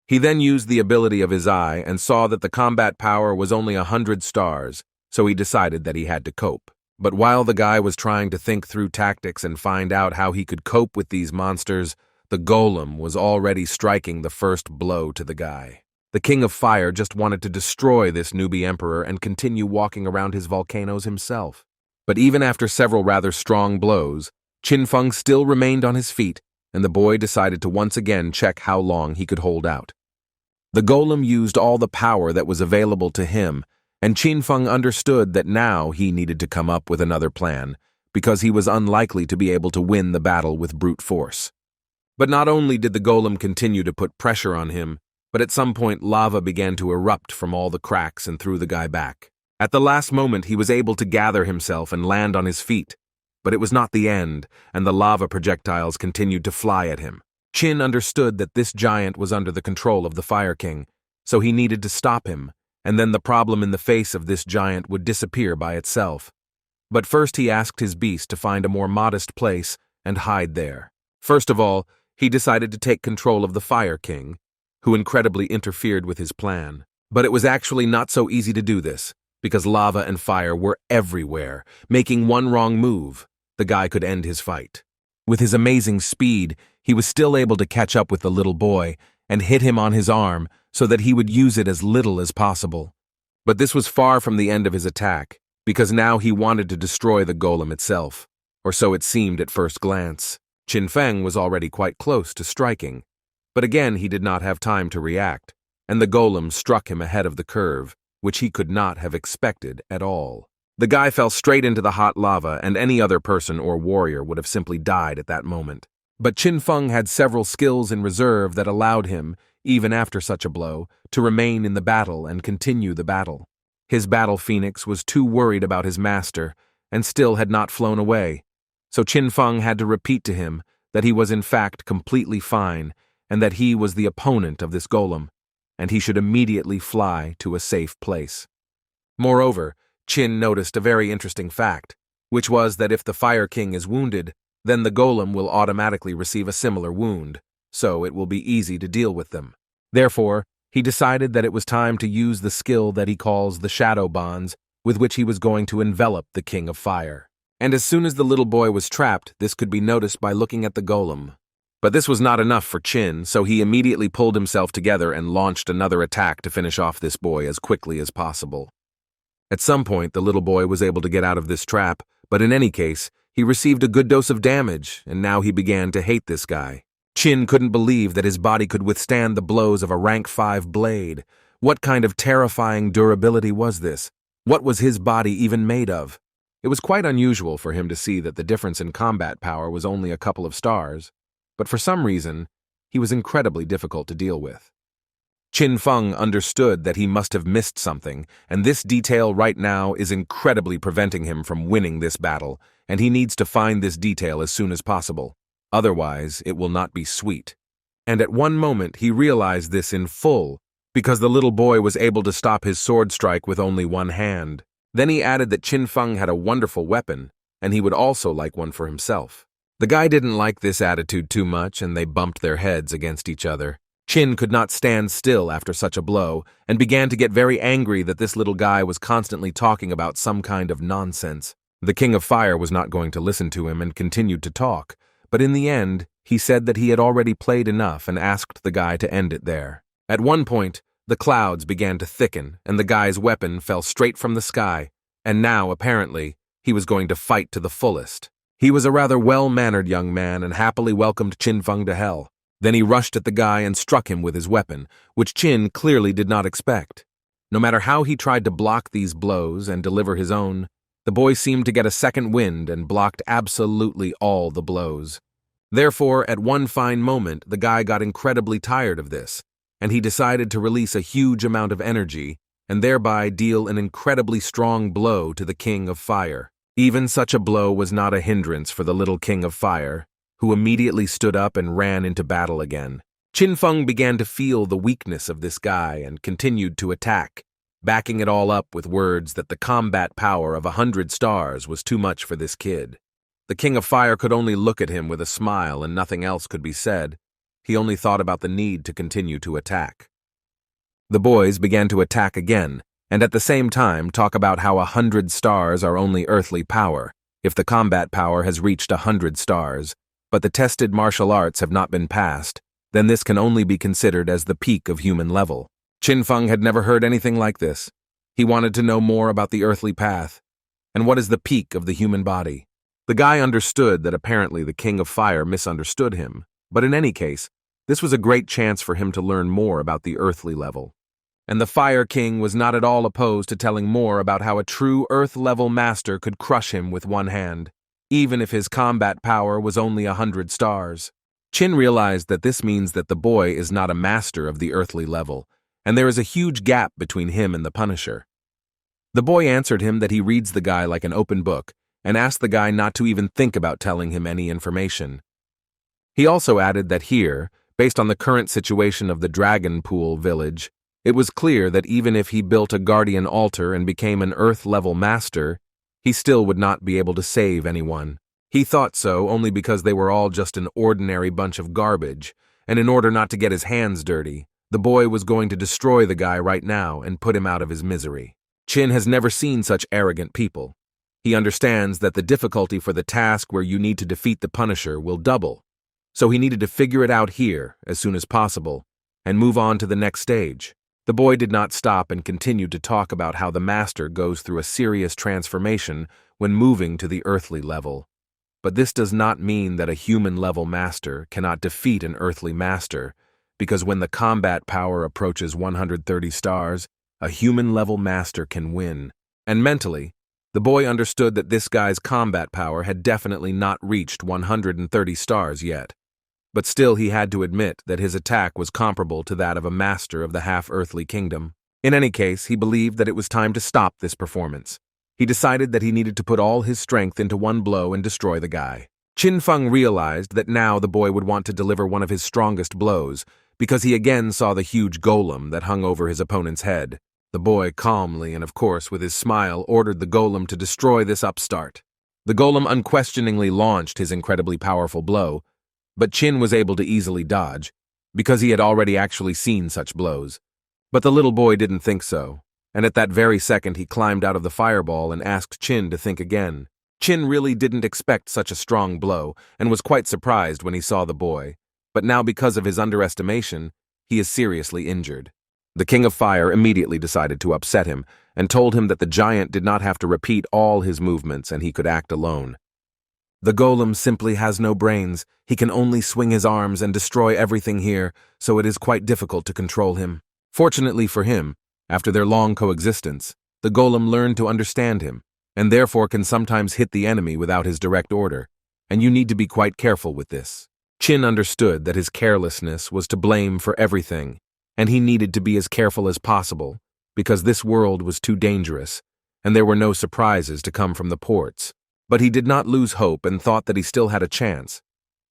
He then used the ability of his eye and saw that the combat power was only 100 stars, so he decided that he had to cope. But while the guy was trying to think through tactics and find out how he could cope with these monsters, the golem was already striking the first blow to the guy. The King of Fire just wanted to destroy this newbie emperor and continue walking around his volcanoes himself. But even after several rather strong blows, Qin Feng still remained on his feet, and the boy decided to once again check how long he could hold out. The golem used all the power that was available to him, and Qin Feng understood that now he needed to come up with another plan, because he was unlikely to be able to win the battle with brute force. But not only did the golem continue to put pressure on him, but at some point lava began to erupt from all the cracks and threw the guy back. At the last moment he was able to gather himself and land on his feet, but it was not the end, and the lava projectiles continued to fly at him. Qin understood that this giant was under the control of the Fire King, so he needed to stop him, and then the problem in the face of this giant would disappear by itself. But first he asked his beast to find a more modest place and hide there. First of all, he decided to take control of the Fire King, who incredibly interfered with his plan. But it was actually not so easy to do this, because lava and fire were everywhere. Making one wrong move, the guy could end his fight. With his amazing speed, he was still able to catch up with the little boy and hit him on his arm so that he would use it as little as possible. But this was far from the end of his attack, because now he wanted to destroy the golem itself, or so it seemed at first glance. Qin Feng was already quite close to striking, but again he did not have time to react, and the golem struck him ahead of the curve, which he could not have expected at all. The guy fell straight into the hot lava, and any other person or warrior would have simply died at that moment. But Qin Feng had several skills in reserve that allowed him, even after such a blow, to remain in the battle and continue the battle. His battle phoenix was too worried about his master, and still had not flown away, so Qin Feng had to repeat to him that he was in fact completely fine, and that he was the opponent of this golem, and he should immediately fly to a safe place. Moreover, Qin noticed a very interesting fact, which was that if the Fire King is wounded, then the golem will automatically receive a similar wound, so it will be easy to deal with them. Therefore, he decided that it was time to use the skill that he calls the shadow bonds, with which he was going to envelop the King of Fire. And as soon as the little boy was trapped, this could be noticed by looking at the golem. But this was not enough for Qin, so he immediately pulled himself together and launched another attack to finish off this boy as quickly as possible. At some point, the little boy was able to get out of this trap, but in any case, he received a good dose of damage, and now he began to hate this guy. Qin couldn't believe that his body could withstand the blows of a rank 5 blade. What kind of terrifying durability was this? What was his body even made of? It was quite unusual for him to see that the difference in combat power was only a couple of stars, but for some reason, he was incredibly difficult to deal with. Qin Feng understood that he must have missed something, and this detail right now is incredibly preventing him from winning this battle, and he needs to find this detail as soon as possible. Otherwise, it will not be sweet. And at one moment, he realized this in full, because the little boy was able to stop his sword strike with only one hand. Then he added that Qin Feng had a wonderful weapon, and he would also like one for himself. The guy didn't like this attitude too much, and they bumped their heads against each other. Qin could not stand still after such a blow, and began to get very angry that this little guy was constantly talking about some kind of nonsense. The King of Fire was not going to listen to him and continued to talk, but in the end, he said that he had already played enough and asked the guy to end it there. At one point, the clouds began to thicken, and the guy's weapon fell straight from the sky, and now, apparently, he was going to fight to the fullest. He was a rather well-mannered young man and happily welcomed Qin Feng to hell. Then he rushed at the guy and struck him with his weapon, which Qin clearly did not expect. No matter how he tried to block these blows and deliver his own, the boy seemed to get a second wind and blocked absolutely all the blows. Therefore, at one fine moment, the guy got incredibly tired of this, and he decided to release a huge amount of energy and thereby deal an incredibly strong blow to the King of Fire. Even such a blow was not a hindrance for the little King of Fire, who immediately stood up and ran into battle again. Qin Feng began to feel the weakness of this guy and continued to attack, backing it all up with words that the combat power of 100 stars was too much for this kid. The King of Fire could only look at him with a smile and nothing else could be said, he only thought about the need to continue to attack. The boys began to attack again, and at the same time talk about how 100 stars are only earthly power, if the combat power has reached 100 stars, but the tested martial arts have not been passed, then this can only be considered as the peak of human level. Qin Feng had never heard anything like this. He wanted to know more about the earthly path, and what is the peak of the human body. The guy understood that apparently the King of Fire misunderstood him, but in any case, this was a great chance for him to learn more about the earthly level. And the Fire King was not at all opposed to telling more about how a true Earth-level master could crush him with one hand, even if his combat power was only 100 stars. Qin realized that this means that the boy is not a master of the earthly level, and there is a huge gap between him and the Punisher. The boy answered him that he reads the guy like an open book, and asked the guy not to even think about telling him any information. He also added that here, based on the current situation of the Dragon Pool village, it was clear that even if he built a guardian altar and became an Earth-level master, he still would not be able to save anyone. He thought so only because they were all just an ordinary bunch of garbage, and in order not to get his hands dirty, the boy was going to destroy the guy right now and put him out of his misery. Qin has never seen such arrogant people. He understands that the difficulty for the task where you need to defeat the Punisher will double, so he needed to figure it out here as soon as possible and move on to the next stage. The boy did not stop and continued to talk about how the master goes through a serious transformation when moving to the earthly level. But this does not mean that a human-level master cannot defeat an earthly master, because when the combat power approaches 130 stars, a human-level master can win. And mentally, the boy understood that this guy's combat power had definitely not reached 130 stars yet. But still he had to admit that his attack was comparable to that of a master of the half-earthly kingdom. In any case, he believed that it was time to stop this performance. He decided that he needed to put all his strength into one blow and destroy the guy. Qin Feng realized that now the boy would want to deliver one of his strongest blows, because he again saw the huge golem that hung over his opponent's head. The boy calmly and of course with his smile ordered the golem to destroy this upstart. The golem unquestioningly launched his incredibly powerful blow, but Qin was able to easily dodge, because he had already actually seen such blows. But the little boy didn't think so, and at that very second he climbed out of the fireball and asked Qin to think again. Qin really didn't expect such a strong blow, and was quite surprised when he saw the boy, but now because of his underestimation, he is seriously injured. The King of Fire immediately decided to upset him, and told him that the giant did not have to repeat all his movements and he could act alone. The golem simply has no brains. He can only swing his arms and destroy everything here, so it is quite difficult to control him. Fortunately for him, after their long coexistence, the golem learned to understand him, and therefore can sometimes hit the enemy without his direct order, and you need to be quite careful with this. Qin understood that his carelessness was to blame for everything, and he needed to be as careful as possible, because this world was too dangerous, and there were no surprises to come from the ports. But he did not lose hope and thought that he still had a chance.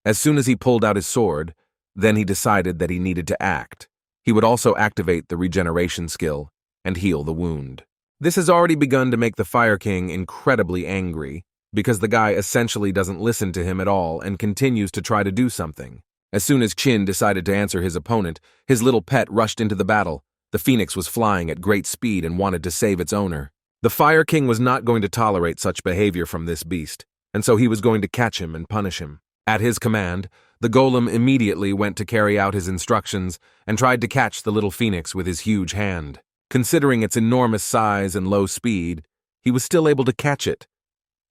As soon as he pulled out his sword, then he decided that he needed to act. He would also activate the regeneration skill and heal the wound. This has already begun to make the Fire King incredibly angry, because the guy essentially doesn't listen to him at all and continues to try to do something. As soon as Qin decided to answer his opponent, his little pet rushed into the battle. The phoenix was flying at great speed and wanted to save its owner. The Fire King was not going to tolerate such behavior from this beast, and so he was going to catch him and punish him. At his command, the golem immediately went to carry out his instructions and tried to catch the little phoenix with his huge hand. Considering its enormous size and low speed, he was still able to catch it.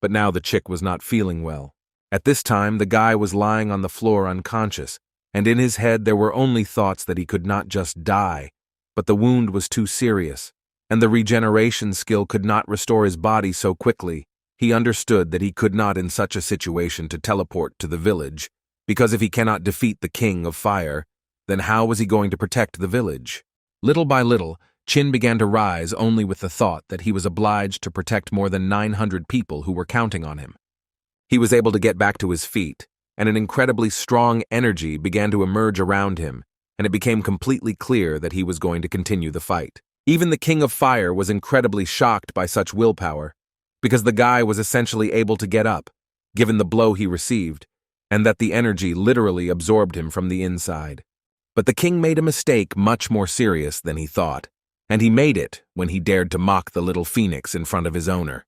But now the chick was not feeling well. At this time, the guy was lying on the floor unconscious, and in his head there were only thoughts that he could not just die, but the wound was too serious, and the regeneration skill could not restore his body so quickly. He understood that he could not in such a situation to teleport to the village, because if he cannot defeat the King of Fire, then how was he going to protect the village? Little by little, Qin began to rise only with the thought that he was obliged to protect more than 900 people who were counting on him. He was able to get back to his feet, and an incredibly strong energy began to emerge around him, and it became completely clear that he was going to continue the fight. Even the King of Fire was incredibly shocked by such willpower, because the guy was essentially able to get up, given the blow he received, and that the energy literally absorbed him from the inside. But the king made a mistake much more serious than he thought, and he made it when he dared to mock the little phoenix in front of his owner.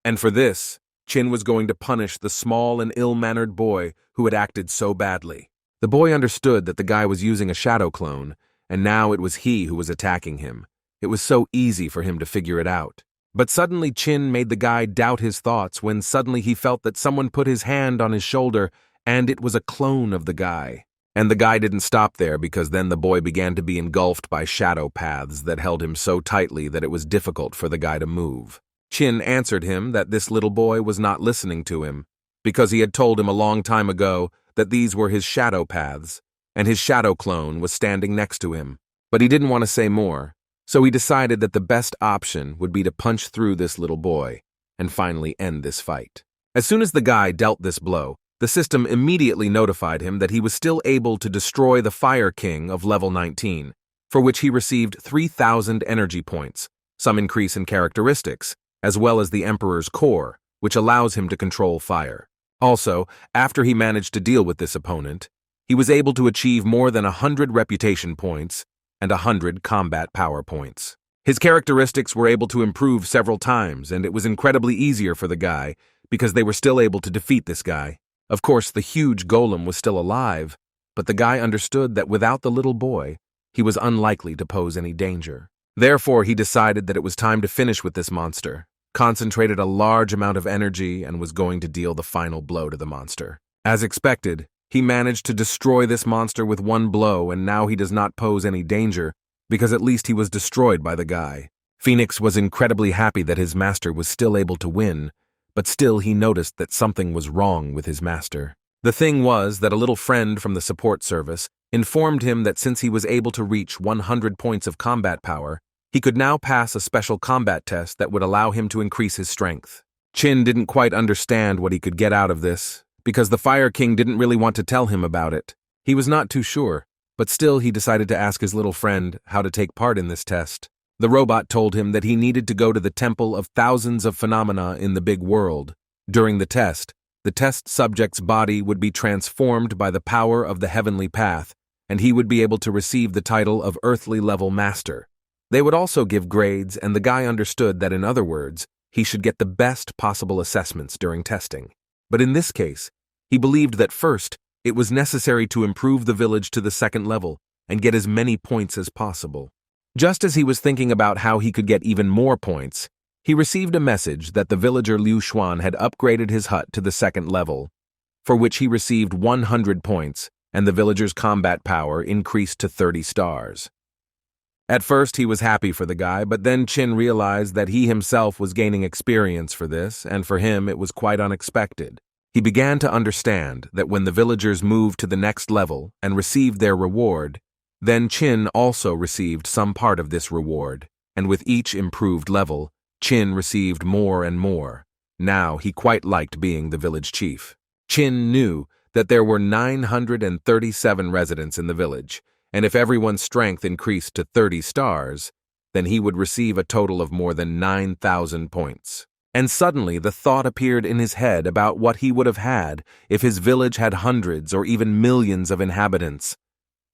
And for this, Qin was going to punish the small and ill-mannered boy who had acted so badly. The boy understood that the guy was using a shadow clone, and now it was he who was attacking him. It was so easy for him to figure it out. But suddenly Qin made the guy doubt his thoughts when suddenly he felt that someone put his hand on his shoulder, and it was a clone of the guy. And the guy didn't stop there, because then the boy began to be engulfed by shadow paths that held him so tightly that it was difficult for the guy to move. Qin answered him that this little boy was not listening to him, because he had told him a long time ago that these were his shadow paths, and his shadow clone was standing next to him. But he didn't want to say more, so he decided that the best option would be to punch through this little boy and finally end this fight. As soon as the guy dealt this blow, the system immediately notified him that he was still able to destroy the Fire King of level 19, for which he received 3,000 energy points, some increase in characteristics, as well as the Emperor's core, which allows him to control fire. Also, after he managed to deal with this opponent, he was able to achieve more than 100 reputation points and 100 combat power points. His characteristics were able to improve several times, and it was incredibly easier for the guy because they were still able to defeat this guy. Of course, the huge golem was still alive, but the guy understood that without the little boy, he was unlikely to pose any danger. Therefore, he decided that it was time to finish with this monster, concentrated a large amount of energy, and was going to deal the final blow to the monster. As expected, he managed to destroy this monster with one blow, and now he does not pose any danger, because at least he was destroyed by the guy. Phoenix was incredibly happy that his master was still able to win, but still he noticed that something was wrong with his master. The thing was that a little friend from the support service informed him that since he was able to reach 100 points of combat power, he could now pass a special combat test that would allow him to increase his strength. Qin didn't quite understand what he could get out of this, because the Fire King didn't really want to tell him about it. He was not too sure, but still he decided to ask his little friend how to take part in this test. The robot told him that he needed to go to the Temple of Thousands of Phenomena in the Big World. During the test subject's body would be transformed by the power of the heavenly path, and he would be able to receive the title of Earthly Level Master. They would also give grades, and the guy understood that, in other words, he should get the best possible assessments during testing. But in this case, he believed that first, it was necessary to improve the village to the second level and get as many points as possible. Just as he was thinking about how he could get even more points, he received a message that the villager Liu Xuan had upgraded his hut to the second level, for which he received 100 points, and the villager's combat power increased to 30 stars. At first he was happy for the guy, but then Qin realized that he himself was gaining experience for this, and for him it was quite unexpected. He began to understand that when the villagers moved to the next level and received their reward, then Qin also received some part of this reward, and with each improved level, Qin received more and more. Now he quite liked being the village chief. Qin knew that there were 937 residents in the village, and if everyone's strength increased to 30 stars, then he would receive a total of more than 9,000 points. And suddenly the thought appeared in his head about what he would have had if his village had hundreds or even millions of inhabitants.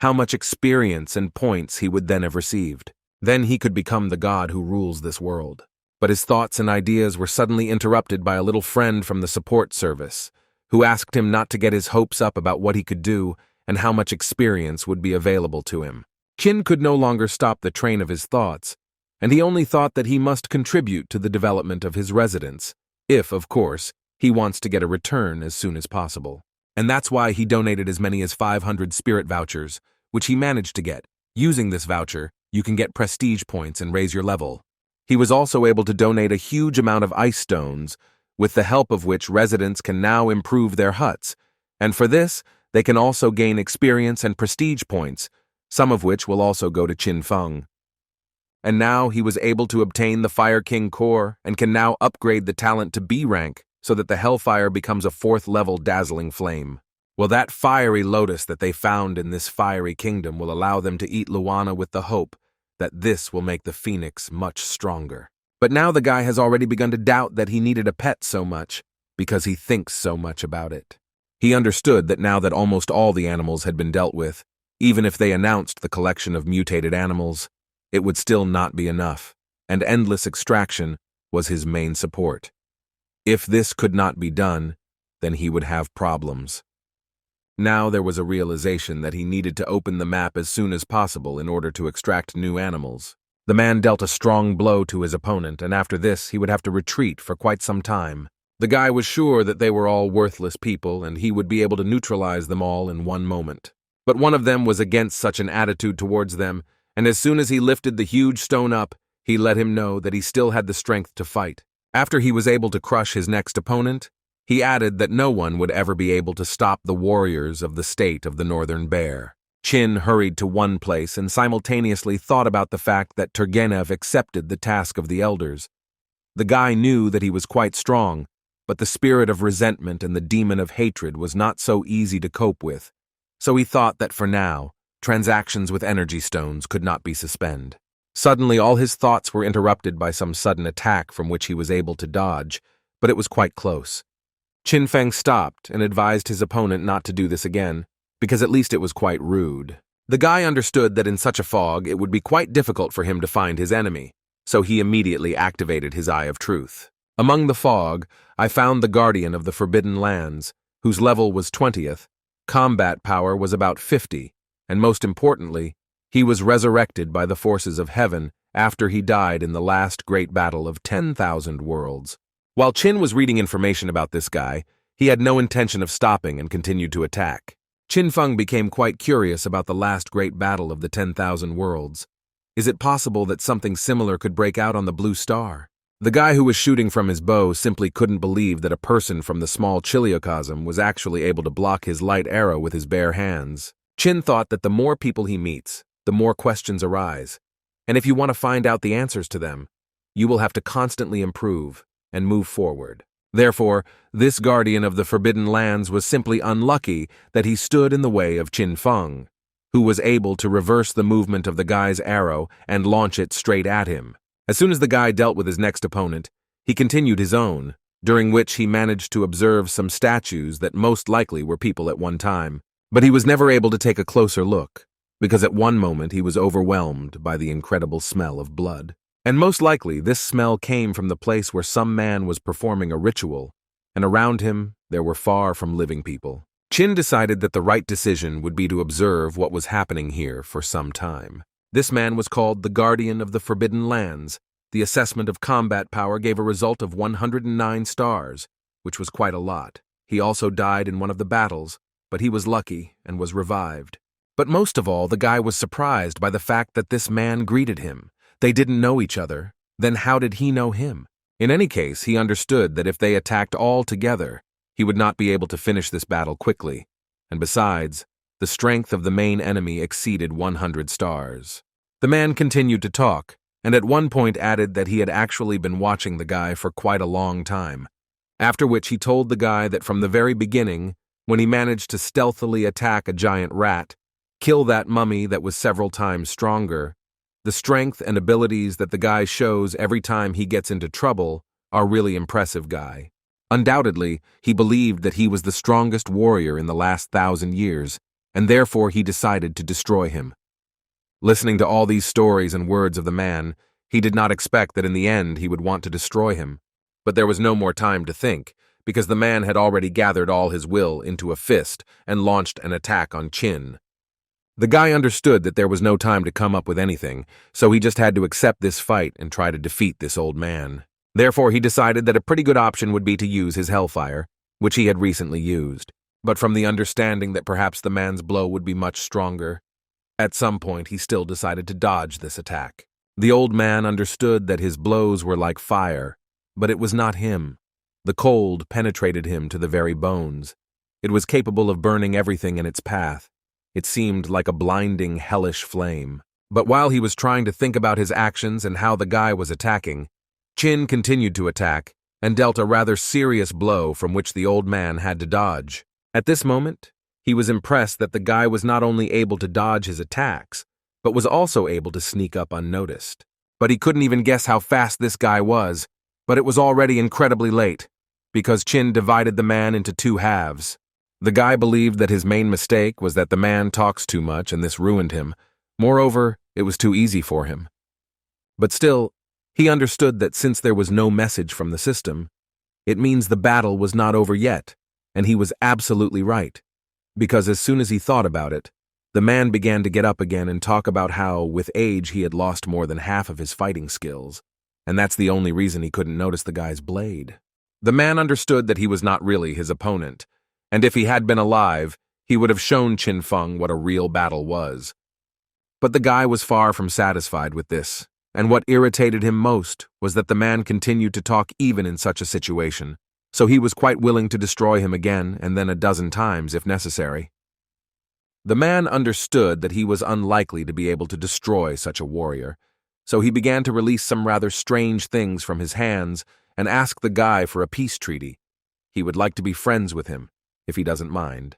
How much experience and points he would then have received. Then he could become the god who rules this world. But his thoughts and ideas were suddenly interrupted by a little friend from the support service, who asked him not to get his hopes up about what he could do and how much experience would be available to him. Qin could no longer stop the train of his thoughts, and he only thought that he must contribute to the development of his residence, if, of course, he wants to get a return as soon as possible. And that's why he donated as many as 500 spirit vouchers, which he managed to get. Using this voucher, you can get prestige points and raise your level. He was also able to donate a huge amount of ice stones, with the help of which residents can now improve their huts, and for this, they can also gain experience and prestige points, some of which will also go to Qin Feng. And now he was able to obtain the Fire King core and can now upgrade the talent to B rank so that the Hellfire becomes a 4th level dazzling flame. Well, that fiery lotus that they found in this fiery kingdom will allow them to eat Luana with the hope that this will make the phoenix much stronger. But now the guy has already begun to doubt that he needed a pet so much because he thinks so much about it. He understood that now that almost all the animals had been dealt with, even if they announced the collection of mutated animals, it would still not be enough, and endless extraction was his main support. If this could not be done, then he would have problems. Now there was a realization that he needed to open the map as soon as possible in order to extract new animals. The man dealt a strong blow to his opponent, and after this he would have to retreat for quite some time. The guy was sure that they were all worthless people, and he would be able to neutralize them all in one moment. But one of them was against such an attitude towards them, and as soon as he lifted the huge stone up, he let him know that he still had the strength to fight. After he was able to crush his next opponent, he added that no one would ever be able to stop the warriors of the state of the Northern Bear. Chin hurried to one place and simultaneously thought about the fact that Turgenev accepted the task of the elders. The guy knew that he was quite strong, but the spirit of resentment and the demon of hatred was not so easy to cope with, so he thought that for now, transactions with energy stones could not be suspended. Suddenly, all his thoughts were interrupted by some sudden attack from which he was able to dodge, but it was quite close. Qin Feng stopped and advised his opponent not to do this again, because at least it was quite rude. The guy understood that in such a fog it would be quite difficult for him to find his enemy, so he immediately activated his Eye of Truth. Among the fog, I found the Guardian of the Forbidden Lands, whose level was 20th, combat power was about 50, and most importantly, he was resurrected by the forces of heaven after he died in the last great battle of 10,000 worlds. While Qin was reading information about this guy, he had no intention of stopping and continued to attack. Qin Feng became quite curious about the last great battle of the 10,000 worlds. Is it possible that something similar could break out on the Blue Star? The guy who was shooting from his bow simply couldn't believe that a person from the small Chiliocosm was actually able to block his light arrow with his bare hands. Qin thought that the more people he meets, the more questions arise, and if you want to find out the answers to them, you will have to constantly improve and move forward. Therefore, this guardian of the Forbidden Lands was simply unlucky that he stood in the way of Qin Feng, who was able to reverse the movement of the guy's arrow and launch it straight at him. As soon as the guy dealt with his next opponent, he continued his own, during which he managed to observe some statues that most likely were people at one time, but he was never able to take a closer look, because at one moment he was overwhelmed by the incredible smell of blood. And most likely this smell came from the place where some man was performing a ritual, and around him there were far from living people. Qin decided that the right decision would be to observe what was happening here for some time. This man was called the Guardian of the Forbidden Lands. The assessment of combat power gave a result of 109 stars, which was quite a lot. He also died in one of the battles, but he was lucky and was revived. But most of all, the guy was surprised by the fact that this man greeted him. They didn't know each other. Then how did he know him? In any case, he understood that if they attacked all together, he would not be able to finish this battle quickly. And besides, the strength of the main enemy exceeded 100 stars. The man continued to talk, and at one point added that he had actually been watching the guy for quite a long time, after which he told the guy that from the very beginning, when he managed to stealthily attack a giant rat, kill that mummy that was several times stronger, the strength and abilities that the guy shows every time he gets into trouble are really impressive, guy. Undoubtedly, he believed that he was the strongest warrior in the last 1,000 years, and therefore he decided to destroy him. Listening to all these stories and words of the man, he did not expect that in the end he would want to destroy him. But there was no more time to think, because the man had already gathered all his will into a fist and launched an attack on Qin. The guy understood that there was no time to come up with anything, so he just had to accept this fight and try to defeat this old man. Therefore, he decided that a pretty good option would be to use his hellfire, which he had recently used, but from the understanding that perhaps the man's blow would be much stronger. At some point, he still decided to dodge this attack. The old man understood that his blows were like fire, but it was not him. The cold penetrated him to the very bones. It was capable of burning everything in its path. It seemed like a blinding, hellish flame. But while he was trying to think about his actions and how the guy was attacking, Qin continued to attack and dealt a rather serious blow from which the old man had to dodge. At this moment, he was impressed that the guy was not only able to dodge his attacks, but was also able to sneak up unnoticed. But he couldn't even guess how fast this guy was, but it was already incredibly late, because Qin divided the man into two halves. The guy believed that his main mistake was that the man talks too much and this ruined him. Moreover, it was too easy for him. But still, he understood that since there was no message from the system, it means the battle was not over yet, and he was absolutely right. Because as soon as he thought about it, the man began to get up again and talk about how, with age, he had lost more than half of his fighting skills, and that's the only reason he couldn't notice the guy's blade. The man understood that he was not really his opponent, and if he had been alive, he would have shown Qin Feng what a real battle was. But the guy was far from satisfied with this, and what irritated him most was that the man continued to talk even in such a situation, so he was quite willing to destroy him again and then a dozen times if necessary. The man understood that he was unlikely to be able to destroy such a warrior, so he began to release some rather strange things from his hands and ask the guy for a peace treaty. He would like to be friends with him, if he doesn't mind.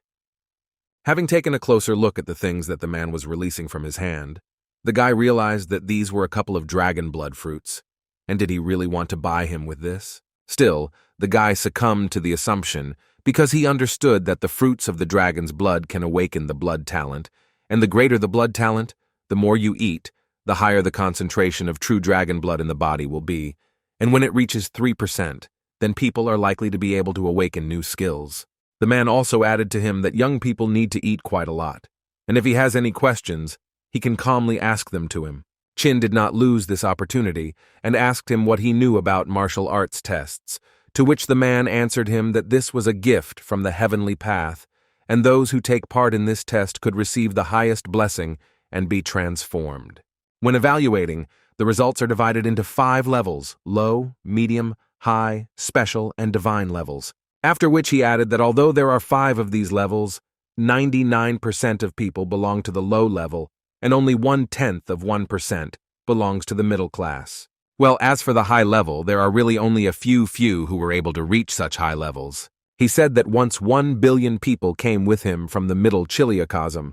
Having taken a closer look at the things that the man was releasing from his hand, the guy realized that these were a couple of dragon blood fruits, and did he really want to buy him with this? Still, the guy succumbed to the assumption because he understood that the fruits of the dragon's blood can awaken the blood talent, and the greater the blood talent, the more you eat, the higher the concentration of true dragon blood in the body will be, and when it reaches 3%, then people are likely to be able to awaken new skills. The man also added to him that young people need to eat quite a lot, and if he has any questions, he can calmly ask them to him. Qin did not lose this opportunity and asked him what he knew about martial arts tests, to which the man answered him that this was a gift from the heavenly path, and those who take part in this test could receive the highest blessing and be transformed. When evaluating, the results are divided into 5 levels: low, medium, high, special, and divine levels. After which he added that although there are 5 of these levels, 99% of people belong to the low level, and only 1/10 of 1% belongs to the middle class. Well, as for the high level, there are really only a few who were able to reach such high levels. He said that once 1 billion people came with him from the middle chiliocosm,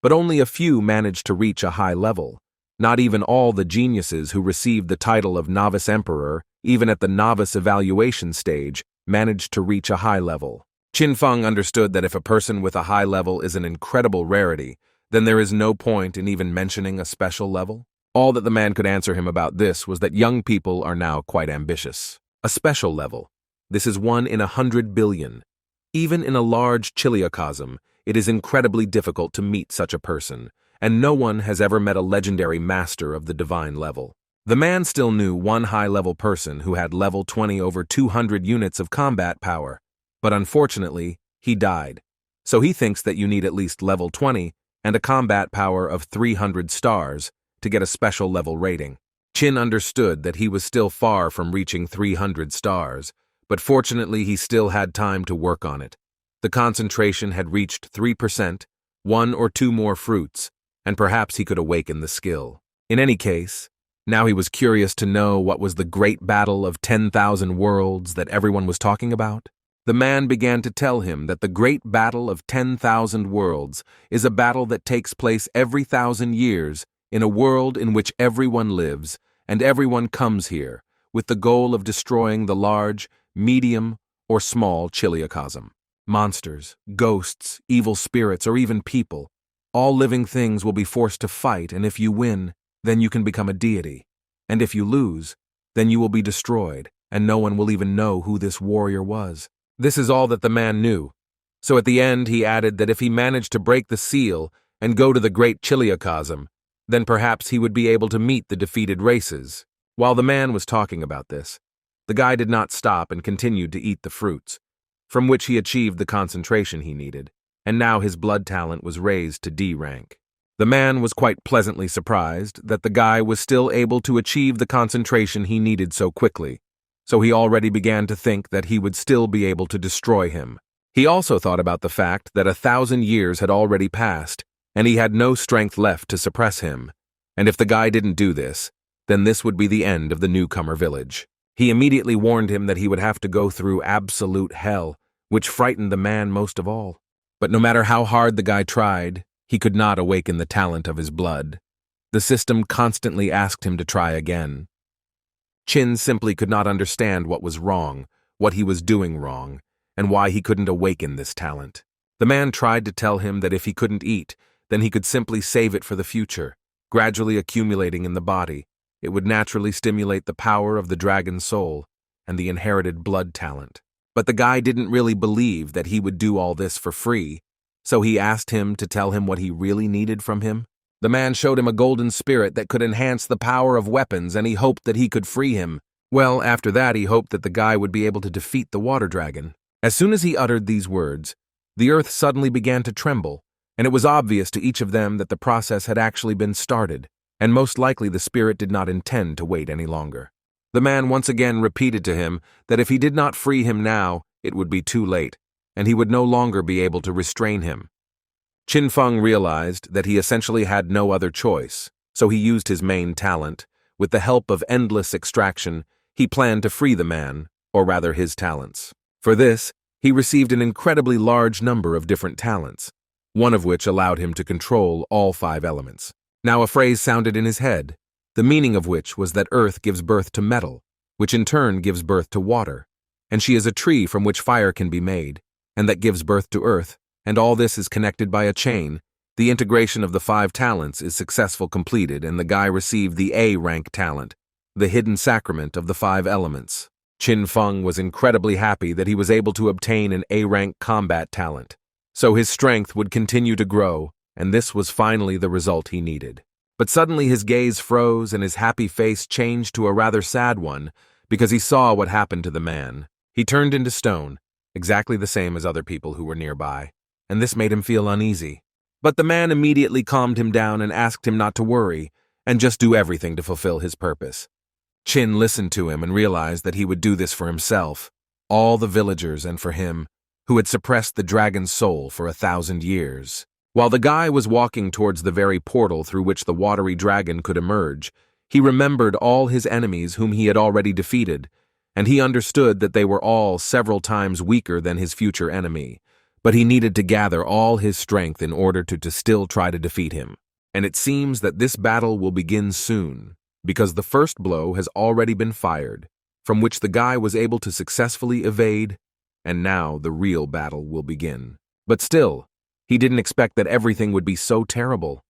but only a few managed to reach a high level. Not even all the geniuses who received the title of novice emperor, even at the novice evaluation stage, managed to reach a high level. Qin Feng understood that if a person with a high level is an incredible rarity, then there is no point in even mentioning a special level. All that the man could answer him about this was that young people are now quite ambitious. A special level. This is 1 in 100 billion. Even in a large chiliocosm, it is incredibly difficult to meet such a person, and no one has ever met a legendary master of the divine level. The man still knew one high-level person who had level 20 over 200 units of combat power, but unfortunately, he died. So he thinks that you need at least level 20 and a combat power of 300 stars to get a special level rating. Qin understood that he was still far from reaching 300 stars, but fortunately he still had time to work on it. The concentration had reached 3%, 1 or 2 more fruits, and perhaps he could awaken the skill. In any case, now he was curious to know what was the great battle of 10,000 worlds that everyone was talking about. The man began to tell him that the great battle of 10,000 worlds is a battle that takes place every 1,000 years in a world in which everyone lives, and everyone comes here with the goal of destroying the large, medium, or small chiliocosm. Monsters, ghosts, evil spirits, or even people, all living things will be forced to fight, and if you win, then you can become a deity. And if you lose, then you will be destroyed, and no one will even know who this warrior was. This is all that the man knew. So at the end he added that if he managed to break the seal and go to the great chiliocosm, then perhaps he would be able to meet the defeated races. While the man was talking about this, the guy did not stop and continued to eat the fruits, from which he achieved the concentration he needed, and now his blood talent was raised to D rank. The man was quite pleasantly surprised that the guy was still able to achieve the concentration he needed so quickly, so he already began to think that he would still be able to destroy him. He also thought about the fact that 1,000 years had already passed, and he had no strength left to suppress him, and if the guy didn't do this, then this would be the end of the newcomer village. He immediately warned him that he would have to go through absolute hell, which frightened the man most of all. But no matter how hard the guy tried, he could not awaken the talent of his blood. The system constantly asked him to try again. Qin simply could not understand what was wrong, what he was doing wrong, and why he couldn't awaken this talent. The man tried to tell him that if he couldn't eat, then he could simply save it for the future, gradually accumulating in the body. It would naturally stimulate the power of the dragon's soul and the inherited blood talent. But the guy didn't really believe that he would do all this for free, so he asked him to tell him what he really needed from him. The man showed him a golden spirit that could enhance the power of weapons, and he hoped that he could free him. Well, after that he hoped that the guy would be able to defeat the water dragon. As soon as he uttered these words, the earth suddenly began to tremble, and it was obvious to each of them that the process had actually been started, and most likely the spirit did not intend to wait any longer. The man once again repeated to him that if he did not free him now, it would be too late, and he would no longer be able to restrain him. Qin Feng realized that he essentially had no other choice, so he used his main talent. With the help of endless extraction, he planned to free the man, or rather his talents. For this, he received an incredibly large number of different talents, one of which allowed him to control all 5 elements. Now a phrase sounded in his head, the meaning of which was that earth gives birth to metal, which in turn gives birth to water, and she is a tree from which fire can be made, and that gives birth to earth, and all this is connected by a chain. The integration of the 5 talents is successful completed, and the guy received the A-rank talent, the hidden sacrament of the 5 elements. Qin Feng was incredibly happy that he was able to obtain an A-rank combat talent, so his strength would continue to grow, and this was finally the result he needed. But suddenly his gaze froze and his happy face changed to a rather sad one because he saw what happened to the man. He turned into stone, exactly the same as other people who were nearby, and this made him feel uneasy. But the man immediately calmed him down and asked him not to worry and just do everything to fulfill his purpose. Qin listened to him and realized that he would do this for himself, all the villagers, and for him, who had suppressed the dragon's soul for 1,000 years. While the guy was walking towards the very portal through which the watery dragon could emerge, he remembered all his enemies whom he had already defeated, and he understood that they were all several times weaker than his future enemy. But he needed to gather all his strength in order to still try to defeat him. And it seems that this battle will begin soon, because the first blow has already been fired, from which the guy was able to successfully evade, and now the real battle will begin. But still, he didn't expect that everything would be so terrible.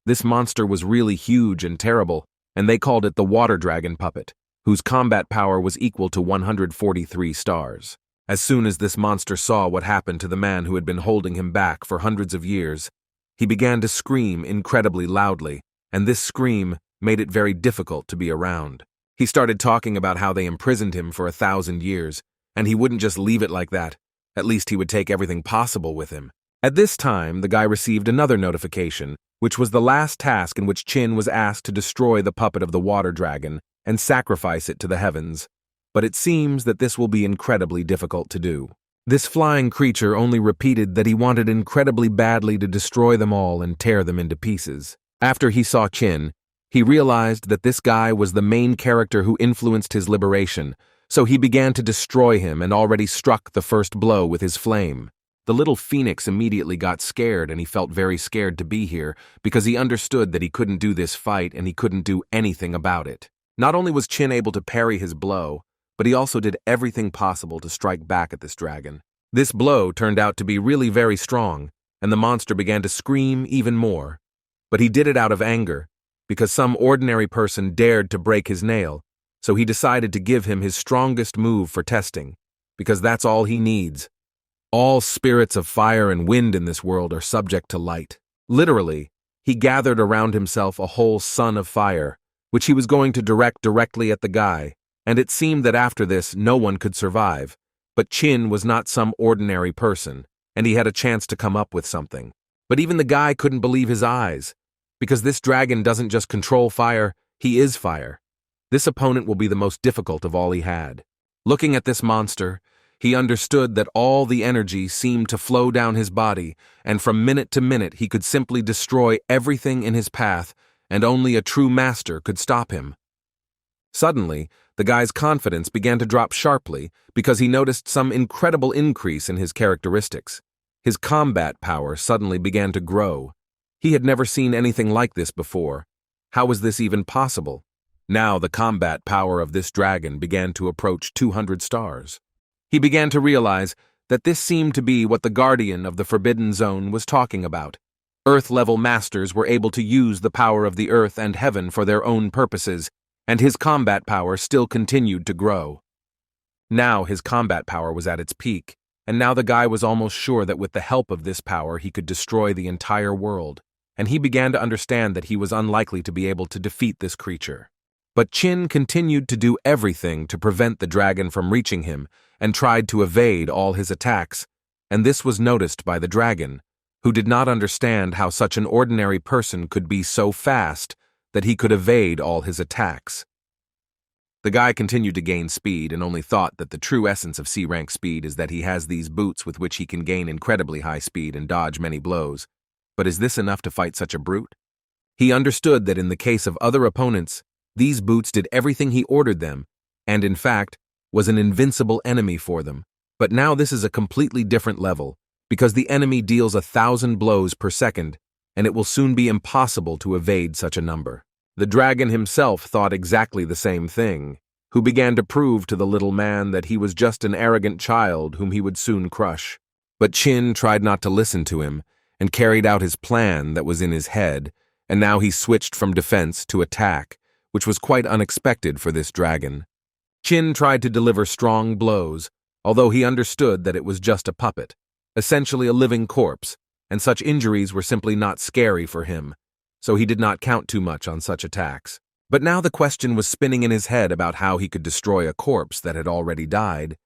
This monster was really huge and terrible, and they called it the water dragon puppet, whose combat power was equal to 143 stars. As soon as this monster saw what happened to the man who had been holding him back for hundreds of years, he began to scream incredibly loudly, and this scream made it very difficult to be around. He started talking about how they imprisoned him for 1,000 years, and he wouldn't just leave it like that. At least he would take everything possible with him. At this time, the guy received another notification, which was the last task in which Qin was asked to destroy the puppet of the water dragon and sacrifice it to the heavens. But it seems that this will be incredibly difficult to do. This flying creature only repeated that he wanted incredibly badly to destroy them all and tear them into pieces. After he saw Qin, he realized that this guy was the main character who influenced his liberation, so he began to destroy him and already struck the first blow with his flame. The little phoenix immediately got scared, and he felt very scared to be here because he understood that he couldn't do this fight and he couldn't do anything about it. Not only was Qin able to parry his blow, but he also did everything possible to strike back at this dragon. This blow turned out to be really very strong, and the monster began to scream even more. But he did it out of anger, because some ordinary person dared to break his nail, so he decided to give him his strongest move for testing, because that's all he needs. All spirits of fire and wind in this world are subject to light. Literally, he gathered around himself a whole sun of fire, which he was going to direct directly at the guy, and it seemed that after this no one could survive. But Qin was not some ordinary person, and he had a chance to come up with something. But even the guy couldn't believe his eyes, because this dragon doesn't just control fire, he is fire. This opponent will be the most difficult of all he had. Looking at this monster, he understood that all the energy seemed to flow down his body, and from minute to minute he could simply destroy everything in his path, and only a true master could stop him. Suddenly, the guy's confidence began to drop sharply because he noticed some incredible increase in his characteristics. His combat power suddenly began to grow. He had never seen anything like this before. How was this even possible? Now the combat power of this dragon began to approach 200 stars. He began to realize that this seemed to be what the guardian of the Forbidden Zone was talking about. Earth-level masters were able to use the power of the earth and heaven for their own purposes, and his combat power still continued to grow. Now his combat power was at its peak, and now the guy was almost sure that with the help of this power he could destroy the entire world, and he began to understand that he was unlikely to be able to defeat this creature. But Qin continued to do everything to prevent the dragon from reaching him and tried to evade all his attacks, and this was noticed by the dragon, who did not understand how such an ordinary person could be so fast that he could evade all his attacks. The guy continued to gain speed and only thought that the true essence of C-rank speed is that he has these boots with which he can gain incredibly high speed and dodge many blows. But is this enough to fight such a brute? He understood that in the case of other opponents, these boots did everything he ordered them, and in fact, was an invincible enemy for them. But now this is a completely different level, because the enemy deals 1,000 blows per second, and it will soon be impossible to evade such a number. The dragon himself thought exactly the same thing, who began to prove to the little man that he was just an arrogant child whom he would soon crush. But Qin tried not to listen to him, and carried out his plan that was in his head, and now he switched from defense to attack, which was quite unexpected for this dragon. Qin tried to deliver strong blows, although he understood that it was just a puppet, essentially a living corpse, and such injuries were simply not scary for him, so he did not count too much on such attacks. But now the question was spinning in his head about how he could destroy a corpse that had already died.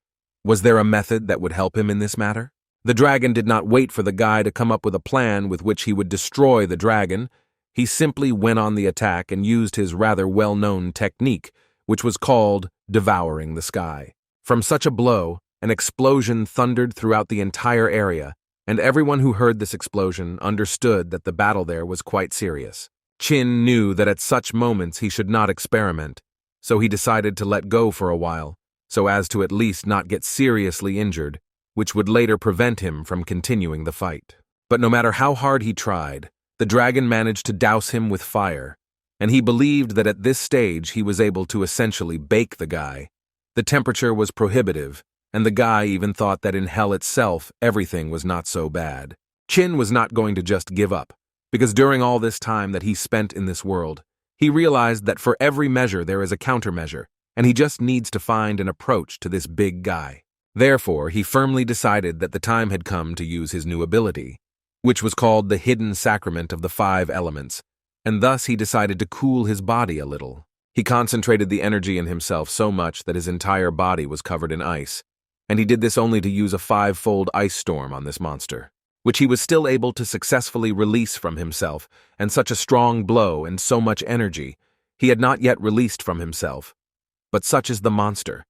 Was there a method that would help him in this matter? The dragon did not wait for the guy to come up with a plan with which he would destroy the dragon. He simply went on the attack and used his rather well-known technique, which was called devouring the sky. From such a blow, an explosion thundered throughout the entire area, and everyone who heard this explosion understood that the battle there was quite serious. Qin knew that at such moments he should not experiment, so he decided to let go for a while, so as to at least not get seriously injured, which would later prevent him from continuing the fight. But no matter how hard he tried, the dragon managed to douse him with fire, and he believed that at this stage he was able to essentially bake the guy. The temperature was prohibitive, and the guy even thought that in hell itself everything was not so bad. Qin was not going to just give up, because during all this time that he spent in this world, he realized that for every measure there is a countermeasure, and he just needs to find an approach to this big guy. Therefore, he firmly decided that the time had come to use his new ability, which was called the Hidden Sacrament of the 5 Elements, and thus he decided to cool his body a little. He concentrated the energy in himself so much that his entire body was covered in ice, and he did this only to use a 5-fold ice storm on this monster, which he was still able to successfully release from himself, and such a strong blow and so much energy he had not yet released from himself. But such is the monster.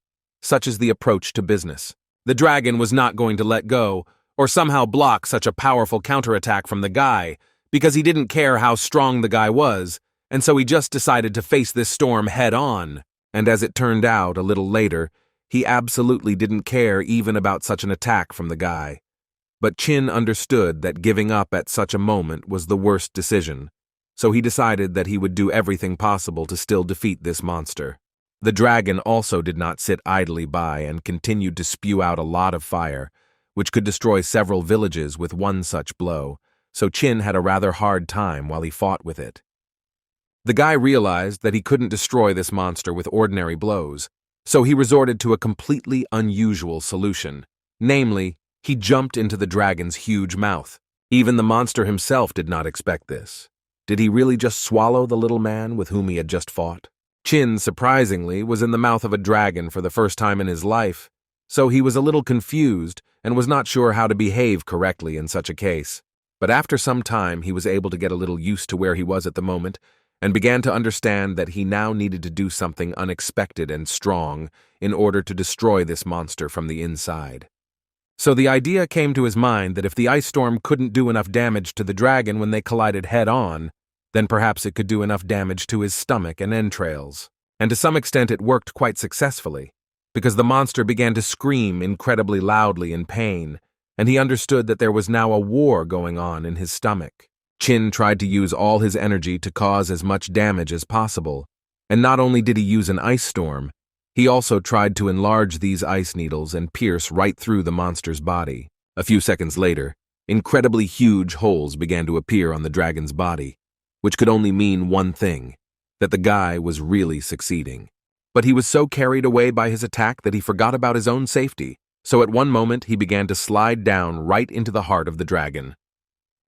Such is the approach to business. The dragon was not going to let go, or somehow block such a powerful counterattack from the guy, because he didn't care how strong the guy was, and so he just decided to face this storm head-on. And as it turned out a little later, he absolutely didn't care even about such an attack from the guy. But Qin understood that giving up at such a moment was the worst decision, so he decided that he would do everything possible to still defeat this monster. The dragon also did not sit idly by and continued to spew out a lot of fire, which could destroy several villages with one such blow, so Qin had a rather hard time while he fought with it. The guy realized that he couldn't destroy this monster with ordinary blows, so he resorted to a completely unusual solution. Namely, he jumped into the dragon's huge mouth. Even the monster himself did not expect this. Did he really just swallow the little man with whom he had just fought? Qin, surprisingly, was in the mouth of a dragon for the first time in his life, so he was a little confused and was not sure how to behave correctly in such a case. But after some time, he was able to get a little used to where he was at the moment and began to understand that he now needed to do something unexpected and strong in order to destroy this monster from the inside. So the idea came to his mind that if the ice storm couldn't do enough damage to the dragon when they collided head-on, then perhaps it could do enough damage to his stomach and entrails. And to some extent it worked quite successfully, because the monster began to scream incredibly loudly in pain, and he understood that there was now a war going on in his stomach. Qin tried to use all his energy to cause as much damage as possible, and not only did he use an ice storm, He also tried to enlarge these ice needles and pierce right through the monster's body. A few seconds later, incredibly huge holes began to appear on the dragon's body, which could only mean one thing, that the guy was really succeeding. But he was so carried away by his attack that he forgot about his own safety, so at one moment he began to slide down right into the heart of the dragon.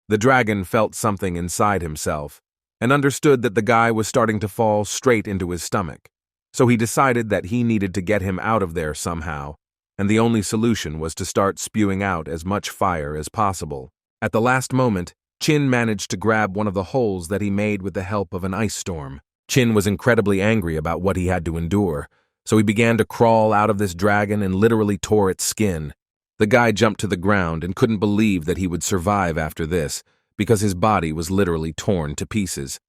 The dragon felt something inside himself and understood that the guy was starting to fall straight into his stomach, so he decided that he needed to get him out of there somehow, and the only solution was to start spewing out as much fire as possible. At the last moment, Chin managed to grab one of the holes that he made with the help of an ice storm. Chin was incredibly angry about what he had to endure, so he began to crawl out of this dragon and literally tore its skin. The guy jumped to the ground and couldn't believe that he would survive after this, because his body was literally torn to pieces.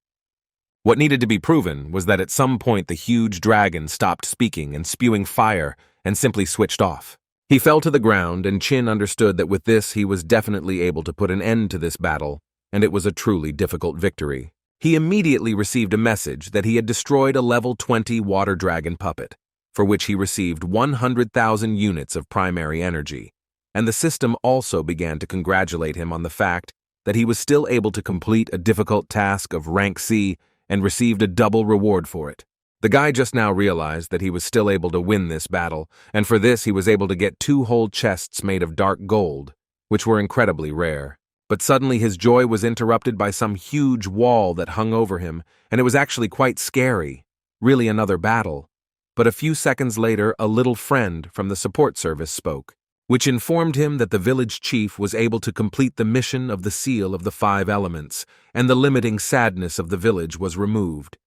What needed to be proven was that at some point the huge dragon stopped speaking and spewing fire and simply switched off. He fell to the ground, and Chin understood that with this he was definitely able to put an end to this battle, and it was a truly difficult victory. He immediately received a message that he had destroyed a level 20 water dragon puppet, for which he received 100,000 units of primary energy, and the system also began to congratulate him on the fact that he was still able to complete a difficult task of rank C and received a double reward for it. The guy just now realized that he was still able to win this battle, and for this he was able to get 2 whole chests made of dark gold, which were incredibly rare. But suddenly his joy was interrupted by some huge wall that hung over him, and it was actually quite scary, really another battle. But a few seconds later, a little friend from the support service spoke, which informed him that the village chief was able to complete the mission of the Seal of the 5 Elements, and the limiting sadness of the village was removed.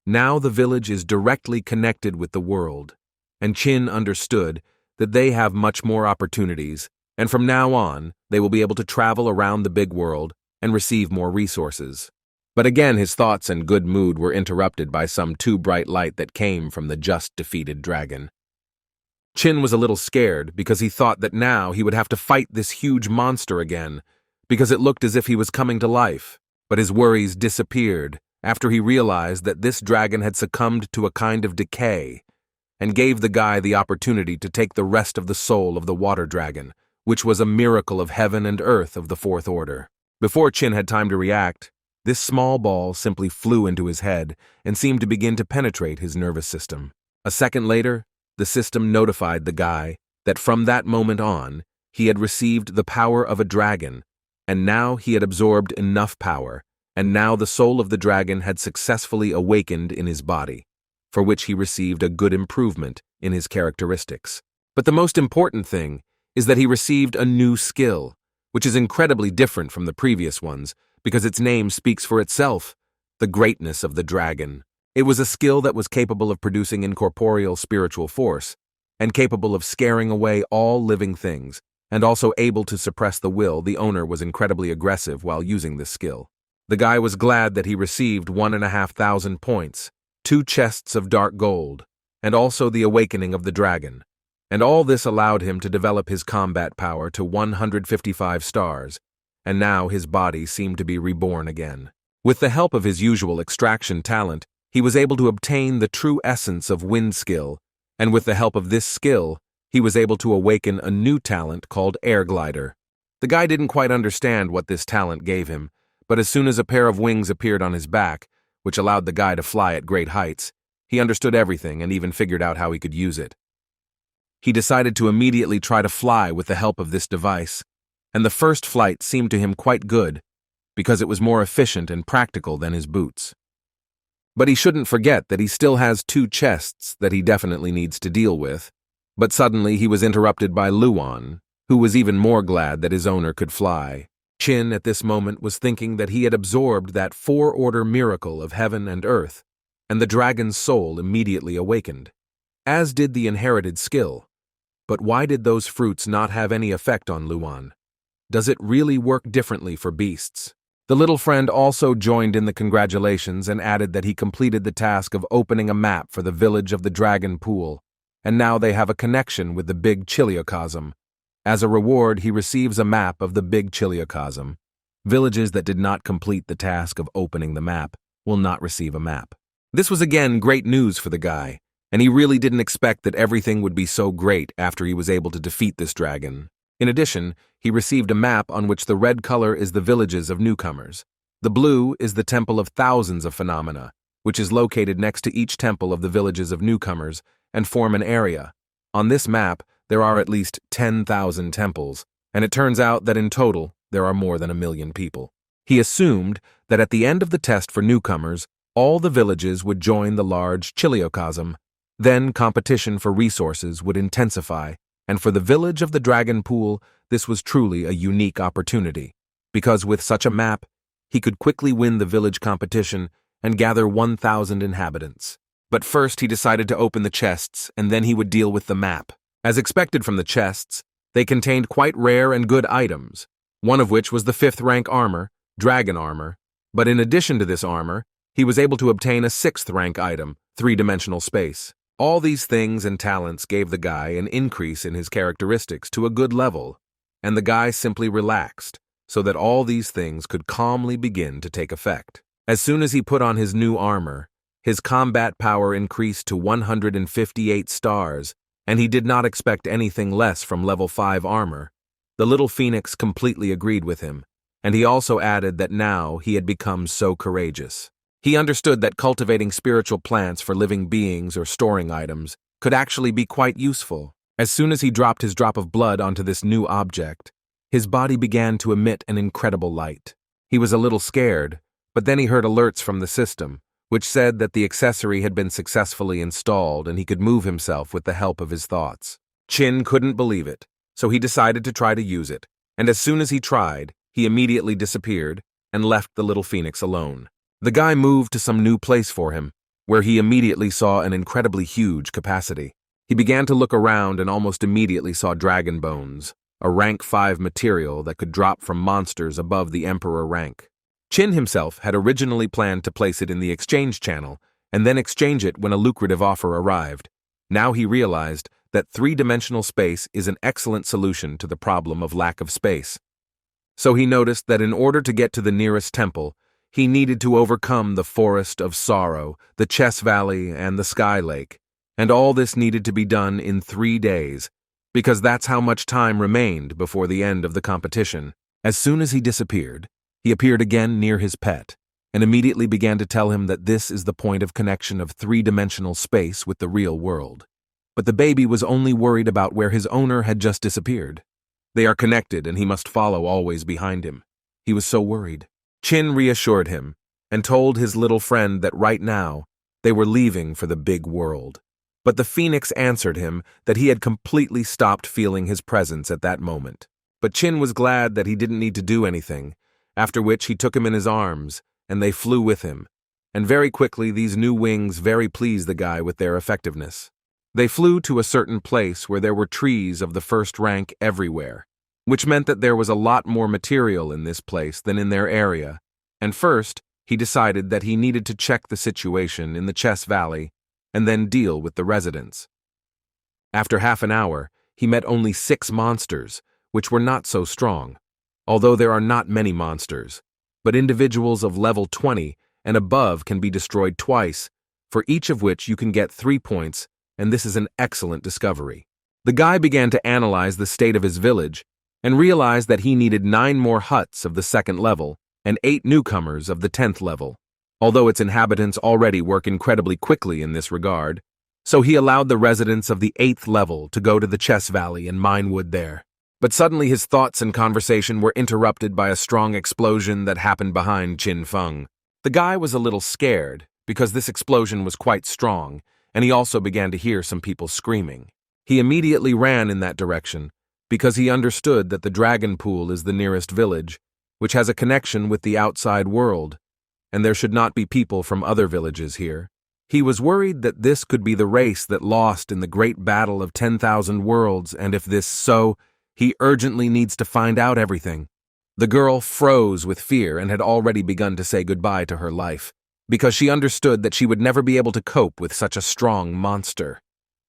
Now the village is directly connected with the world, and Chin understood that they have much more opportunities, and from now on, they will be able to travel around the big world and receive more resources. But again, his thoughts and good mood were interrupted by some too bright light that came from the just defeated dragon. Chin was a little scared because he thought that now he would have to fight this huge monster again, because it looked as if he was coming to life. But his worries disappeared after he realized that this dragon had succumbed to a kind of decay and gave the guy the opportunity to take the rest of the soul of the water dragon, which was a miracle of heaven and earth of the 4th order. Before Chin had time to react, this small ball simply flew into his head and seemed to begin to penetrate his nervous system. A second later, the system notified the guy that from that moment on, he had received the power of a dragon, and now he had absorbed enough power, and now the soul of the dragon had successfully awakened in his body, for which he received a good improvement in his characteristics. But the most important thing is that he received a new skill, which is incredibly different from the previous ones, because its name speaks for itself, the greatness of the dragon. It was a skill that was capable of producing incorporeal spiritual force, and capable of scaring away all living things, and also able to suppress the will. The owner was incredibly aggressive while using this skill. The guy was glad that he received 1,500 points, 2 chests of dark gold, and also the awakening of the dragon. And all this allowed him to develop his combat power to 155 stars, and now his body seemed to be reborn again. With the help of his usual extraction talent, he was able to obtain the true essence of wind skill, and with the help of this skill, he was able to awaken a new talent called Air Glider. The guy didn't quite understand what this talent gave him, but as soon as a pair of wings appeared on his back, which allowed the guy to fly at great heights, he understood everything and even figured out how he could use it. He decided to immediately try to fly with the help of this device, and the first flight seemed to him quite good, because it was more efficient and practical than his boots. But he shouldn't forget that he still has 2 chests that he definitely needs to deal with. But suddenly he was interrupted by Luan, who was even more glad that his owner could fly. Chin at this moment was thinking that he had absorbed that 4-order miracle of heaven and earth, and the dragon's soul immediately awakened, as did the inherited skill. But why did those fruits not have any effect on Luan? Does it really work differently for beasts? The little friend also joined in the congratulations and added that he completed the task of opening a map for the village of the Dragon Pool, and now they have a connection with the Big Chiliocosm. As a reward, he receives a map of the Big Chiliocosm. Villages that did not complete the task of opening the map will not receive a map. This was again great news for the guy, and he really didn't expect that everything would be so great after he was able to defeat this dragon. In addition, he received a map on which the red color is the villages of newcomers. The blue is the temple of thousands of phenomena, which is located next to each temple of the villages of newcomers and form an area. On this map, there are at least 10,000 temples, and it turns out that in total, there are more than 1 million people. He assumed that at the end of the test for newcomers, all the villages would join the large Chiliocosm. Then competition for resources would intensify, and for the village of the Dragon Pool, this was truly a unique opportunity, because with such a map, he could quickly win the village competition and gather 1,000 inhabitants. But first he decided to open the chests, and then he would deal with the map. As expected from the chests, they contained quite rare and good items, one of which was the 5th rank armor, dragon armor. But in addition to this armor, he was able to obtain a 6th rank item, 3-dimensional space. All these things and talents gave the guy an increase in his characteristics to a good level, and the guy simply relaxed, so that all these things could calmly begin to take effect. As soon as he put on his new armor, his combat power increased to 158 stars, and he did not expect anything less from level 5 armor. The little phoenix completely agreed with him, and he also added that now he had become so courageous. He understood that cultivating spiritual plants for living beings or storing items could actually be quite useful. As soon as he dropped his drop of blood onto this new object, his body began to emit an incredible light. He was a little scared, but then he heard alerts from the system, which said that the accessory had been successfully installed and he could move himself with the help of his thoughts. Chin couldn't believe it, so he decided to try to use it, and as soon as he tried, he immediately disappeared and left the little phoenix alone. The guy moved to some new place for him, where he immediately saw an incredibly huge capacity. He began to look around and almost immediately saw dragon bones, a rank 5 material that could drop from monsters above the emperor rank. Chin himself had originally planned to place it in the exchange channel and then exchange it when a lucrative offer arrived. Now he realized that 3-dimensional space is an excellent solution to the problem of lack of space. So he noticed that in order to get to the nearest temple, he needed to overcome the Forest of Sorrow, the Chess Valley, and the Sky Lake, and all this needed to be done in 3 days, because that's how much time remained before the end of the competition. As soon as he disappeared, he appeared again near his pet, and immediately began to tell him that this is the point of connection of 3-dimensional space with the real world. But the baby was only worried about where his owner had just disappeared. They are connected, and he must follow always behind him. He was so worried. Chin reassured him and told his little friend that right now they were leaving for the big world. But the phoenix answered him that he had completely stopped feeling his presence at that moment. But Chin was glad that he didn't need to do anything, after which he took him in his arms, and they flew with him. And very quickly these new wings very pleased the guy with their effectiveness. They flew to a certain place where there were trees of the 1st rank everywhere, which meant that there was a lot more material in this place than in their area, and first, he decided that he needed to check the situation in the Chess Valley and then deal with the residents. After half an hour, he met only 6 monsters, which were not so strong, although there are not many monsters, but individuals of level 20 and above can be destroyed twice, for each of which you can get 3 points, and this is an excellent discovery. The guy began to analyze the state of his village, and realized that he needed 9 more huts of the 2nd level and 8 newcomers of the 10th level, although its inhabitants already work incredibly quickly in this regard, so he allowed the residents of the 8th level to go to the Chess Valley and mine wood there. But suddenly his thoughts and conversation were interrupted by a strong explosion that happened behind Chin Feng. The guy was a little scared, because this explosion was quite strong, and he also began to hear some people screaming. He immediately ran in that direction, because he understood that the Dragon Pool is the nearest village, which has a connection with the outside world, and there should not be people from other villages here. He was worried that this could be the race that lost in the great battle of 10,000 worlds, and if this so, he urgently needs to find out everything. The girl froze with fear and had already begun to say goodbye to her life, because she understood that she would never be able to cope with such a strong monster.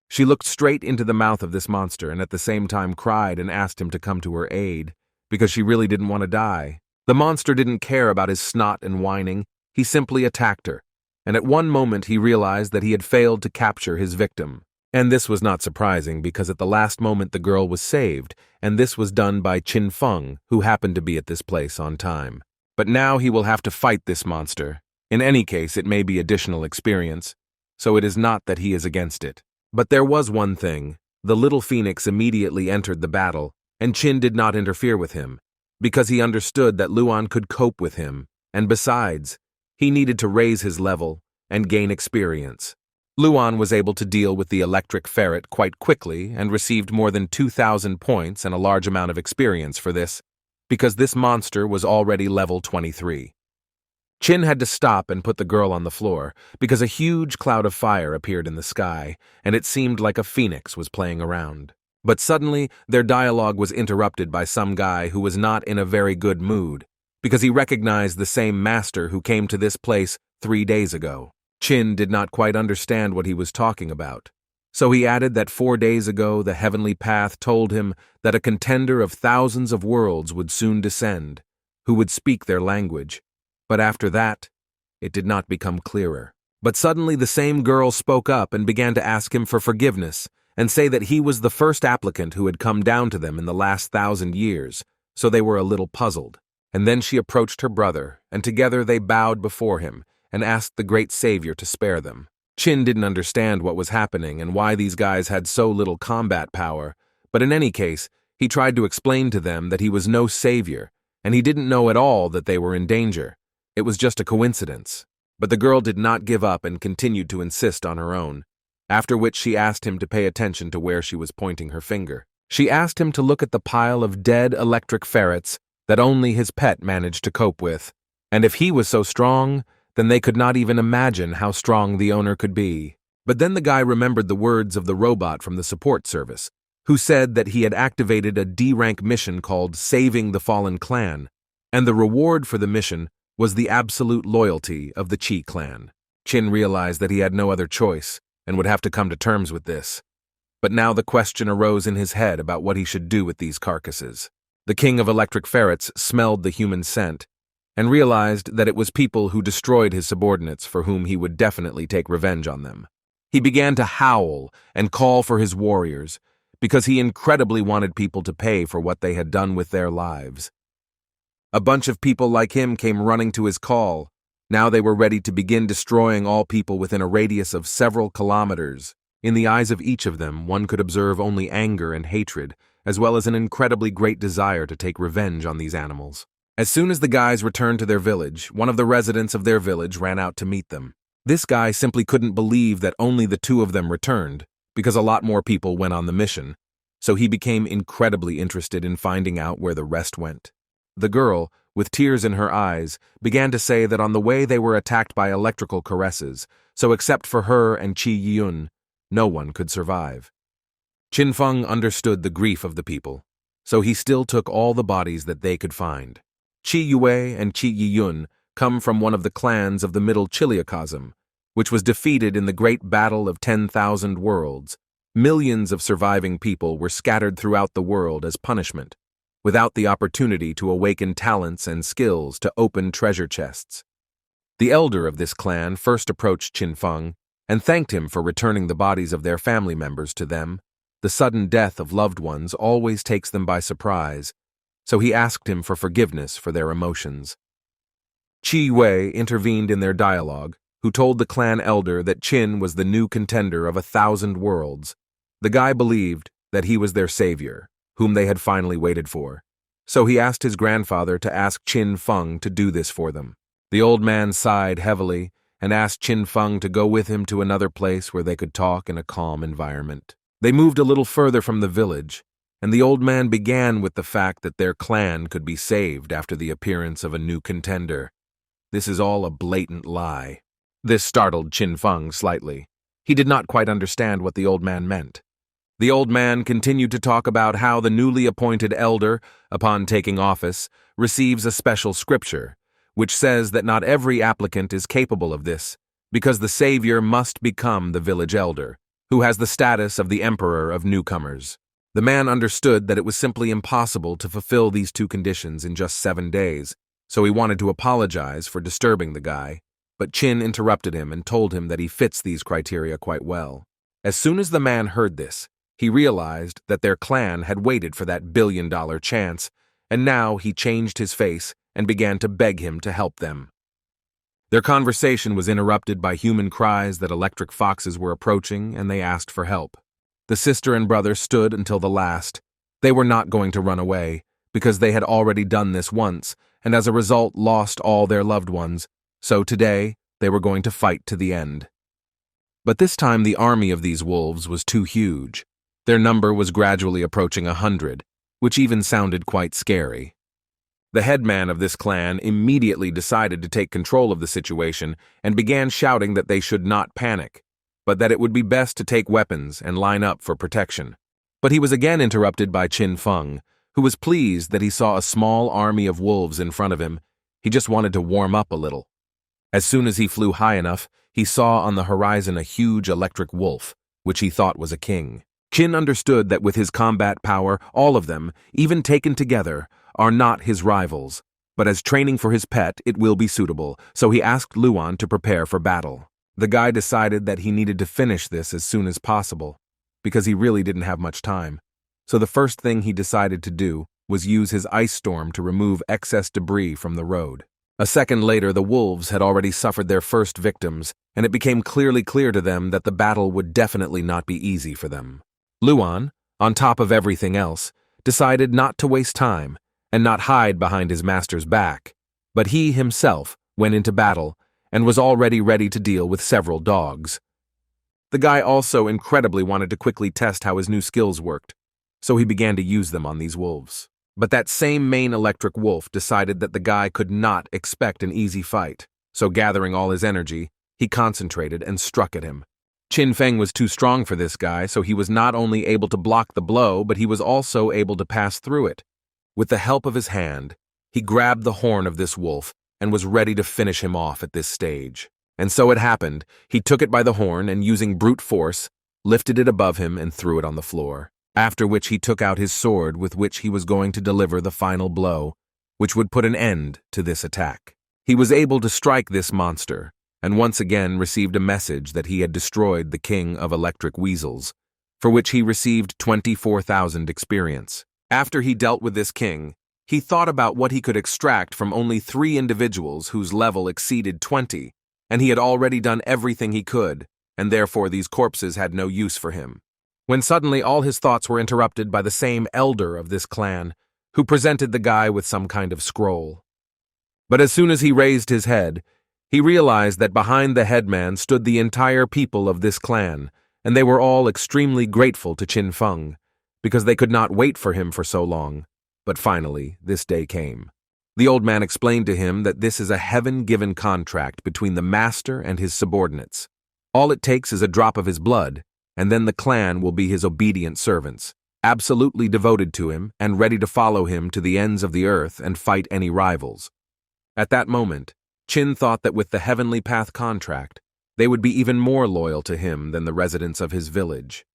She looked straight into the mouth of this monster and at the same time cried and asked him to come to her aid, because she really didn't want to die. The monster didn't care about his snot and whining. He simply attacked her, and at one moment he realized that he had failed to capture his victim. And this was not surprising because at the last moment the girl was saved, and this was done by Qin Feng, who happened to be at this place on time. But now he will have to fight this monster. In any case, it may be additional experience, so it is not that he is against it. But there was one thing. The little phoenix immediately entered the battle, and Qin did not interfere with him, because he understood that Luan could cope with him, and besides, he needed to raise his level and gain experience. Luan was able to deal with the electric ferret quite quickly and received more than 2,000 points and a large amount of experience for this, because this monster was already level 23. Qin had to stop and put the girl on the floor, because a huge cloud of fire appeared in the sky, and it seemed like a phoenix was playing around. But suddenly, their dialogue was interrupted by some guy who was not in a very good mood, because he recognized the same master who came to this place 3 days ago. Qin did not quite understand what he was talking about, so he added that 4 days ago the heavenly path told him that a contender of thousands of worlds would soon descend, who would speak their language. But after that, it did not become clearer. But suddenly the same girl spoke up and began to ask him for forgiveness and say that he was the first applicant who had come down to them in the last 1,000 years, so they were a little puzzled. And then she approached her brother, and together they bowed before him and asked the great savior to spare them. Qin didn't understand what was happening and why these guys had so little combat power, but in any case, he tried to explain to them that he was no savior, and he didn't know at all that they were in danger. It was just a coincidence. But the girl did not give up and continued to insist on her own, after which she asked him to pay attention to where she was pointing her finger. She asked him to look at the pile of dead electric ferrets that only his pet managed to cope with, and if he was so strong, then they could not even imagine how strong the owner could be. But then the guy remembered the words of the robot from the support service, who said that he had activated a D-rank mission called Saving the Fallen Clan, and the reward for the mission was the absolute loyalty of the Qi clan. Qin realized that he had no other choice and would have to come to terms with this. But now the question arose in his head about what he should do with these carcasses. The king of electric ferrets smelled the human scent and realized that it was people who destroyed his subordinates for whom he would definitely take revenge on them. He began to howl and call for his warriors because he incredibly wanted people to pay for what they had done with their lives. A bunch of people like him came running to his call. Now they were ready to begin destroying all people within a radius of several kilometers. In the eyes of each of them, one could observe only anger and hatred, as well as an incredibly great desire to take revenge on these animals. As soon as the guys returned to their village, one of the residents of their village ran out to meet them. This guy simply couldn't believe that only the 2 of them returned, because a lot more people went on the mission, so he became incredibly interested in finding out where the rest went. The girl, with tears in her eyes, began to say that on the way they were attacked by electrical caresses, so except for her and Qi Yun, no one could survive. Qin Feng understood the grief of the people, so he still took all the bodies that they could find. Qi Yue and Qi Yun come from one of the clans of the Middle Chiliocosm, which was defeated in the great battle of 10,000 worlds. Millions of surviving people were scattered throughout the world as punishment, without the opportunity to awaken talents and skills to open treasure chests. The elder of this clan first approached Qin Feng and thanked him for returning the bodies of their family members to them. The sudden death of loved ones always takes them by surprise, so he asked him for forgiveness for their emotions. Qi Wei intervened in their dialogue, who told the clan elder that Qin was the new contender of 1,000 worlds. The guy believed that he was their savior, whom they had finally waited for, so he asked his grandfather to ask Qin Feng to do this for them. The old man sighed heavily and asked Qin Feng to go with him to another place where they could talk in a calm environment. They moved a little further from the village, and the old man began with the fact that their clan could be saved after the appearance of a new contender. This is all a blatant lie. This startled Qin Feng slightly. He did not quite understand what the old man meant. The old man continued to talk about how the newly appointed elder, upon taking office, receives a special scripture, which says that not every applicant is capable of this, because the savior must become the village elder, who has the status of the emperor of newcomers. The man understood that it was simply impossible to fulfill these 2 conditions in just 7 days, so he wanted to apologize for disturbing the guy, but Chin interrupted him and told him that he fits these criteria quite well. As soon as the man heard this, he realized that their clan had waited for that billion-dollar chance, and now he changed his face and began to beg him to help them. Their conversation was interrupted by human cries that electric foxes were approaching, and they asked for help. The sister and brother stood until the last. They were not going to run away, because they had already done this once, and as a result lost all their loved ones, so today they were going to fight to the end. But this time the army of these wolves was too huge. Their number was gradually approaching 100, which even sounded quite scary. The headman of this clan immediately decided to take control of the situation and began shouting that they should not panic, but that it would be best to take weapons and line up for protection. But he was again interrupted by Qin Feng, who was pleased that he saw a small army of wolves in front of him. He just wanted to warm up a little. As soon as he flew high enough, he saw on the horizon a huge electric wolf, which he thought was a king. Qin understood that with his combat power, all of them, even taken together, are not his rivals, but as training for his pet, it will be suitable, so he asked Luan to prepare for battle. The guy decided that he needed to finish this as soon as possible, because he really didn't have much time. So the first thing he decided to do was use his ice storm to remove excess debris from the road. A second later, the wolves had already suffered their first victims, and it became clear to them that the battle would definitely not be easy for them. Luan, on top of everything else, decided not to waste time and not hide behind his master's back, but he himself went into battle and was already ready to deal with several dogs. The guy also incredibly wanted to quickly test how his new skills worked, so he began to use them on these wolves. But that same main electric wolf decided that the guy could not expect an easy fight, so gathering all his energy, he concentrated and struck at him. Qin Feng was too strong for this guy, so he was not only able to block the blow, but he was also able to pass through it. With the help of his hand, he grabbed the horn of this wolf and was ready to finish him off at this stage. And so it happened. He took it by the horn and, using brute force, lifted it above him and threw it on the floor, after which he took out his sword with which he was going to deliver the final blow, which would put an end to this attack. He was able to strike this monster, and once again received a message that he had destroyed the king of electric weasels, for which he received 24,000 experience. After he dealt with this king, he thought about what he could extract from only 3 individuals whose level exceeded 20, and he had already done everything he could, and therefore these corpses had no use for him. When suddenly all his thoughts were interrupted by the same elder of this clan, who presented the guy with some kind of scroll. But as soon as he raised his head, he realized that behind the headman stood the entire people of this clan, and they were all extremely grateful to Qin Feng, because they could not wait for him for so long. But finally, this day came. The old man explained to him that this is a heaven-given contract between the master and his subordinates. All it takes is a drop of his blood, and then the clan will be his obedient servants, absolutely devoted to him and ready to follow him to the ends of the earth and fight any rivals. At that moment, Qin thought that with the Heavenly Path contract, they would be even more loyal to him than the residents of his village,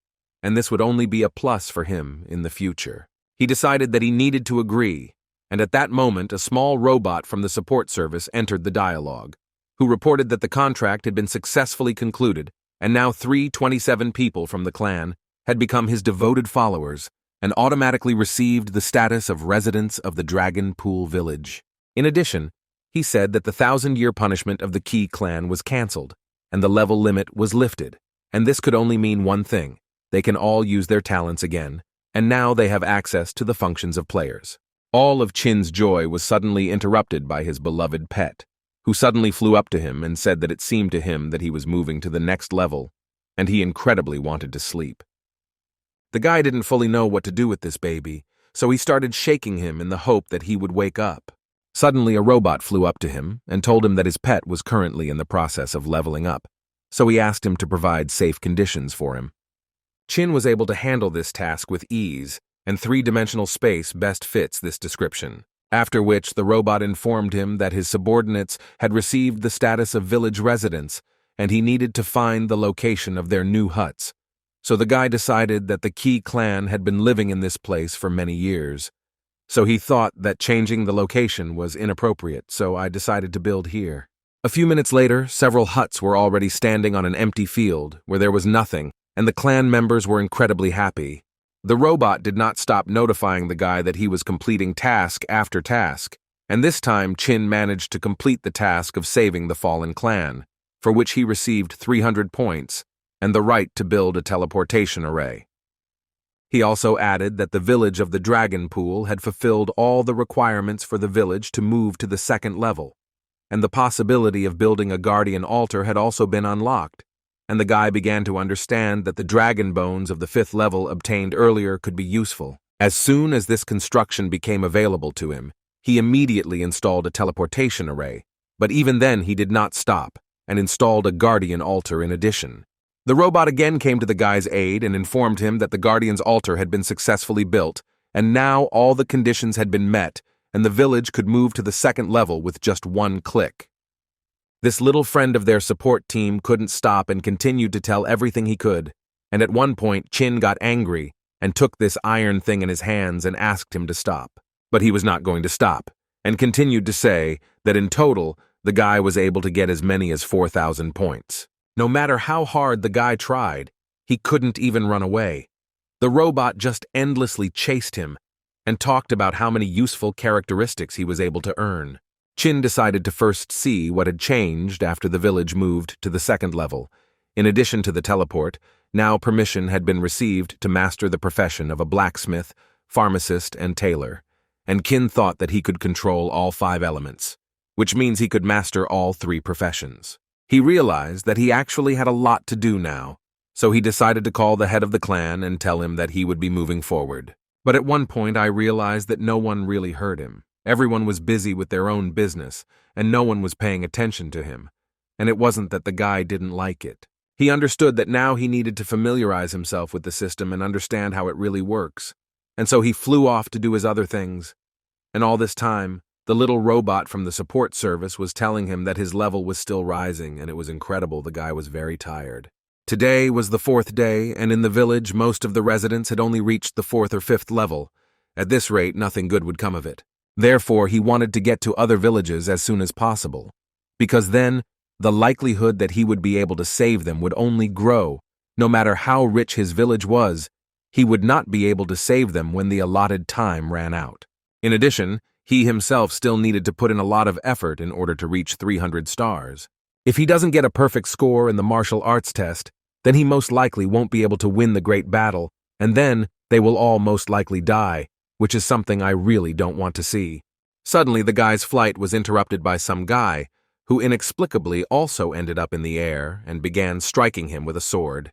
and this would only be a plus for him in the future. He decided that he needed to agree, and at that moment a small robot from the support service entered the dialogue, who reported that the contract had been successfully concluded, and now 327 people from the clan had become his devoted followers and automatically received the status of residents of the Dragon Pool Village. In addition, he said that the 1,000-year punishment of the Qi clan was cancelled, and the level limit was lifted, and this could only mean one thing: they can all use their talents again, and now they have access to the functions of players. All of Qin's joy was suddenly interrupted by his beloved pet, who suddenly flew up to him and said that it seemed to him that he was moving to the next level, and he incredibly wanted to sleep. The guy didn't fully know what to do with this baby, so he started shaking him in the hope that he would wake up. Suddenly a robot flew up to him and told him that his pet was currently in the process of leveling up, so he asked him to provide safe conditions for him. Qin was able to handle this task with ease, and 3-dimensional space best fits this description. After which the robot informed him that his subordinates had received the status of village residents, and he needed to find the location of their new huts. So the guy decided that the Qi clan had been living in this place for many years. So he thought that changing the location was inappropriate, so I decided to build here. A few minutes later, several huts were already standing on an empty field where there was nothing, and the clan members were incredibly happy. The robot did not stop notifying the guy that he was completing task after task, and this time Chin managed to complete the task of saving the fallen clan, for which he received 300 points and the right to build a teleportation array. He also added that the village of the Dragon Pool had fulfilled all the requirements for the village to move to the second level, and the possibility of building a guardian altar had also been unlocked, and the guy began to understand that the dragon bones of the 5th level obtained earlier could be useful. As soon as this construction became available to him, he immediately installed a teleportation array, but even then he did not stop, and installed a guardian altar in addition. The robot again came to the guy's aid and informed him that the guardian's altar had been successfully built, and now all the conditions had been met, and the village could move to the second level with just one click. This little friend of their support team couldn't stop and continued to tell everything he could, and at one point Chin got angry and took this iron thing in his hands and asked him to stop. But he was not going to stop, and continued to say that in total, the guy was able to get as many as 4,000 points. No matter how hard the guy tried, he couldn't even run away. The robot just endlessly chased him and talked about how many useful characteristics he was able to earn. Chin decided to first see what had changed after the village moved to the second level. In addition to the teleport, now permission had been received to master the profession of a blacksmith, pharmacist, and tailor, and Chin thought that he could control all 5 elements, which means he could master all 3 professions. He realized that he actually had a lot to do now, so he decided to call the head of the clan and tell him that he would be moving forward. But at one point I realized that no one really heard him. Everyone was busy with their own business, and no one was paying attention to him. And it wasn't that the guy didn't like it. He understood that now he needed to familiarize himself with the system and understand how it really works. And so he flew off to do his other things. And all this time, the little robot from the support service was telling him that his level was still rising, and it was incredible. The guy was very tired. Today was the 4th day, and in the village, most of the residents had only reached the 4th or 5th level. At this rate, nothing good would come of it. Therefore, he wanted to get to other villages as soon as possible, because then the likelihood that he would be able to save them would only grow. No matter how rich his village was, he would not be able to save them when the allotted time ran out. In addition, he himself still needed to put in a lot of effort in order to reach 300 stars. If he doesn't get a perfect score in the martial arts test, then he most likely won't be able to win the great battle, and then they will all most likely die, which is something I really don't want to see. Suddenly, the guy's flight was interrupted by some guy, who inexplicably also ended up in the air and began striking him with a sword.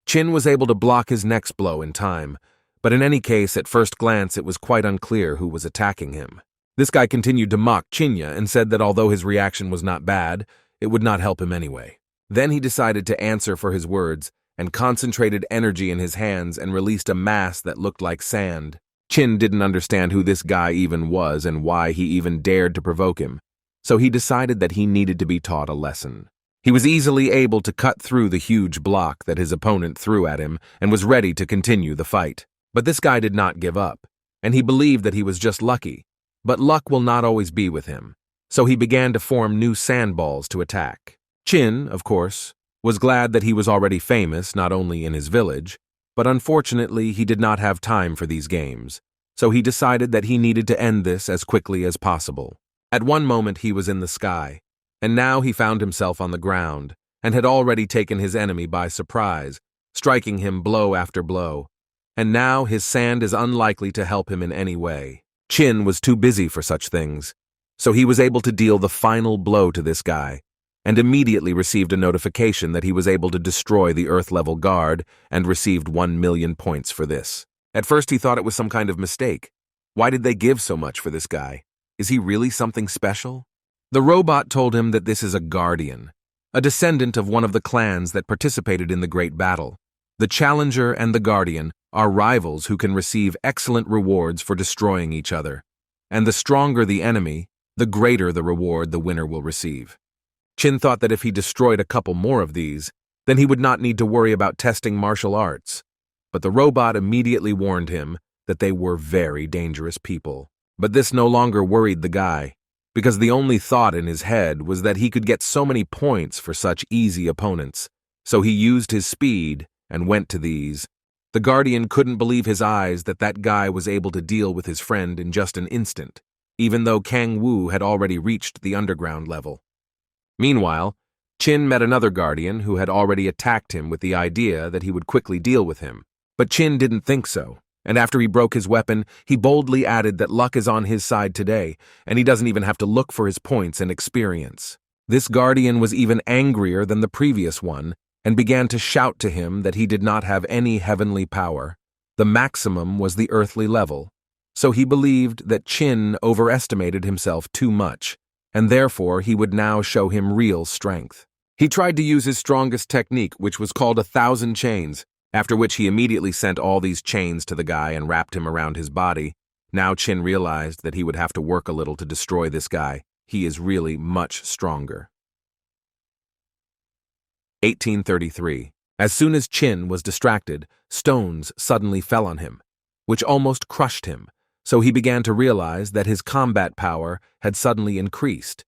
Chin was able to block his next blow in time, but in any case, at first glance, it was quite unclear who was attacking him. This guy continued to mock Chinya and said that although his reaction was not bad, it would not help him anyway. Then he decided to answer for his words and concentrated energy in his hands and released a mass that looked like sand. Chin didn't understand who this guy even was and why he even dared to provoke him, so he decided that he needed to be taught a lesson. He was easily able to cut through the huge block that his opponent threw at him and was ready to continue the fight. But this guy did not give up, and he believed that he was just lucky. But luck will not always be with him, so he began to form new sandballs to attack. Chin, of course, was glad that he was already famous not only in his village, but unfortunately he did not have time for these games, so he decided that he needed to end this as quickly as possible. At one moment he was in the sky, and now he found himself on the ground, and had already taken his enemy by surprise, striking him blow after blow. And now his sand is unlikely to help him in any way. Chin was too busy for such things, so he was able to deal the final blow to this guy, and immediately received a notification that he was able to destroy the Earth-level guard and received 1,000,000 points for this. At first he thought it was some kind of mistake. Why did they give so much for this guy? Is he really something special? The robot told him that this is a guardian, a descendant of one of the clans that participated in the Great Battle. The Challenger and the Guardian are rivals who can receive excellent rewards for destroying each other, and the stronger the enemy, the greater the reward the winner will receive. Chin thought that if he destroyed a couple more of these, then he would not need to worry about testing martial arts, but the robot immediately warned him that they were very dangerous people. But this no longer worried the guy, because the only thought in his head was that he could get so many points for such easy opponents. So he used his speed and went to these. The Guardian couldn't believe his eyes that that guy was able to deal with his friend in just an instant, even though Kang Wu had already reached the underground level. Meanwhile, Qin met another Guardian who had already attacked him with the idea that he would quickly deal with him. But Qin didn't think so, and after he broke his weapon, he boldly added that luck is on his side today, and he doesn't even have to look for his points and experience. This Guardian was even angrier than the previous one, and began to shout to him that he did not have any heavenly power. The maximum was the earthly level, so he believed that Qin overestimated himself too much, and therefore he would now show him real strength. He tried to use his strongest technique, which was called 1,000 chains, after which he immediately sent all these chains to the guy and wrapped him around his body. Now Qin realized that he would have to work a little to destroy this guy. He is really much stronger. 1833. As soon as Qin was distracted, stones suddenly fell on him, which almost crushed him, so he began to realize that his combat power had suddenly increased.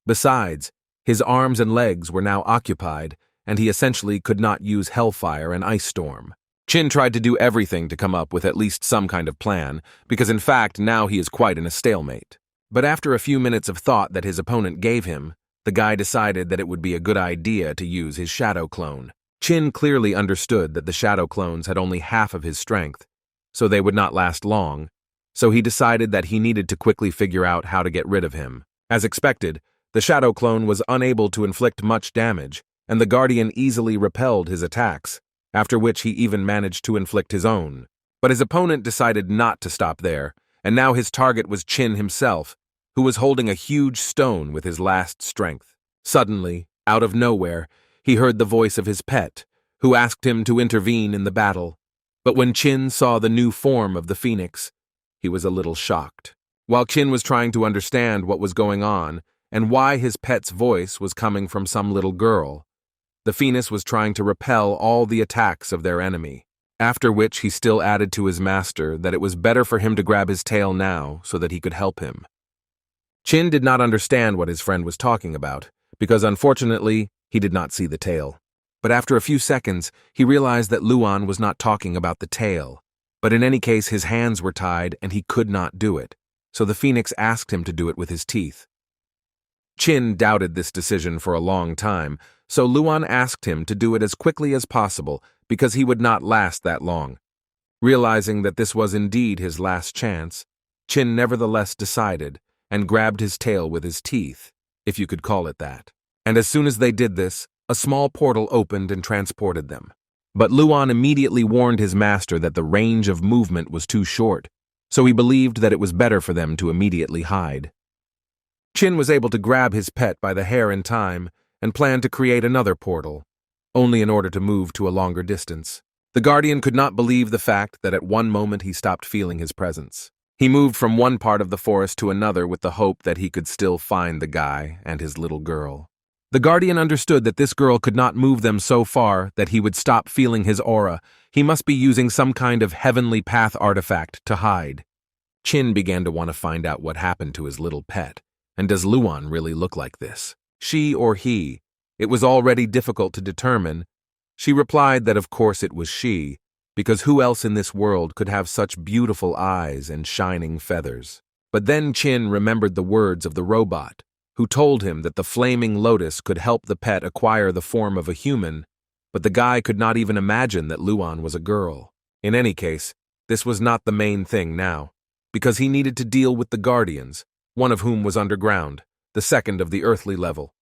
Besides, his arms and legs were now occupied, and he essentially could not use Hellfire and Ice Storm. Qin tried to do everything to come up with at least some kind of plan, because in fact now he is quite in a stalemate. But after a few minutes of thought that his opponent gave him, the guy decided that it would be a good idea to use his shadow clone. Qin clearly understood that the shadow clones had only half of his strength, so they would not last long, so he decided that he needed to quickly figure out how to get rid of him. As expected, the shadow clone was unable to inflict much damage, and the Guardian easily repelled his attacks, after which he even managed to inflict his own. But his opponent decided not to stop there, and now his target was Qin himself, who was holding a huge stone with his last strength. Suddenly, out of nowhere, he heard the voice of his pet, who asked him to intervene in the battle. But when Qin saw the new form of the phoenix, he was a little shocked. While Qin was trying to understand what was going on and why his pet's voice was coming from some little girl, the phoenix was trying to repel all the attacks of their enemy, after which he still added to his master that it was better for him to grab his tail now so that he could help him. Qin did not understand what his friend was talking about, because unfortunately, he did not see the tail. But after a few seconds, he realized that Luan was not talking about the tail. But in any case, his hands were tied and he could not do it, so the phoenix asked him to do it with his teeth. Qin doubted this decision for a long time, so Luan asked him to do it as quickly as possible because he would not last that long. Realizing that this was indeed his last chance, Qin nevertheless decided and grabbed his tail with his teeth, if you could call it that. And as soon as they did this, a small portal opened and transported them. But Luan immediately warned his master that the range of movement was too short, so he believed that it was better for them to immediately hide. Qin was able to grab his pet by the hair in time and planned to create another portal, only in order to move to a longer distance. The Guardian could not believe the fact that at one moment he stopped feeling his presence. He moved from one part of the forest to another with the hope that he could still find the guy and his little girl. The Guardian understood that this girl could not move them so far that he would stop feeling his aura. He must be using some kind of heavenly path artifact to hide. Qin began to want to find out what happened to his little pet, and does Luan really look like this? She or he? It was already difficult to determine. She replied that of course it was she, because who else in this world could have such beautiful eyes and shining feathers? But then Qin remembered the words of the robot, who told him that the flaming lotus could help the pet acquire the form of a human, but the guy could not even imagine that Luan was a girl. In any case, this was not the main thing now, because he needed to deal with the Guardians, one of whom was underground, the second of the earthly level.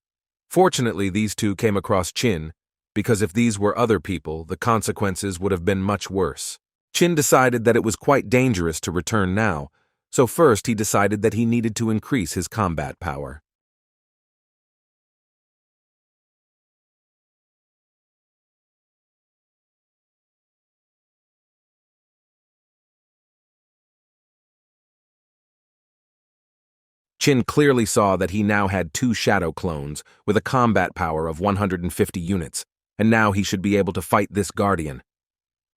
Fortunately, these two came across Qin, because if these were other people, the consequences would have been much worse. Qin decided that it was quite dangerous to return now, so first he decided that he needed to increase his combat power. Qin clearly saw that he now had 2 shadow clones with a combat power of 150 units, and now he should be able to fight this Guardian.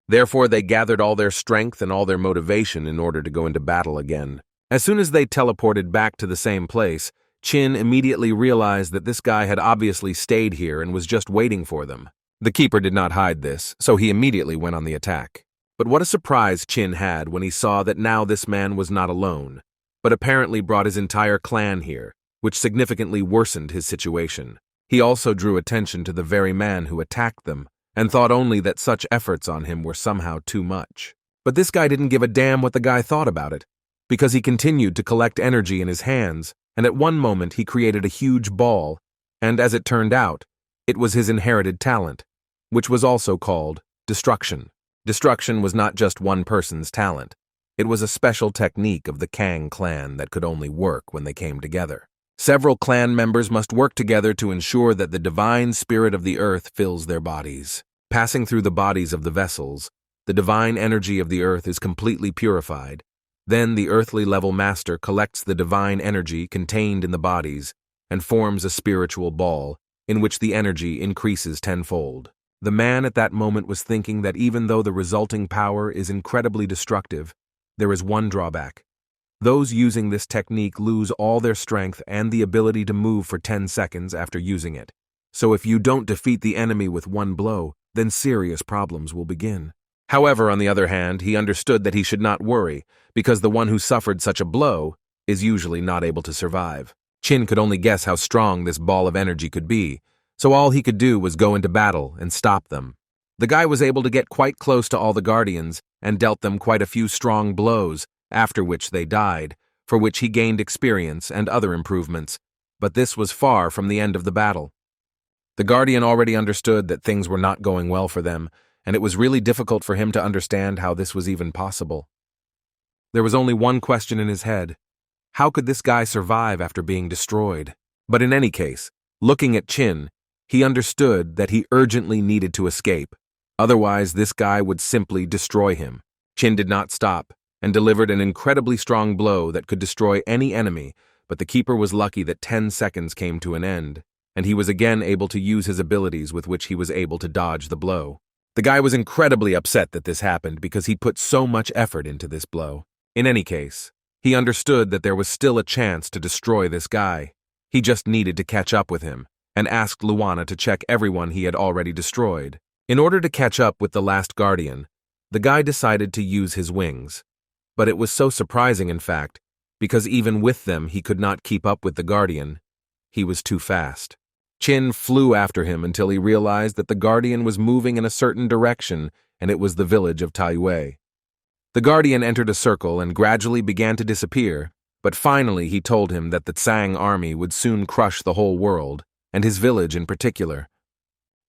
Therefore, they gathered all their strength and all their motivation in order to go into battle again. As soon as they teleported back to the same place, Chin immediately realized that this guy had obviously stayed here and was just waiting for them. The keeper did not hide this, so he immediately went on the attack. But what a surprise Chin had when he saw that now this man was not alone, but apparently brought his entire clan here, which significantly worsened his situation. He also drew attention to the very man who attacked them, and thought only that such efforts on him were somehow too much. But this guy didn't give a damn what the guy thought about it, because he continued to collect energy in his hands, and at one moment he created a huge ball, and as it turned out, it was his inherited talent, which was also called destruction. Destruction was not just one person's talent. It was a special technique of the Kang clan that could only work when they came together. Several clan members must work together to ensure that the divine spirit of the earth fills their bodies. Passing through the bodies of the vessels, the divine energy of the earth is completely purified. Then the earthly level master collects the divine energy contained in the bodies and forms a spiritual ball in which the energy increases tenfold. The man at that moment was thinking that even though the resulting power is incredibly destructive, there is one drawback. Those using this technique lose all their strength and the ability to move for 10 seconds after using it. So if you don't defeat the enemy with one blow, then serious problems will begin. However, on the other hand, he understood that he should not worry, because the one who suffered such a blow is usually not able to survive. Chin could only guess how strong this ball of energy could be, so all he could do was go into battle and stop them. The guy was able to get quite close to all the guardians and dealt them quite a few strong blows, after which they died, for which he gained experience and other improvements, but this was far from the end of the battle. The guardian already understood that things were not going well for them, and it was really difficult for him to understand how this was even possible. There was only one question in his head: how could this guy survive after being destroyed? But in any case, looking at Chin, he understood that he urgently needed to escape. Otherwise, this guy would simply destroy him. Chin did not stop, and delivered an incredibly strong blow that could destroy any enemy, but the keeper was lucky that 10 seconds came to an end, and he was again able to use his abilities with which he was able to dodge the blow. The guy was incredibly upset that this happened because he put so much effort into this blow. In any case, he understood that there was still a chance to destroy this guy. He just needed to catch up with him, and asked Luana to check everyone he had already destroyed. In order to catch up with the last guardian, the guy decided to use his wings. But it was so surprising, in fact, because even with them he could not keep up with the guardian. He was too fast. Chin flew after him until he realized that the guardian was moving in a certain direction, and it was the village of Taiyue. The guardian entered a circle and gradually began to disappear, but finally he told him that the Tsang army would soon crush the whole world, and his village in particular.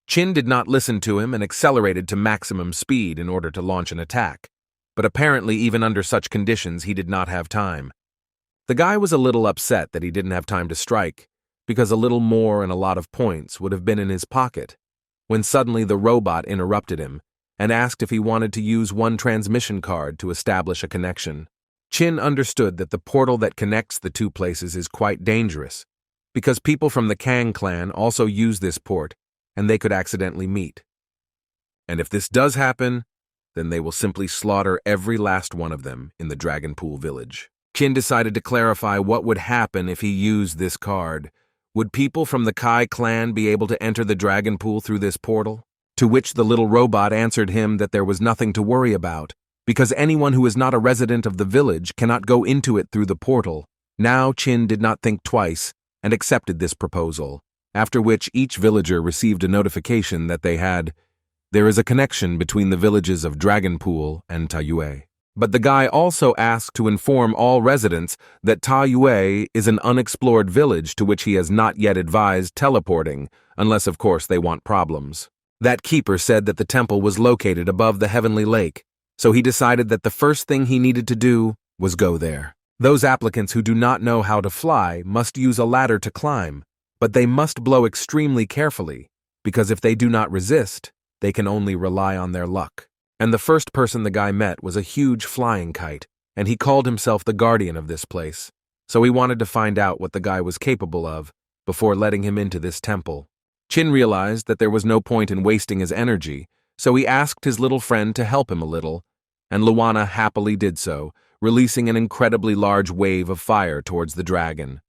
Chin did not listen to him and accelerated to maximum speed in order to launch an attack, but apparently even under such conditions he did not have time. The guy was a little upset that he didn't have time to strike, because a little more and a lot of points would have been in his pocket, when suddenly the robot interrupted him and asked if he wanted to use one transmission card to establish a connection. Chin understood that the portal that connects the two places is quite dangerous, because people from the Kang clan also use this port, and they could accidentally meet. And if this does happen, then they will simply slaughter every last one of them in the Dragon Pool village. Chin decided to clarify what would happen if he used this card. Would people from the Kai clan be able to enter the Dragon Pool through this portal? To which the little robot answered him that there was nothing to worry about, because anyone who is not a resident of the village cannot go into it through the portal. Now Chin did not think twice and accepted this proposal, after which each villager received a notification that there is a connection between the villages of Dragon Pool and Taiyue. But the guy also asked to inform all residents that Taiyue is an unexplored village to which he has not yet advised teleporting, unless of course they want problems. That keeper said that the temple was located above the heavenly lake, so he decided that the first thing he needed to do was go there. Those applicants who do not know how to fly must use a ladder to climb, but they must blow extremely carefully, because if they do not resist, they can only rely on their luck. And the first person the guy met was a huge flying kite, and he called himself the guardian of this place, so he wanted to find out what the guy was capable of before letting him into this temple. Chin realized that there was no point in wasting his energy, so he asked his little friend to help him a little, and Luana happily did so, releasing an incredibly large wave of fire towards the dragon.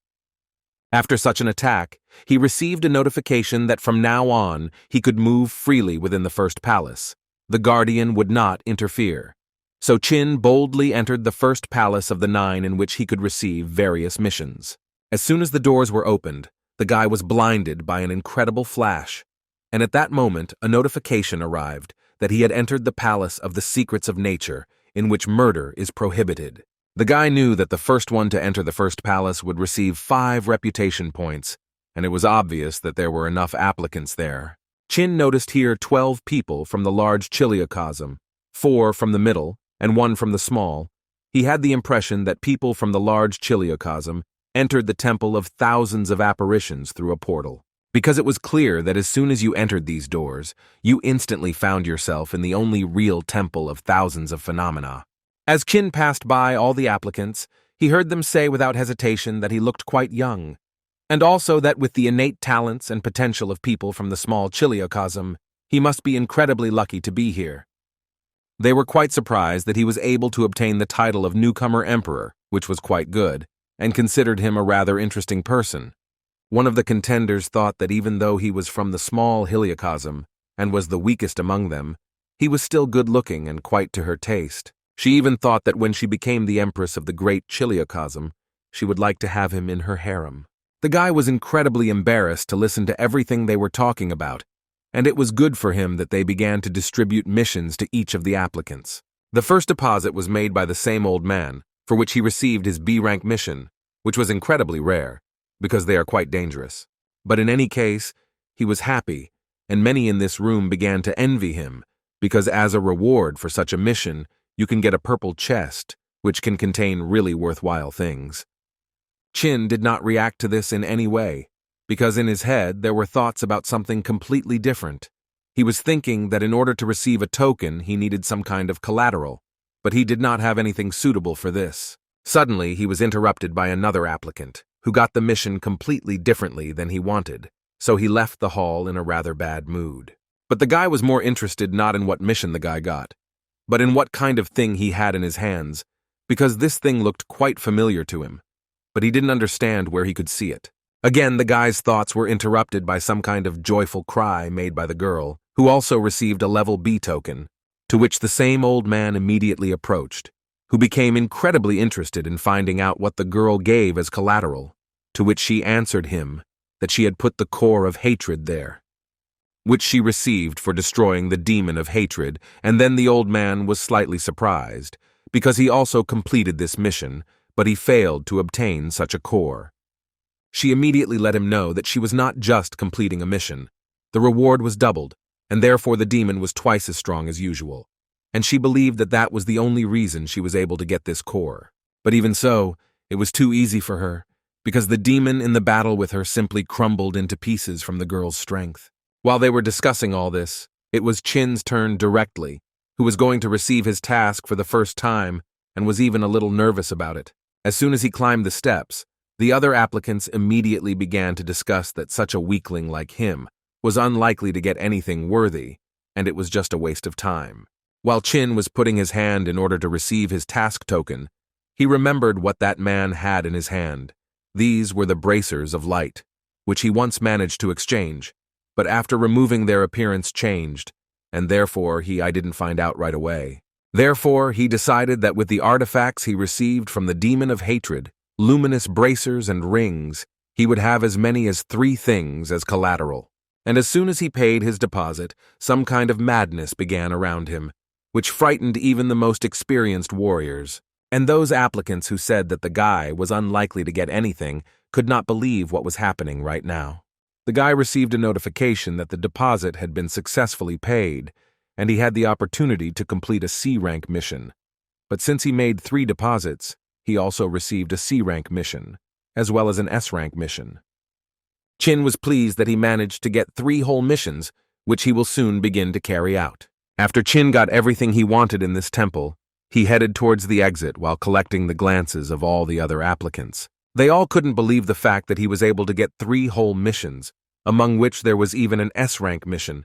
After such an attack, he received a notification that from now on he could move freely within the first palace. The guardian would not interfere. So Chin boldly entered the first palace of the 9 in which he could receive various missions. As soon as the doors were opened, the guy was blinded by an incredible flash, and at that moment a notification arrived that he had entered the palace of the secrets of nature, in which murder is prohibited. The guy knew that the first one to enter the first palace would receive 5 reputation points, and it was obvious that there were enough applicants there. Chin noticed here 12 people from the large chiliocosm, 4 from the middle, and 1 from the small. He had the impression that people from the large chiliocosm entered the temple of thousands of apparitions through a portal, because it was clear that as soon as you entered these doors, you instantly found yourself in the only real temple of thousands of phenomena. As Chin passed by all the applicants, he heard them say without hesitation that he looked quite young, and also that with the innate talents and potential of people from the small chiliocosm, he must be incredibly lucky to be here. They were quite surprised that he was able to obtain the title of newcomer emperor, which was quite good, and considered him a rather interesting person. One of the contenders thought that even though he was from the small chiliocosm and was the weakest among them, he was still good-looking and quite to her taste. She even thought that when she became the empress of the great chiliocosm, she would like to have him in her harem. The guy was incredibly embarrassed to listen to everything they were talking about, and it was good for him that they began to distribute missions to each of the applicants. The first deposit was made by the same old man, for which he received his B-rank mission, which was incredibly rare, because they are quite dangerous. But in any case, he was happy, and many in this room began to envy him, because as a reward for such a mission, you can get a purple chest, which can contain really worthwhile things. Chin did not react to this in any way, because in his head there were thoughts about something completely different. He was thinking that in order to receive a token, he needed some kind of collateral, but he did not have anything suitable for this. Suddenly, he was interrupted by another applicant, who got the mission completely differently than he wanted, so he left the hall in a rather bad mood. But the guy was more interested not in what mission the guy got, but in what kind of thing he had in his hands, because this thing looked quite familiar to him, but he didn't understand where he could see it. Again, the guy's thoughts were interrupted by some kind of joyful cry made by the girl, who also received a level B token, to which the same old man immediately approached, who became incredibly interested in finding out what the girl gave as collateral, to which she answered him that she had put the core of hatred there, which she received for destroying the demon of hatred, and then the old man was slightly surprised, because he also completed this mission, but he failed to obtain such a core. She immediately let him know that she was not just completing a mission. The reward was doubled, and therefore the demon was twice as strong as usual, and she believed that that was the only reason she was able to get this core. But even so, it was too easy for her, because the demon in the battle with her simply crumbled into pieces from the girl's strength. While they were discussing all this, it was Chin's turn directly, who was going to receive his task for the first time and was even a little nervous about it. As soon as he climbed the steps, the other applicants immediately began to discuss that such a weakling like him was unlikely to get anything worthy, and it was just a waste of time. While Chin was putting his hand in order to receive his task token, he remembered what that man had in his hand. These were the bracers of light, which he once managed to exchange, but after removing their appearance changed, and therefore I didn't find out right away. Therefore, he decided that with the artifacts he received from the demon of hatred, luminous bracers and rings, he would have as many as 3 things as collateral. And as soon as he paid his deposit, some kind of madness began around him, which frightened even the most experienced warriors. And those applicants who said that the guy was unlikely to get anything could not believe what was happening right now. The guy received a notification that the deposit had been successfully paid, and he had the opportunity to complete a C-rank mission. But since he made 3 deposits, he also received a C-rank mission, as well as an S-rank mission. Chin was pleased that he managed to get 3 whole missions, which he will soon begin to carry out. After Chin got everything he wanted in this temple, he headed towards the exit while collecting the glances of all the other applicants. They all couldn't believe the fact that he was able to get 3 whole missions, among which there was even an S-rank mission.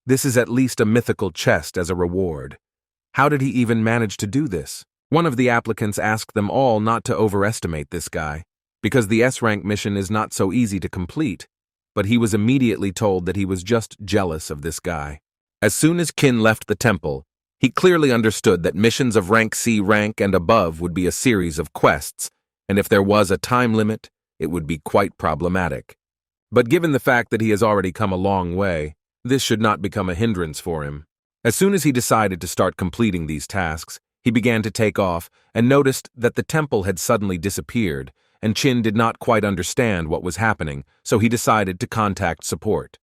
This is at least a mythical chest as a reward. How did he even manage to do this? One of the applicants asked them all not to overestimate this guy, because the S-rank mission is not so easy to complete, but he was immediately told that he was just jealous of this guy. As soon as Qin left the temple, he clearly understood that missions of rank C rank and above would be a series of quests, and if there was a time limit, it would be quite problematic. But given the fact that he has already come a long way, this should not become a hindrance for him. As soon as he decided to start completing these tasks, he began to take off and noticed that the temple had suddenly disappeared, and Qin did not quite understand what was happening, so he decided to contact support.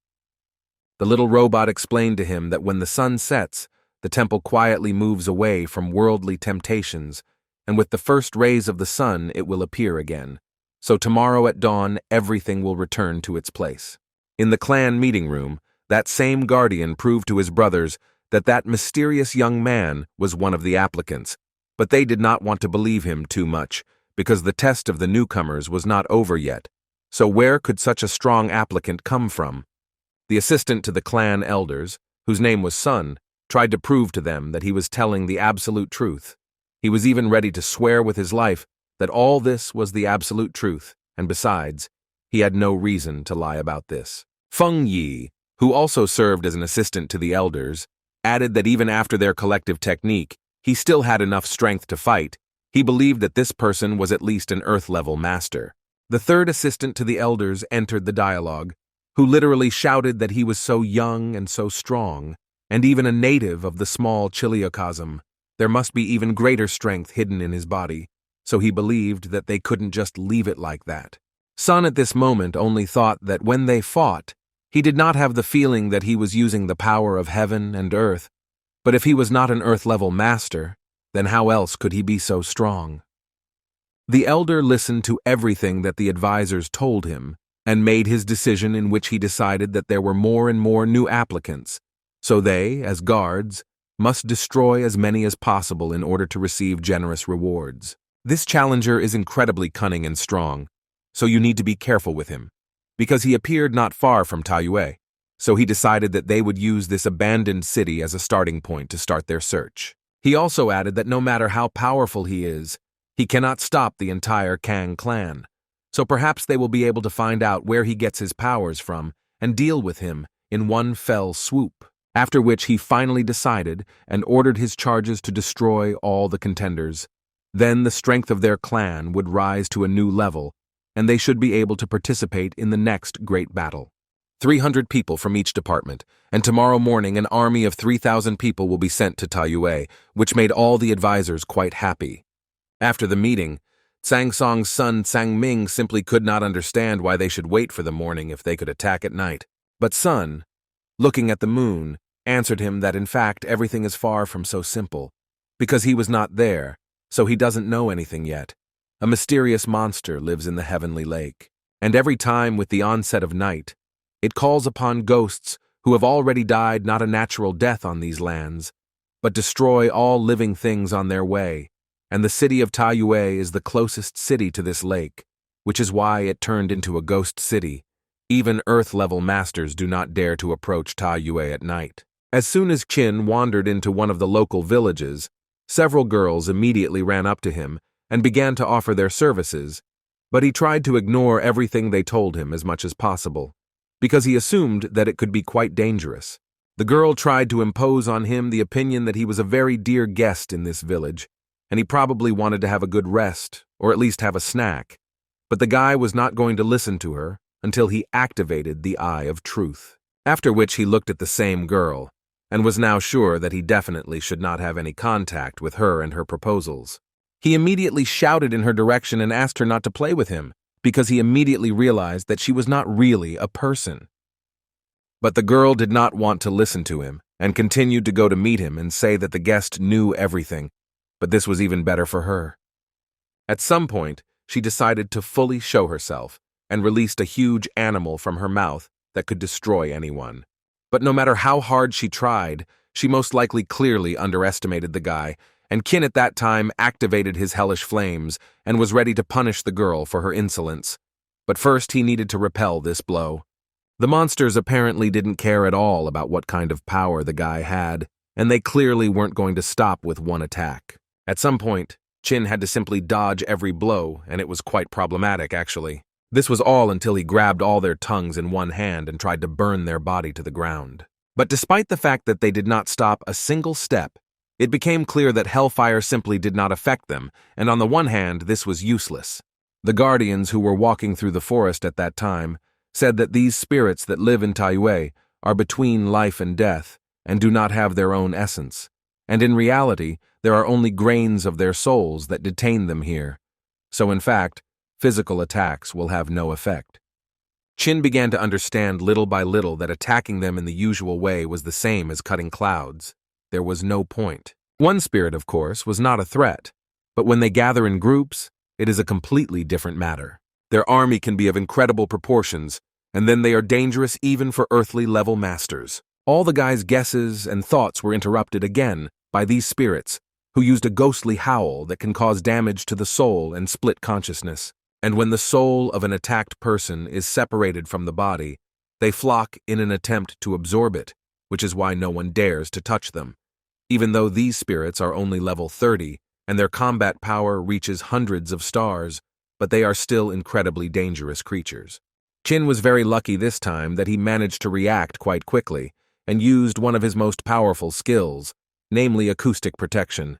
The little robot explained to him that when the sun sets, the temple quietly moves away from worldly temptations, and with the first rays of the sun it will appear again. So tomorrow at dawn, everything will return to its place. In the clan meeting room, that same guardian proved to his brothers that mysterious young man was one of the applicants, but they did not want to believe him too much, because the test of the newcomers was not over yet. So where could such a strong applicant come from? The assistant to the clan elders, whose name was Sun, tried to prove to them that he was telling the absolute truth. He was even ready to swear with his life that all this was the absolute truth, and besides, he had no reason to lie about this. Feng Yi, who also served as an assistant to the elders, added that even after their collective technique, he still had enough strength to fight. He believed that this person was at least an Earth-level master. The third assistant to the elders entered the dialogue, who literally shouted that he was so young and so strong, and even a native of the small Chiliocosm. There must be even greater strength hidden in his body, so he believed that they couldn't just leave it like that. Sun at this moment only thought that when they fought, he did not have the feeling that he was using the power of heaven and earth, but if he was not an Earth-level master, then how else could he be so strong? The elder listened to everything that the advisors told him and made his decision, in which he decided that there were more and more new applicants, so they, as guards, must destroy as many as possible in order to receive generous rewards. This challenger is incredibly cunning and strong, so you need to be careful with him, because he appeared not far from Taiyue, so he decided that they would use this abandoned city as a starting point to start their search. He also added that no matter how powerful he is, he cannot stop the entire Kang clan, so perhaps they will be able to find out where he gets his powers from and deal with him in one fell swoop, after which he finally decided and ordered his charges to destroy all the contenders. Then the strength of their clan would rise to a new level, and they should be able to participate in the next great battle. 300 people from each department, and tomorrow morning an army of 3,000 people will be sent to Taiyue, which made all the advisors quite happy. After the meeting, Tsang Song's son Tsang Ming simply could not understand why they should wait for the morning if they could attack at night. But Sun, looking at the moon, answered him that in fact everything is far from so simple, because he was not there, so he doesn't know anything yet. A mysterious monster lives in the heavenly lake, and every time with the onset of night, it calls upon ghosts who have already died not a natural death on these lands, but destroy all living things on their way, and the city of Taiyue is the closest city to this lake, which is why it turned into a ghost city. Even Earth-level masters do not dare to approach Taiyue at night. As soon as Qin wandered into one of the local villages, several girls immediately ran up to him and began to offer their services, but he tried to ignore everything they told him as much as possible, because he assumed that it could be quite dangerous. The girl tried to impose on him the opinion that he was a very dear guest in this village, and he probably wanted to have a good rest, or at least have a snack. But the guy was not going to listen to her until he activated the Eye of Truth. After which he looked at the same girl, and was now sure that he definitely should not have any contact with her and her proposals. He immediately shouted in her direction and asked her not to play with him, because he immediately realized that she was not really a person. But the girl did not want to listen to him, and continued to go to meet him and say that the guest knew everything, but this was even better for her. At some point, she decided to fully show herself, and released a huge animal from her mouth that could destroy anyone. But no matter how hard she tried, she most likely clearly underestimated the guy, and Qin at that time activated his hellish flames and was ready to punish the girl for her insolence. But first he needed to repel this blow. The monsters apparently didn't care at all about what kind of power the guy had, and they clearly weren't going to stop with one attack. At some point, Chin had to simply dodge every blow, and it was quite problematic, actually. This was all until he grabbed all their tongues in one hand and tried to burn their body to the ground. But despite the fact that they did not stop a single step, it became clear that hellfire simply did not affect them, and on the one hand, this was useless. The guardians who were walking through the forest at that time said that these spirits that live in Taiyue are between life and death and do not have their own essence, and in reality, there are only grains of their souls that detain them here. So in fact, physical attacks will have no effect. Chin began to understand little by little that attacking them in the usual way was the same as cutting clouds. There was no point. One spirit, of course, was not a threat, but when they gather in groups, it is a completely different matter. Their army can be of incredible proportions, and then they are dangerous even for earthly-level masters. All the guy's guesses and thoughts were interrupted again by these spirits, who used a ghostly howl that can cause damage to the soul and split consciousness. And when the soul of an attacked person is separated from the body, they flock in an attempt to absorb it, which is why no one dares to touch them. Even though these spirits are only level 30, and their combat power reaches hundreds of stars, but they are still incredibly dangerous creatures. Chin was very lucky this time that he managed to react quite quickly, and used one of his most powerful skills, namely acoustic protection.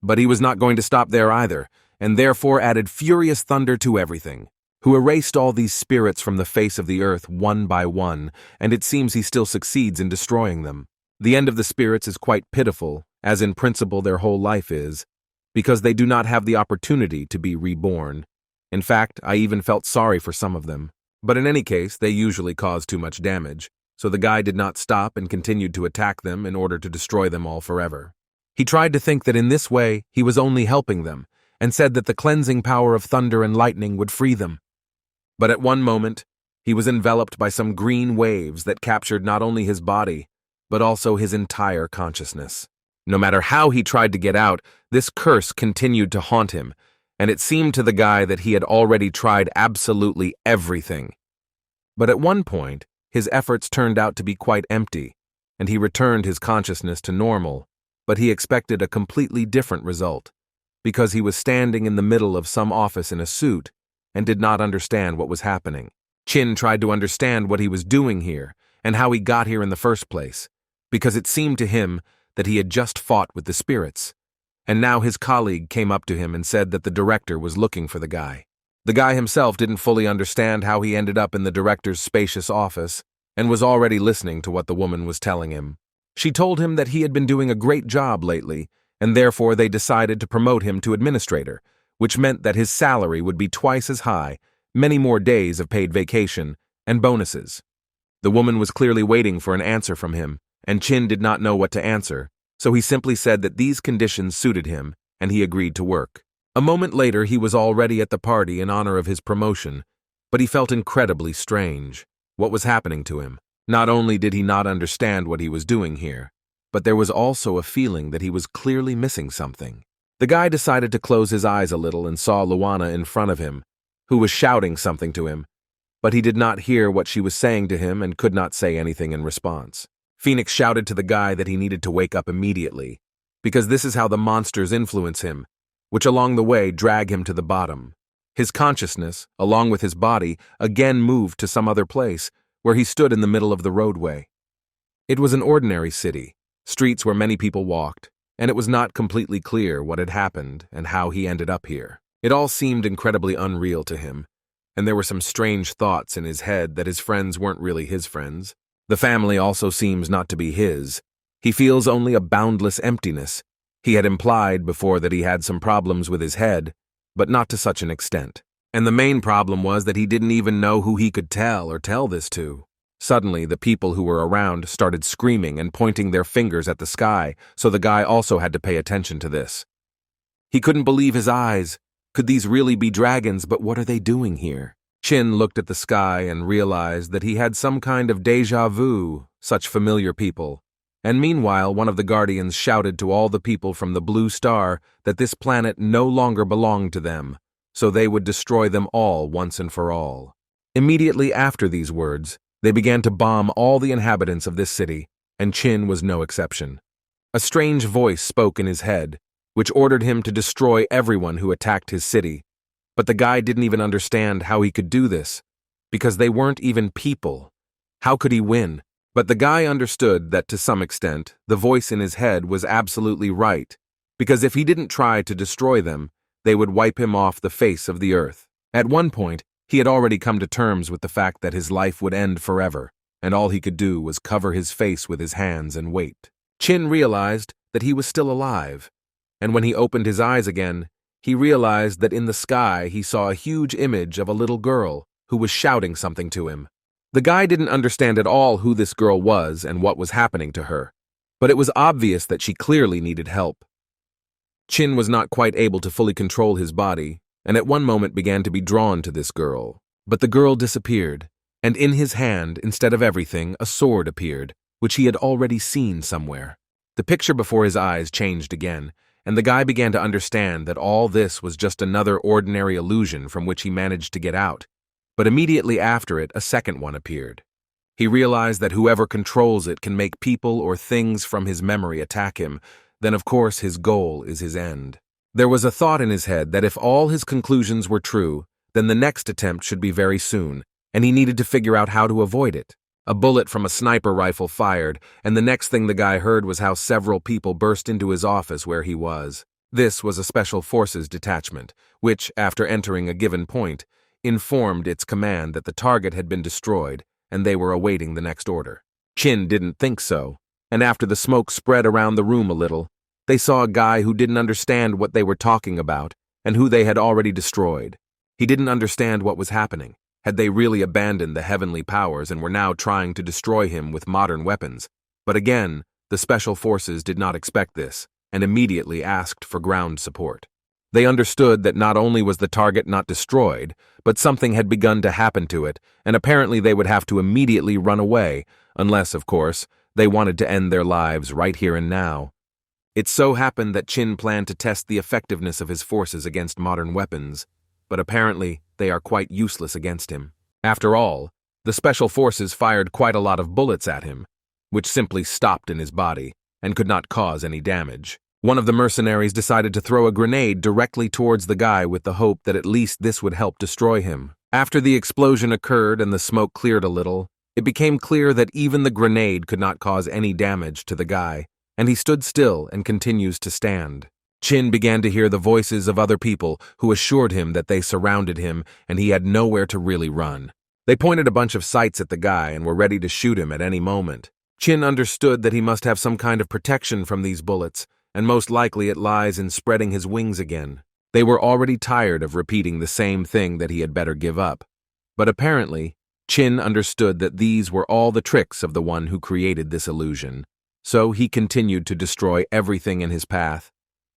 But he was not going to stop there either, and therefore added furious thunder to everything, who erased all these spirits from the face of the earth one by one, and it seems he still succeeds in destroying them. The end of the spirits is quite pitiful, as in principle their whole life is, because they do not have the opportunity to be reborn. In fact, I even felt sorry for some of them. But in any case, they usually cause too much damage, so the guy did not stop and continued to attack them in order to destroy them all forever. He tried to think that in this way he was only helping them, and said that the cleansing power of thunder and lightning would free them. But at one moment, he was enveloped by some green waves that captured not only his body, but also his entire consciousness. No matter how he tried to get out, this curse continued to haunt him, and it seemed to the guy that he had already tried absolutely everything. But at one point, his efforts turned out to be quite empty, and he returned his consciousness to normal, but he expected a completely different result, because he was standing in the middle of some office in a suit and did not understand what was happening. Chin tried to understand what he was doing here and how he got here in the first place, because it seemed to him that he had just fought with the spirits, and now his colleague came up to him and said that the director was looking for the guy. The guy himself didn't fully understand how he ended up in the director's spacious office and was already listening to what the woman was telling him. She told him that he had been doing a great job lately, and therefore they decided to promote him to administrator, which meant that his salary would be twice as high, many more days of paid vacation, and bonuses. The woman was clearly waiting for an answer from him, and Chin did not know what to answer, so he simply said that these conditions suited him, and he agreed to work. A moment later, he was already at the party in honor of his promotion, but he felt incredibly strange. What was happening to him? Not only did he not understand what he was doing here, but there was also a feeling that he was clearly missing something. The guy decided to close his eyes a little and saw Luana in front of him, who was shouting something to him, but he did not hear what she was saying to him and could not say anything in response. Phoenix shouted to the guy that he needed to wake up immediately, because this is how the monsters influence him, which along the way drag him to the bottom. His consciousness, along with his body, again moved to some other place, where he stood in the middle of the roadway. It was an ordinary city, streets where many people walked, and it was not completely clear what had happened and how he ended up here. It all seemed incredibly unreal to him, and there were some strange thoughts in his head that his friends weren't really his friends. The family also seems not to be his. He feels only a boundless emptiness. He had implied before that he had some problems with his head, but not to such an extent. And the main problem was that he didn't even know who he could tell this to. Suddenly, the people who were around started screaming and pointing their fingers at the sky, so the guy also had to pay attention to this. He couldn't believe his eyes. Could these really be dragons, but what are they doing here? Chin looked at the sky and realized that he had some kind of déjà vu, such familiar people. And meanwhile, one of the guardians shouted to all the people from the Blue Star that this planet no longer belonged to them, so they would destroy them all once and for all. Immediately after these words, they began to bomb all the inhabitants of this city, and Chin was no exception. A strange voice spoke in his head, which ordered him to destroy everyone who attacked his city. But the guy didn't even understand how he could do this, because they weren't even people. How could he win? But the guy understood that to some extent, the voice in his head was absolutely right, because if he didn't try to destroy them, they would wipe him off the face of the earth. At one point, he had already come to terms with the fact that his life would end forever, and all he could do was cover his face with his hands and wait. Chin realized that he was still alive, and when he opened his eyes again, he realized that in the sky he saw a huge image of a little girl who was shouting something to him. The guy didn't understand at all who this girl was and what was happening to her, but it was obvious that she clearly needed help. Chin was not quite able to fully control his body, and at one moment began to be drawn to this girl. But the girl disappeared, and in his hand, instead of everything, a sword appeared, which he had already seen somewhere. The picture before his eyes changed again, and the guy began to understand that all this was just another ordinary illusion from which he managed to get out. But immediately after it, a second one appeared. He realized that whoever controls it can make people or things from his memory attack him. Then, of course, his goal is his end. There was a thought in his head that if all his conclusions were true, then the next attempt should be very soon, and he needed to figure out how to avoid it. A bullet from a sniper rifle fired, and the next thing the guy heard was how several people burst into his office where he was. This was a Special Forces detachment, which, after entering a given point, informed its command that the target had been destroyed, and they were awaiting the next order. Chin didn't think so, and after the smoke spread around the room a little, they saw a guy who didn't understand what they were talking about and who they had already destroyed. He didn't understand what was happening. Had they really abandoned the heavenly powers and were now trying to destroy him with modern weapons? But again, the Special Forces did not expect this and immediately asked for ground support. They understood that not only was the target not destroyed, but something had begun to happen to it, and apparently they would have to immediately run away, unless, of course, they wanted to end their lives right here and now. It so happened that Chin planned to test the effectiveness of his forces against modern weapons, but apparently they are quite useless against him. After all, the Special Forces fired quite a lot of bullets at him, which simply stopped in his body and could not cause any damage. One of the mercenaries decided to throw a grenade directly towards the guy with the hope that at least this would help destroy him. After the explosion occurred and the smoke cleared a little, it became clear that even the grenade could not cause any damage to the guy, and he stood still and continues to stand. Chin began to hear the voices of other people who assured him that they surrounded him and he had nowhere to really run. They pointed a bunch of sights at the guy and were ready to shoot him at any moment. Chin understood that he must have some kind of protection from these bullets, and most likely it lies in spreading his wings again. They were already tired of repeating the same thing that he had better give up. But apparently, Chin understood that these were all the tricks of the one who created this illusion. So he continued to destroy everything in his path,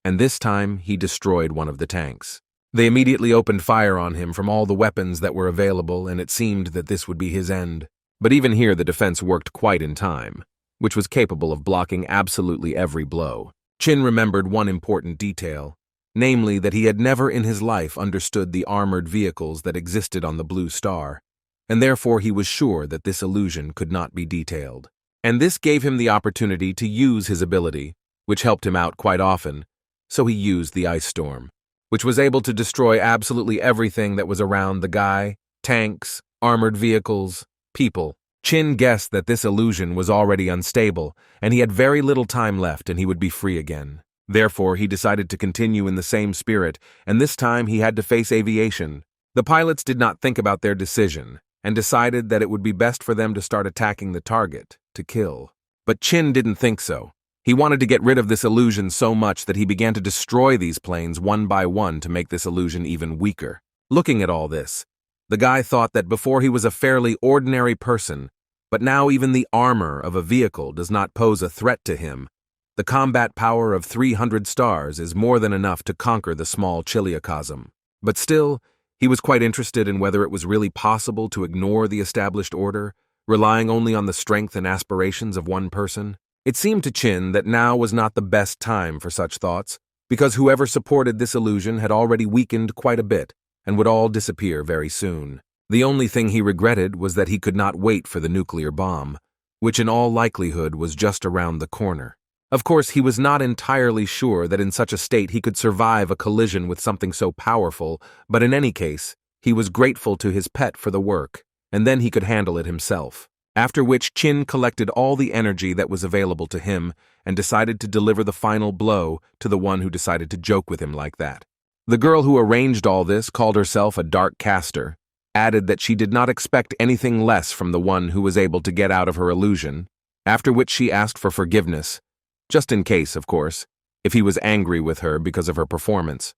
and this time he destroyed one of the tanks. They immediately opened fire on him from all the weapons that were available, and it seemed that this would be his end. But even here the defense worked quite in time, which was capable of blocking absolutely every blow. Chin remembered one important detail, namely that he had never in his life understood the armored vehicles that existed on the Blue Star, and therefore he was sure that this illusion could not be detailed. And this gave him the opportunity to use his ability, which helped him out quite often, so he used the ice storm, which was able to destroy absolutely everything that was around the guy, tanks, armored vehicles, people. Chin guessed that this illusion was already unstable, and he had very little time left and he would be free again. Therefore, he decided to continue in the same spirit, and this time he had to face aviation. The pilots did not think about their decision, and decided that it would be best for them to start attacking the target, to kill. But Chin didn't think so. He wanted to get rid of this illusion so much that he began to destroy these planes one by one to make this illusion even weaker. Looking at all this, the guy thought that before he was a fairly ordinary person, but now even the armor of a vehicle does not pose a threat to him. The combat power of 300 stars is more than enough to conquer the small chiliocosm. But still, he was quite interested in whether it was really possible to ignore the established order, relying only on the strength and aspirations of one person. It seemed to Chin that now was not the best time for such thoughts, because whoever supported this illusion had already weakened quite a bit and would all disappear very soon. The only thing he regretted was that he could not wait for the nuclear bomb, which in all likelihood was just around the corner. Of course, he was not entirely sure that in such a state he could survive a collision with something so powerful, but in any case, he was grateful to his pet for the work, and then he could handle it himself. After which Chin collected all the energy that was available to him and decided to deliver the final blow to the one who decided to joke with him like that. The girl who arranged all this called herself a dark caster, added that she did not expect anything less from the one who was able to get out of her illusion, after which she asked for forgiveness, just in case, of course, if he was angry with her because of her performance.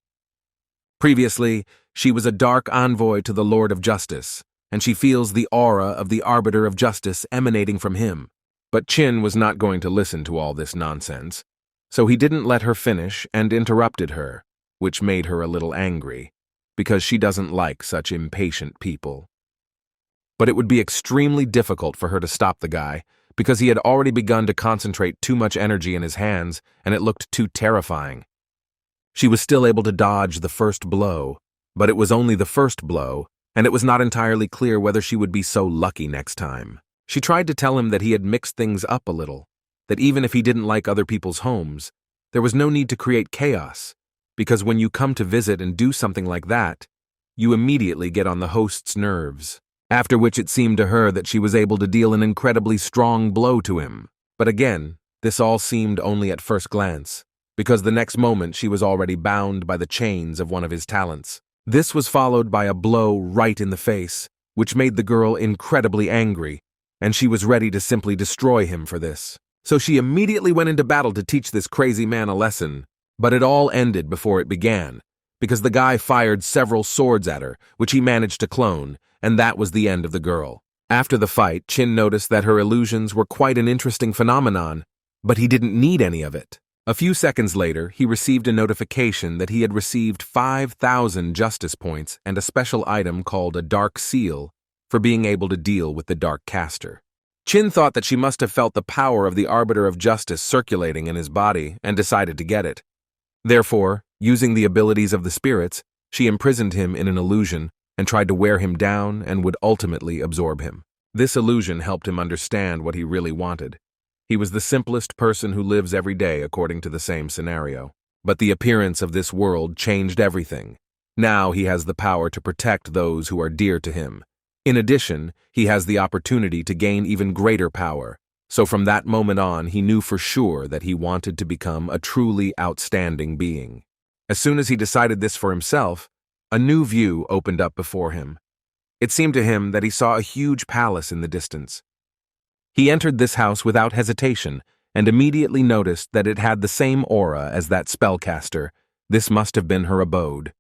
Previously, she was a dark envoy to the Lord of Justice, and she feels the aura of the Arbiter of Justice emanating from him. But Chin was not going to listen to all this nonsense, so he didn't let her finish and interrupted her, which made her a little angry, because she doesn't like such impatient people. But it would be extremely difficult for her to stop the guy, because he had already begun to concentrate too much energy in his hands, and it looked too terrifying. She was still able to dodge the first blow, but it was only the first blow, and it was not entirely clear whether she would be so lucky next time. She tried to tell him that he had mixed things up a little, that even if he didn't like other people's homes, there was no need to create chaos, because when you come to visit and do something like that, you immediately get on the host's nerves. After which it seemed to her that she was able to deal an incredibly strong blow to him. But again, this all seemed only at first glance, because the next moment she was already bound by the chains of one of his talents. This was followed by a blow right in the face, which made the girl incredibly angry, and she was ready to simply destroy him for this. So she immediately went into battle to teach this crazy man a lesson, but it all ended before it began, because the guy fired several swords at her, which he managed to clone, and that was the end of the girl. After the fight, Chin noticed that her illusions were quite an interesting phenomenon, but he didn't need any of it. A few seconds later, he received a notification that he had received 5,000 justice points and a special item called a dark seal for being able to deal with the dark caster. Chin thought that she must have felt the power of the Arbiter of Justice circulating in his body and decided to get it. Therefore, using the abilities of the spirits, she imprisoned him in an illusion and tried to wear him down and would ultimately absorb him. This illusion helped him understand what he really wanted. He was the simplest person who lives every day according to the same scenario. But the appearance of this world changed everything. Now he has the power to protect those who are dear to him. In addition, he has the opportunity to gain even greater power. So from that moment on, he knew for sure that he wanted to become a truly outstanding being. As soon as he decided this for himself, a new view opened up before him. It seemed to him that he saw a huge palace in the distance. He entered this house without hesitation and immediately noticed that it had the same aura as that spellcaster. This must have been her abode.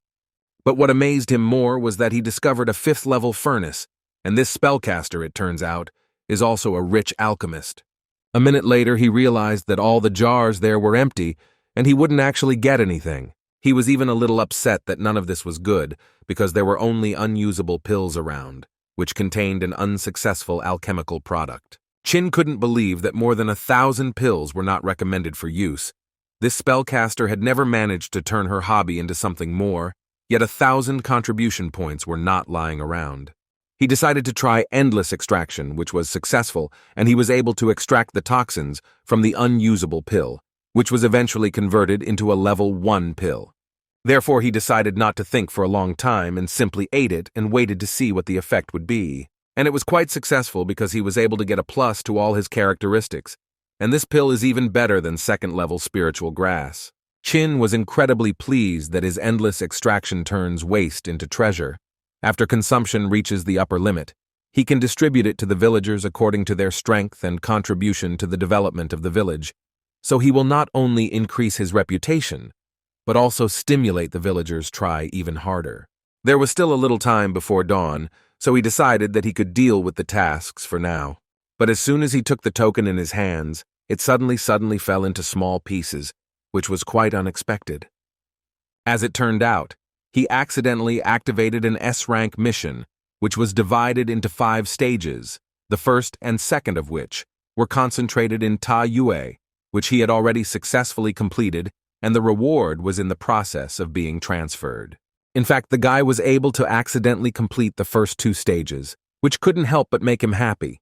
But what amazed him more was that he discovered a 5th-level furnace, and this spellcaster, it turns out, is also a rich alchemist. A minute later, he realized that all the jars there were empty, and he wouldn't actually get anything. He was even a little upset that none of this was good, because there were only unusable pills around, which contained an unsuccessful alchemical product. Chin couldn't believe that more than 1,000 pills were not recommended for use. This spellcaster had never managed to turn her hobby into something more, yet 1,000 contribution points were not lying around. He decided to try endless extraction, which was successful, and he was able to extract the toxins from the unusable pill, which was eventually converted into a level 1 pill. Therefore, he decided not to think for a long time and simply ate it and waited to see what the effect would be. And it was quite successful because he was able to get a plus to all his characteristics, and this pill is even better than 2nd-level spiritual grass. Chin was incredibly pleased that his endless extraction turns waste into treasure. After consumption reaches the upper limit, he can distribute it to the villagers according to their strength and contribution to the development of the village, so he will not only increase his reputation, but also stimulate the villagers try even harder. There was still a little time before dawn, so he decided that he could deal with the tasks for now. But as soon as he took the token in his hands, it suddenly fell into small pieces, which was quite unexpected. As it turned out, he accidentally activated an S-rank mission, which was divided into 5 stages, the first and second of which were concentrated in Ta Yue, which he had already successfully completed, and the reward was in the process of being transferred. In fact, the guy was able to accidentally complete the first 2 stages, which couldn't help but make him happy.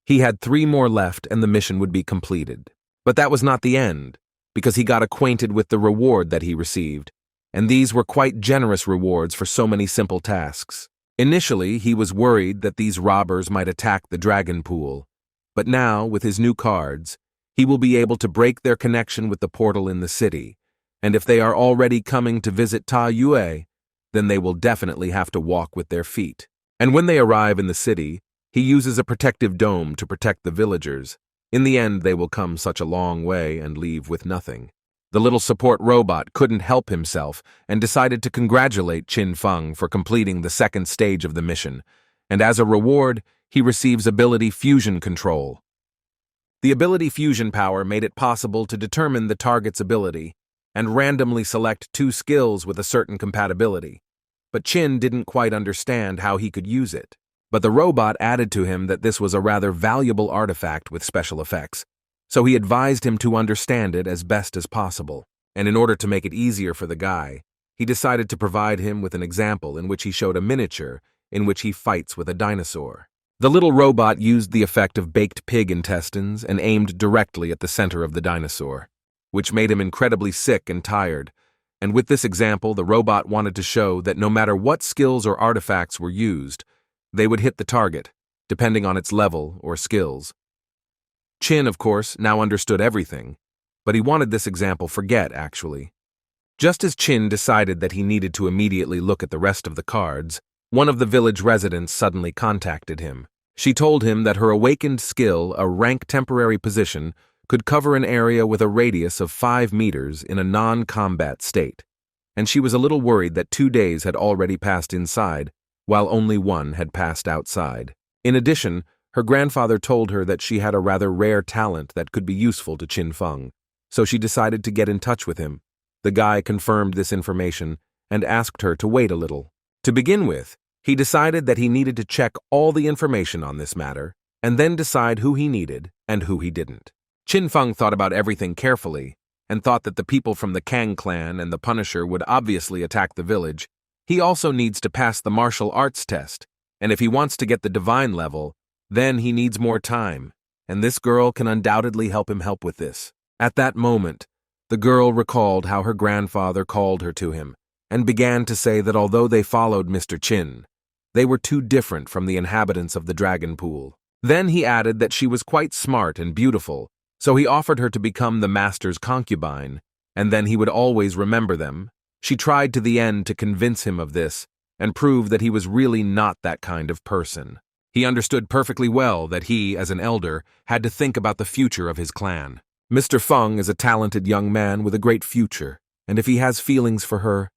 He had 3 more left and the mission would be completed. But that was not the end, because he got acquainted with the reward that he received, and these were quite generous rewards for so many simple tasks. Initially, he was worried that these robbers might attack the dragon pool, but now, with his new cards, he will be able to break their connection with the portal in the city, and if they are already coming to visit Ta Yue, then they will definitely have to walk with their feet. And when they arrive in the city, he uses a protective dome to protect the villagers. In the end, they will come such a long way and leave with nothing. The little support robot couldn't help himself and decided to congratulate Qin Feng for completing the second stage of the mission, and as a reward, he receives ability fusion control. The ability fusion power made it possible to determine the target's ability and randomly select 2 skills with a certain compatibility. But Qin didn't quite understand how he could use it. But the robot added to him that this was a rather valuable artifact with special effects, so he advised him to understand it as best as possible. And in order to make it easier for the guy, he decided to provide him with an example in which he showed a miniature in which he fights with a dinosaur. The little robot used the effect of baked pig intestines and aimed directly at the center of the dinosaur, which made him incredibly sick and tired. And with this example, the robot wanted to show that no matter what skills or artifacts were used, they would hit the target, depending on its level or skills. Qin, of course, now understood everything, but he wanted this example forget, actually. Just as Qin decided that he needed to immediately look at the rest of the cards, one of the village residents suddenly contacted him. She told him that her awakened skill, a rank temporary position, could cover an area with a radius of 5 meters in a non-combat state, and she was a little worried that 2 days had already passed inside, while only 1 had passed outside. In addition, her grandfather told her that she had a rather rare talent that could be useful to Qin Feng, so she decided to get in touch with him. The guy confirmed this information and asked her to wait a little. To begin with, he decided that he needed to check all the information on this matter and then decide who he needed and who he didn't. Qin Feng thought about everything carefully and thought that the people from the Kang clan and the Punisher would obviously attack the village. He also needs to pass the martial arts test, and if he wants to get the divine level, then he needs more time, and this girl can undoubtedly help him with this. At that moment, the girl recalled how her grandfather called her to him and began to say that although they followed Mr. Qin, they were too different from the inhabitants of the dragon pool. Then he added that she was quite smart and beautiful, so he offered her to become the master's concubine, and then he would always remember them. She tried to the end to convince him of this and prove that he was really not that kind of person. He understood perfectly well that he, as an elder, had to think about the future of his clan. Mr. Feng is a talented young man with a great future, and if he has feelings for her,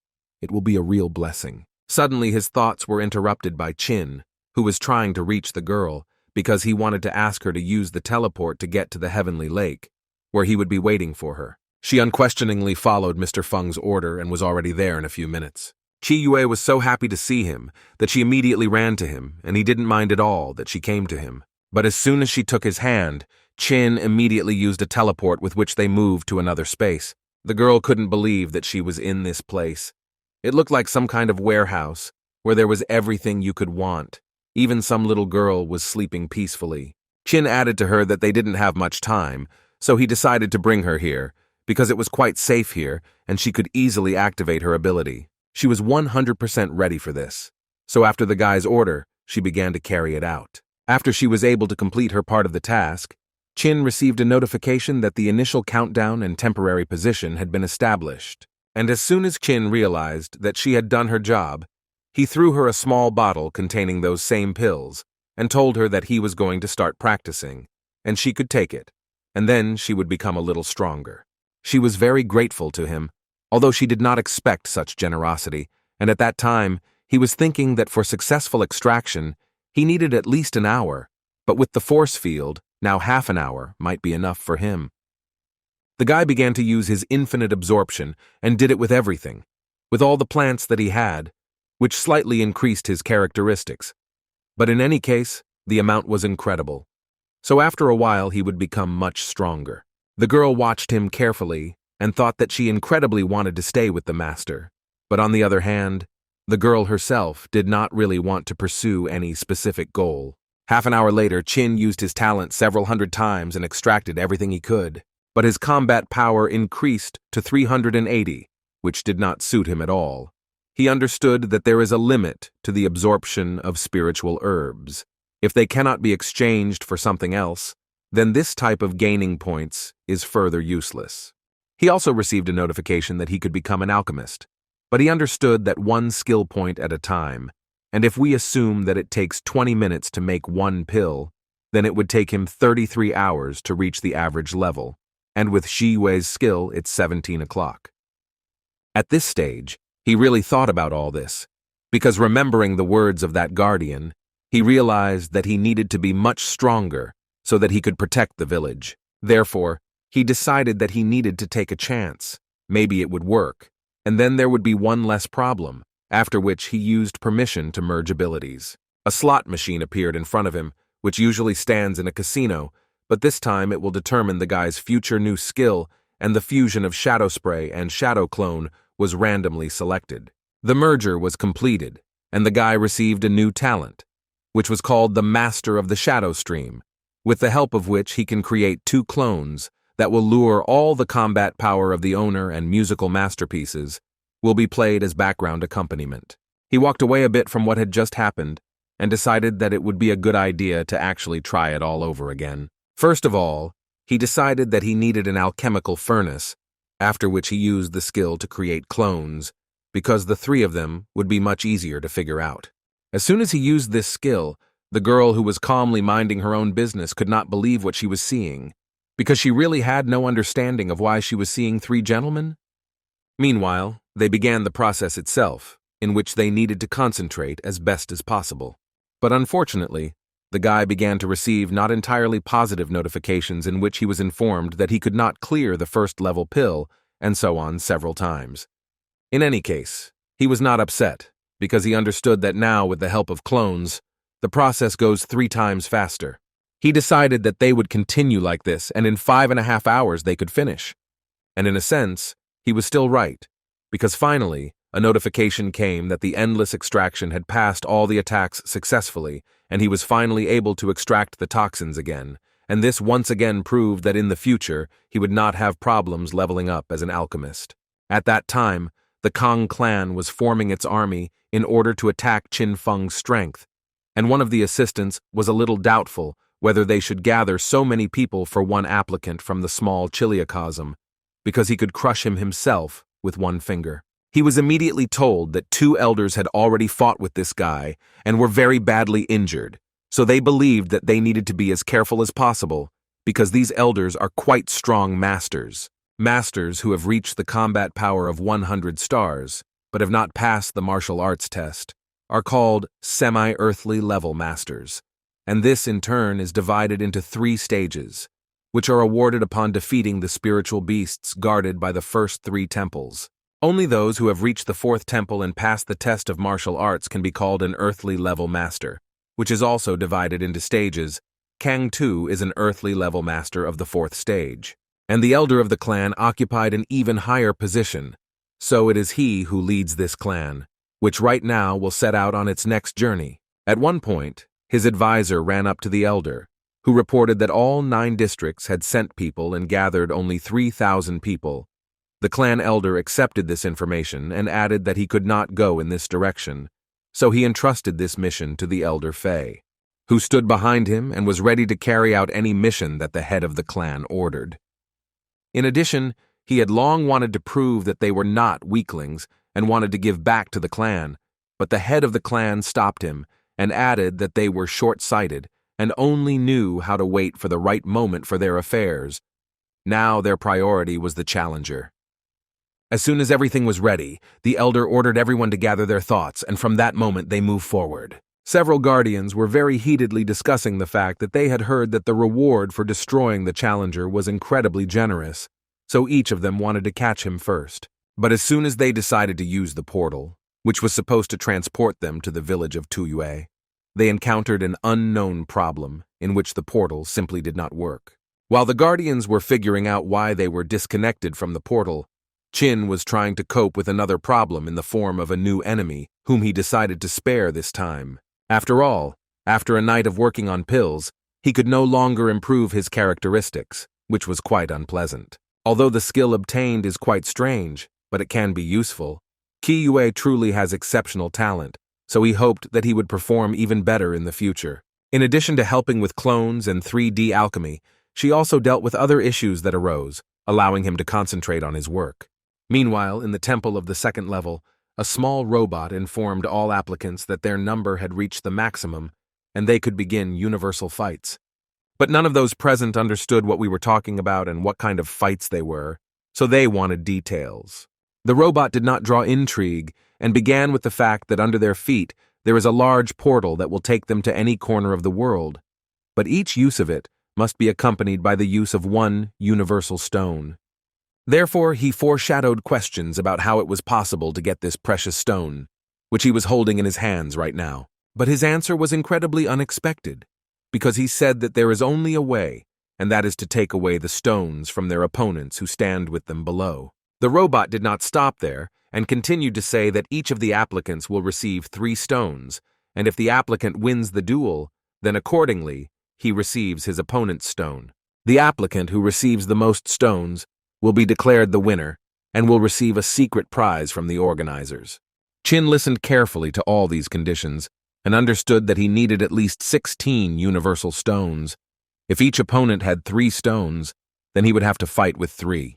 it will be a real blessing. Suddenly his thoughts were interrupted by Qin, who was trying to reach the girl because he wanted to ask her to use the teleport to get to the heavenly lake, where he would be waiting for her. She unquestioningly followed Mr. Feng's order and was already there in a few minutes. Qi Yue was so happy to see him that she immediately ran to him, and he didn't mind at all that she came to him. But as soon as she took his hand, Qin immediately used a teleport with which they moved to another space. The girl couldn't believe that she was in this place. It looked like some kind of warehouse, where there was everything you could want. Even some little girl was sleeping peacefully. Qin added to her that they didn't have much time, so he decided to bring her here, because it was quite safe here and she could easily activate her ability. She was 100% ready for this. So after the guy's order, she began to carry it out. After she was able to complete her part of the task, Qin received a notification that the initial countdown and temporary position had been established. And as soon as Qin realized that she had done her job, he threw her a small bottle containing those same pills and told her that he was going to start practicing, and she could take it, and then she would become a little stronger. She was very grateful to him, although she did not expect such generosity, and at that time, he was thinking that for successful extraction, he needed at least an hour, but with the force field, now half an hour might be enough for him. The guy began to use his infinite absorption and did it with everything, with all the plants that he had, which slightly increased his characteristics. But in any case, the amount was incredible. So after a while, he would become much stronger. The girl watched him carefully and thought that she incredibly wanted to stay with the master. But on the other hand, the girl herself did not really want to pursue any specific goal. Half an hour later, Qin used his talent several hundred times and extracted everything he could. but his combat power increased to 380, which did not suit him at all. He understood that there is a limit to the absorption of spiritual herbs. If they cannot be exchanged for something else, then this type of gaining points is further useless. He also received a notification that he could become an alchemist, but he understood that one skill point at a time, and if we assume that it takes 20 minutes to make one pill, then it would take him 33 hours to reach the average level, and with Shi Wei's skill, it's 17 o'clock. At this stage, he really thought about all this, because remembering the words of that guardian, he realized that he needed to be much stronger so that he could protect the village. Therefore, he decided that he needed to take a chance. Maybe it would work, and then there would be one less problem, after which he used permission to merge abilities. A slot machine appeared in front of him, which usually stands in a casino, but this time it will determine the guy's future new skill, and the fusion of Shadow Spray and Shadow Clone was randomly selected. The merger was completed, and the guy received a new talent, which was called the Master of the Shadow Stream, with the help of which he can create 2 clones that will lure all the combat power of the owner, and musical masterpieces will be played as background accompaniment. He walked away a bit from what had just happened and decided that it would be a good idea to actually try it all over again. First of all, he decided that he needed an alchemical furnace, after which he used the skill to create clones, because the 3 of them would be much easier to figure out. As soon as he used this skill, the girl who was calmly minding her own business could not believe what she was seeing, because she really had no understanding of why she was seeing 3 gentlemen. Meanwhile, they began the process itself, in which they needed to concentrate as best as possible. But unfortunately, the guy began to receive not entirely positive notifications in which he was informed that he could not clear the first-level pill, and so on several times. In any case, he was not upset, because he understood that now, with the help of clones, the process goes 3 times faster. He decided that they would continue like this, and in 5.5 hours they could finish. And in a sense, he was still right, because finally, a notification came that the endless extraction had passed all the attacks successfully, and he was finally able to extract the toxins again, and this once again proved that in the future he would not have problems leveling up as an alchemist. At that time, the Kang clan was forming its army in order to attack Qin Feng's strength, and one of the assistants was a little doubtful whether they should gather so many people for one applicant from the small chiliocosm, because he could crush him himself with one finger. He was immediately told that 2 elders had already fought with this guy and were very badly injured, so they believed that they needed to be as careful as possible, because these elders are quite strong masters. Masters who have reached the combat power of 100 stars, but have not passed the martial arts test, are called semi-earthly level masters, and this in turn is divided into 3 stages, which are awarded upon defeating the spiritual beasts guarded by the first 3 temples. Only those who have reached the 4th temple and passed the test of martial arts can be called an earthly level master, which is also divided into stages. Kang too is an earthly level master of the 4th stage, and the elder of the clan occupied an even higher position, so it is he who leads this clan, which right now will set out on its next journey. At one point, his advisor ran up to the elder, who reported that all 9 districts had sent people and gathered only 3,000 people. The clan elder accepted this information and added that he could not go in this direction, so he entrusted this mission to the elder Fei, who stood behind him and was ready to carry out any mission that the head of the clan ordered. In addition, he had long wanted to prove that they were not weaklings and wanted to give back to the clan, but the head of the clan stopped him and added that they were short-sighted and only knew how to wait for the right moment for their affairs. Now their priority was the challenger. As soon as everything was ready, the elder ordered everyone to gather their thoughts, and from that moment they moved forward. Several guardians were very heatedly discussing the fact that they had heard that the reward for destroying the challenger was incredibly generous, so each of them wanted to catch him first. But as soon as they decided to use the portal, which was supposed to transport them to the village of Tuyue, they encountered an unknown problem in which the portal simply did not work. While the guardians were figuring out why they were disconnected from the portal, Qin was trying to cope with another problem in the form of a new enemy, whom he decided to spare this time. After all, after a night of working on pills, he could no longer improve his characteristics, which was quite unpleasant. Although the skill obtained is quite strange, but it can be useful, Kiyue truly has exceptional talent, so he hoped that he would perform even better in the future. In addition to helping with clones and 3D alchemy, she also dealt with other issues that arose, allowing him to concentrate on his work. Meanwhile, in the temple of the second level, a small robot informed all applicants that their number had reached the maximum and they could begin universal fights. But none of those present understood what we were talking about and what kind of fights they were, so they wanted details. The robot did not draw intrigue and began with the fact that under their feet there is a large portal that will take them to any corner of the world, but each use of it must be accompanied by the use of one universal stone. Therefore, he foreshadowed questions about how it was possible to get this precious stone, which he was holding in his hands right now. But his answer was incredibly unexpected, because he said that there is only a way, and that is to take away the stones from their opponents who stand with them below. The robot did not stop there, and continued to say that each of the applicants will receive 3 stones, and if the applicant wins the duel, then accordingly, he receives his opponent's stone. The applicant who receives the most stones will be declared the winner and will receive a secret prize from the organizers. Chin listened carefully to all these conditions and understood that he needed at least 16 universal stones. If each opponent had 3 stones, then he would have to fight with 3.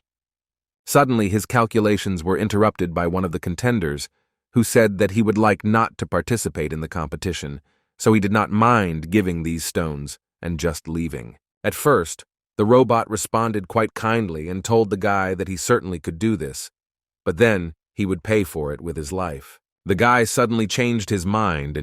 Suddenly, his calculations were interrupted by one of the contenders, who said that he would like not to participate in the competition, so he did not mind giving these stones and just leaving. At first, the robot responded quite kindly and told the guy that he certainly could do this, but then he would pay for it with his life. The guy suddenly changed his mind,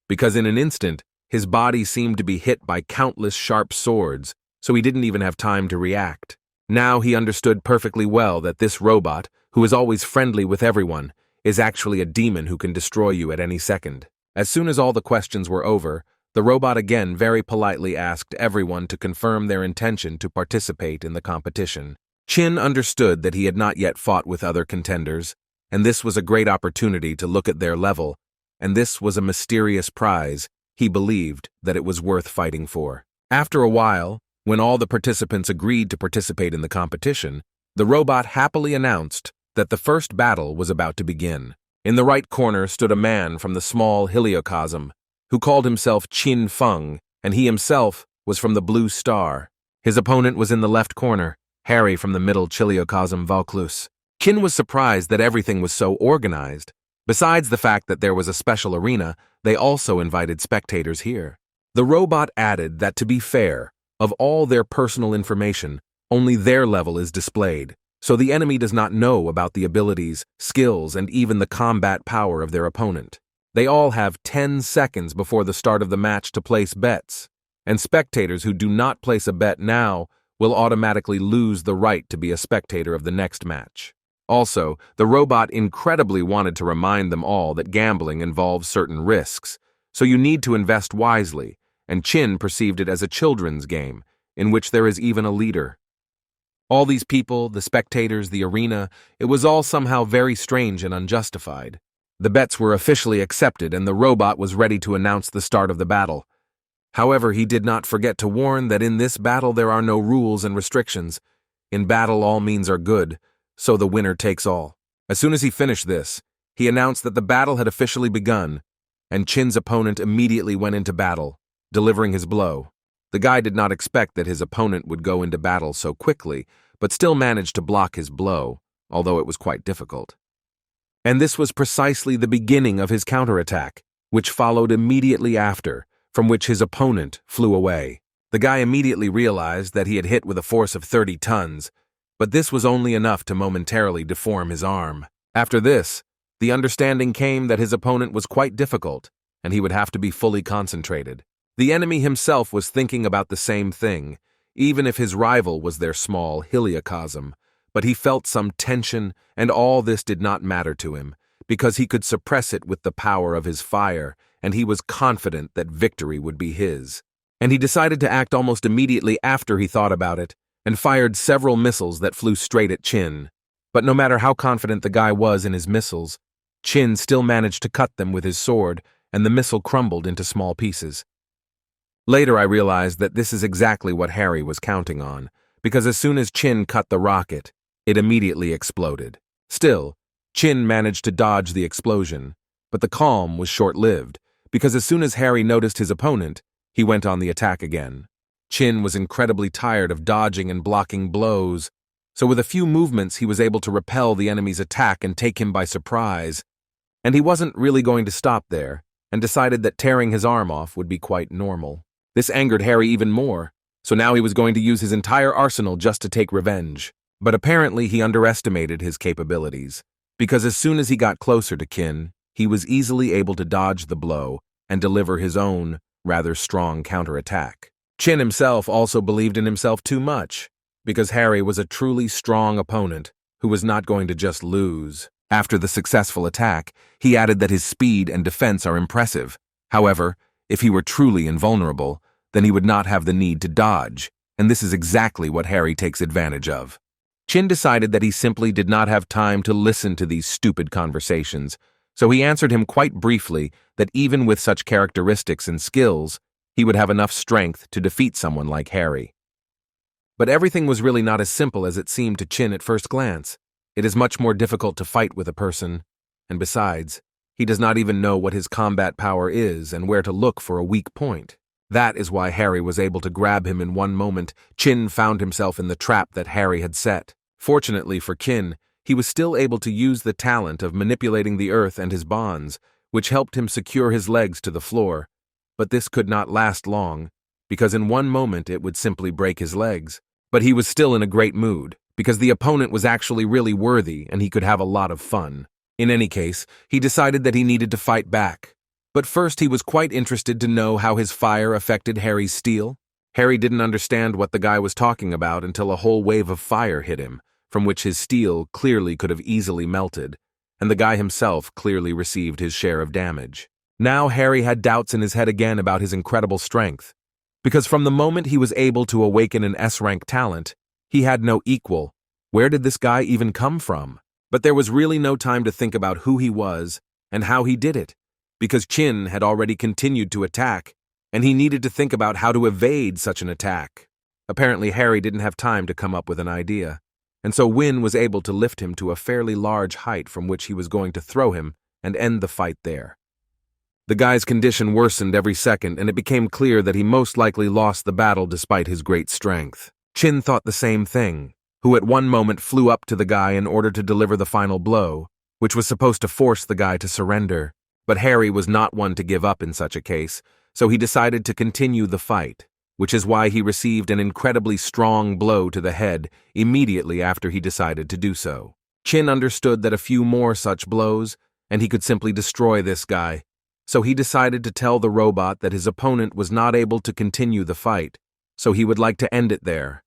because in an instant, his body seemed to be hit by countless sharp swords, so he didn't even have time to react. Now he understood perfectly well that this robot, who is always friendly with everyone, is actually a demon who can destroy you at any second. As soon as all the questions were over, the robot again very politely asked everyone to confirm their intention to participate in the competition. Chin understood that he had not yet fought with other contenders, and this was a great opportunity to look at their level, and this was a mysterious prize. He believed that it was worth fighting for. After a while, when all the participants agreed to participate in the competition, the robot happily announced that the first battle was about to begin. In the right corner stood a man from the small heliocosm, who called himself Qin Feng, and he himself was from the Blue Star. His opponent was in the left corner, Harry from the middle chiliocosm Vaucluse. Qin was surprised that everything was so organized. Besides the fact that there was a special arena, they also invited spectators here. The robot added that to be fair, of all their personal information, only their level is displayed, so the enemy does not know about the abilities, skills, and even the combat power of their opponent. They all have 10 seconds before the start of the match to place bets, and spectators who do not place a bet now will automatically lose the right to be a spectator of the next match. Also, the robot incredibly wanted to remind them all that gambling involves certain risks, so you need to invest wisely, and Chin perceived it as a children's game, in which there is even a leader. All these people, the spectators, the arena, it was all somehow very strange and unjustified. The bets were officially accepted and the robot was ready to announce the start of the battle. However, he did not forget to warn that in this battle there are no rules and restrictions. In battle all means are good, so the winner takes all. As soon as he finished this, he announced that the battle had officially begun, and Chin's opponent immediately went into battle, delivering his blow. The guy did not expect that his opponent would go into battle so quickly, but still managed to block his blow, although it was quite difficult. And this was precisely the beginning of his counterattack, which followed immediately after, from which his opponent flew away. The guy immediately realized that he had hit with a force of 30 tons, but this was only enough to momentarily deform his arm. After this, the understanding came that his opponent was quite difficult, and he would have to be fully concentrated. The enemy himself was thinking about the same thing, even if his rival was their small heliocosm, but he felt some tension, and all this did not matter to him, because he could suppress it with the power of his fire, and he was confident that victory would be his. And he decided to act almost immediately after he thought about it, and fired several missiles that flew straight at Chin. But no matter how confident the guy was in his missiles, Chin still managed to cut them with his sword, and the missile crumbled into small pieces. Later I realized that this is exactly what Harry was counting on, because as soon as Chin cut the rocket, it immediately exploded. Still, Chin managed to dodge the explosion, but the calm was short-lived, because as soon as Harry noticed his opponent, he went on the attack again. Chin was incredibly tired of dodging and blocking blows, so with a few movements he was able to repel the enemy's attack and take him by surprise. And he wasn't really going to stop there, and decided that tearing his arm off would be quite normal. This angered Harry even more, so now he was going to use his entire arsenal just to take revenge. But apparently he underestimated his capabilities, because as soon as he got closer to Chin, he was easily able to dodge the blow and deliver his own, rather strong counterattack. Chin himself also believed in himself too much, because Harry was a truly strong opponent who was not going to just lose. After the successful attack, he added that his speed and defense are impressive. However, if he were truly invulnerable, then he would not have the need to dodge, and this is exactly what Harry takes advantage of. Chin decided that he simply did not have time to listen to these stupid conversations, so he answered him quite briefly that even with such characteristics and skills, he would have enough strength to defeat someone like Harry. But everything was really not as simple as it seemed to Chin at first glance. It is much more difficult to fight with a person, and besides, he does not even know what his combat power is and where to look for a weak point. That is why Harry was able to grab him in one moment. Chin found himself in the trap that Harry had set. Fortunately for Chin, he was still able to use the talent of manipulating the earth and his bonds, which helped him secure his legs to the floor. But this could not last long, because in one moment it would simply break his legs. But he was still in a great mood, because the opponent was actually really worthy and he could have a lot of fun. In any case, he decided that he needed to fight back. But first he was quite interested to know how his fire affected Harry's steel. Harry didn't understand what the guy was talking about until a whole wave of fire hit him, from which his steel clearly could have easily melted, and the guy himself clearly received his share of damage. Now Harry had doubts in his head again about his incredible strength, because from the moment he was able to awaken an S-rank talent, he had no equal. Where did this guy even come from? But there was really no time to think about who he was and how he did it, because Chin had already continued to attack, and he needed to think about how to evade such an attack. Apparently Harry didn't have time to come up with an idea, and so Win was able to lift him to a fairly large height from which he was going to throw him and end the fight there. The guy's condition worsened every second, and it became clear that he most likely lost the battle despite his great strength. Chin thought the same thing, who at one moment flew up to the guy in order to deliver the final blow, which was supposed to force the guy to surrender. But Harry was not one to give up in such a case, so he decided to continue the fight, which is why he received an incredibly strong blow to the head immediately after he decided to do so. Chin understood that a few more such blows, and he could simply destroy this guy, so he decided to tell the robot that his opponent was not able to continue the fight, so he would like to end it there.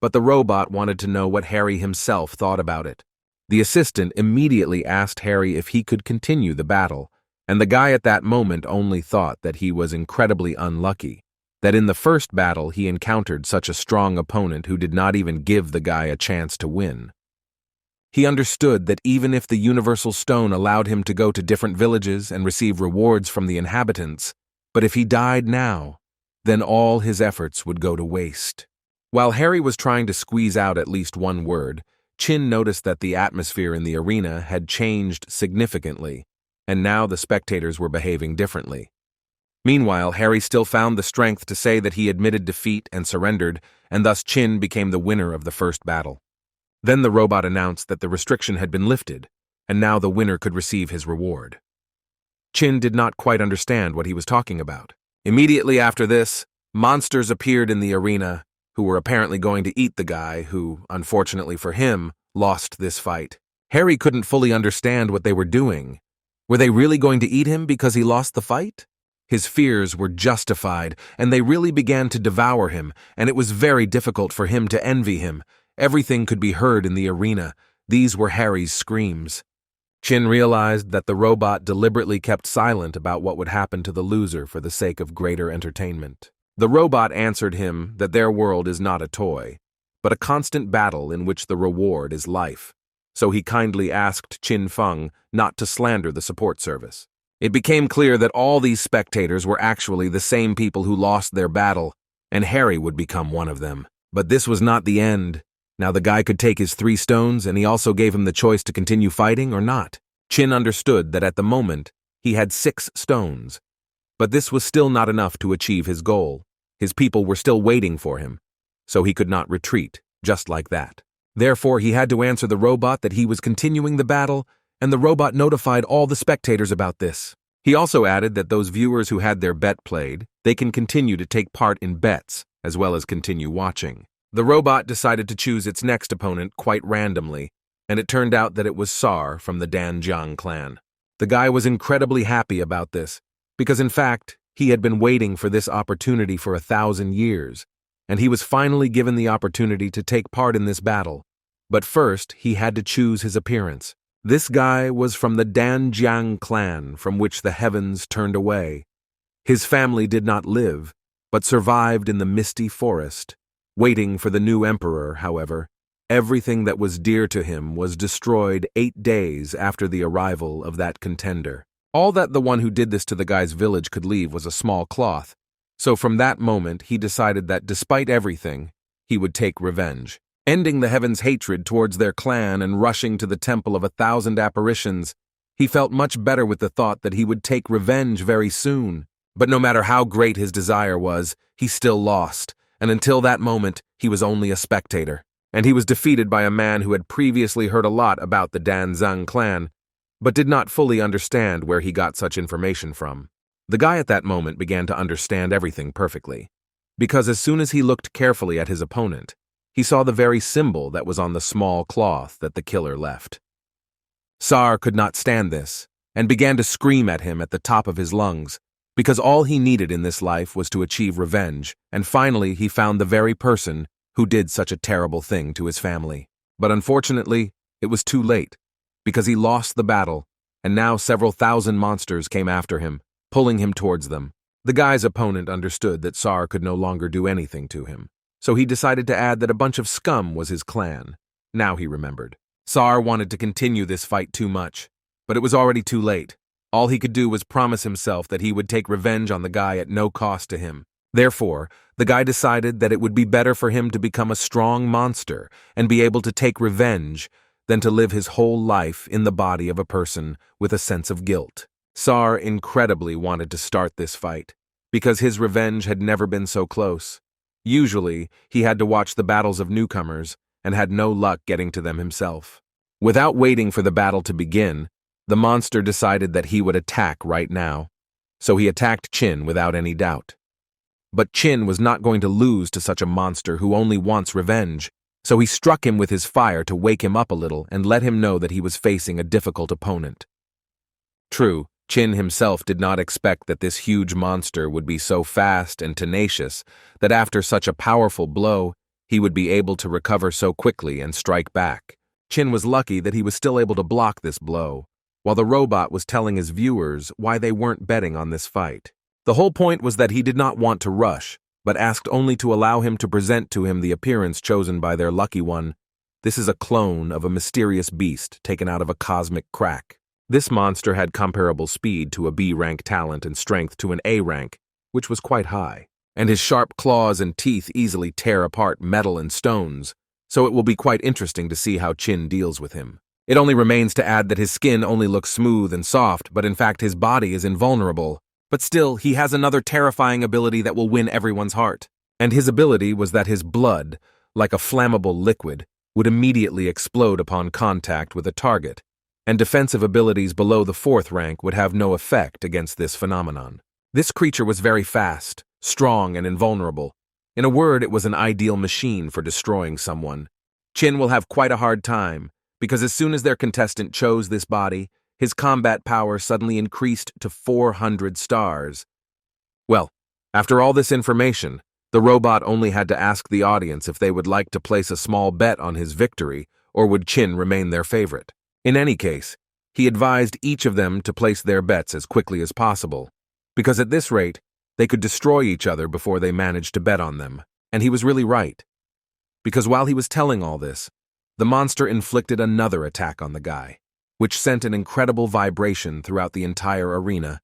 But the robot wanted to know what Harry himself thought about it. The assistant immediately asked Harry if he could continue the battle, and the guy at that moment only thought that he was incredibly unlucky, that in the first battle he encountered such a strong opponent who did not even give the guy a chance to win. He understood that even if the Universal Stone allowed him to go to different villages and receive rewards from the inhabitants, but if he died now, then all his efforts would go to waste. While Harry was trying to squeeze out at least one word, Chin noticed that the atmosphere in the arena had changed significantly, and now the spectators were behaving differently. Meanwhile, Harry still found the strength to say that he admitted defeat and surrendered, and thus Chin became the winner of the first battle. Then the robot announced that the restriction had been lifted, and now the winner could receive his reward. Chin did not quite understand what he was talking about. Immediately after this, monsters appeared in the arena, who were apparently going to eat the guy who, unfortunately for him, lost this fight. Harry couldn't fully understand what they were doing. Were they really going to eat him because he lost the fight? His fears were justified, and they really began to devour him, and it was very difficult for him to envy him. Everything could be heard in the arena. These were Harry's screams. Chin realized that the robot deliberately kept silent about what would happen to the loser for the sake of greater entertainment. The robot answered him that their world is not a toy, but a constant battle in which the reward is life. So he kindly asked Chin Feng not to slander the support service. It became clear that all these spectators were actually the same people who lost their battle, and Harry would become one of them. But this was not the end. Now the guy could take his 3 stones, and he also gave him the choice to continue fighting or not. Chin understood that at the moment, he had 6 stones. But this was still not enough to achieve his goal. His people were still waiting for him, so he could not retreat, just like that. Therefore, he had to answer the robot that he was continuing the battle, and the robot notified all the spectators about this. He also added that those viewers who had their bet played, they can continue to take part in bets, as well as continue watching. The robot decided to choose its next opponent quite randomly, and it turned out that it was Sar from the Danjiang clan. The guy was incredibly happy about this, because in fact, he had been waiting for this opportunity for 1,000 years, and he was finally given the opportunity to take part in this battle. But first, he had to choose his appearance. This guy was from the Danjiang clan from which the heavens turned away. His family did not live, but survived in the misty forest. Waiting for the new emperor, however, everything that was dear to him was destroyed 8 days after the arrival of that contender. All that the one who did this to the guy's village could leave was a small cloth, so from that moment he decided that despite everything, he would take revenge. Ending the heavens' hatred towards their clan and rushing to the temple of 1,000 apparitions, he felt much better with the thought that he would take revenge very soon. But no matter how great his desire was, he still lost, and until that moment, he was only a spectator. And he was defeated by a man who had previously heard a lot about the Danjiang clan, but did not fully understand where he got such information from. The guy at that moment began to understand everything perfectly, because as soon as he looked carefully at his opponent, he saw the very symbol that was on the small cloth that the killer left. Sar could not stand this, and began to scream at him at the top of his lungs, because all he needed in this life was to achieve revenge, and finally he found the very person who did such a terrible thing to his family. But unfortunately, it was too late, because he lost the battle, and now several thousand monsters came after him, pulling him towards them. The guy's opponent understood that Sar could no longer do anything to him, so he decided to add that a bunch of scum was his clan. Now he remembered. Sar wanted to continue this fight too much, but it was already too late. All he could do was promise himself that he would take revenge on the guy at no cost to him. Therefore, the guy decided that it would be better for him to become a strong monster and be able to take revenge than to live his whole life in the body of a person with a sense of guilt. Sar incredibly wanted to start this fight, because his revenge had never been so close. Usually, he had to watch the battles of newcomers and had no luck getting to them himself. Without waiting for the battle to begin, the monster decided that he would attack right now, so he attacked Chin without any doubt. But Chin was not going to lose to such a monster who only wants revenge, so he struck him with his fire to wake him up a little and let him know that he was facing a difficult opponent. True, Chin himself did not expect that this huge monster would be so fast and tenacious that after such a powerful blow, he would be able to recover so quickly and strike back. Chin was lucky that he was still able to block this blow, while the robot was telling his viewers why they weren't betting on this fight. The whole point was that he did not want to rush, but asked only to allow him to present to him the appearance chosen by their lucky one. This is a clone of a mysterious beast taken out of a cosmic crack. This monster had comparable speed to a B-rank talent and strength to an A rank, which was quite high, and his sharp claws and teeth easily tear apart metal and stones, so it will be quite interesting to see how Chin deals with him. It only remains to add that his skin only looks smooth and soft, but in fact his body is invulnerable. But still, he has another terrifying ability that will win everyone's heart. And his ability was that his blood, like a flammable liquid, would immediately explode upon contact with a target, and defensive abilities below the 4th rank would have no effect against this phenomenon. This creature was very fast, strong, and invulnerable. In a word, it was an ideal machine for destroying someone. Chin will have quite a hard time, because as soon as their contestant chose this body, his combat power suddenly increased to 400 stars. Well, after all this information, the robot only had to ask the audience if they would like to place a small bet on his victory, or would Chin remain their favorite. In any case, he advised each of them to place their bets as quickly as possible, because at this rate, they could destroy each other before they managed to bet on them. And he was really right, because while he was telling all this, the monster inflicted another attack on the guy. which sent an incredible vibration throughout the entire arena,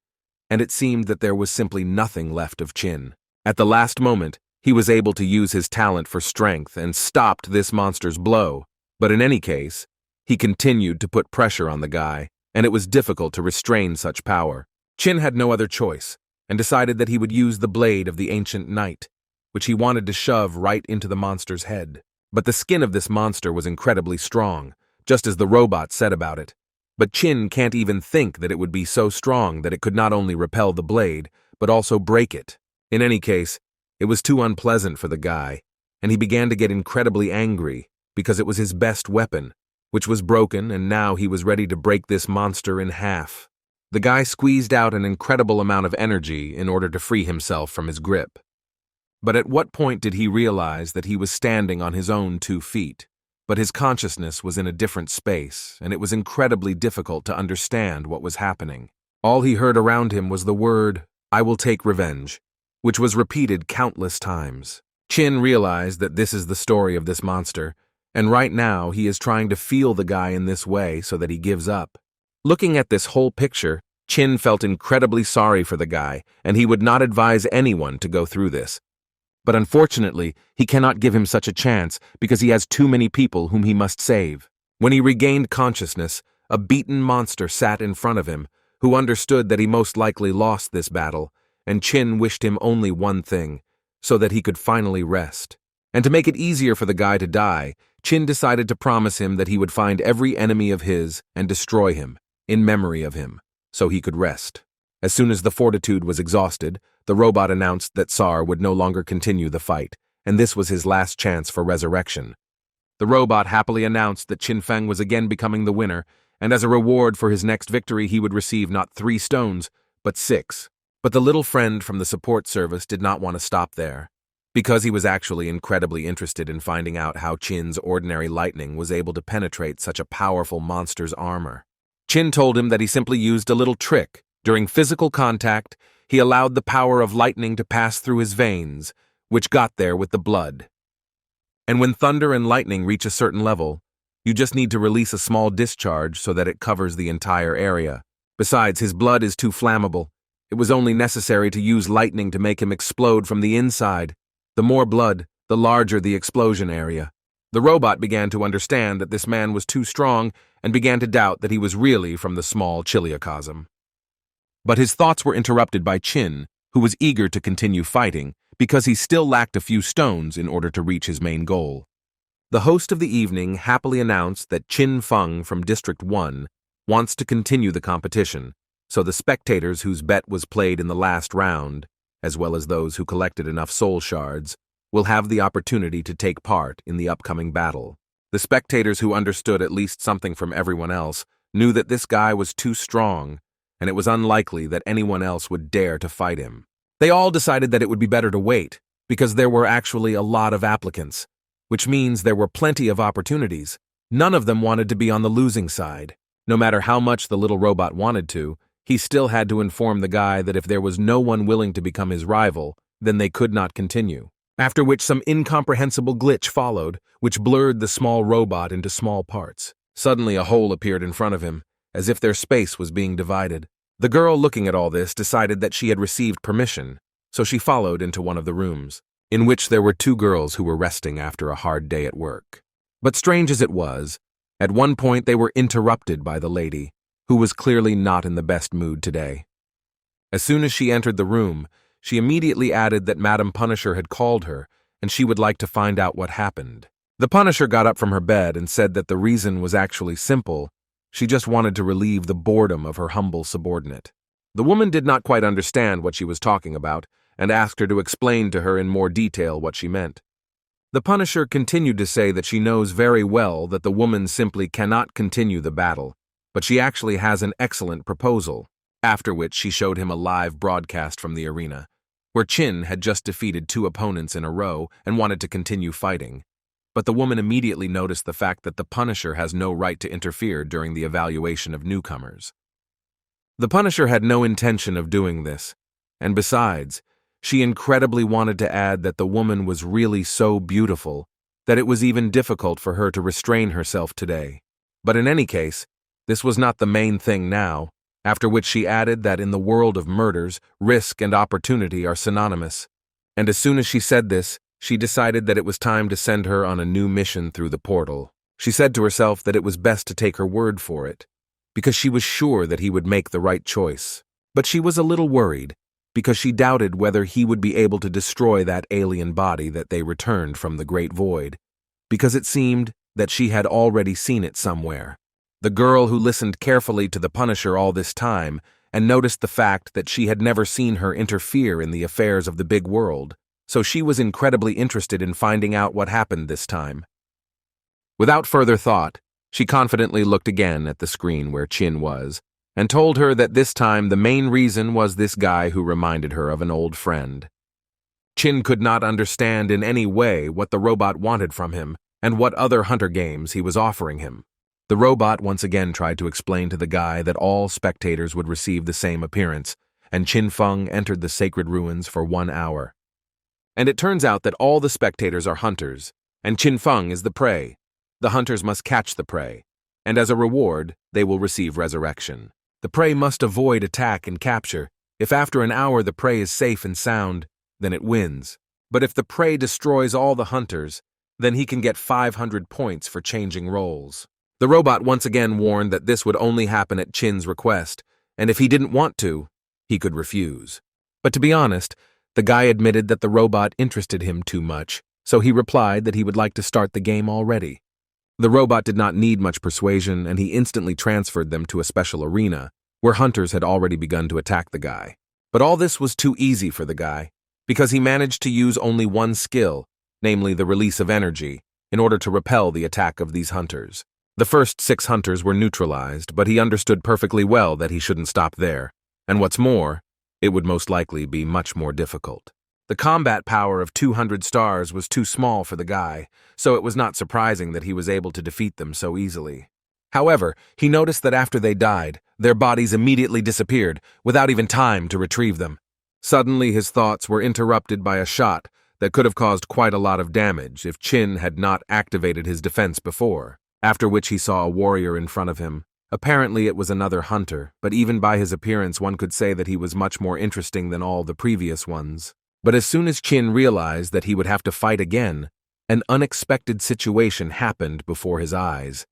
and it seemed that there was simply nothing left of Chin. At the last moment, he was able to use his talent for strength and stopped this monster's blow, but in any case, he continued to put pressure on the guy, and it was difficult to restrain such power. Chin had no other choice, and decided that he would use the blade of the ancient knight, which he wanted to shove right into the monster's head. But the skin of this monster was incredibly strong, just as the robot said about it. But Chin can't even think that it would be so strong that it could not only repel the blade, but also break it. In any case, it was too unpleasant for the guy, and he began to get incredibly angry because it was his best weapon, which was broken, and now he was ready to break this monster in half. The guy squeezed out an incredible amount of energy in order to free himself from his grip. But at what point did he realize that he was standing on his own 2 feet? But his consciousness was in a different space, and it was incredibly difficult to understand what was happening. All he heard around him was the word, "I will take revenge," which was repeated countless times. Chin realized that this is the story of this monster, and right now he is trying to feel the guy in this way so that he gives up. Looking at this whole picture, Chin felt incredibly sorry for the guy, and he would not advise anyone to go through this. But unfortunately, he cannot give him such a chance because he has too many people whom he must save. When he regained consciousness, a beaten monster sat in front of him, who understood that he most likely lost this battle, and Chin wished him only one thing, so that he could finally rest. And to make it easier for the guy to die, Chin decided to promise him that he would find every enemy of his and destroy him, in memory of him, so he could rest. As soon as the fortitude was exhausted, the robot announced that Sar would no longer continue the fight, and this was his last chance for resurrection. The robot happily announced that Chin Feng was again becoming the winner, and as a reward for his next victory he would receive not 3 stones, but 6. But the little friend from the support service did not want to stop there, because he was actually incredibly interested in finding out how Chin's ordinary lightning was able to penetrate such a powerful monster's armor. Chin told him that he simply used a little trick. During physical contact, he allowed the power of lightning to pass through his veins, which got there with the blood. And when thunder and lightning reach a certain level, you just need to release a small discharge so that it covers the entire area. Besides, his blood is too flammable. It was only necessary to use lightning to make him explode from the inside. The more blood, the larger the explosion area. The robot began to understand that this man was too strong and began to doubt that he was really from the small Chiliocosm. But his thoughts were interrupted by Chin, who was eager to continue fighting because he still lacked a few stones in order to reach his main goal. The host of the evening happily announced that Chin Feng from District 1 wants to continue the competition, so the spectators whose bet was played in the last round, as well as those who collected enough soul shards, will have the opportunity to take part in the upcoming battle. The spectators who understood at least something from everyone else knew that this guy was too strong, and it was unlikely that anyone else would dare to fight him. They all decided that it would be better to wait, because there were actually a lot of applicants, which means there were plenty of opportunities. None of them wanted to be on the losing side. No matter how much the little robot wanted to, he still had to inform the guy that if there was no one willing to become his rival, then they could not continue. After which some incomprehensible glitch followed, which blurred the small robot into small parts. Suddenly a hole appeared in front of him, as if their space was being divided. The girl looking at all this decided that she had received permission, so she followed into one of the rooms, in which there were 2 girls who were resting after a hard day at work. But strange as it was, at one point they were interrupted by the lady, who was clearly not in the best mood today. As soon as she entered the room, she immediately added that Madam Punisher had called her, and she would like to find out what happened. The Punisher got up from her bed and said that the reason was actually simple. She just wanted to relieve the boredom of her humble subordinate. The woman did not quite understand what she was talking about, and asked her to explain to her in more detail what she meant. The Punisher continued to say that she knows very well that the woman simply cannot continue the battle, but she actually has an excellent proposal, after which she showed him a live broadcast from the arena, where Chin had just defeated 2 opponents in a row and wanted to continue fighting. But the woman immediately noticed the fact that the Punisher has no right to interfere during the evaluation of newcomers. The Punisher had no intention of doing this, and besides, she incredibly wanted to add that the woman was really so beautiful that it was even difficult for her to restrain herself today. But in any case, This was not the main thing now, after which she added that in the world of murders, risk and opportunity are synonymous. And as soon as she said this, she decided that it was time to send her on a new mission through the portal. She said to herself that it was best to take her word for it, because she was sure that he would make the right choice. But she was a little worried, because she doubted whether he would be able to destroy that alien body that they returned from the Great Void, because it seemed that she had already seen it somewhere. The girl who listened carefully to the Punisher all this time and noticed the fact that she had never seen her interfere in the affairs of the big world, so she was incredibly interested in finding out what happened this time. Without further thought, she confidently looked again at the screen where Chin was, and told her that this time the main reason was this guy who reminded her of an old friend. Chin could not understand in any way what the robot wanted from him and what other hunter games he was offering him. The robot once again tried to explain to the guy that all spectators would receive the same appearance, and Chin Feng entered the sacred ruins for 1 hour. And it turns out that all the spectators are hunters, and Chin Feng is the prey. The hunters must catch the prey, and as a reward, they will receive resurrection. The prey must avoid attack and capture. If after an hour the prey is safe and sound, then it wins. But if the prey destroys all the hunters, then he can get 500 points for changing roles. The robot once again warned that this would only happen at Chin's request, and if he didn't want to, he could refuse. But to be honest, the guy admitted that the robot interested him too much, so he replied that he would like to start the game already. The robot did not need much persuasion, and he instantly transferred them to a special arena, where hunters had already begun to attack the guy. But all this was too easy for the guy, because he managed to use only one skill, namely the release of energy, in order to repel the attack of these hunters. The first 6 hunters were neutralized, but he understood perfectly well that he shouldn't stop there, and what's more, it would most likely be much more difficult. The combat power of 200 stars was too small for the guy, so it was not surprising that he was able to defeat them so easily. However, he noticed that after they died, their bodies immediately disappeared, without even time to retrieve them. Suddenly his thoughts were interrupted by a shot that could have caused quite a lot of damage if Chin had not activated his defense before, after which he saw a warrior in front of him. Apparently it was another hunter, but even by his appearance one could say that he was much more interesting than all the previous ones. But as soon as Chin realized that he would have to fight again, an unexpected situation happened before his eyes.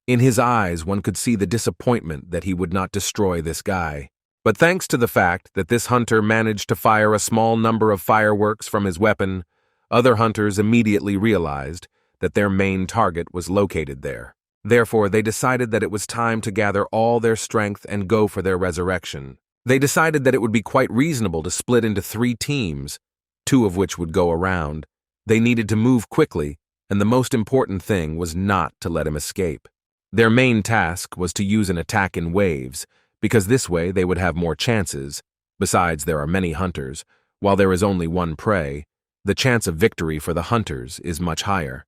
In his eyes, one could see the disappointment that he would not destroy this guy. But thanks to the fact that this hunter managed to fire a small number of fireworks from his weapon, other hunters immediately realized that their main target was located there. Therefore, they decided that it was time to gather all their strength and go for their resurrection. They decided that it would be quite reasonable to split into 3 teams, 2 of which would go around. They needed to move quickly, and the most important thing was not to let him escape. Their main task was to use an attack in waves, because this way they would have more chances. Besides, there are many hunters. While there is only one prey, the chance of victory for the hunters is much higher.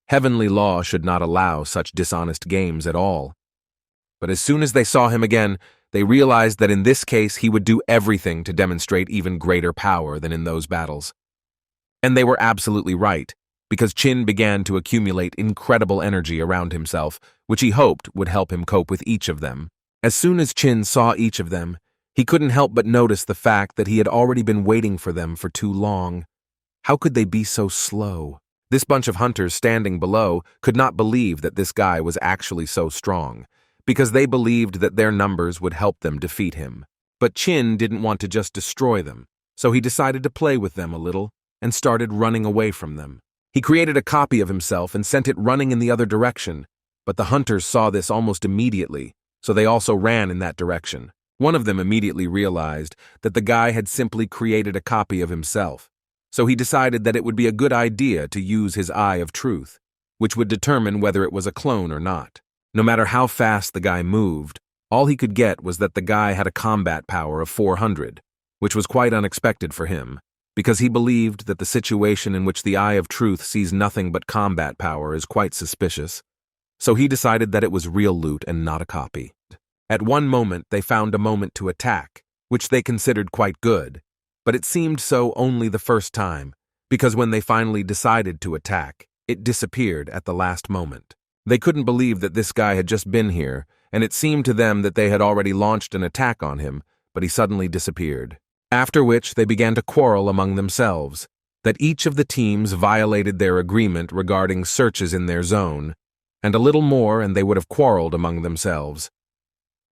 Heavenly law should not allow such dishonest games at all. But as soon as they saw him again, they realized that in this case he would do everything to demonstrate even greater power than in those battles. And they were absolutely right, because Chin began to accumulate incredible energy around himself, which he hoped would help him cope with each of them. As soon as Chin saw each of them, he couldn't help but notice the fact that he had already been waiting for them for too long. How could they be so slow? This bunch of hunters standing below could not believe that this guy was actually so strong, because they believed that their numbers would help them defeat him. But Chin didn't want to just destroy them, so he decided to play with them a little and started running away from them. He created a copy of himself and sent it running in the other direction, but the hunters saw this almost immediately, so they also ran in that direction. One of them immediately realized that the guy had simply created a copy of himself, so he decided that it would be a good idea to use his eye of truth, which would determine whether it was a clone or not. No matter how fast the guy moved, all he could get was that the guy had a combat power of 400, which was quite unexpected for him, because he believed that the situation in which the eye of truth sees nothing but combat power is quite suspicious. So he decided that it was real loot and not a copy. At one moment they found a moment to attack, which they considered quite good, but it seemed so only the first time, because when they finally decided to attack, it disappeared at the last moment. They couldn't believe that this guy had just been here, and it seemed to them that they had already launched an attack on him, but he suddenly disappeared. After which they began to quarrel among themselves, that each of the teams violated their agreement regarding searches in their zone, and a little more and they would have quarreled among themselves.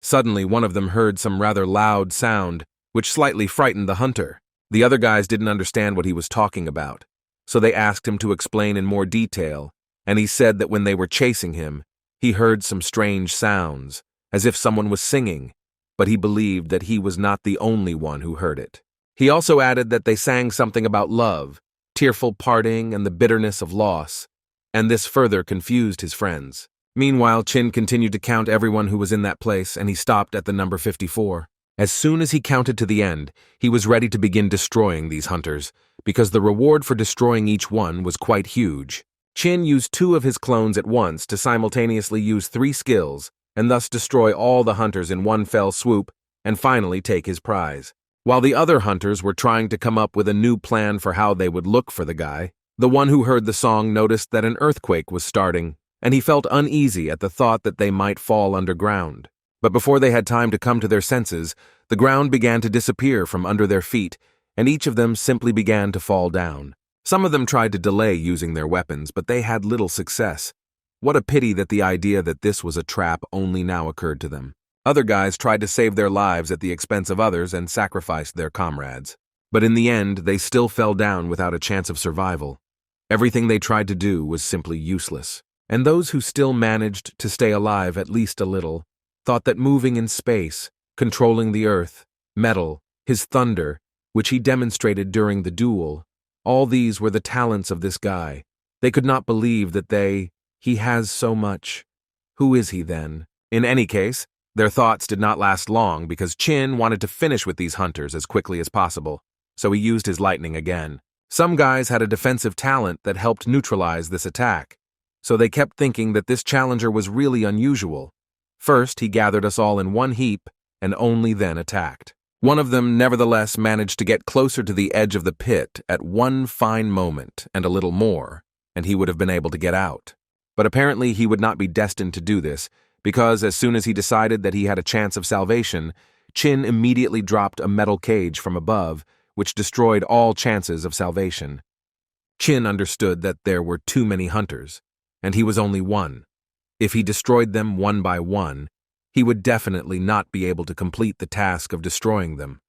Suddenly one of them heard some rather loud sound, which slightly frightened the hunter. The other guys didn't understand what he was talking about, so they asked him to explain in more detail, and he said that when they were chasing him, he heard some strange sounds, as if someone was singing, but he believed that he was not the only one who heard it. He also added that they sang something about love, tearful parting, and the bitterness of loss, and this further confused his friends. Meanwhile, Chin continued to count everyone who was in that place, and he stopped at the number 54. As soon as he counted to the end, he was ready to begin destroying these hunters, because the reward for destroying each one was quite huge. Chin used 2 of his clones at once to simultaneously use 3 skills, and thus destroy all the hunters in one fell swoop, and finally take his prize. While the other hunters were trying to come up with a new plan for how they would look for the guy, the one who heard the song noticed that an earthquake was starting, and he felt uneasy at the thought that they might fall underground. But before they had time to come to their senses, the ground began to disappear from under their feet, and each of them simply began to fall down. Some of them tried to delay using their weapons, but they had little success. What a pity that the idea that this was a trap only now occurred to them. Other guys tried to save their lives at the expense of others and sacrificed their comrades. But in the end, they still fell down without a chance of survival. Everything they tried to do was simply useless. And those who still managed to stay alive at least a little thought that moving in space, controlling the earth, metal, his thunder, which he demonstrated during the duel, all these were the talents of this guy. They could not believe that he has so much. Who is he then? In any case, their thoughts did not last long because Chin wanted to finish with these hunters as quickly as possible, so he used his lightning again. Some guys had a defensive talent that helped neutralize this attack, so they kept thinking that this challenger was really unusual. First, he gathered us all in one heap and only then attacked. One of them nevertheless managed to get closer to the edge of the pit at one fine moment and a little more, and he would have been able to get out. But apparently he would not be destined to do this, because as soon as he decided that he had a chance of salvation, Chin immediately dropped a metal cage from above, which destroyed all chances of salvation. Chin understood that there were too many hunters, and he was only one. If he destroyed them one by one, he would definitely not be able to complete the task of destroying them.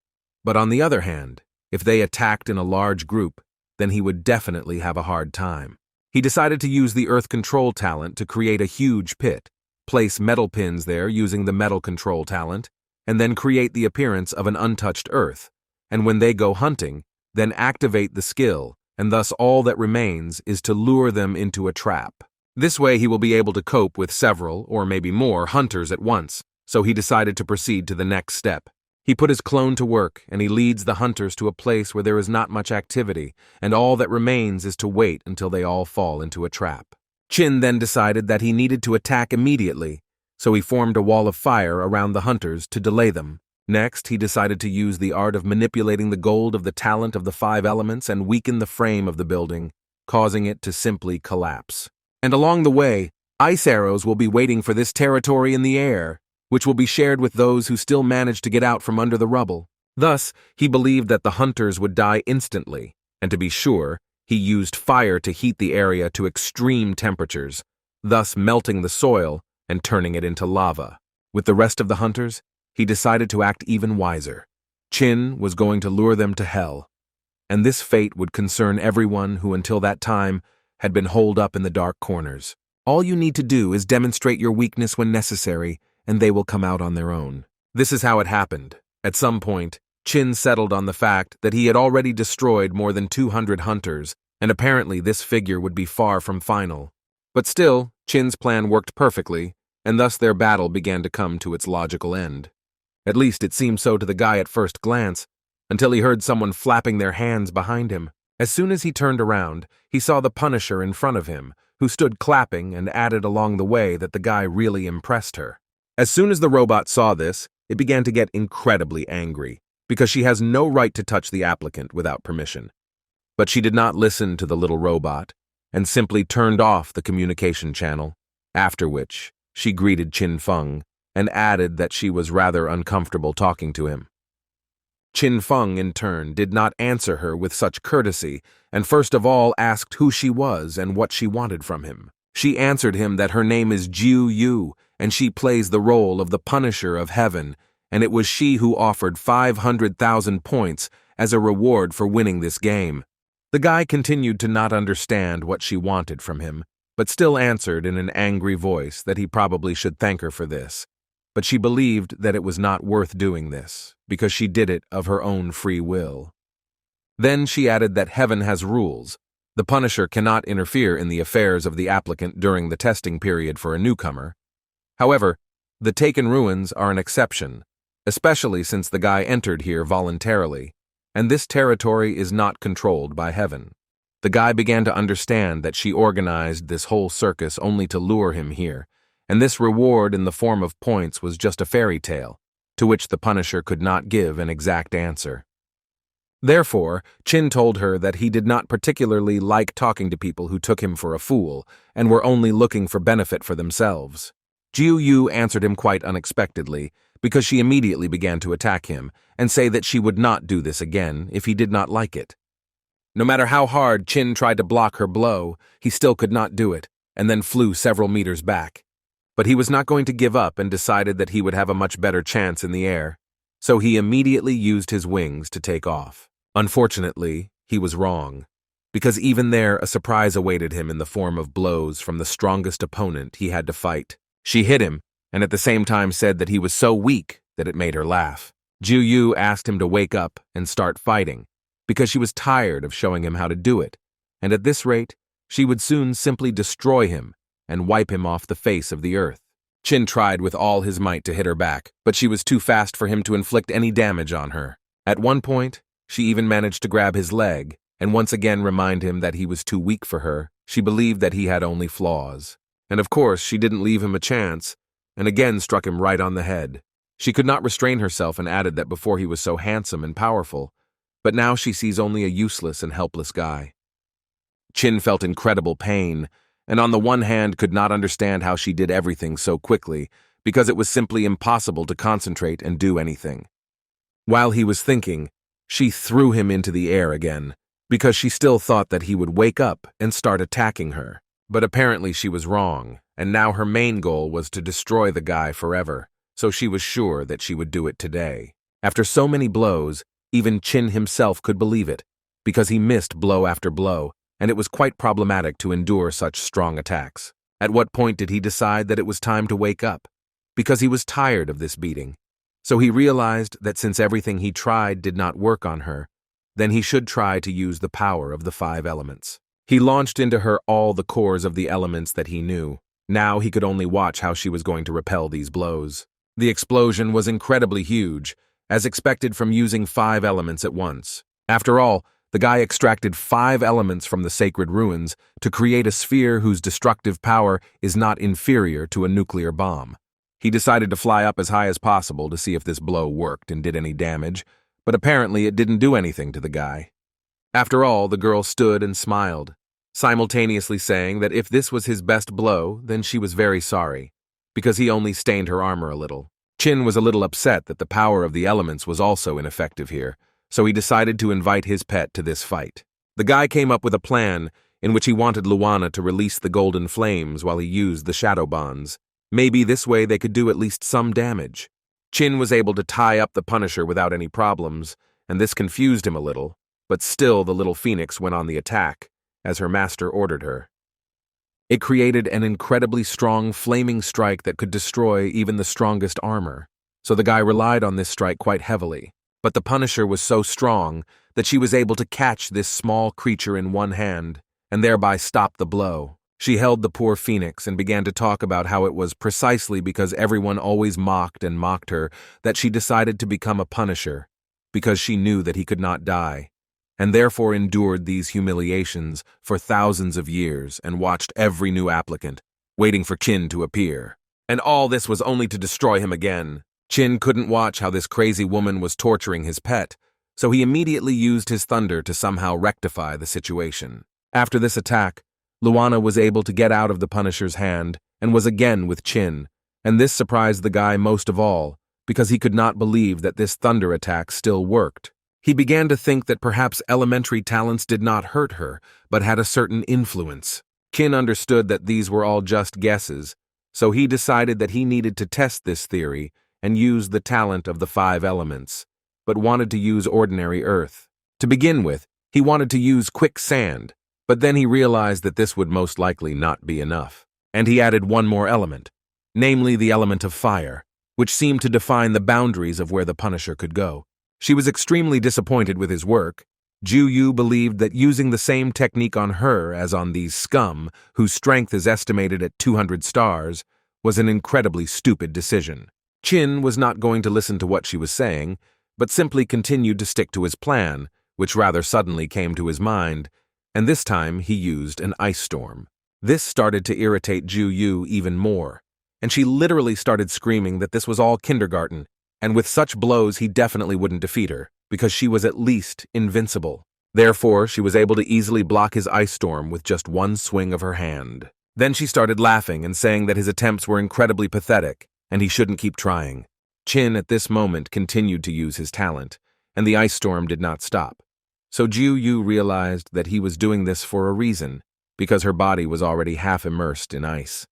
But on the other hand, if they attacked in a large group, then he would definitely have a hard time. He decided to use the earth control talent to create a huge pit, place metal pins there using the metal control talent, and then create the appearance of an untouched earth. And when they go hunting, then activate the skill, and thus all that remains is to lure them into a trap. This way he will be able to cope with several, or maybe more, hunters at once, so he decided to proceed to the next step. He put his clone to work, and he leads the hunters to a place where there is not much activity, and all that remains is to wait until they all fall into a trap. Chin then decided that he needed to attack immediately, so he formed a wall of fire around the hunters to delay them. Next, he decided to use the art of manipulating the gold of the talent of the 5 elements and weaken the frame of the building, causing it to simply collapse. And along the way, ice arrows will be waiting for this territory in the air, which will be shared with those who still manage to get out from under the rubble. Thus, he believed that the hunters would die instantly, and to be sure, he used fire to heat the area to extreme temperatures, thus melting the soil and turning it into lava. With the rest of the hunters, he decided to act even wiser. Chin was going to lure them to hell, and this fate would concern everyone who until that time had been holed up in the dark corners. All you need to do is demonstrate your weakness when necessary, and they will come out on their own. This is how it happened. At some point, Chin settled on the fact that he had already destroyed more than 200 hunters, and apparently this figure would be far from final. But still, Chin's plan worked perfectly, and thus their battle began to come to its logical end. At least it seemed so to the guy at first glance, until he heard someone flapping their hands behind him. As soon as he turned around, he saw the Punisher in front of him, who stood clapping and added along the way that the guy really impressed her. As soon as the robot saw this, it began to get incredibly angry, because she has no right to touch the applicant without permission. But she did not listen to the little robot, and simply turned off the communication channel, after which she greeted Chin Feng and added that she was rather uncomfortable talking to him. Qin Feng, in turn, did not answer her with such courtesy, and first of all asked who she was and what she wanted from him. She answered him that her name is Jiu Yu, and she plays the role of the Punisher of Heaven, and it was she who offered 500,000 points as a reward for winning this game. The guy continued to not understand what she wanted from him, but still answered in an angry voice that he probably should thank her for this. But she believed that it was not worth doing this, because she did it of her own free will. Then she added that heaven has rules. The Punisher cannot interfere in the affairs of the applicant during the testing period for a newcomer. However, the taken ruins are an exception, especially since the guy entered here voluntarily, and this territory is not controlled by heaven. The guy began to understand that she organized this whole circus only to lure him here, and this reward in the form of points was just a fairy tale, to which the Punisher could not give an exact answer. Therefore, Qin told her that he did not particularly like talking to people who took him for a fool and were only looking for benefit for themselves. Jiu Yu answered him quite unexpectedly, because she immediately began to attack him and say that she would not do this again if he did not like it. No matter how hard Qin tried to block her blow, he still could not do it, and then flew several meters back. But he was not going to give up and decided that he would have a much better chance in the air, so he immediately used his wings to take off. Unfortunately, he was wrong, because even there a surprise awaited him in the form of blows from the strongest opponent he had to fight. She hit him, and at the same time said that he was so weak that it made her laugh. Jiu Yu asked him to wake up and start fighting, because she was tired of showing him how to do it, and at this rate, she would soon simply destroy him and wipe him off the face of the earth. Qin tried with all his might to hit her back, but she was too fast for him to inflict any damage on her. At one point, she even managed to grab his leg, and once again remind him that he was too weak for her. She believed that he had only flaws. And of course, she didn't leave him a chance, and again struck him right on the head. She could not restrain herself and added that before he was so handsome and powerful, but now she sees only a useless and helpless guy. Qin felt incredible pain, and on the one hand could not understand how she did everything so quickly, because it was simply impossible to concentrate and do anything. While he was thinking, she threw him into the air again, because she still thought that he would wake up and start attacking her. But apparently she was wrong, and now her main goal was to destroy the guy forever, so she was sure that she would do it today. After so many blows, even Qin himself could believe it, because he missed blow after blow, and it was quite problematic to endure such strong attacks. At what point did he decide that it was time to wake up? Because he was tired of this beating. So he realized that since everything he tried did not work on her, then he should try to use the power of the 5 elements. He launched into her all the cores of the elements that he knew. Now he could only watch how she was going to repel these blows. The explosion was incredibly huge, as expected from using 5 elements at once. After all, the guy extracted 5 elements from the sacred ruins to create a sphere whose destructive power is not inferior to a nuclear bomb. He decided to fly up as high as possible to see if this blow worked and did any damage, but apparently it didn't do anything to the guy. After all, the girl stood and smiled, simultaneously saying that if this was his best blow, then she was very sorry, because he only stained her armor a little. Qin was a little upset that the power of the elements was also ineffective here, so he decided to invite his pet to this fight. The guy came up with a plan in which he wanted Luana to release the golden flames while he used the shadow bonds. Maybe this way they could do at least some damage. Qin was able to tie up the Punisher without any problems, and this confused him a little, but still the little phoenix went on the attack, as her master ordered her. It created an incredibly strong flaming strike that could destroy even the strongest armor, so the guy relied on this strike quite heavily. But the Punisher was so strong that she was able to catch this small creature in one hand, and thereby stop the blow. She held the poor phoenix and began to talk about how it was precisely because everyone always mocked and mocked her that she decided to become a Punisher, because she knew that he could not die, and therefore endured these humiliations for thousands of years and watched every new applicant, waiting for Qin to appear. And all this was only to destroy him again. Qin couldn't watch how this crazy woman was torturing his pet, so he immediately used his thunder to somehow rectify the situation. After this attack, Luana was able to get out of the Punisher's hand and was again with Qin, and this surprised the guy most of all, because he could not believe that this thunder attack still worked. He began to think that perhaps elementary talents did not hurt her, but had a certain influence. Qin understood that these were all just guesses, so he decided that he needed to test this theory and use the talent of the 5 elements, but wanted to use ordinary earth. To begin with, he wanted to use quicksand, but then he realized that this would most likely not be enough. And he added one more element, namely the element of fire, which seemed to define the boundaries of where the Punisher could go. She was extremely disappointed with his work. Ju Yu believed that using the same technique on her as on these scum, whose strength is estimated at 200 stars, was an incredibly stupid decision. Qin was not going to listen to what she was saying, but simply continued to stick to his plan, which rather suddenly came to his mind, and this time he used an ice storm. This started to irritate Ju Yu even more, and she literally started screaming that this was all kindergarten, and with such blows he definitely wouldn't defeat her, because she was at least invincible. Therefore, she was able to easily block his ice storm with just one swing of her hand. Then she started laughing and saying that his attempts were incredibly pathetic, and he shouldn't keep trying. Qin at this moment continued to use his talent, and the ice storm did not stop. So Ju Yu realized that he was doing this for a reason, because her body was already half immersed in ice.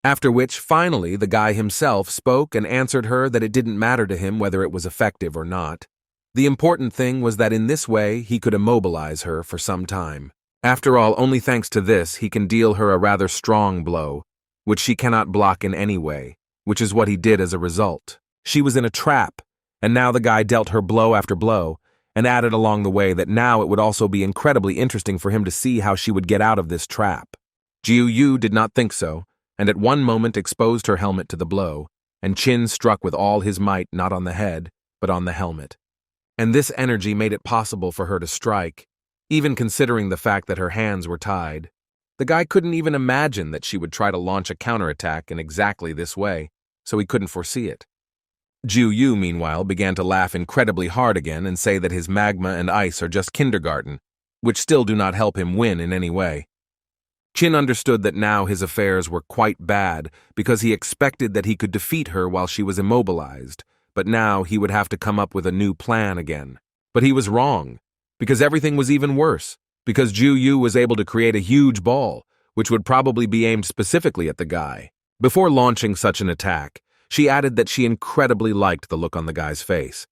After which, finally, the guy himself spoke and answered her that it didn't matter to him whether it was effective or not. The important thing was that in this way he could immobilize her for some time. After all, only thanks to this he can deal her a rather strong blow, which she cannot block in any way, which is what he did as a result. She was in a trap, and now the guy dealt her blow after blow, and added along the way that now it would also be incredibly interesting for him to see how she would get out of this trap. Ju Yu did not think so, and at one moment exposed her helmet to the blow, and Qin struck with all his might not on the head, but on the helmet. And this energy made it possible for her to strike, even considering the fact that her hands were tied. The guy couldn't even imagine that she would try to launch a counterattack in exactly this way, so he couldn't foresee it. Ju Yu, meanwhile, began to laugh incredibly hard again and say that his magma and ice are just kindergarten, which still do not help him win in any way. Qin understood that now his affairs were quite bad because he expected that he could defeat her while she was immobilized, but now he would have to come up with a new plan again. But he was wrong, because everything was even worse, because Ju Yu was able to create a huge ball, which would probably be aimed specifically at the guy. Before launching such an attack, she added that she incredibly liked the look on the guy's face.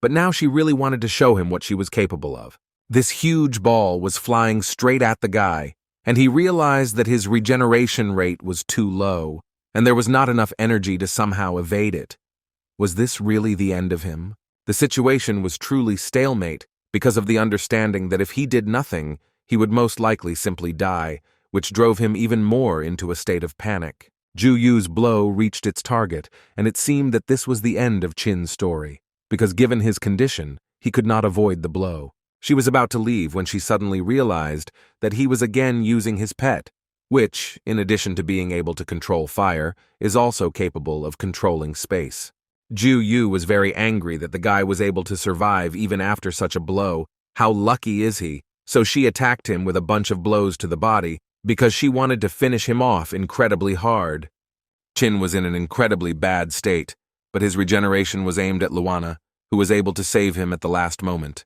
But now she really wanted to show him what she was capable of. This huge ball was flying straight at the guy, and he realized that his regeneration rate was too low, and there was not enough energy to somehow evade it. Was this really the end of him? The situation was truly stalemate because of the understanding that if he did nothing, he would most likely simply die, which drove him even more into a state of panic. Ju Yu's blow reached its target, and it seemed that this was the end of Qin's story, because given his condition, he could not avoid the blow. She was about to leave when she suddenly realized that he was again using his pet, which, in addition to being able to control fire, is also capable of controlling space. Ju Yu was very angry that the guy was able to survive even after such a blow. How lucky is he? So she attacked him with a bunch of blows to the body because she wanted to finish him off incredibly hard. Qin was in an incredibly bad state, but his regeneration was aimed at Luana, who was able to save him at the last moment.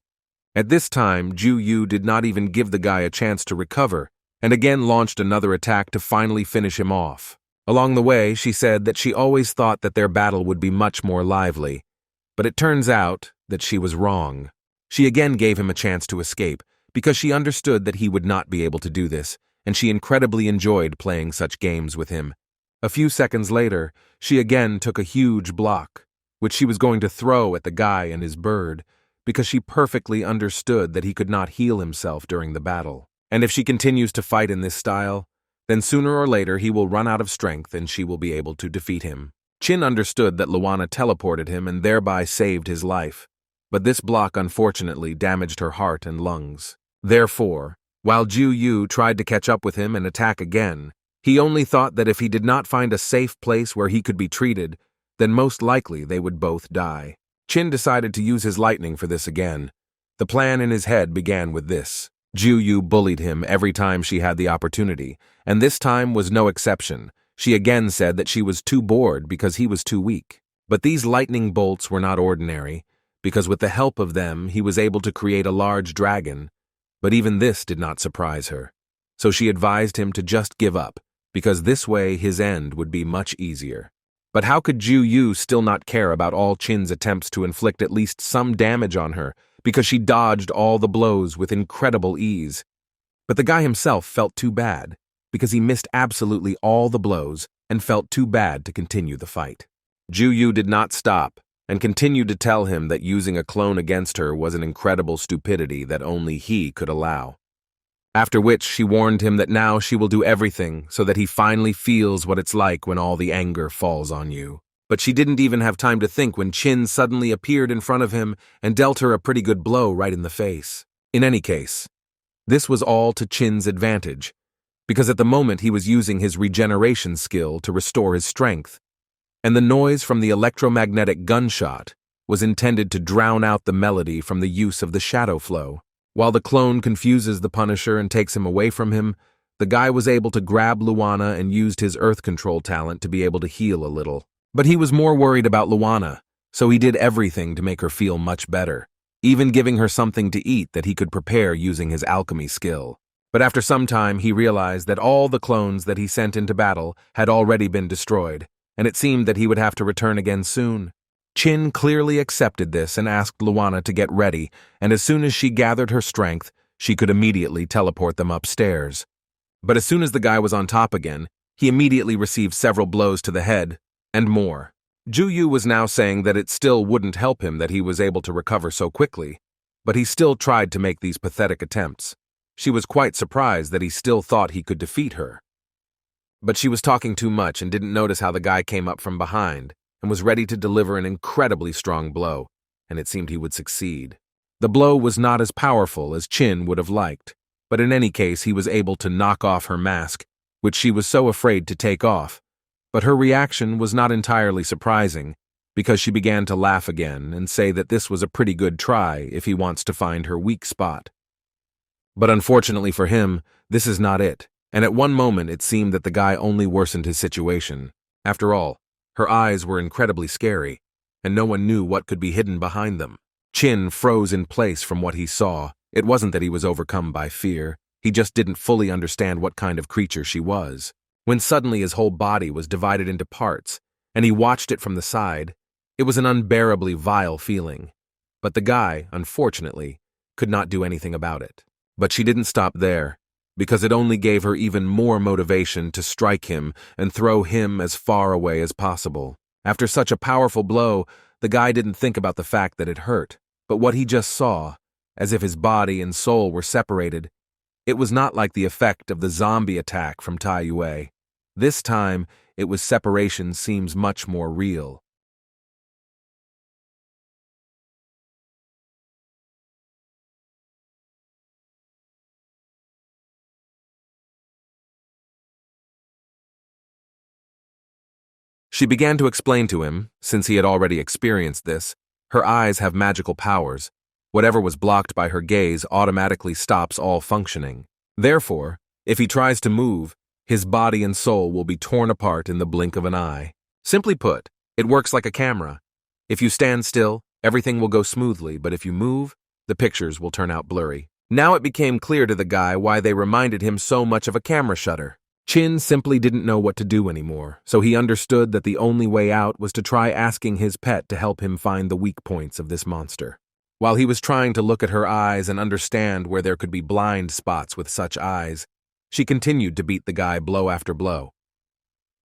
At this time, Ju Yu did not even give the guy a chance to recover, and again launched another attack to finally finish him off. Along the way, she said that she always thought that their battle would be much more lively, but it turns out that she was wrong. She again gave him a chance to escape, because she understood that he would not be able to do this, and she incredibly enjoyed playing such games with him. A few seconds later, she again took a huge block, which she was going to throw at the guy and his bird, because she perfectly understood that he could not heal himself during the battle. And if she continues to fight in this style, then sooner or later he will run out of strength and she will be able to defeat him. Qin understood that Luana teleported him and thereby saved his life, but this block unfortunately damaged her heart and lungs. Therefore, while Ju Yu tried to catch up with him and attack again, he only thought that if he did not find a safe place where he could be treated, then most likely they would both die. Qin decided to use his lightning for this again. The plan in his head began with this. Ju Yu bullied him every time she had the opportunity, and this time was no exception, she again said that she was too bored because he was too weak. But these lightning bolts were not ordinary, because with the help of them he was able to create a large dragon, but even this did not surprise her. So she advised him to just give up, because this way his end would be much easier. But how could Ju Yu still not care about all Qin's attempts to inflict at least some damage on her, because she dodged all the blows with incredible ease? But the guy himself felt too bad, because he missed absolutely all the blows and felt too bad to continue the fight. Ju Yu did not stop, and continued to tell him that using a clone against her was an incredible stupidity that only he could allow. After which she warned him that now she will do everything so that he finally feels what it's like when all the anger falls on you. But she didn't even have time to think when Qin suddenly appeared in front of him and dealt her a pretty good blow right in the face. In any case, this was all to Qin's advantage, because at the moment he was using his regeneration skill to restore his strength, and the noise from the electromagnetic gunshot was intended to drown out the melody from the use of the shadow flow. While the clone confuses the Punisher and takes him away from him, the guy was able to grab Luana and used his earth control talent to be able to heal a little. But he was more worried about Luana, so he did everything to make her feel much better, even giving her something to eat that he could prepare using his alchemy skill. But after some time, he realized that all the clones that he sent into battle had already been destroyed, and it seemed that he would have to return again soon. Qin clearly accepted this and asked Luana to get ready, and as soon as she gathered her strength, she could immediately teleport them upstairs. But as soon as the guy was on top again, he immediately received several blows to the head, and more. Ju Yu was now saying that it still wouldn't help him that he was able to recover so quickly, but he still tried to make these pathetic attempts. She was quite surprised that he still thought he could defeat her. But she was talking too much and didn't notice how the guy came up from behind and was ready to deliver an incredibly strong blow, and it seemed he would succeed. The blow was not as powerful as Qin would have liked, but in any case he was able to knock off her mask, which she was so afraid to take off. But her reaction was not entirely surprising, because she began to laugh again and say that this was a pretty good try if he wants to find her weak spot. But unfortunately for him, this is not it, and at one moment it seemed that the guy only worsened his situation. After all, her eyes were incredibly scary, and no one knew what could be hidden behind them. Qin froze in place from what he saw. It wasn't that he was overcome by fear, he just didn't fully understand what kind of creature she was. When suddenly his whole body was divided into parts, and he watched it from the side, it was an unbearably vile feeling. But the guy, unfortunately, could not do anything about it. But she didn't stop there, because it only gave her even more motivation to strike him and throw him as far away as possible. After such a powerful blow, the guy didn't think about the fact that it hurt, but what he just saw, as if his body and soul were separated. It was not like the effect of the zombie attack from Tai Yue. This time, it was separation seems much more real. She began to explain to him, since he had already experienced this, her eyes have magical powers. Whatever was blocked by her gaze automatically stops all functioning. Therefore, if he tries to move, his body and soul will be torn apart in the blink of an eye. Simply put, it works like a camera. If you stand still, everything will go smoothly, but if you move, the pictures will turn out blurry. Now it became clear to the guy why they reminded him so much of a camera shutter. Qin simply didn't know what to do anymore, so he understood that the only way out was to try asking his pet to help him find the weak points of this monster. While he was trying to look at her eyes and understand where there could be blind spots with such eyes, she continued to beat the guy blow after blow.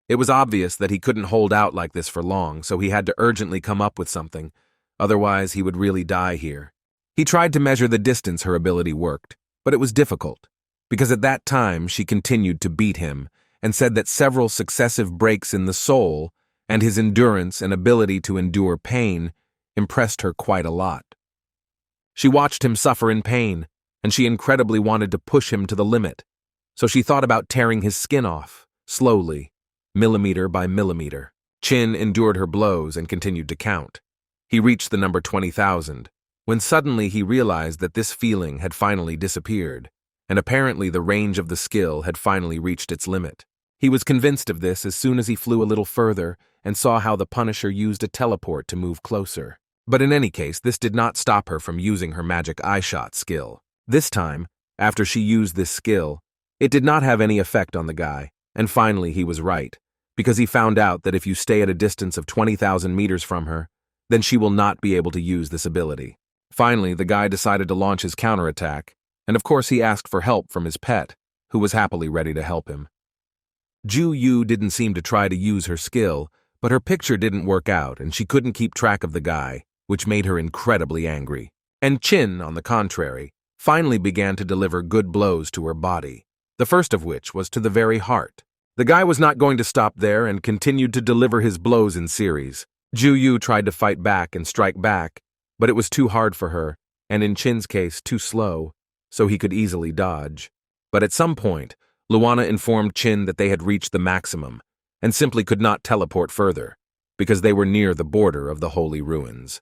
It was obvious that he couldn't hold out like this for long, so he had to urgently come up with something, otherwise he would really die here. He tried to measure the distance her ability worked, but it was difficult, because at that time she continued to beat him and said that several successive breaks in the soul and his endurance and ability to endure pain impressed her quite a lot. She watched him suffer in pain, and she incredibly wanted to push him to the limit, so she thought about tearing his skin off, slowly, millimeter by millimeter. Qin endured her blows and continued to count. He reached the number 20,000, when suddenly he realized that this feeling had finally disappeared, and apparently the range of the skill had finally reached its limit. He was convinced of this as soon as he flew a little further and saw how the Punisher used a teleport to move closer. But in any case, this did not stop her from using her magic eye shot skill. This time, after she used this skill, it did not have any effect on the guy, and finally he was right, because he found out that if you stay at a distance of 20,000 meters from her, then she will not be able to use this ability. Finally, the guy decided to launch his counterattack, and of course he asked for help from his pet, who was happily ready to help him. Ju Yu didn't seem to try to use her skill, but her picture didn't work out and she couldn't keep track of the guy, which made her incredibly angry. And Chin, on the contrary, finally began to deliver good blows to her body, the first of which was to the very heart. The guy was not going to stop there and continued to deliver his blows in series. Ju Yu tried to fight back and strike back, but it was too hard for her, and in Chin's case, too slow, so he could easily dodge. But at some point, Luana informed Chin that they had reached the maximum, and simply could not teleport further, because they were near the border of the holy ruins.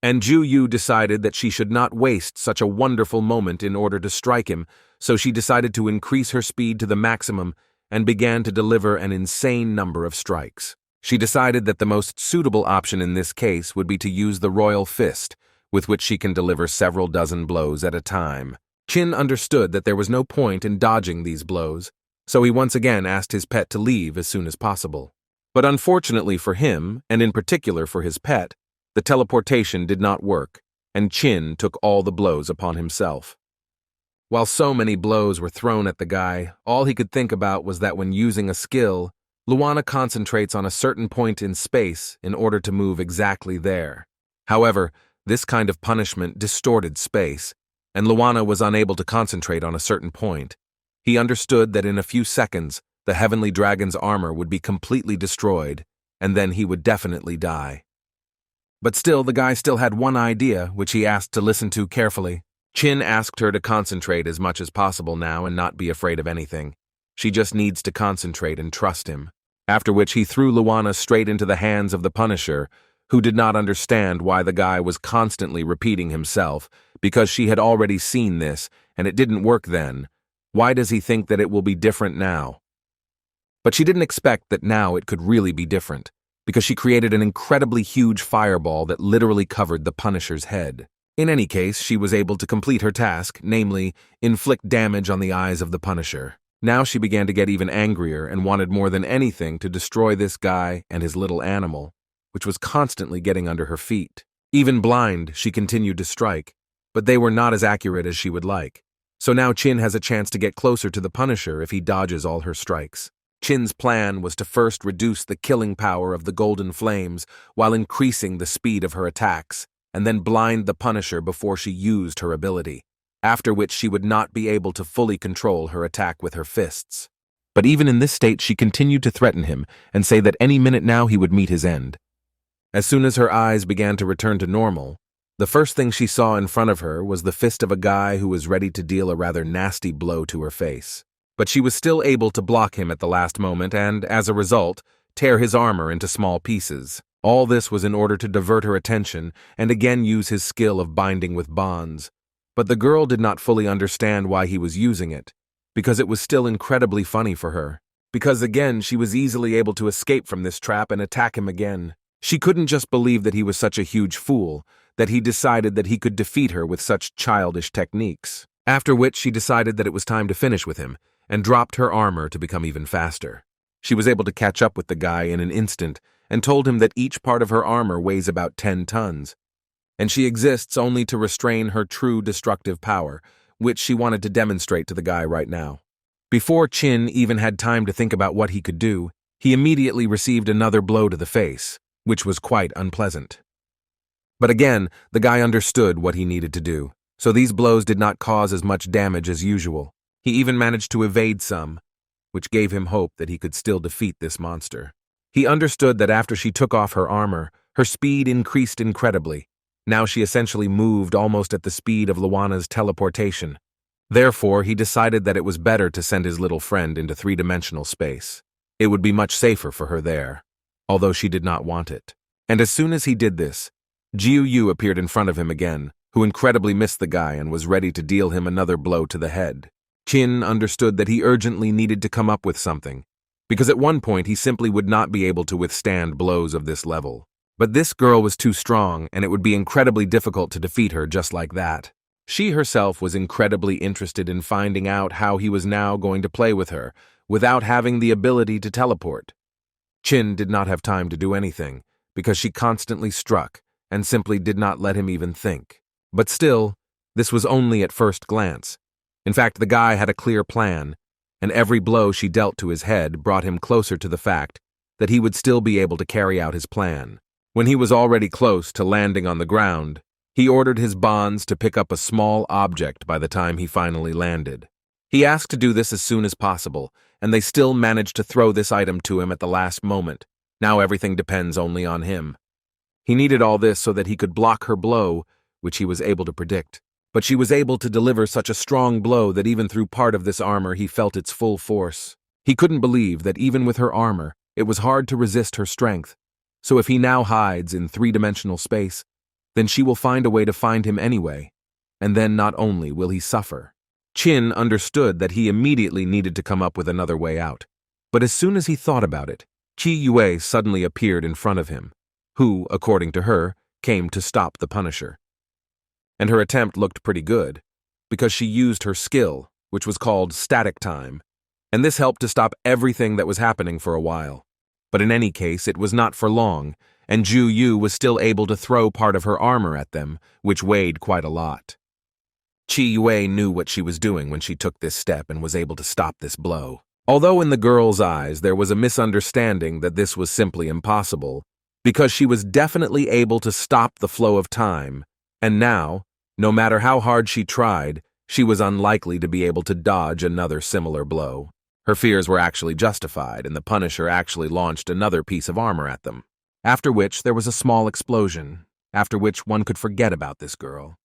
And Ju Yu decided that she should not waste such a wonderful moment in order to strike him, so she decided to increase her speed to the maximum and began to deliver an insane number of strikes. She decided that the most suitable option in this case would be to use the royal fist, with which she can deliver several dozen blows at a time. Chin understood that there was no point in dodging these blows, so he once again asked his pet to leave as soon as possible. But unfortunately for him, and in particular for his pet, the teleportation did not work, and Chin took all the blows upon himself. While so many blows were thrown at the guy, all he could think about was that when using a skill, Luana concentrates on a certain point in space in order to move exactly there. However, this kind of punishment distorted space, and Luana was unable to concentrate on a certain point. He understood that in a few seconds, the heavenly dragon's armor would be completely destroyed, and then he would definitely die. But still, the guy still had one idea, which he asked to listen to carefully. Chin asked her to concentrate as much as possible now and not be afraid of anything. She just needs to concentrate and trust him. After which he threw Luana straight into the hands of the Punisher, who did not understand why the guy was constantly repeating himself, because she had already seen this, and it didn't work then. Why does he think that it will be different now? But she didn't expect that now it could really be different, because she created an incredibly huge fireball that literally covered the Punisher's head. In any case, she was able to complete her task, namely, inflict damage on the eyes of the Punisher. Now she began to get even angrier and wanted more than anything to destroy this guy and his little animal, which was constantly getting under her feet. Even blind, she continued to strike, but they were not as accurate as she would like. So now Chin has a chance to get closer to the Punisher if he dodges all her strikes. Chin's plan was to first reduce the killing power of the golden flames while increasing the speed of her attacks, and then blind the Punisher before she used her ability, after which she would not be able to fully control her attack with her fists. But even in this state, she continued to threaten him and say that any minute now he would meet his end. As soon as her eyes began to return to normal, the first thing she saw in front of her was the fist of a guy who was ready to deal a rather nasty blow to her face. But she was still able to block him at the last moment and, as a result, tear his armor into small pieces. All this was in order to divert her attention and again use his skill of binding with bonds. But the girl did not fully understand why he was using it, because it was still incredibly funny for her. Because again, she was easily able to escape from this trap and attack him again. She couldn't just believe that he was such a huge fool, that he decided that he could defeat her with such childish techniques. After which she decided that it was time to finish with him, and dropped her armor to become even faster. She was able to catch up with the guy in an instant, and told him that each part of her armor weighs about 10 tons. And she exists only to restrain her true destructive power, which she wanted to demonstrate to the guy right now. Before Chin even had time to think about what he could do, he immediately received another blow to the face, which was quite unpleasant. But again, the guy understood what he needed to do, so these blows did not cause as much damage as usual. He even managed to evade some, which gave him hope that he could still defeat this monster. He understood that after she took off her armor, her speed increased incredibly. Now she essentially moved almost at the speed of Luana's teleportation. Therefore, he decided that it was better to send his little friend into three-dimensional space. It would be much safer for her there, although she did not want it. And as soon as he did this, Jiu Yu appeared in front of him again, who incredibly missed the guy and was ready to deal him another blow to the head. Qin understood that he urgently needed to come up with something, because at one point he simply would not be able to withstand blows of this level. But this girl was too strong, and it would be incredibly difficult to defeat her just like that. She herself was incredibly interested in finding out how he was now going to play with her, without having the ability to teleport. Qin did not have time to do anything, because she constantly struck, and simply did not let him even think. But still, this was only at first glance. In fact, the guy had a clear plan, and every blow she dealt to his head brought him closer to the fact that he would still be able to carry out his plan. When he was already close to landing on the ground, he ordered his bonds to pick up a small object by the time he finally landed. He asked to do this as soon as possible, and they still managed to throw this item to him at the last moment. Now everything depends only on him. He needed all this so that he could block her blow, which he was able to predict. But she was able to deliver such a strong blow that even through part of this armor he felt its full force. He couldn't believe that even with her armor, it was hard to resist her strength. So if he now hides in three-dimensional space, then she will find a way to find him anyway. And then not only will he suffer. Qin understood that he immediately needed to come up with another way out. But as soon as he thought about it, Qi Yue suddenly appeared in front of him, who, according to her, came to stop the Punisher. And her attempt looked pretty good, because she used her skill, which was called static time, and this helped to stop everything that was happening for a while. But in any case, it was not for long, and Ju Yu was still able to throw part of her armor at them, which weighed quite a lot. Qi Yue knew what she was doing when she took this step and was able to stop this blow. Although in the girl's eyes there was a misunderstanding that this was simply impossible, because she was definitely able to stop the flow of time, and now, no matter how hard she tried, she was unlikely to be able to dodge another similar blow. Her fears were actually justified, and the Punisher actually launched another piece of armor at them. After which there was a small explosion, after which one could forget about this girl.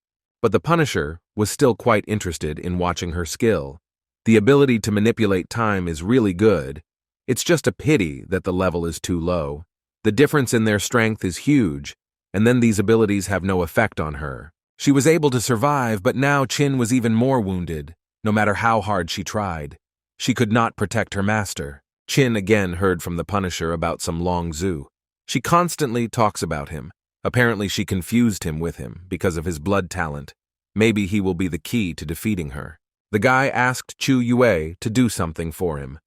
But the Punisher was still quite interested in watching her skill. The ability to manipulate time is really good. It's just a pity that the level is too low. The difference in their strength is huge, and then these abilities have no effect on her. She was able to survive, but now Qin was even more wounded, no matter how hard she tried. She could not protect her master. Qin again heard from the Punisher about some Long Zhu. She constantly talks about him. Apparently she confused him with him because of his blood talent. Maybe he will be the key to defeating her. The guy asked Chu Yue to do something for him.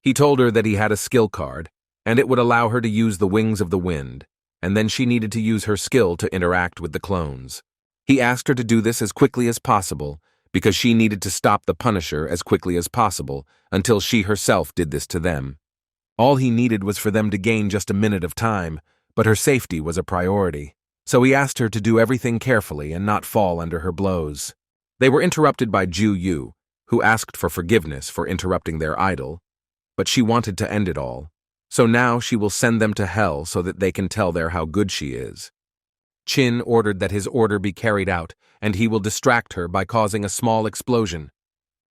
He told her that he had a skill card, and it would allow her to use the wings of the wind, and then she needed to use her skill to interact with the clones. He asked her to do this as quickly as possible, because she needed to stop the Punisher as quickly as possible until she herself did this to them. All he needed was for them to gain just a minute of time, but her safety was a priority. So he asked her to do everything carefully and not fall under her blows. They were interrupted by Ju Yu, who asked for forgiveness for interrupting their idol, but she wanted to end it all. So now she will send them to hell so that they can tell her how good she is. Qin ordered that his order be carried out, and he will distract her by causing a small explosion.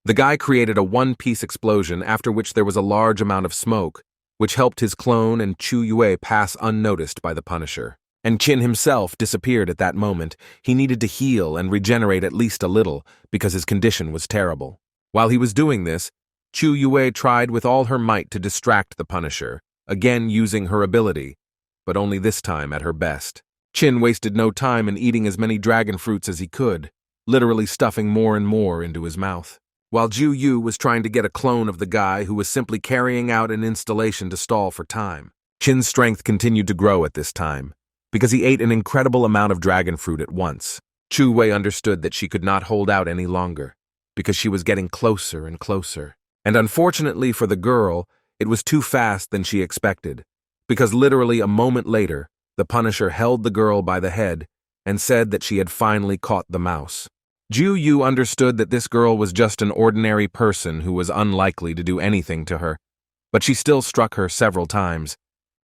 The guy created a one-piece explosion, after which there was a large amount of smoke, which helped his clone and Chu Yue pass unnoticed by the Punisher. And Qin himself disappeared at that moment. He needed to heal and regenerate at least a little, because his condition was terrible. While he was doing this, Chu Yue tried with all her might to distract the Punisher, again using her ability, but only this time at her best. Qin wasted no time in eating as many dragon fruits as he could, literally stuffing more and more into his mouth. While Ju Yu was trying to get a clone of the guy who was simply carrying out an installation to stall for time. Qin's strength continued to grow at this time, because he ate an incredible amount of dragon fruit at once. Chu Wei understood that she could not hold out any longer, because she was getting closer and closer. And unfortunately for the girl, it was too fast than she expected, because literally a moment later, the Punisher held the girl by the head and said that she had finally caught the mouse. Ju Yu understood that this girl was just an ordinary person who was unlikely to do anything to her, but she still struck her several times.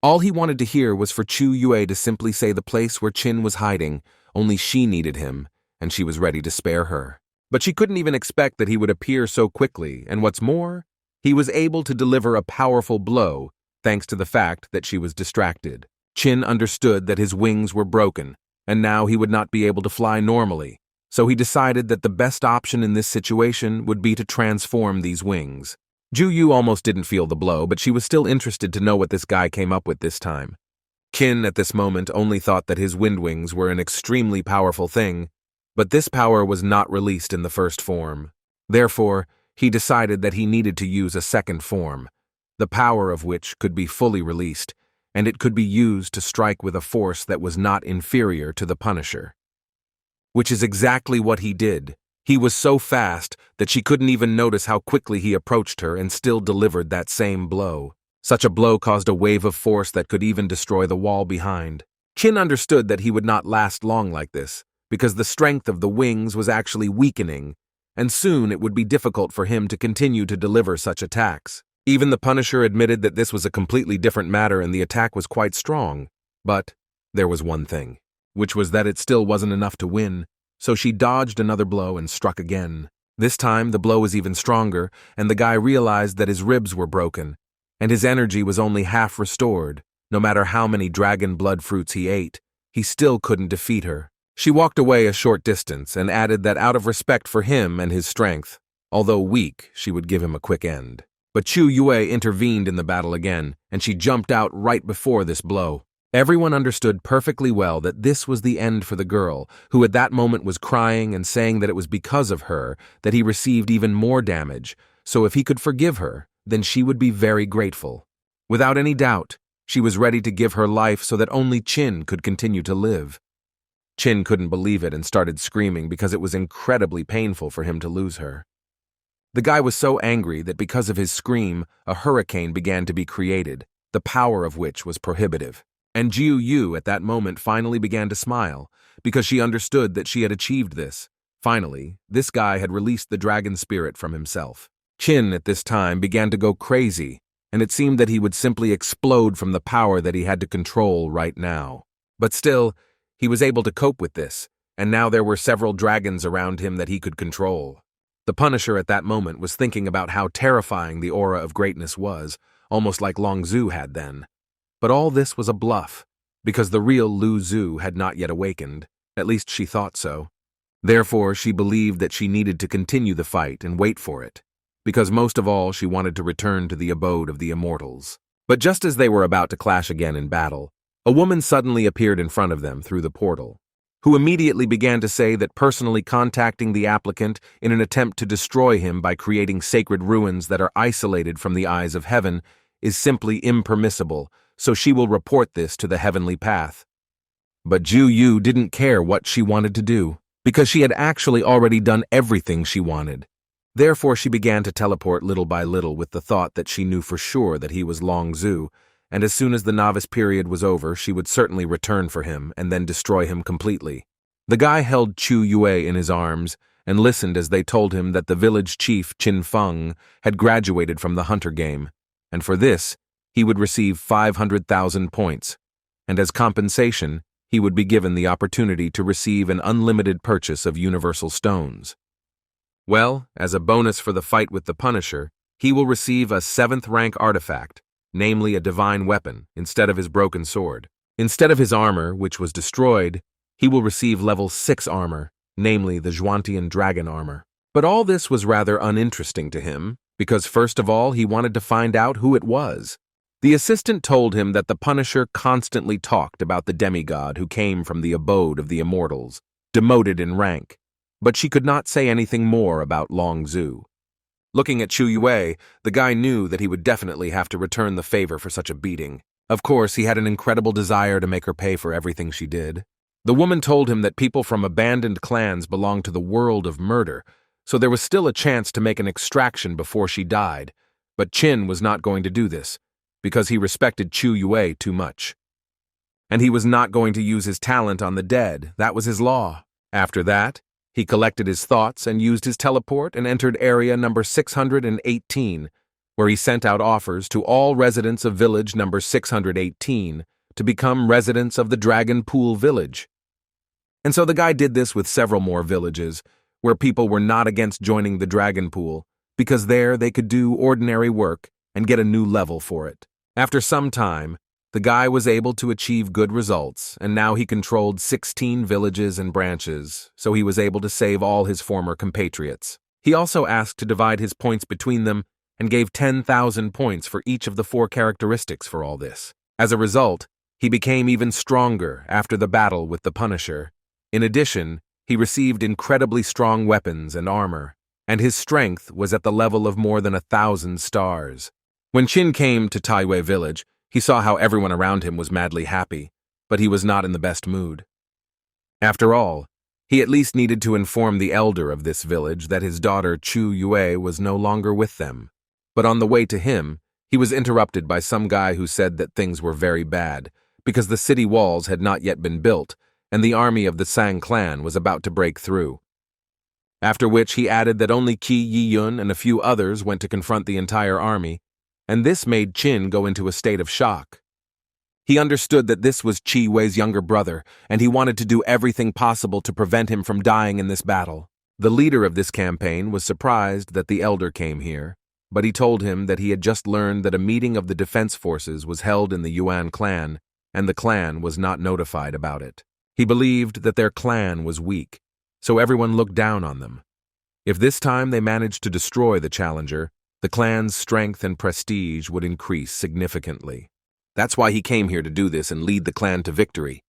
All he wanted to hear was for Chu Yue to simply say the place where Qin was hiding, only she needed him, and she was ready to spare her. But she couldn't even expect that he would appear so quickly, and what's more, he was able to deliver a powerful blow, thanks to the fact that she was distracted. Qin understood that his wings were broken, and now he would not be able to fly normally, so he decided that the best option in this situation would be to transform these wings. Ju Yu almost didn't feel the blow, but she was still interested to know what this guy came up with this time. Qin at this moment only thought that his wind wings were an extremely powerful thing, but this power was not released in the first form. Therefore, he decided that he needed to use a second form, the power of which could be fully released, and it could be used to strike with a force that was not inferior to the Punisher. Which is exactly what he did. He was so fast that she couldn't even notice how quickly he approached her and still delivered that same blow. Such a blow caused a wave of force that could even destroy the wall behind. Qin understood that he would not last long like this, because the strength of the wings was actually weakening, and soon it would be difficult for him to continue to deliver such attacks. Even the Punisher admitted that this was a completely different matter and the attack was quite strong. But there was one thing, which was that it still wasn't enough to win, so she dodged another blow and struck again. This time the blow was even stronger, and the guy realized that his ribs were broken, and his energy was only half restored. No matter how many dragon blood fruits he ate, he still couldn't defeat her. She walked away a short distance and added that out of respect for him and his strength, although weak, she would give him a quick end. But Chu Yue intervened in the battle again, and she jumped out right before this blow. Everyone understood perfectly well that this was the end for the girl, who at that moment was crying and saying that it was because of her that he received even more damage, so if he could forgive her, then she would be very grateful. Without any doubt, she was ready to give her life so that only Qin could continue to live. Qin couldn't believe it and started screaming because it was incredibly painful for him to lose her. The guy was so angry that because of his scream, a hurricane began to be created, the power of which was prohibitive. And Jiu Yu at that moment finally began to smile, because she understood that she had achieved this. Finally, this guy had released the dragon spirit from himself. Qin at this time began to go crazy, and it seemed that he would simply explode from the power that he had to control right now. But still, he was able to cope with this, and now there were several dragons around him that he could control. The Punisher at that moment was thinking about how terrifying the aura of greatness was, almost like Long Zhu had then. But all this was a bluff, because the real Lu Zhu had not yet awakened, at least she thought so. Therefore, she believed that she needed to continue the fight and wait for it, because most of all she wanted to return to the abode of the immortals. But just as they were about to clash again in battle, a woman suddenly appeared in front of them through the portal, who immediately began to say that personally contacting the applicant in an attempt to destroy him by creating sacred ruins that are isolated from the eyes of heaven is simply impermissible, so she will report this to the heavenly path. But Ju Yu didn't care what she wanted to do, because she had actually already done everything she wanted. Therefore she began to teleport little by little with the thought that she knew for sure that he was Long Zhu, and as soon as the novice period was over, she would certainly return for him and then destroy him completely. The guy held Chu Yue in his arms and listened as they told him that the village chief Qin Feng had graduated from the hunter game, and for this, he would receive 500,000 points, and as compensation, he would be given the opportunity to receive an unlimited purchase of universal stones. Well, as a bonus for the fight with the Punisher, he will receive a 7th rank artifact, namely a divine weapon, instead of his broken sword. Instead of his armor, which was destroyed, he will receive level 6 armor, namely the Zhuantian dragon armor. But all this was rather uninteresting to him, because first of all he wanted to find out who it was. The assistant told him that the Punisher constantly talked about the demigod who came from the abode of the immortals, demoted in rank, but she could not say anything more about Long Zhu. Looking at Chu Yue, the guy knew that he would definitely have to return the favor for such a beating. Of course, he had an incredible desire to make her pay for everything she did. The woman told him that people from abandoned clans belonged to the world of murder, so there was still a chance to make an extraction before she died, but Qin was not going to do this, because he respected Chu Yue too much. And he was not going to use his talent on the dead, that was his law. After that, he collected his thoughts and used his teleport and entered area number 618, where he sent out offers to all residents of village number 618 to become residents of the Dragon Pool village. And so the guy did this with several more villages, where people were not against joining the Dragon Pool, because there they could do ordinary work and get a new level for it. After some time, The guy was able to achieve good results, and now he controlled 16 villages and branches, so he was able to save all his former compatriots. He also asked to divide his points between them and gave 10,000 points for each of the 4 characteristics for all this. As a result, he became even stronger after the battle with the Punisher. In addition, he received incredibly strong weapons and armor, and his strength was at the level of more than 1,000 stars. When Qin came to Taiwei village, he saw how everyone around him was madly happy, but he was not in the best mood. After all, he at least needed to inform the elder of this village that his daughter Chu Yue was no longer with them. But on the way to him, he was interrupted by some guy who said that things were very bad, because the city walls had not yet been built, and the army of the Sang clan was about to break through. After which he added that only Qi Yiyun and a few others went to confront the entire army, and this made Qin go into a state of shock. He understood that this was Qi Wei's younger brother, and he wanted to do everything possible to prevent him from dying in this battle. The leader of this campaign was surprised that the elder came here, but he told him that he had just learned that a meeting of the defense forces was held in the Yuan clan, and the clan was not notified about it. He believed that their clan was weak, so everyone looked down on them. If this time they managed to destroy the challenger, the clan's strength and prestige would increase significantly. That's why he came here to do this and lead the clan to victory.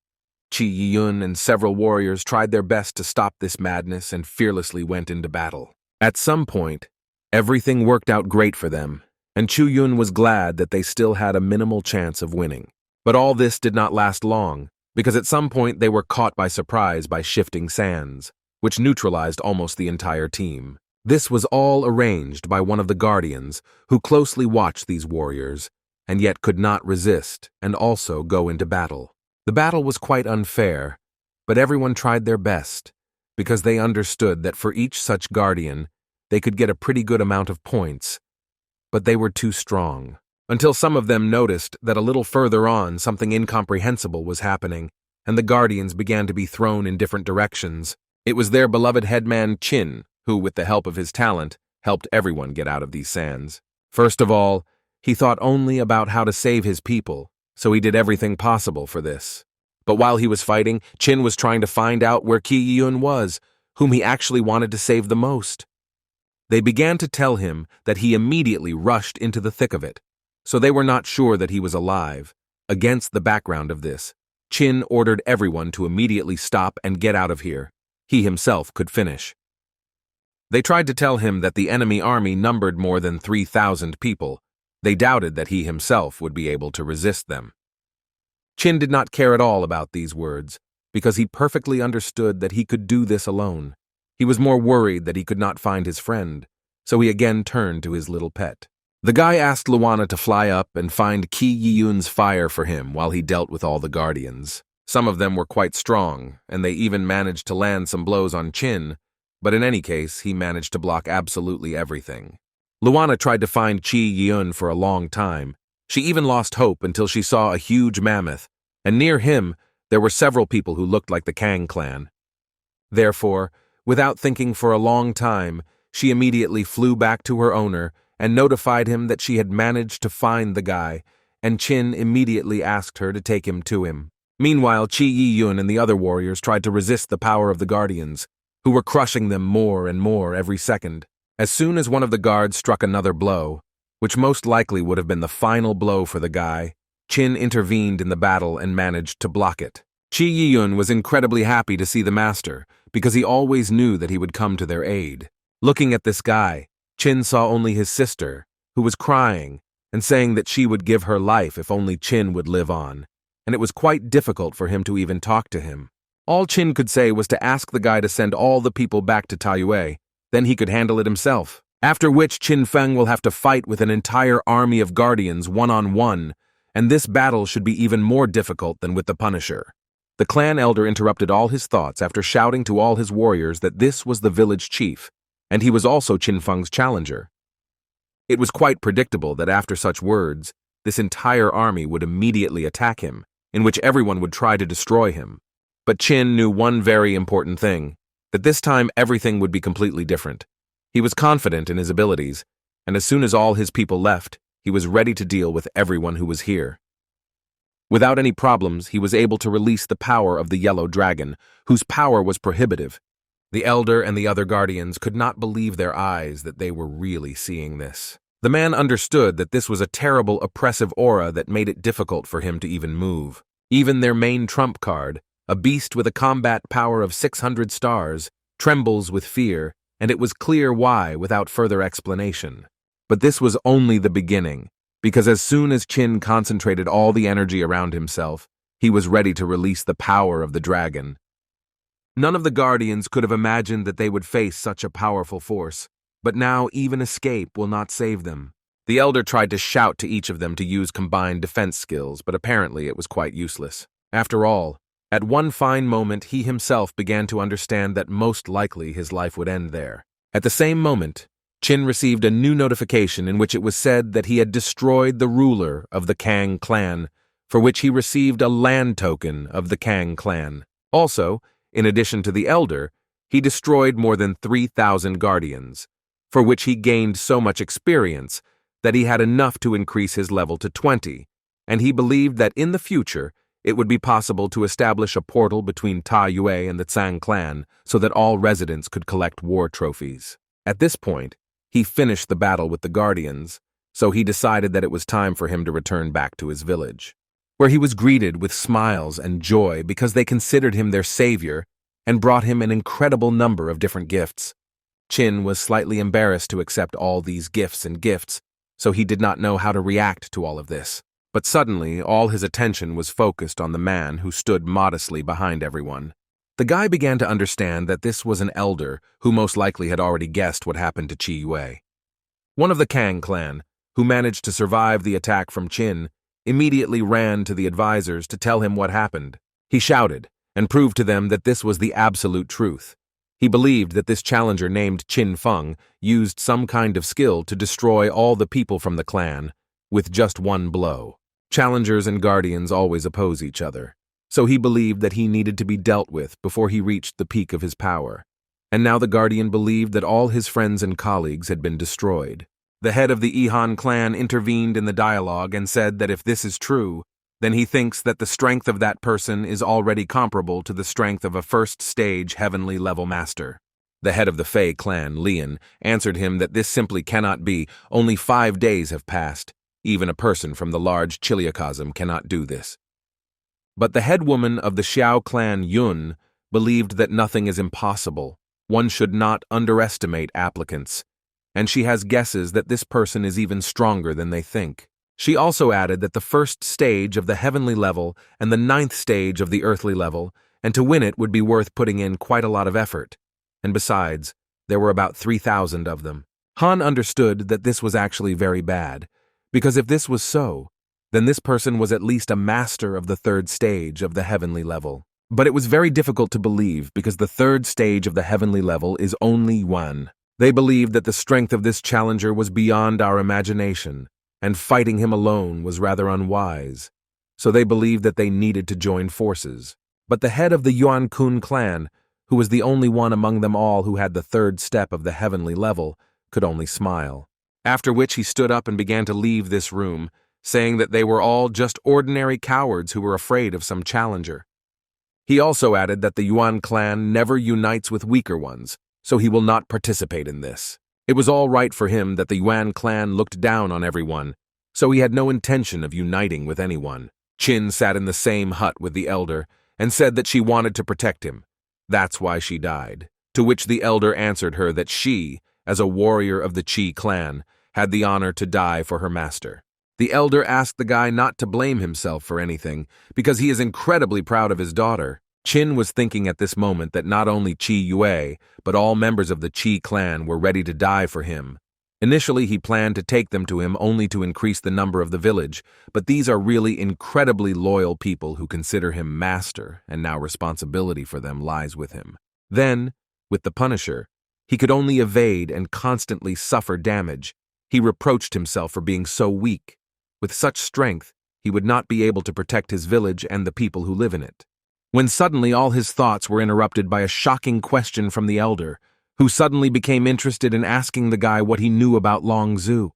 Qi Yiyun and several warriors tried their best to stop this madness and fearlessly went into battle. At some point, everything worked out great for them, and Chu Yun was glad that they still had a minimal chance of winning. But all this did not last long, because at some point they were caught by surprise by shifting sands, which neutralized almost the entire team. This was all arranged by one of the guardians, who closely watched these warriors, and yet could not resist and also go into battle. The battle was quite unfair, but everyone tried their best, because they understood that for each such guardian, they could get a pretty good amount of points, but they were too strong. Until some of them noticed that a little further on something incomprehensible was happening, and the guardians began to be thrown in different directions. It was their beloved headman Qin, who, with the help of his talent, helped everyone get out of these sands. First of all, he thought only about how to save his people, so he did everything possible for this. But while he was fighting, Qin was trying to find out where Qi Yiyun was, whom he actually wanted to save the most. They began to tell him that he immediately rushed into the thick of it, so they were not sure that he was alive. Against the background of this, Qin ordered everyone to immediately stop and get out of here. He himself could finish. They tried to tell him that the enemy army numbered more than 3,000 people. They doubted that he himself would be able to resist them. Qin did not care at all about these words, because he perfectly understood that he could do this alone. He was more worried that he could not find his friend, so he again turned to his little pet. The guy asked Luana to fly up and find Qi Yiyun's fire for him while he dealt with all the guardians. Some of them were quite strong, and they even managed to land some blows on Qin, but in any case, he managed to block absolutely everything. Luana tried to find Qi Yiyun for a long time. She even lost hope until she saw a huge mammoth, and near him, there were several people who looked like the Kang clan. Therefore, without thinking for a long time, she immediately flew back to her owner and notified him that she had managed to find the guy, and Qin immediately asked her to take him to him. Meanwhile, Qi Yiyun and the other warriors tried to resist the power of the guardians, who were crushing them more and more every second. As soon as one of the guards struck another blow, which most likely would have been the final blow for the guy, Qin intervened in the battle and managed to block it. Qi Yiyun was incredibly happy to see the master, because he always knew that he would come to their aid. Looking at this guy, Qin saw only his sister, who was crying and saying that she would give her life if only Qin would live on, and it was quite difficult for him to even talk to him. All Qin could say was to ask the guy to send all the people back to Taiyue, then he could handle it himself. After which Qin Feng will have to fight with an entire army of guardians one-on-one, and this battle should be even more difficult than with the Punisher. The clan elder interrupted all his thoughts after shouting to all his warriors that this was the village chief, and he was also Qin Feng's challenger. It was quite predictable that after such words, this entire army would immediately attack him, in which everyone would try to destroy him. But Qin knew one very important thing, that this time everything would be completely different. He was confident in his abilities, and as soon as all his people left, he was ready to deal with everyone who was here. Without any problems, he was able to release the power of the yellow dragon, whose power was prohibitive. The elder and the other guardians could not believe their eyes that they were really seeing this. The man understood that this was a terrible, oppressive aura that made it difficult for him to even move. Even their main trump card, a beast with a combat power of 600 stars, trembles with fear, and it was clear why without further explanation. But this was only the beginning, because as soon as Qin concentrated all the energy around himself, he was ready to release the power of the dragon. None of the guardians could have imagined that they would face such a powerful force, but now even escape will not save them. The elder tried to shout to each of them to use combined defense skills, but apparently it was quite useless. After all, at one fine moment he himself began to understand that most likely his life would end there. At the same moment, Qin received a new notification in which it was said that he had destroyed the ruler of the Kang clan, for which he received a land token of the Kang clan. Also, in addition to the elder, he destroyed more than 3,000 guardians, for which he gained so much experience that he had enough to increase his level to 20, and he believed that in the future it would be possible to establish a portal between Ta Yue and the Tsang clan so that all residents could collect war trophies. At this point, he finished the battle with the guardians, so he decided that it was time for him to return back to his village, where he was greeted with smiles and joy because they considered him their savior and brought him an incredible number of different gifts. Qin was slightly embarrassed to accept all these gifts, so he did not know how to react to all of this. But suddenly, all his attention was focused on the man who stood modestly behind everyone. The guy began to understand that this was an elder who most likely had already guessed what happened to Qi Yue. One of the Kang clan, who managed to survive the attack from Qin, immediately ran to the advisors to tell him what happened. He shouted and proved to them that this was the absolute truth. He believed that this challenger named Qin Feng used some kind of skill to destroy all the people from the clan with just one blow. Challengers and guardians always oppose each other, so he believed that he needed to be dealt with before he reached the peak of his power. And now the guardian believed that all his friends and colleagues had been destroyed. The head of the Ihan clan intervened in the dialogue and said that if this is true, then he thinks that the strength of that person is already comparable to the strength of a first-stage heavenly level master. The head of the Fei clan, Lian, answered him that this simply cannot be. Only 5 days have passed. Even a person from the large Chiliocosm cannot do this. But the head woman of the Xiao clan, Yun, believed that nothing is impossible. One should not underestimate applicants, and she has guesses that this person is even stronger than they think. She also added that the first stage of the heavenly level and the 9th stage of the earthly level, and to win it would be worth putting in quite a lot of effort. And besides, there were about 3,000 of them. Han understood that this was actually very bad, because if this was so, then this person was at least a master of the 3rd stage of the heavenly level. But it was very difficult to believe because the 3rd stage of the heavenly level is only one. They believed that the strength of this challenger was beyond our imagination, and fighting him alone was rather unwise, so they believed that they needed to join forces. But the head of the Yuan Kun clan, who was the only one among them all who had the 3rd step of the heavenly level, could only smile. After which he stood up and began to leave this room, saying that they were all just ordinary cowards who were afraid of some challenger. He also added that the Yuan clan never unites with weaker ones, so he will not participate in this. It was all right for him that the Yuan clan looked down on everyone, so he had no intention of uniting with anyone. Qin sat in the same hut with the elder and said that she wanted to protect him. That's why she died. To which the elder answered her that she, as a warrior of the Qi clan, had the honor to die for her master. The elder asked the guy not to blame himself for anything, because he is incredibly proud of his daughter. Qin was thinking at this moment that not only Qi Yue, but all members of the Qi clan were ready to die for him. Initially, he planned to take them to him only to increase the number of the village, but these are really incredibly loyal people who consider him master, and now responsibility for them lies with him. Then, with the Punisher, he could only evade and constantly suffer damage. He reproached himself for being so weak. With such strength, he would not be able to protect his village and the people who live in it. When suddenly all his thoughts were interrupted by a shocking question from the elder, who suddenly became interested in asking the guy what he knew about Long Zhu.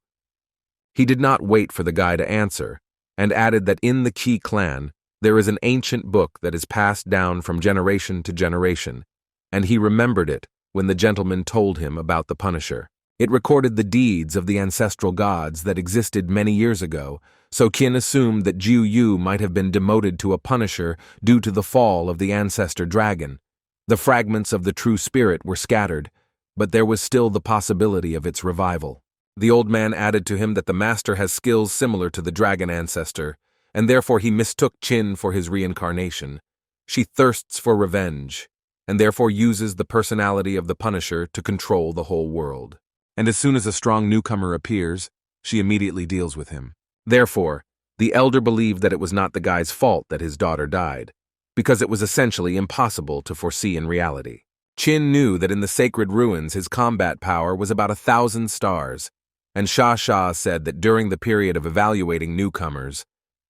He did not wait for the guy to answer, and added that in the Qi clan, there is an ancient book that is passed down from generation to generation, and he remembered it when the gentleman told him about the Punisher. It recorded the deeds of the ancestral gods that existed many years ago, so Qin assumed that Jiu Yu might have been demoted to a Punisher due to the fall of the ancestor dragon. The fragments of the true spirit were scattered, but there was still the possibility of its revival. The old man added to him that the master has skills similar to the dragon ancestor, and therefore he mistook Qin for his reincarnation. She thirsts for revenge, and therefore uses the personality of the Punisher to control the whole world. And as soon as a strong newcomer appears, she immediately deals with him. Therefore, the elder believed that it was not the guy's fault that his daughter died, because it was essentially impossible to foresee in reality. Qin knew that in the sacred ruins his combat power was about 1,000 stars, and Sha said that during the period of evaluating newcomers,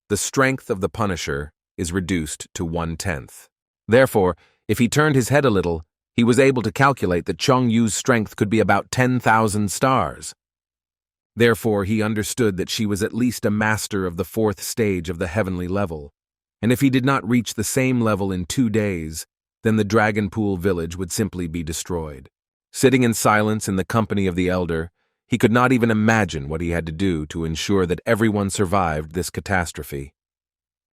the strength of the Punisher is reduced to 1/10. Therefore, if he turned his head a little, he was able to calculate that Chong Yu's strength could be about 10,000 stars. Therefore, he understood that she was at least a master of the 4th stage of the heavenly level, and if he did not reach the same level in 2 days, then the Dragon Pool village would simply be destroyed. Sitting in silence in the company of the elder, he could not even imagine what he had to do to ensure that everyone survived this catastrophe.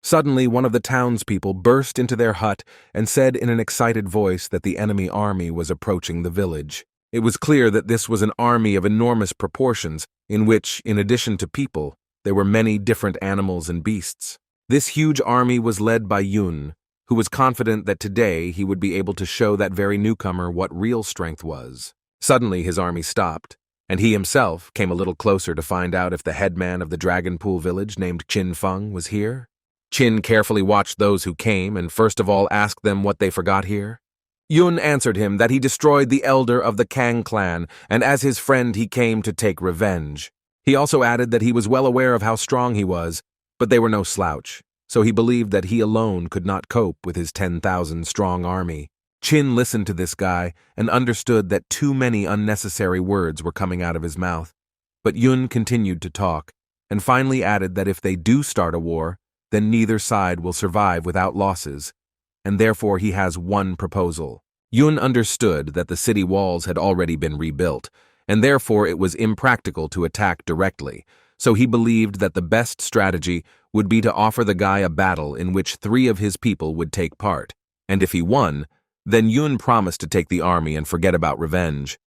Suddenly, one of the townspeople burst into their hut and said in an excited voice that the enemy army was approaching the village. It was clear that this was an army of enormous proportions, in which, in addition to people, there were many different animals and beasts. This huge army was led by Yun, who was confident that today he would be able to show that very newcomer what real strength was. Suddenly, his army stopped, and he himself came a little closer to find out if the headman of the Dragon Pool village named Qin Feng was here. Qin carefully watched those who came and first of all asked them what they forgot here. Yun answered him that he destroyed the elder of the Kang clan, and as his friend he came to take revenge. He also added that he was well aware of how strong he was, but they were no slouch, so he believed that he alone could not cope with his 10,000-strong army. Qin listened to this guy and understood that too many unnecessary words were coming out of his mouth. But Yun continued to talk, and finally added that if they do start a war, then neither side will survive without losses, and therefore he has one proposal. Yun understood that the city walls had already been rebuilt, and therefore it was impractical to attack directly, so he believed that the best strategy would be to offer the guy a battle in which 3 of his people would take part, and if he won, then Yun promised to take the army and forget about revenge.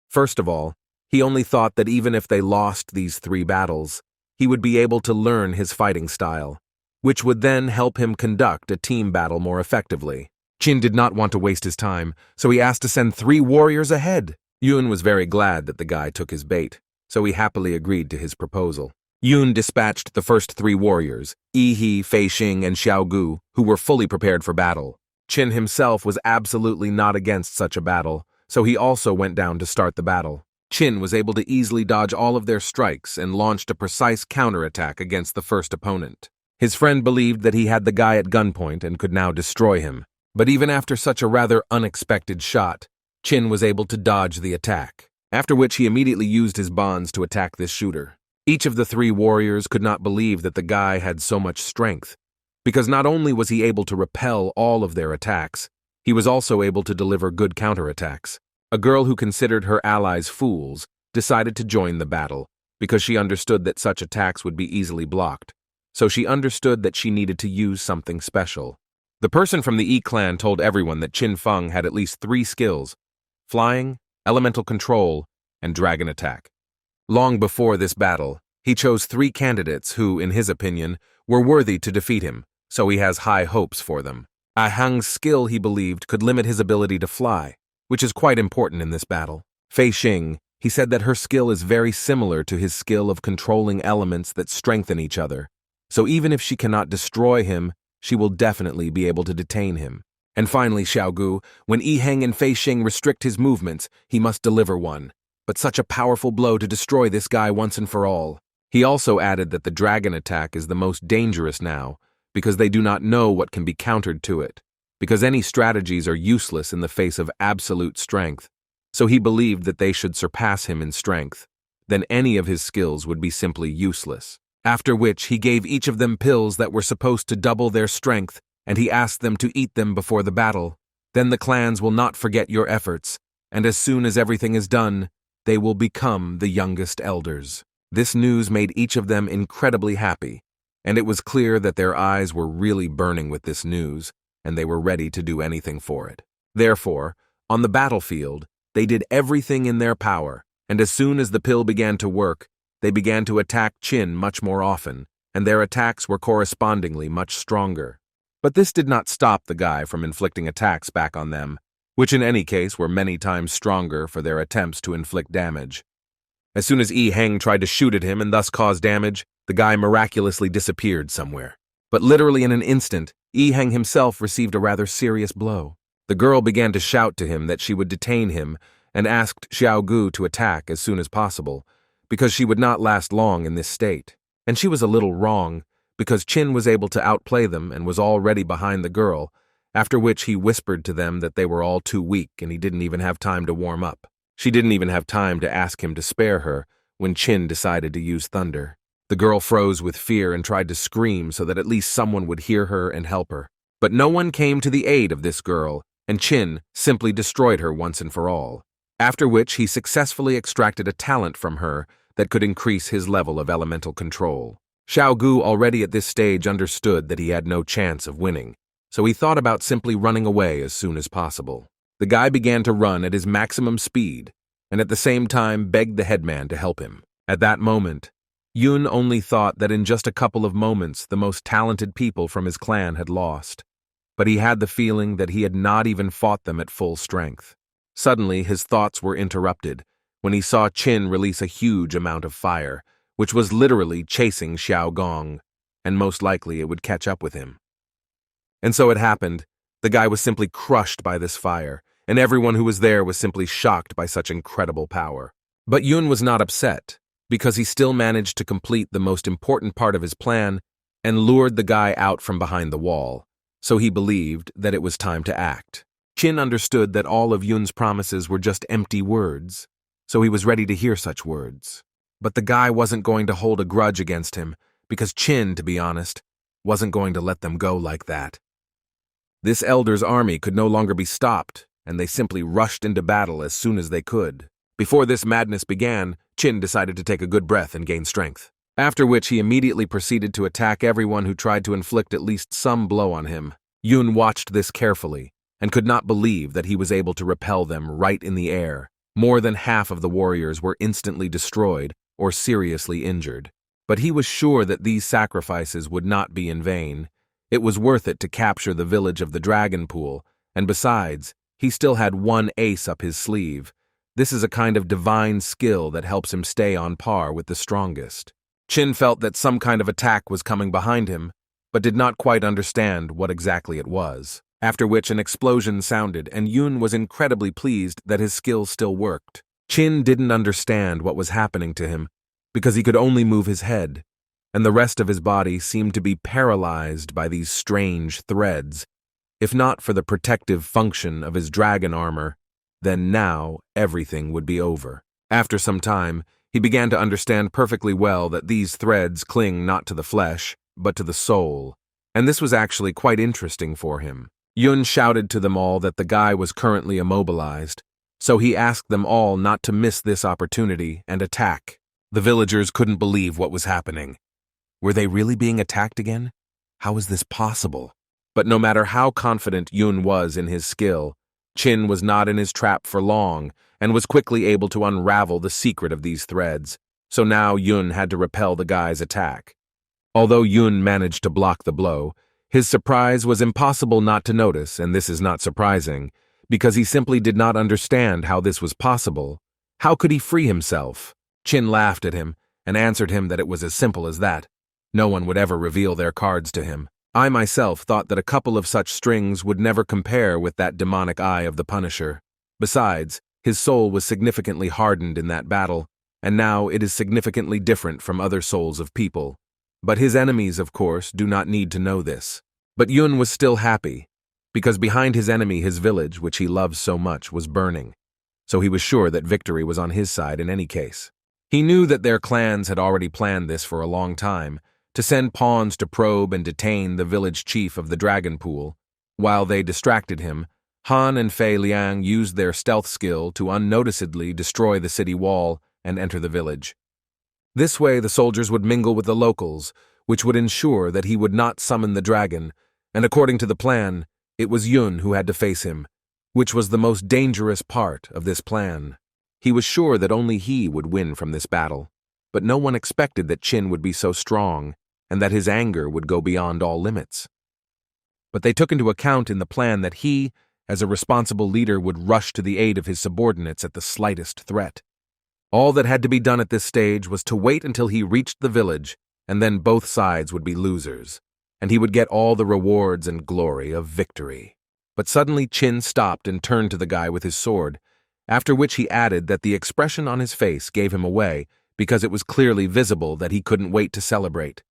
First of all, he only thought that even if they lost these 3 battles, he would be able to learn his fighting style, which would then help him conduct a team battle more effectively. Qin did not want to waste his time, so he asked to send 3 warriors ahead. Yun was very glad that the guy took his bait, so he happily agreed to his proposal. Yun dispatched the first 3 warriors, Yi He, Fei Xing, and Xiao Gu, who were fully prepared for battle. Qin himself was absolutely not against such a battle, so he also went down to start the battle. Qin was able to easily dodge all of their strikes and launched a precise counterattack against the first opponent. His friend believed that he had the guy at gunpoint and could now destroy him, but even after such a rather unexpected shot, Qin was able to dodge the attack, after which he immediately used his bonds to attack this shooter. Each of the 3 warriors could not believe that the guy had so much strength, because not only was he able to repel all of their attacks, he was also able to deliver good counterattacks. A girl who considered her allies fools decided to join the battle, because she understood that such attacks would be easily blocked, so she understood that she needed to use something special. The person from the Yi clan told everyone that Qin Feng had at least 3 skills: flying, elemental control, and dragon attack. Long before this battle, he chose 3 candidates who, in his opinion, were worthy to defeat him, so he has high hopes for them. Ah Hang's skill, he believed, could limit his ability to fly, which is quite important in this battle. Fei Xing, he said that her skill is very similar to his skill of controlling elements that strengthen each other, so even if she cannot destroy him, she will definitely be able to detain him. And finally, Xiao Gu, when Yi Heng and Fei Xing restrict his movements, he must deliver one, but such a powerful blow to destroy this guy once and for all. He also added that the dragon attack is the most dangerous now, because they do not know what can be countered to it, because any strategies are useless in the face of absolute strength, so he believed that they should surpass him in strength. Then any of his skills would be simply useless. after which he gave each of them pills that were supposed to double their strength, and he asked them to eat them before the battle. Then the clans will not forget your efforts, and as soon as everything is done, they will become the youngest elders. This news made each of them incredibly happy, and it was clear that their eyes were really burning with this news, and they were ready to do anything for it. Therefore, on the battlefield, they did everything in their power, and as soon as the pill began to work, they began to attack Qin much more often, and their attacks were correspondingly much stronger. But this did not stop the guy from inflicting attacks back on them, which in any case were many times stronger for their attempts to inflict damage. As soon as Yi Heng tried to shoot at him and thus cause damage, the guy miraculously disappeared somewhere. But literally in an instant, Yi Heng himself received a rather serious blow. The girl began to shout to him that she would detain him and asked Xiao Gu to attack as soon as possible, because she would not last long in this state. And she was a little wrong, because Qin was able to outplay them and was already behind the girl, after which he whispered to them that they were all too weak and he didn't even have time to warm up. She didn't even have time to ask him to spare her when Qin decided to use thunder. The girl froze with fear and tried to scream so that at least someone would hear her and help her. But no one came to the aid of this girl, and Qin simply destroyed her once and for all, after which he successfully extracted a talent from her that could increase his level of elemental control. Xiao Gu already at this stage understood that he had no chance of winning, so he thought about simply running away as soon as possible. The guy began to run at his maximum speed, and at the same time begged the headman to help him. At that moment, Yun only thought that in just a couple of moments the most talented people from his clan had lost, but he had the feeling that he had not even fought them at full strength. Suddenly his thoughts were interrupted when he saw Qin release a huge amount of fire, which was literally chasing Xiao Gong, and most likely it would catch up with him. And so it happened. The guy was simply crushed by this fire, and everyone who was there was simply shocked by such incredible power. But Yun was not upset, because he still managed to complete the most important part of his plan and lured the guy out from behind the wall, so he believed that it was time to act. Qin understood that all of Yun's promises were just empty words, so he was ready to hear such words. But the guy wasn't going to hold a grudge against him, because Qin, to be honest, wasn't going to let them go like that. This elder's army could no longer be stopped, and they simply rushed into battle as soon as they could. Before this madness began, Qin decided to take a good breath and gain strength, after which he immediately proceeded to attack everyone who tried to inflict at least some blow on him. Yun watched this carefully, and could not believe that he was able to repel them right in the air. More than half of the warriors were instantly destroyed or seriously injured. But he was sure that these sacrifices would not be in vain. It was worth it to capture the village of the Dragon Pool, and besides, he still had one ace up his sleeve. This is a kind of divine skill that helps him stay on par with the strongest. Qin felt that some kind of attack was coming behind him, but did not quite understand what exactly it was. After which an explosion sounded, and Yun was incredibly pleased that his skill still worked. Qin didn't understand what was happening to him, because he could only move his head, and the rest of his body seemed to be paralyzed by these strange threads. If not for the protective function of his dragon armor, then now everything would be over. After some time, he began to understand perfectly well that these threads cling not to the flesh, but to the soul, and this was actually quite interesting for him. Yun shouted to them all that the guy was currently immobilized, so he asked them all not to miss this opportunity and attack. The villagers couldn't believe what was happening. Were they really being attacked again? How was this possible? But no matter how confident Yun was in his skill, Qin was not in his trap for long and was quickly able to unravel the secret of these threads, so now Yun had to repel the guy's attack. Although Yun managed to block the blow, his surprise was impossible not to notice, and this is not surprising, because he simply did not understand how this was possible. How could he free himself? Qin laughed at him and answered him that it was as simple as that. No one would ever reveal their cards to him. I myself thought that a couple of such strings would never compare with that demonic eye of the Punisher. Besides, his soul was significantly hardened in that battle, and now it is significantly different from other souls of people. But his enemies, of course, do not need to know this. But Yun was still happy, because behind his enemy his village, which he loved so much, was burning, so he was sure that victory was on his side in any case. He knew that their clans had already planned this for a long time, to send pawns to probe and detain the village chief of the dragon pool. While they distracted him, Han and Fei Liang used their stealth skill to unnoticeably destroy the city wall and enter the village. This way the soldiers would mingle with the locals, which would ensure that he would not summon the dragon, and according to the plan, it was Yun who had to face him, which was the most dangerous part of this plan. He was sure that only he would win from this battle, but no one expected that Qin would be so strong and that his anger would go beyond all limits. But they took into account in the plan that he, as a responsible leader, would rush to the aid of his subordinates at the slightest threat. All that had to be done at this stage was to wait until he reached the village, and then both sides would be losers, and he would get all the rewards and glory of victory. But suddenly Qin stopped and turned to the guy with his sword, after which he added that the expression on his face gave him away because it was clearly visible that he couldn't wait to celebrate.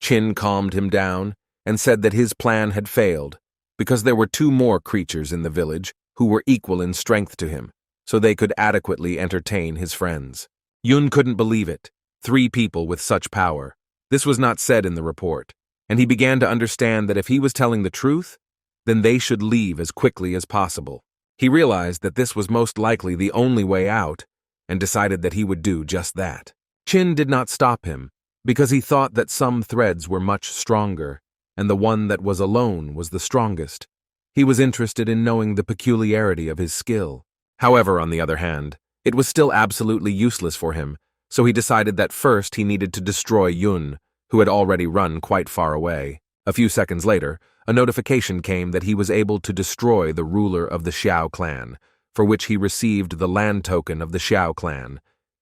Qin calmed him down and said that his plan had failed because there were 2 more creatures in the village who were equal in strength to him, so they could adequately entertain his friends. Yun couldn't believe it. 3 people with such power. This was not said in the report, and he began to understand that if he was telling the truth, then they should leave as quickly as possible. He realized that this was most likely the only way out, and decided that he would do just that. Qin did not stop him, because he thought that some threads were much stronger, and the one that was alone was the strongest. He was interested in knowing the peculiarity of his skill. However, on the other hand, it was still absolutely useless for him, so he decided that first he needed to destroy Yun, who had already run quite far away. A few seconds later, a notification came that he was able to destroy the ruler of the Xiao clan, for which he received the land token of the Xiao clan,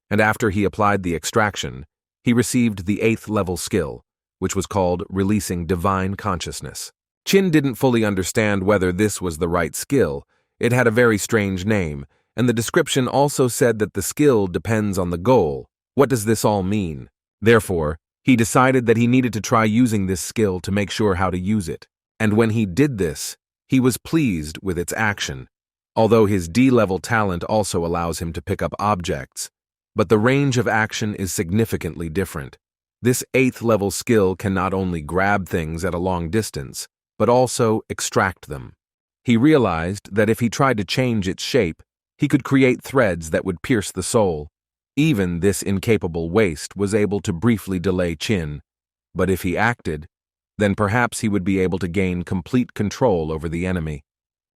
and after he applied the extraction, he received the 8th level skill, which was called Releasing Divine Consciousness. Qin didn't fully understand whether this was the right skill. It had a very strange name, and the description also said that the skill depends on the goal. What does this all mean? Therefore, he decided that he needed to try using this skill to make sure how to use it. And when he did this, he was pleased with its action, although his D-level talent also allows him to pick up objects. But the range of action is significantly different. This 8th level skill can not only grab things at a long distance, but also extract them. He realized that if he tried to change its shape, he could create threads that would pierce the soul. Even this incapable waste was able to briefly delay Qin, but if he acted, then perhaps he would be able to gain complete control over the enemy.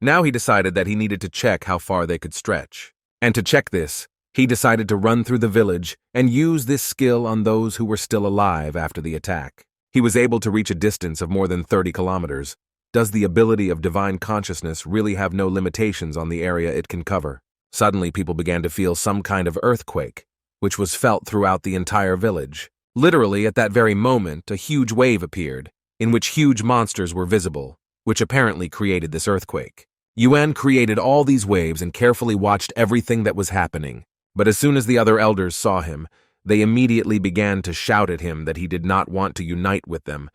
Now he decided that he needed to check how far they could stretch. And to check this, he decided to run through the village and use this skill on those who were still alive after the attack. He was able to reach a distance of more than 30 kilometers. Does the ability of divine consciousness really have no limitations on the area it can cover? Suddenly, people began to feel some kind of earthquake, which was felt throughout the entire village. Literally, at that very moment, a huge wave appeared, in which huge monsters were visible, which apparently created this earthquake. Yuan created all these waves and carefully watched everything that was happening. But as soon as the other elders saw him, they immediately began to shout at him that he did not want to unite with them,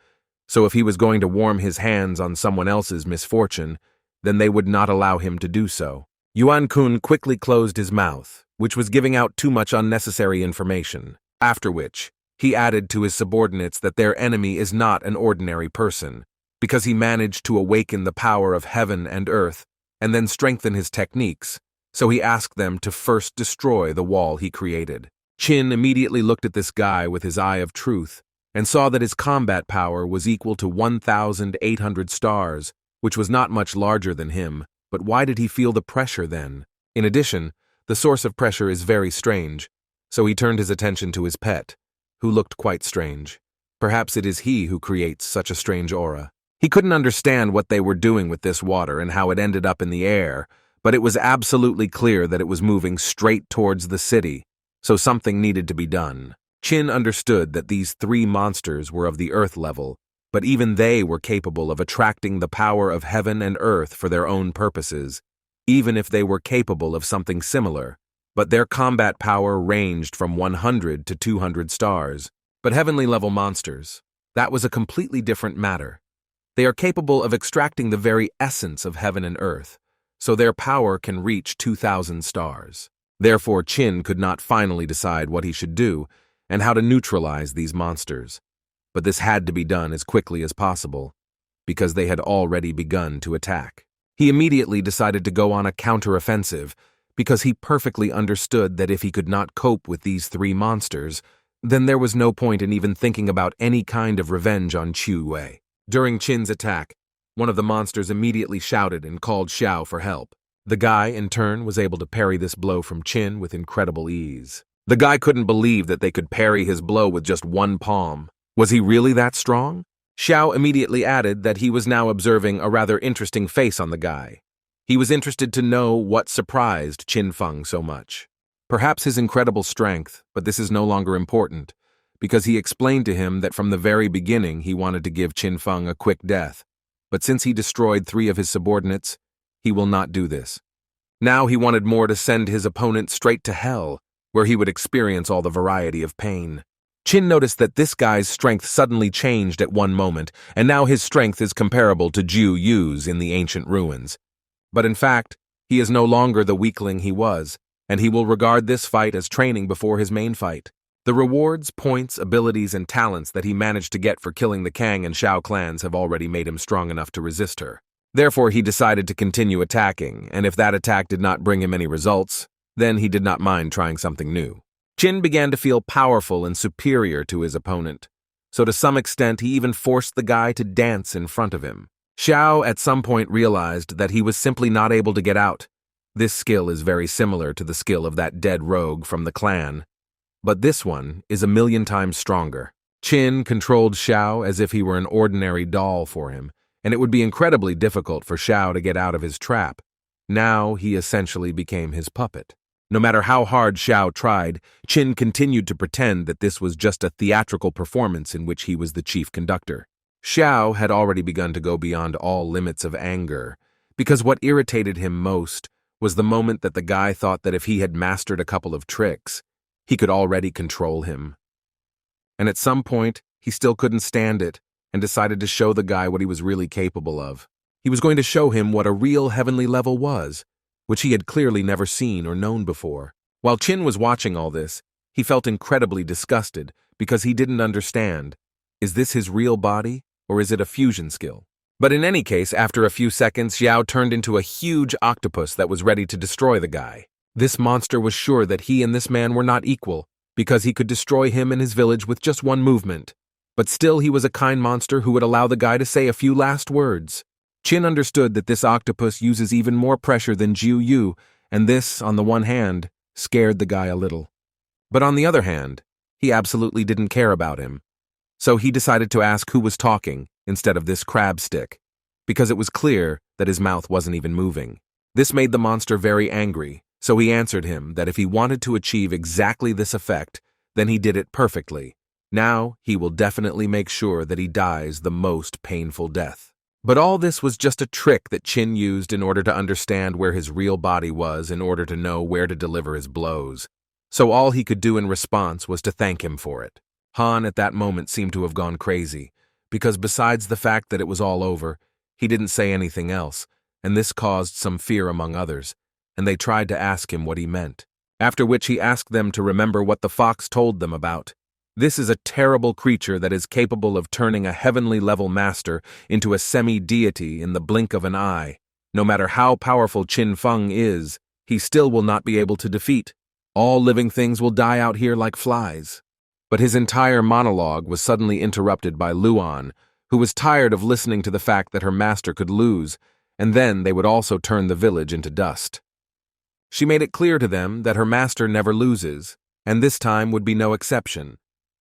so if he was going to warm his hands on someone else's misfortune, then they would not allow him to do so. Yuan-kun quickly closed his mouth, which was giving out too much unnecessary information, after which he added to his subordinates that their enemy is not an ordinary person, because he managed to awaken the power of heaven and earth and then strengthen his techniques, so he asked them to first destroy the wall he created. Qin immediately looked at this guy with his eye of truth and saw that his combat power was equal to 1,800 stars, which was not much larger than him, but why did he feel the pressure then? In addition, the source of pressure is very strange, so he turned his attention to his pet, who looked quite strange. Perhaps it is he who creates such a strange aura. He couldn't understand what they were doing with this water and how it ended up in the air, but it was absolutely clear that it was moving straight towards the city, so something needed to be done. Qin understood that these 3 monsters were of the earth level, but even they were capable of attracting the power of heaven and earth for their own purposes, even if they were capable of something similar. But their combat power ranged from 100 to 200 stars. But heavenly level monsters, that was a completely different matter. They are capable of extracting the very essence of heaven and earth, so their power can reach 2,000 stars. Therefore, Qin could not finally decide what he should do and how to neutralize these monsters. But this had to be done as quickly as possible, because they had already begun to attack. He immediately decided to go on a counteroffensive, because he perfectly understood that if he could not cope with these three monsters, then there was no point in even thinking about any kind of revenge on Qiu Wei. During Qin's attack, one of the monsters immediately shouted and called Xiao for help. The guy, in turn, was able to parry this blow from Qin with incredible ease. The guy couldn't believe that they could parry his blow with just one palm. Was he really that strong? Xiao immediately added that he was now observing a rather interesting face on the guy. He was interested to know what surprised Qin Feng so much. Perhaps his incredible strength, but this is no longer important, because he explained to him that from the very beginning he wanted to give Qin Feng a quick death. But since he destroyed 3 of his subordinates, he will not do this. Now he wanted more to send his opponent straight to hell, where he would experience all the variety of pain. Qin noticed that this guy's strength suddenly changed at one moment, and now his strength is comparable to Jiu Yu's in the ancient ruins. But in fact, he is no longer the weakling he was, and he will regard this fight as training before his main fight. The rewards, points, abilities, and talents that he managed to get for killing the Kang and Shao clans have already made him strong enough to resist her. Therefore, he decided to continue attacking, and if that attack did not bring him any results, then he did not mind trying something new. Qin began to feel powerful and superior to his opponent, so to some extent he even forced the guy to dance in front of him. Xiao at some point realized that he was simply not able to get out. This skill is very similar to the skill of that dead rogue from the clan, but this one is 1,000,000 times stronger. Qin controlled Xiao as if he were an ordinary doll for him, and it would be incredibly difficult for Xiao to get out of his trap. Now he essentially became his puppet. No matter how hard Xiao tried, Qin continued to pretend that this was just a theatrical performance in which he was the chief conductor. Xiao had already begun to go beyond all limits of anger, because what irritated him most was the moment that the guy thought that if he had mastered a couple of tricks, he could already control him. And at some point, he still couldn't stand it, and decided to show the guy what he was really capable of. He was going to show him what a real heavenly level was, which he had clearly never seen or known before. While Qin was watching all this, he felt incredibly disgusted because he didn't understand. Is this his real body, or is it a fusion skill? But in any case, after a few seconds, Xiao turned into a huge octopus that was ready to destroy the guy. This monster was sure that he and this man were not equal, because he could destroy him and his village with just one movement. But still he was a kind monster who would allow the guy to say a few last words. Qin understood that this octopus uses even more pressure than Jiu Yu, and this, on the one hand, scared the guy a little. But on the other hand, he absolutely didn't care about him. So he decided to ask who was talking instead of this crab stick, because it was clear that his mouth wasn't even moving. This made the monster very angry, so he answered him that if he wanted to achieve exactly this effect, then he did it perfectly. Now he will definitely make sure that he dies the most painful death. But all this was just a trick that Qin used in order to understand where his real body was in order to know where to deliver his blows. So all he could do in response was to thank him for it. Han at that moment seemed to have gone crazy, because besides the fact that it was all over, he didn't say anything else, and this caused some fear among others, and they tried to ask him what he meant. After which he asked them to remember what the fox told them about. This is a terrible creature that is capable of turning a heavenly-level master into a semi-deity in the blink of an eye. No matter how powerful Qin Feng is, he still will not be able to defeat. All living things will die out here like flies. But his entire monologue was suddenly interrupted by Luan, who was tired of listening to the fact that her master could lose, and then they would also turn the village into dust. She made it clear to them that her master never loses, and this time would be no exception.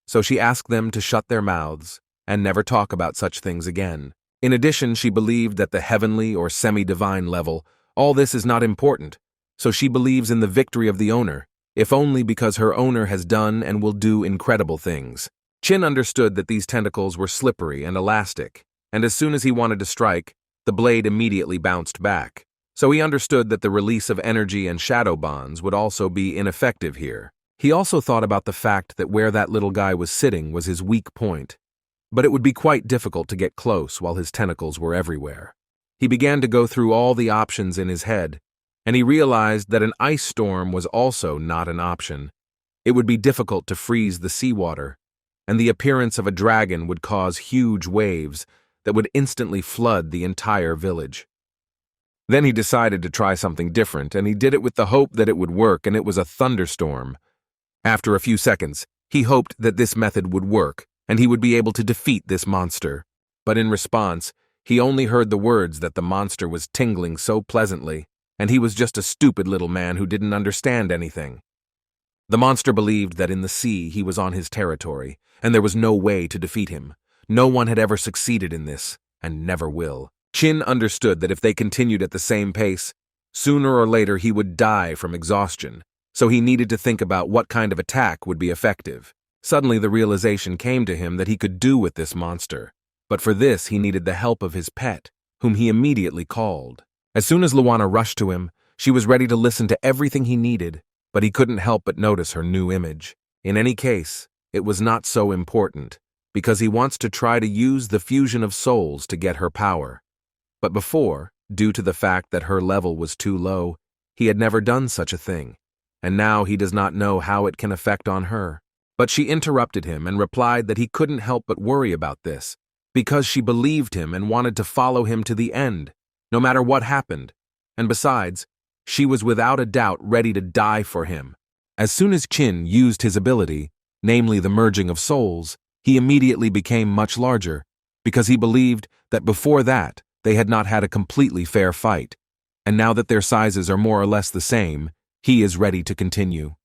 So she asked them to shut their mouths and never talk about such things again. In addition, she believed that the heavenly or semi-divine level, all this is not important, so she believes in the victory of the owner, if only because her owner has done and will do incredible things. Qin understood that these tentacles were slippery and elastic, and as soon as he wanted to strike, the blade immediately bounced back. So he understood that the release of energy and shadow bonds would also be ineffective here. He also thought about the fact that where that little guy was sitting was his weak point, but it would be quite difficult to get close while his tentacles were everywhere. He began to go through all the options in his head, and he realized that an ice storm was also not an option. It would be difficult to freeze the seawater, and the appearance of a dragon would cause huge waves that would instantly flood the entire village. Then he decided to try something different, and he did it with the hope that it would work, and it was a thunderstorm. After a few seconds, he hoped that this method would work, and he would be able to defeat this monster. But in response, he only heard the words that the monster was tingling so pleasantly, and he was just a stupid little man who didn't understand anything. The monster believed that in the sea he was on his territory, and there was no way to defeat him. No one had ever succeeded in this, and never will. Chin understood that if they continued at the same pace, sooner or later he would die from exhaustion, so he needed to think about what kind of attack would be effective. Suddenly the realization came to him that he could do with this monster, but for this he needed the help of his pet, whom he immediately called. As soon as Luana rushed to him, she was ready to listen to everything he needed, but he couldn't help but notice her new image. In any case, it was not so important, because he wants to try to use the fusion of souls to get her power. But before, due to the fact that her level was too low, he had never done such a thing, and now he does not know how it can affect on her. But she interrupted him and replied that he couldn't help but worry about this, because she believed him and wanted to follow him to the end, no matter what happened, and besides, she was without a doubt ready to die for him. As soon as Chin used his ability, namely the merging of souls, he immediately became much larger, because he believed that before that, they had not had a completely fair fight, and now that their sizes are more or less the same, he is ready to continue.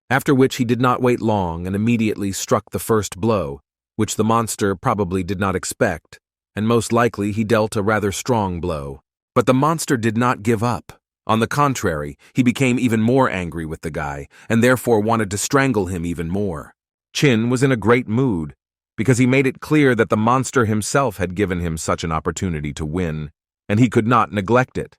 After which he did not wait long and immediately struck the first blow, which the monster probably did not expect, and most likely he dealt a rather strong blow. But the monster did not give up. On the contrary, he became even more angry with the guy, and therefore wanted to strangle him even more. Chin was in a great mood, because he made it clear that the monster himself had given him such an opportunity to win, and he could not neglect it.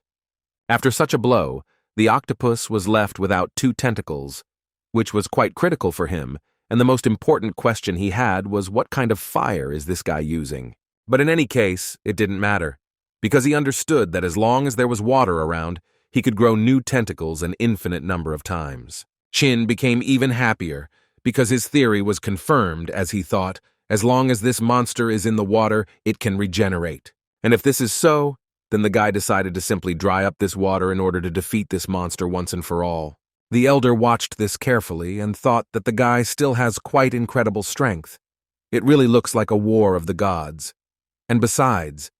After such a blow, the octopus was left without 2 tentacles, which was quite critical for him, and the most important question he had was what kind of fire is this guy using? But in any case, it didn't matter, because he understood that as long as there was water around, he could grow new tentacles an infinite number of times. Chin became even happier, because his theory was confirmed as he thought, as long as this monster is in the water, it can regenerate. And if this is so, then the guy decided to simply dry up this water in order to defeat this monster once and for all. The elder watched this carefully and thought that the guy still has quite incredible strength. It really looks like a war of the gods. And besides,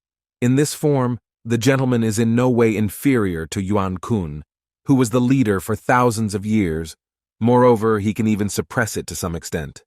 in this form, the gentleman is in no way inferior to Yuan Kun, who was the leader for thousands of years. Moreover, he can even suppress it to some extent.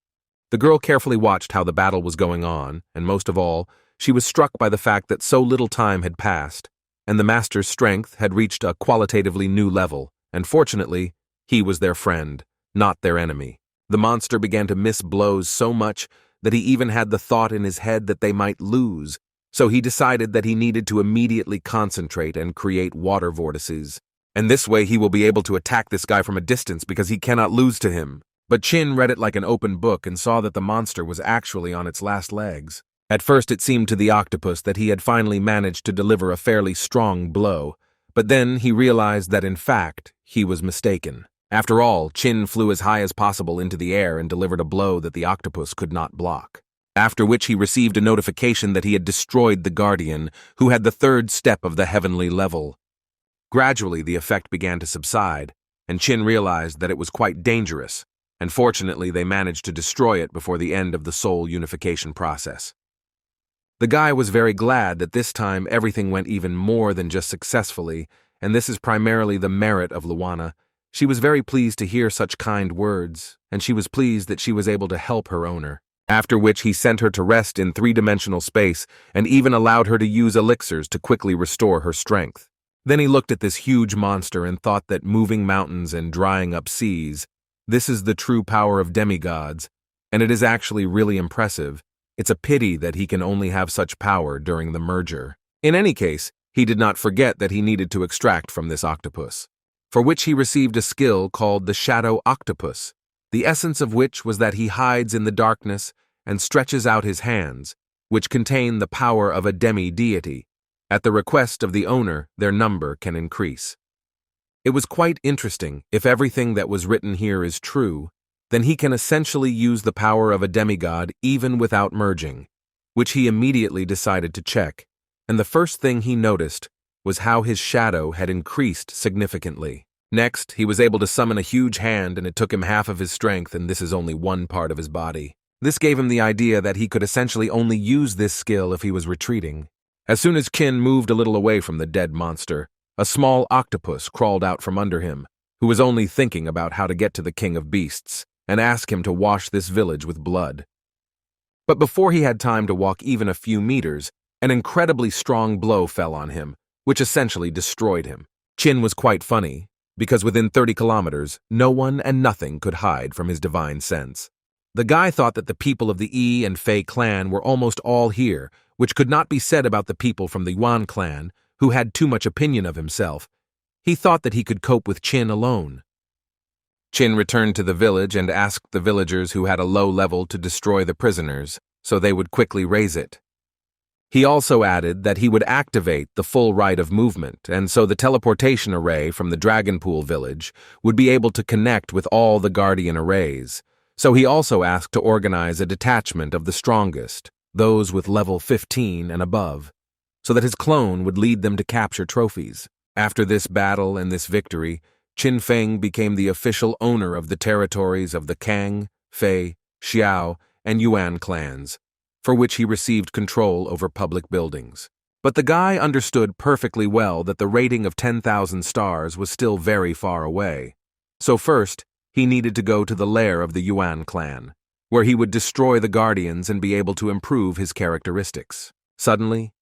The girl carefully watched how the battle was going on, and most of all, she was struck by the fact that so little time had passed, and the master's strength had reached a qualitatively new level, and fortunately, he was their friend, not their enemy. The monster began to miss blows so much that he even had the thought in his head that they might lose, so he decided that he needed to immediately concentrate and create water vortices. And this way he will be able to attack this guy from a distance because he cannot lose to him. But Chin read it like an open book and saw that the monster was actually on its last legs. At first it seemed to the octopus that he had finally managed to deliver a fairly strong blow, but then he realized that in fact, he was mistaken. After all, Chin flew as high as possible into the air and delivered a blow that the octopus could not block. After which he received a notification that he had destroyed the guardian, who had the 3rd step of the heavenly level. Gradually the effect began to subside, and Chin realized that it was quite dangerous, and fortunately they managed to destroy it before the end of the soul unification process. The guy was very glad that this time everything went even more than just successfully, and this is primarily the merit of Luana. She was very pleased to hear such kind words, and she was pleased that she was able to help her owner. After which he sent her to rest in 3-dimensional space and even allowed her to use elixirs to quickly restore her strength. Then he looked at this huge monster and thought that moving mountains and drying up seas, this is the true power of demigods, and it is actually really impressive. It's a pity that he can only have such power during the merger. In any case, he did not forget that he needed to extract from this octopus, for which he received a skill called the Shadow Octopus, the essence of which was that he hides in the darkness and stretches out his hands, which contain the power of a demi-deity. At the request of the owner, their number can increase. It was quite interesting. If everything that was written here is true, then he can essentially use the power of a demigod even without merging, which he immediately decided to check, and the first thing he noticed was how his shadow had increased significantly. Next, he was able to summon a huge hand, and it took him half of his strength, and this is only one part of his body. This gave him the idea that he could essentially only use this skill if he was retreating. As soon as Qin moved a little away from the dead monster, a small octopus crawled out from under him, who was only thinking about how to get to the king of beasts, and asked him to wash this village with blood. But before he had time to walk even a few meters, an incredibly strong blow fell on him, which essentially destroyed him. Qin was quite funny, because within 30 kilometers, no one and nothing could hide from his divine sense. The guy thought that the people of the Yi and Fei clan were almost all here, which could not be said about the people from the Yuan clan, who had too much opinion of himself. He thought that he could cope with Qin alone. Qin returned to the village and asked the villagers who had a low level to destroy the prisoners, so they would quickly raise it. He also added that he would activate the full right of movement, and so the teleportation array from the Dragonpool village would be able to connect with all the Guardian arrays. So he also asked to organize a detachment of the strongest, those with level 15 and above, so that his clone would lead them to capture trophies. After this battle and this victory, Qin Feng became the official owner of the territories of the Kang, Fei, Xiao, and Yuan clans, for which he received control over public buildings. But the guy understood perfectly well that the rating of 10,000 stars was still very far away. So first, he needed to go to the lair of the Yuan clan, where he would destroy the Guardians and be able to improve his characteristics. Suddenly,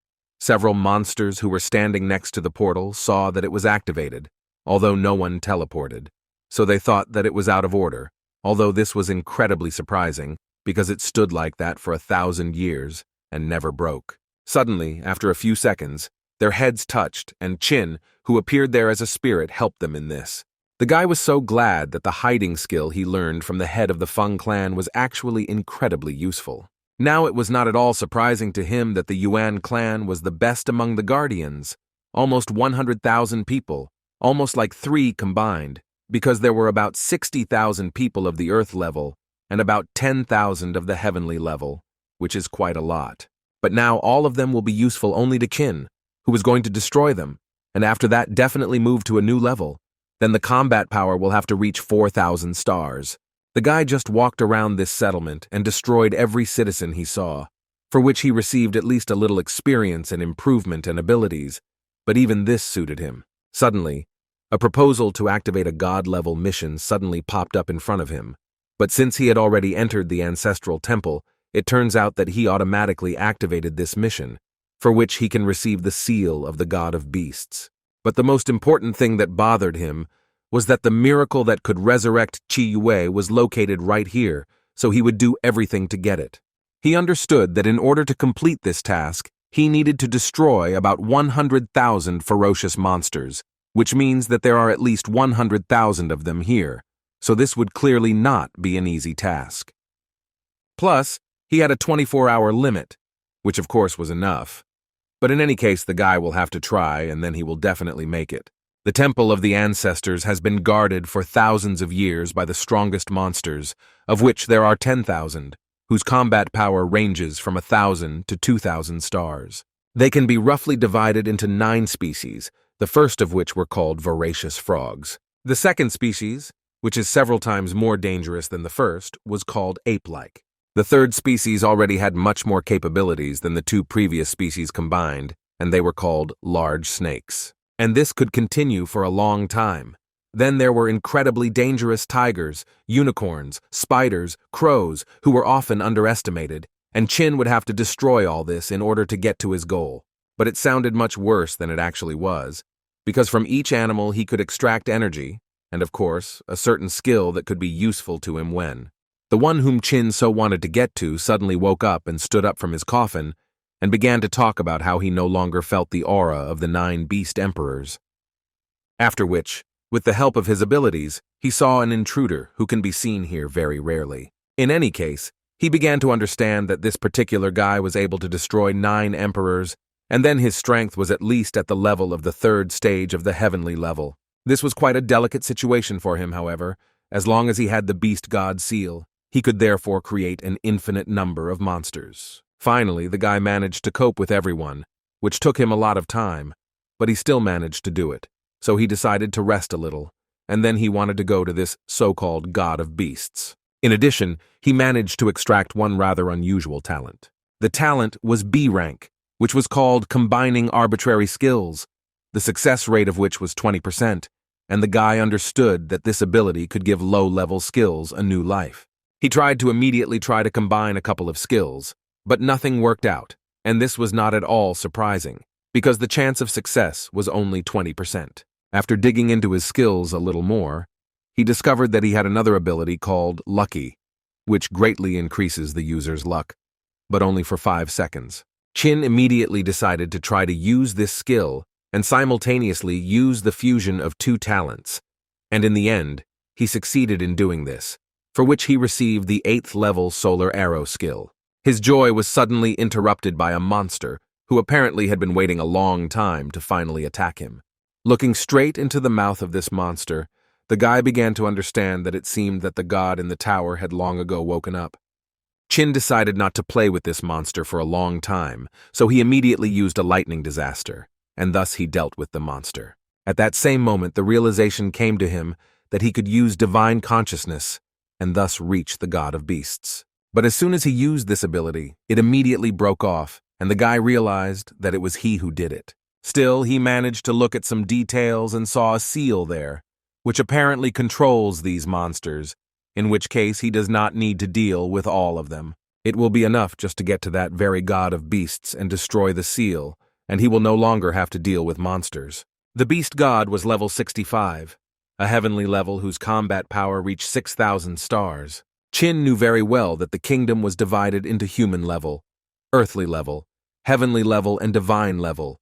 several monsters who were standing next to the portal saw that it was activated, although no one teleported, so they thought that it was out of order, although this was incredibly surprising, because it stood like that for 1,000 years and never broke. Suddenly, after a few seconds, their heads touched, and Qin, who appeared there as a spirit, helped them in this. The guy was so glad that the hiding skill he learned from the head of the Feng clan was actually incredibly useful. Now it was not at all surprising to him that the Yuan clan was the best among the Guardians, almost 100,000 people, almost like 3 combined, because there were about 60,000 people of the Earth level and about 10,000 of the heavenly level, which is quite a lot. But now all of them will be useful only to Qin, who was going to destroy them, and after that definitely move to a new level. Then the combat power will have to reach 4,000 stars. The guy just walked around this settlement and destroyed every citizen he saw, for which he received at least a little experience and improvement and abilities, but even this suited him. Suddenly, a proposal to activate a god-level mission suddenly popped up in front of him. But since he had already entered the ancestral temple, it turns out that he automatically activated this mission, for which he can receive the seal of the god of beasts. But the most important thing that bothered him was that the miracle that could resurrect Qi Yue was located right here, so he would do everything to get it. He understood that in order to complete this task, he needed to destroy about 100,000 ferocious monsters, which means that there are at least 100,000 of them here. So this would clearly not be an easy task. Plus, he had a 24-hour limit, which of course was enough. But in any case, the guy will have to try, and then he will definitely make it. The Temple of the Ancestors has been guarded for thousands of years by the strongest monsters, of which there are 10,000, whose combat power ranges from 1,000 to 2,000 stars. They can be roughly divided into 9 species, the first of which were called voracious frogs. The second species, which is several times more dangerous than the first, was called ape-like. The third species already had much more capabilities than the 2 previous species combined, and they were called large snakes. And this could continue for a long time. Then there were incredibly dangerous tigers, unicorns, spiders, crows, who were often underestimated, and Qin would have to destroy all this in order to get to his goal. But it sounded much worse than it actually was, because from each animal he could extract energy, and of course, a certain skill that could be useful to him when. The one whom Qin so wanted to get to suddenly woke up and stood up from his coffin and began to talk about how he no longer felt the aura of the 9 beast emperors. After which, with the help of his abilities, he saw an intruder who can be seen here very rarely. In any case, he began to understand that this particular guy was able to destroy 9 emperors, and then his strength was at least at the level of the 3rd stage of the heavenly level. This was quite a delicate situation for him, however. As long as he had the beast god seal, he could therefore create an infinite number of monsters. Finally, the guy managed to cope with everyone, which took him a lot of time, but he still managed to do it. So he decided to rest a little, and then he wanted to go to this so-called god of beasts. In addition, he managed to extract one rather unusual talent. The talent was B rank, which was called combining arbitrary skills, the success rate of which was 20%, and the guy understood that this ability could give low-level skills a new life. He tried to immediately try to combine a couple of skills, but nothing worked out, and this was not at all surprising, because the chance of success was only 20%. After digging into his skills a little more, he discovered that he had another ability called Lucky, which greatly increases the user's luck, but only for 5 seconds. Chin immediately decided to try to use this skill and simultaneously use the fusion of 2 talents, and in the end, he succeeded in doing this, for which he received the 8th level Solar Arrow skill. His joy was suddenly interrupted by a monster who apparently had been waiting a long time to finally attack him. Looking straight into the mouth of this monster, the guy began to understand that it seemed that the god in the tower had long ago woken up. Chin decided not to play with this monster for a long time, so he immediately used a lightning disaster, and thus he dealt with the monster. At that same moment, the realization came to him that he could use divine consciousness and thus reach the god of beasts. But as soon as he used this ability, it immediately broke off, and the guy realized that it was he who did it. Still, he managed to look at some details and saw a seal there, which apparently controls these monsters, in which case he does not need to deal with all of them. It will be enough just to get to that very god of beasts and destroy the seal, and he will no longer have to deal with monsters. The beast god was level 65, a heavenly level whose combat power reached 6,000 stars. Chin knew very well that the kingdom was divided into human level, earthly level, heavenly level, and divine level.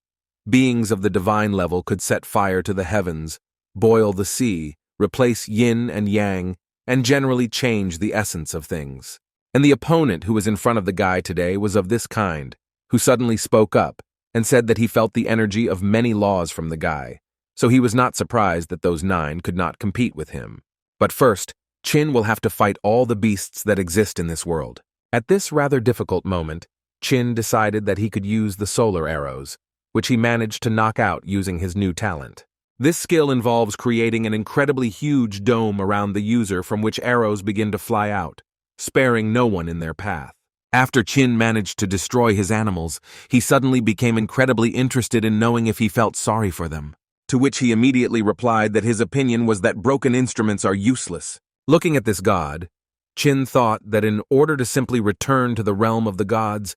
Beings of the divine level could set fire to the heavens, boil the sea, replace yin and yang, and generally change the essence of things. And the opponent who was in front of the guy today was of this kind, who suddenly spoke up and said that he felt the energy of many laws from the guy, so he was not surprised that those 9 could not compete with him. But first, Chin will have to fight all the beasts that exist in this world. At this rather difficult moment, Chin decided that he could use the solar arrows, which he managed to knock out using his new talent. This skill involves creating an incredibly huge dome around the user from which arrows begin to fly out, sparing no one in their path. After Chin managed to destroy his animals, he suddenly became incredibly interested in knowing if he felt sorry for them, to which he immediately replied that his opinion was that broken instruments are useless. Looking at this god, Chin thought that in order to simply return to the realm of the gods,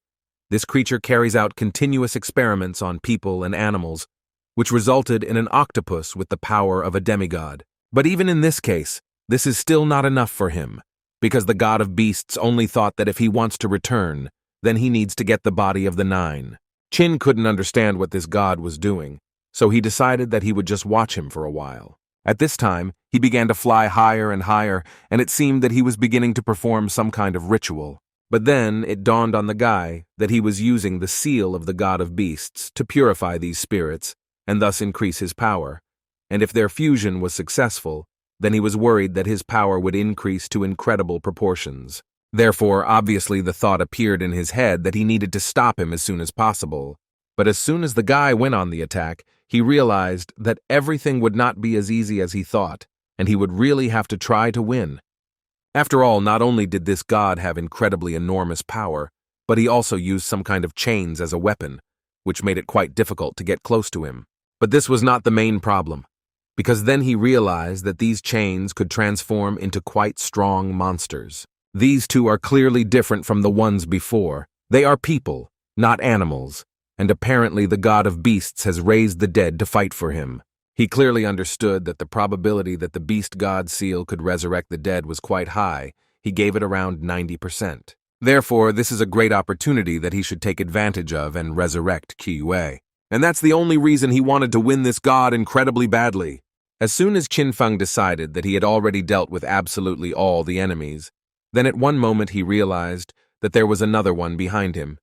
this creature carries out continuous experiments on people and animals, which resulted in an octopus with the power of a demigod. But even in this case, this is still not enough for him, because the god of beasts only thought that if he wants to return, then he needs to get the body of the 9. Chin couldn't understand what this god was doing, so he decided that he would just watch him for a while. At this time, he began to fly higher and higher, and it seemed that he was beginning to perform some kind of ritual. But then it dawned on the guy that he was using the seal of the god of beasts to purify these spirits, and thus increase his power, and if their fusion was successful, then he was worried that his power would increase to incredible proportions. Therefore, obviously the thought appeared in his head that he needed to stop him as soon as possible. But as soon as the guy went on the attack, he realized that everything would not be as easy as he thought, and he would really have to try to win. After all, not only did this god have incredibly enormous power, but he also used some kind of chains as a weapon, which made it quite difficult to get close to him. But this was not the main problem, because then he realized that these chains could transform into quite strong monsters. These 2 are clearly different from the ones before. They are people, not animals, and apparently the god of beasts has raised the dead to fight for him. He clearly understood that the probability that the beast god seal could resurrect the dead was quite high. He gave it around 90%. Therefore, this is a great opportunity that he should take advantage of and resurrect Qiyue. And that's the only reason he wanted to win this god incredibly badly. As soon as Qin Feng decided that he had already dealt with absolutely all the enemies, then at one moment he realized that there was another one behind him,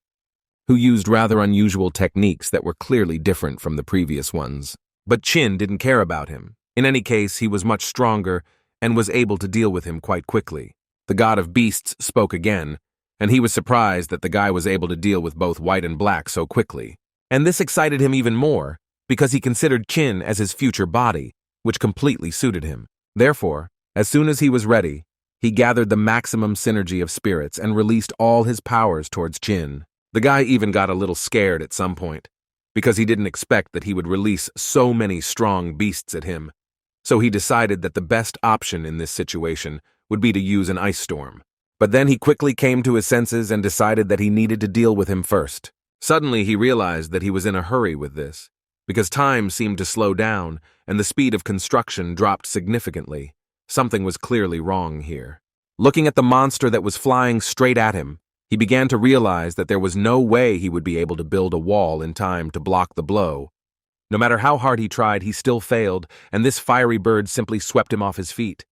who used rather unusual techniques that were clearly different from the previous ones. But Qin didn't care about him. In any case, he was much stronger and was able to deal with him quite quickly. The god of beasts spoke again, and he was surprised that the guy was able to deal with both white and black so quickly. And this excited him even more, because he considered Qin as his future body, which completely suited him. Therefore, as soon as he was ready, he gathered the maximum synergy of spirits and released all his powers towards Qin. The guy even got a little scared at some point, because he didn't expect that he would release so many strong beasts at him. So he decided that the best option in this situation would be to use an ice storm. But then he quickly came to his senses and decided that he needed to deal with him first. Suddenly he realized that he was in a hurry with this, because time seemed to slow down and the speed of construction dropped significantly. Something was clearly wrong here. Looking at the monster that was flying straight at him, he began to realize that there was no way he would be able to build a wall in time to block the blow. No matter how hard he tried, he still failed, and this fiery bird simply swept him off his feet.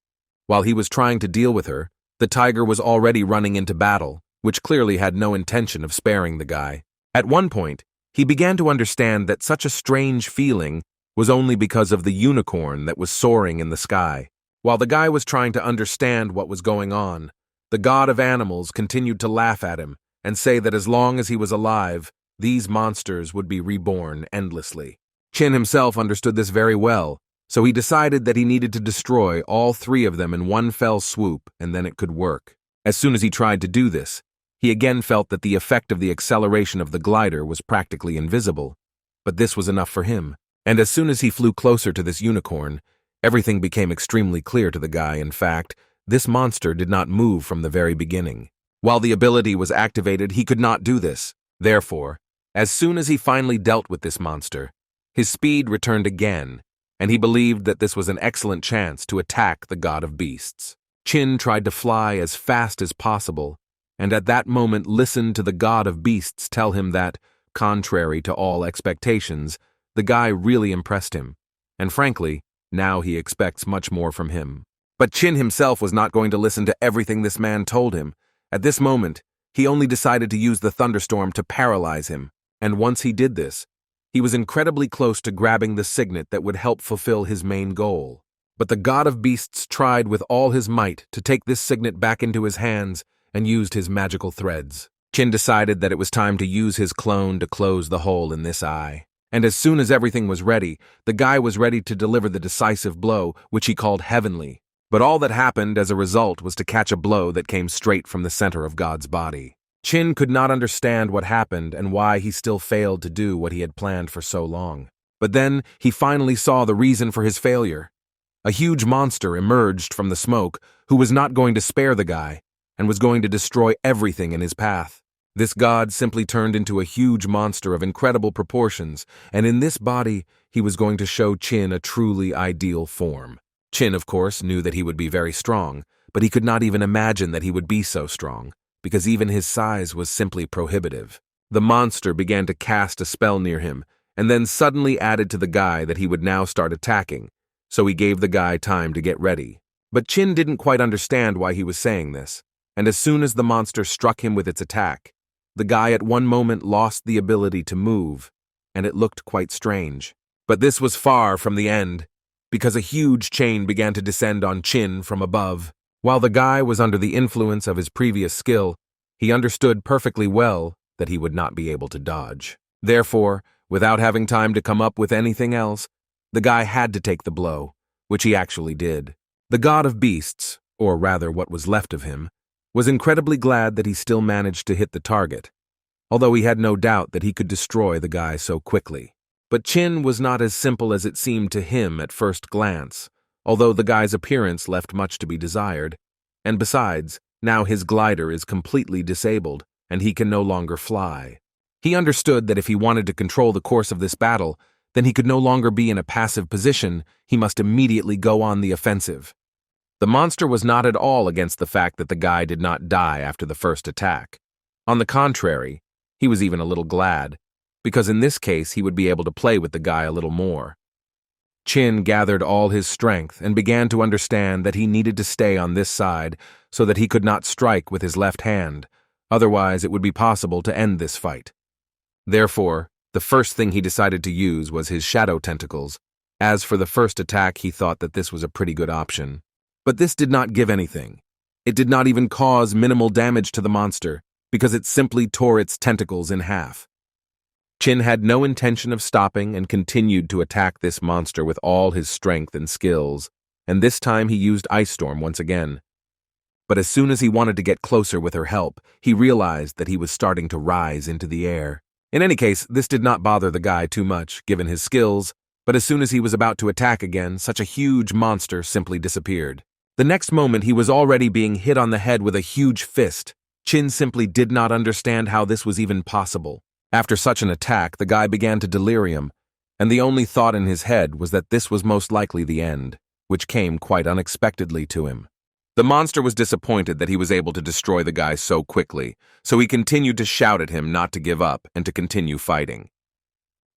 While he was trying to deal with her, the tiger was already running into battle, which clearly had no intention of sparing the guy. At one point, he began to understand that such a strange feeling was only because of the unicorn that was soaring in the sky. While the guy was trying to understand what was going on, the god of animals continued to laugh at him and say that as long as he was alive, these monsters would be reborn endlessly. Qin himself understood this very well, so he decided that he needed to destroy all three of them in one fell swoop, and then it could work. As soon as he tried to do this, he again felt that the effect of the acceleration of the glider was practically invisible. But this was enough for him, and as soon as he flew closer to this unicorn, everything became extremely clear to the guy. In fact, this monster did not move from the very beginning. While the ability was activated, he could not do this. Therefore, as soon as he finally dealt with this monster, his speed returned again, and he believed that this was an excellent chance to attack the god of beasts. Qin tried to fly as fast as possible, and at that moment listened to the god of beasts tell him that, contrary to all expectations, the guy really impressed him, and frankly, now he expects much more from him. But Qin himself was not going to listen to everything this man told him. At this moment, he only decided to use the thunderstorm to paralyze him, and once he did this, he was incredibly close to grabbing the signet that would help fulfill his main goal. But the god of beasts tried with all his might to take this signet back into his hands and used his magical threads. Qin decided that it was time to use his clone to close the hole in this eye. And as soon as everything was ready, the guy was ready to deliver the decisive blow, which he called heavenly. But all that happened as a result was to catch a blow that came straight from the center of God's body. Qin could not understand what happened and why he still failed to do what he had planned for so long. But then he finally saw the reason for his failure. A huge monster emerged from the smoke who was not going to spare the guy and was going to destroy everything in his path. This god simply turned into a huge monster of incredible proportions, and in this body he was going to show Qin a truly ideal form. Qin, of course, knew that he would be very strong, but he could not even imagine that he would be so strong, because even his size was simply prohibitive. The monster began to cast a spell near him, and then suddenly added to the guy that he would now start attacking, so he gave the guy time to get ready. But Qin didn't quite understand why he was saying this, and as soon as the monster struck him with its attack, the guy at one moment lost the ability to move, and it looked quite strange. But this was far from the end, because a huge chain began to descend on Qin from above. While the guy was under the influence of his previous skill, he understood perfectly well that he would not be able to dodge. Therefore, without having time to come up with anything else, the guy had to take the blow, which he actually did. The god of beasts, or rather what was left of him, was incredibly glad that he still managed to hit the target, although he had no doubt that he could destroy the guy so quickly. But Qin was not as simple as it seemed to him at first glance, although the guy's appearance left much to be desired, and besides, now his glider is completely disabled, and he can no longer fly. He understood that if he wanted to control the course of this battle, then he could no longer be in a passive position, he must immediately go on the offensive. The monster was not at all against the fact that the guy did not die after the first attack. On the contrary, he was even a little glad, because in this case he would be able to play with the guy a little more. Qin gathered all his strength and began to understand that he needed to stay on this side so that he could not strike with his left hand, otherwise it would be possible to end this fight. Therefore, the first thing he decided to use was his shadow tentacles, As for the first attack, he thought that this was a pretty good option. But this did not give anything. It did not even cause minimal damage to the monster, because it simply tore its tentacles in half. Chin had no intention of stopping and continued to attack this monster with all his strength and skills, and this time he used Ice Storm once again. But as soon as he wanted to get closer with her help, he realized that he was starting to rise into the air. In any case, this did not bother the guy too much, given his skills, but as soon as he was about to attack again, such a huge monster simply disappeared. The next moment, he was already being hit on the head with a huge fist. Chin simply did not understand how this was even possible. After such an attack, the guy began to delirium, and the only thought in his head was that this was most likely the end, which came quite unexpectedly to him. The monster was disappointed that he was able to destroy the guy so quickly, so he continued to shout at him not to give up and to continue fighting.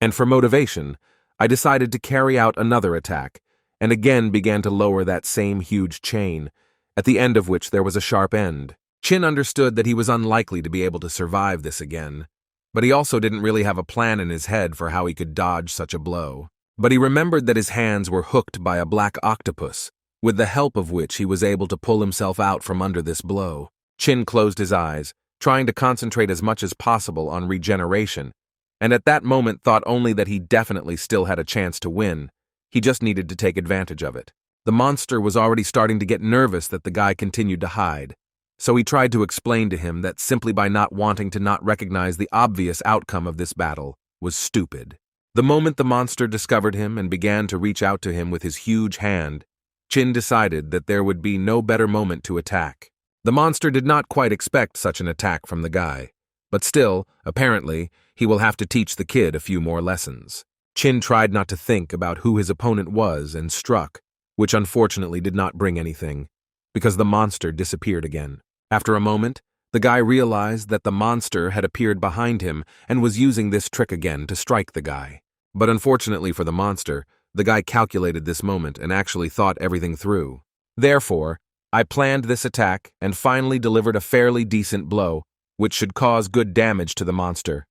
And for motivation, I decided to carry out another attack, and again began to lower that same huge chain, at the end of which there was a sharp end. Chin understood that he was unlikely to be able to survive this again, but he also didn't really have a plan in his head for how he could dodge such a blow. But he remembered that his hands were hooked by a black octopus, with the help of which he was able to pull himself out from under this blow. Chin closed his eyes, trying to concentrate as much as possible on regeneration, and at that moment thought only that he definitely still had a chance to win. He just needed to take advantage of it. The monster was already starting to get nervous that the guy continued to hide, so he tried to explain to him that simply by not wanting to not recognize the obvious outcome of this battle was stupid. The moment the monster discovered him and began to reach out to him with his huge hand, Chin decided that there would be no better moment to attack. The monster did not quite expect such an attack from the guy, but still, apparently, he will have to teach the kid a few more lessons. Chin tried not to think about who his opponent was and struck, which unfortunately did not bring anything, because the monster disappeared again. After a moment, the guy realized that the monster had appeared behind him and was using this trick again to strike the guy. But unfortunately for the monster, the guy calculated this moment and actually thought everything through. Therefore, I planned this attack and finally delivered a fairly decent blow, which should cause good damage to the monster.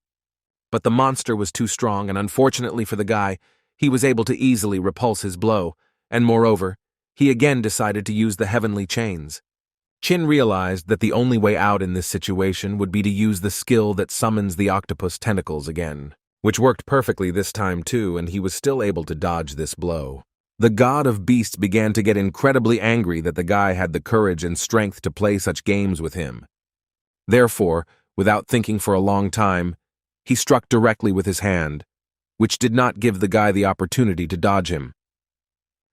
But the monster was too strong, and unfortunately for the guy, he was able to easily repulse his blow, and moreover, he again decided to use the heavenly chains. Chin realized that the only way out in this situation would be to use the skill that summons the octopus tentacles again, which worked perfectly this time too, and he was still able to dodge this blow. The god of beasts began to get incredibly angry that the guy had the courage and strength to play such games with him. Therefore, without thinking for a long time, he struck directly with his hand, which did not give the guy the opportunity to dodge him.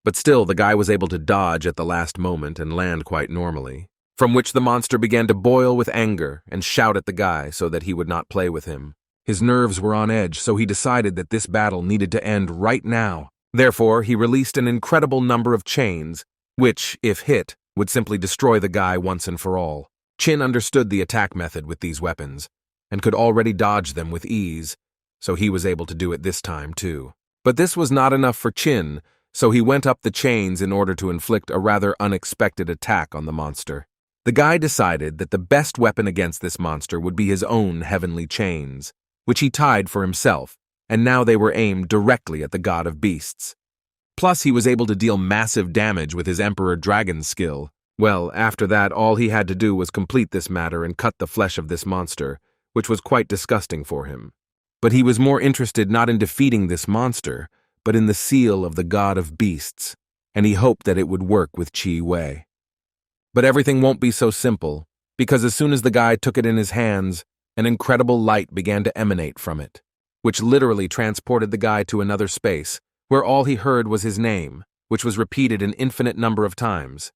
But still, the guy was able to dodge at the last moment and land quite normally, from which the monster began to boil with anger and shout at the guy so that he would not play with him. His nerves were on edge, so he decided that this battle needed to end right now. Therefore, he released an incredible number of chains, which, if hit, would simply destroy the guy once and for all. Chin understood the attack method with these weapons, and could already dodge them with ease, so he was able to do it this time too. But this was not enough for Chin, so he went up the chains in order to inflict a rather unexpected attack on the monster. The guy decided that the best weapon against this monster would be his own heavenly chains, which he tied for himself, and now they were aimed directly at the god of beasts. Plus, he was able to deal massive damage with his Emperor Dragon skill. Well, after that, all he had to do was complete this matter and cut the flesh of this monster, which was quite disgusting for him. But he was more interested not in defeating this monster, but in the seal of the god of beasts, and he hoped that it would work with Chi Wei. But everything won't be so simple, because as soon as the guy took it in his hands, an incredible light began to emanate from it, which literally transported the guy to another space, where all he heard was his name, which was repeated an infinite number of times.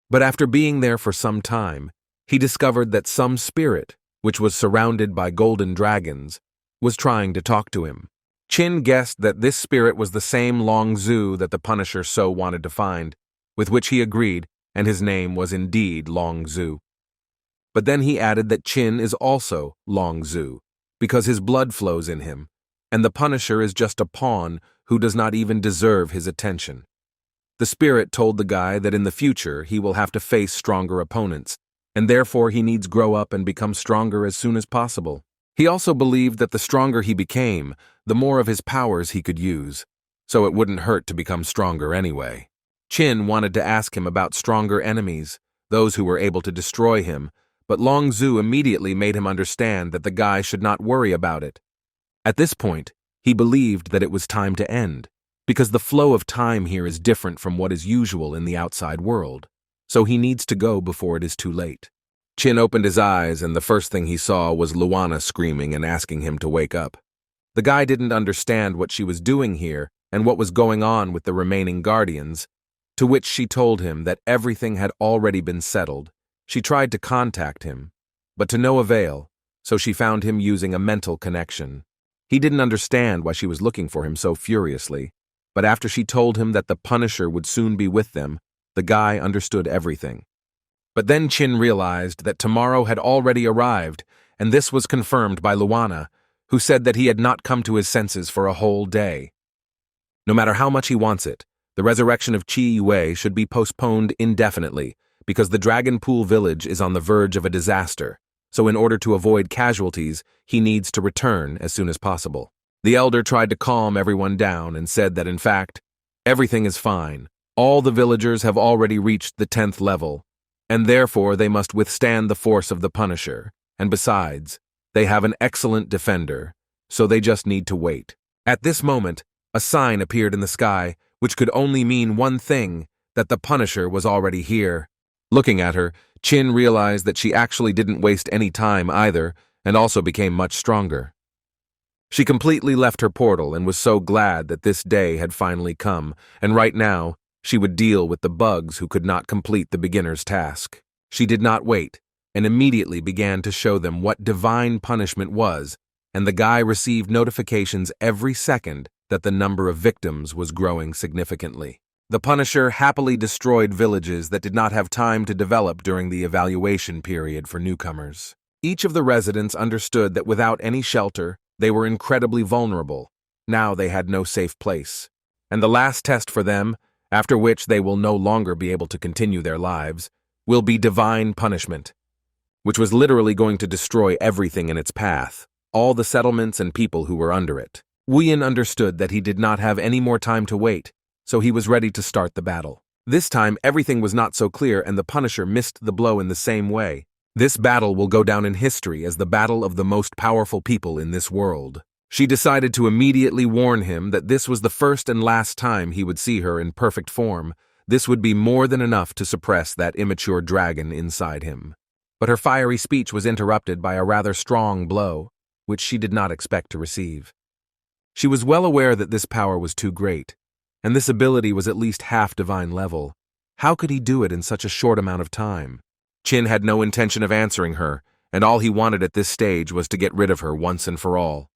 But after being there for some time, he discovered that some spirit, which was surrounded by golden dragons, was trying to talk to him. Chin guessed that this spirit was the same Long Zhu that the Punisher so wanted to find, with which he agreed, and his name was indeed Long Zhu. But then he added that Chin is also Long Zhu, because his blood flows in him, and the Punisher is just a pawn who does not even deserve his attention. The spirit told the guy that in the future he will have to face stronger opponents, and therefore he needs grow up and become stronger as soon as possible. He also believed that the stronger he became, the more of his powers he could use. so it wouldn't hurt to become stronger anyway. Qin wanted to ask him about stronger enemies, those who were able to destroy him, but Long Zhu immediately made him understand that the guy should not worry about it. At this point, he believed that it was time to end, because the flow of time here is different from what is usual in the outside world, so he needs to go before it is too late. Qin opened his eyes, and the first thing he saw was Luana screaming and asking him to wake up. The guy didn't understand what she was doing here and what was going on with the remaining guardians, to which she told him that everything had already been settled. She tried to contact him, but to no avail, so she found him using a mental connection. He didn't understand why she was looking for him so furiously, but after she told him that the Punisher would soon be with them, the guy understood everything. But then Qin realized that tomorrow had already arrived, and this was confirmed by Luana, who said that he had not come to his senses for a whole day. No matter how much he wants it, the resurrection of Qi Yue should be postponed indefinitely, because the Dragon Pool village is on the verge of a disaster, so in order to avoid casualties, he needs to return as soon as possible. The elder tried to calm everyone down and said that in fact, everything is fine. All the villagers have already reached the 10th level, and therefore they must withstand the force of the Punisher, and besides, they have an excellent defender, so they just need to wait. At this moment, a sign appeared in the sky, which could only mean one thing, that the Punisher was already here. Looking at her, Qin realized that she actually didn't waste any time either, and also became much stronger. She completely left her portal and was so glad that this day had finally come, and right now, she would deal with the bugs who could not complete the beginner's task. She did not wait, and immediately began to show them what divine punishment was, and the guy received notifications every second that the number of victims was growing significantly. The Punisher happily destroyed villages that did not have time to develop during the evaluation period for newcomers. Each of the residents understood that without any shelter, they were incredibly vulnerable. Now they had no safe place. And the last test for them, after which they will no longer be able to continue their lives, will be divine punishment, which was literally going to destroy everything in its path, all the settlements and people who were under it. Wuyin understood that he did not have any more time to wait, so he was ready to start the battle. This time, everything was not so clear and the Punisher missed the blow in the same way. This battle will go down in history as the battle of the most powerful people in this world. She decided to immediately warn him that this was the first and last time he would see her in perfect form. This would be more than enough to suppress that immature dragon inside him. But her fiery speech was interrupted by a rather strong blow, which she did not expect to receive. She was well aware that this power was too great, and this ability was at least half divine level. How could he do it in such a short amount of time? Qin had no intention of answering her, and all he wanted at this stage was to get rid of her once and for all.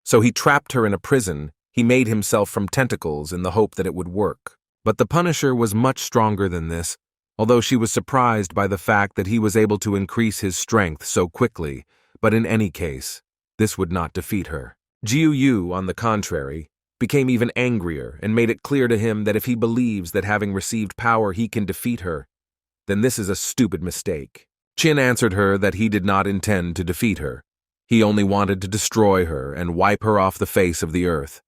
So he trapped her in a prison. He made himself from tentacles in the hope that it would work. But the Punisher was much stronger than this, although she was surprised by the fact that he was able to increase his strength so quickly. But in any case, this would not defeat her. Jiu Yu, on the contrary, became even angrier and made it clear to him that if he believes that having received power he can defeat her, then this is a stupid mistake. Qin answered her that he did not intend to defeat her. He only wanted to destroy her and wipe her off the face of the earth.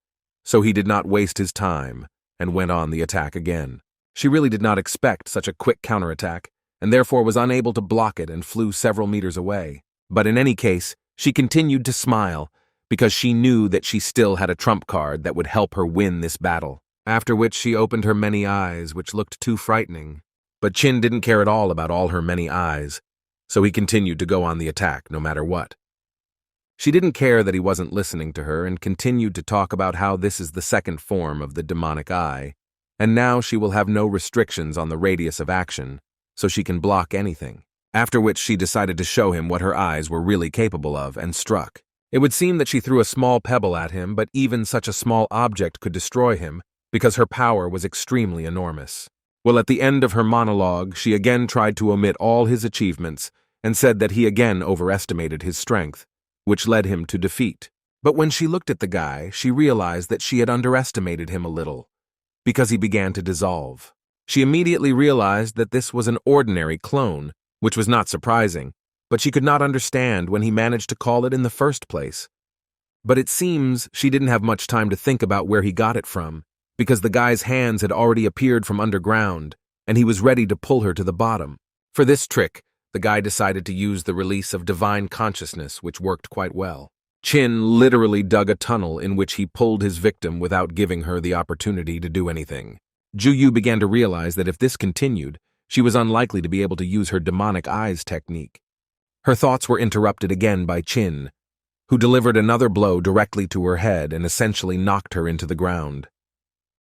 So he did not waste his time and went on the attack again. She really did not expect such a quick counterattack, and therefore was unable to block it and flew several meters away. But in any case, she continued to smile, because she knew that she still had a trump card that would help her win this battle. After which she opened her many eyes, which looked too frightening. But Qin didn't care at all about all her many eyes, so he continued to go on the attack no matter what. She didn't care that he wasn't listening to her and continued to talk about how this is the second form of the demonic eye, and now she will have no restrictions on the radius of action, so she can block anything. After which she decided to show him what her eyes were really capable of and struck. It would seem that she threw a small pebble at him, but even such a small object could destroy him because her power was extremely enormous. Well, at the end of her monologue, she again tried to omit all his achievements and said that he again overestimated his strength, which led him to defeat. But when she looked at the guy, she realized that she had underestimated him a little, because he began to dissolve. She immediately realized that this was an ordinary clone, which was not surprising, but she could not understand when he managed to call it in the first place. But it seems she didn't have much time to think about where he got it from, because the guy's hands had already appeared from underground, and he was ready to pull her to the bottom. For this trick, the guy decided to use the release of divine consciousness, which worked quite well. Chin literally dug a tunnel in which he pulled his victim without giving her the opportunity to do anything. Ju-Yu began to realize that if this continued, she was unlikely to be able to use her demonic eyes technique. Her thoughts were interrupted again by Chin, who delivered another blow directly to her head and essentially knocked her into the ground.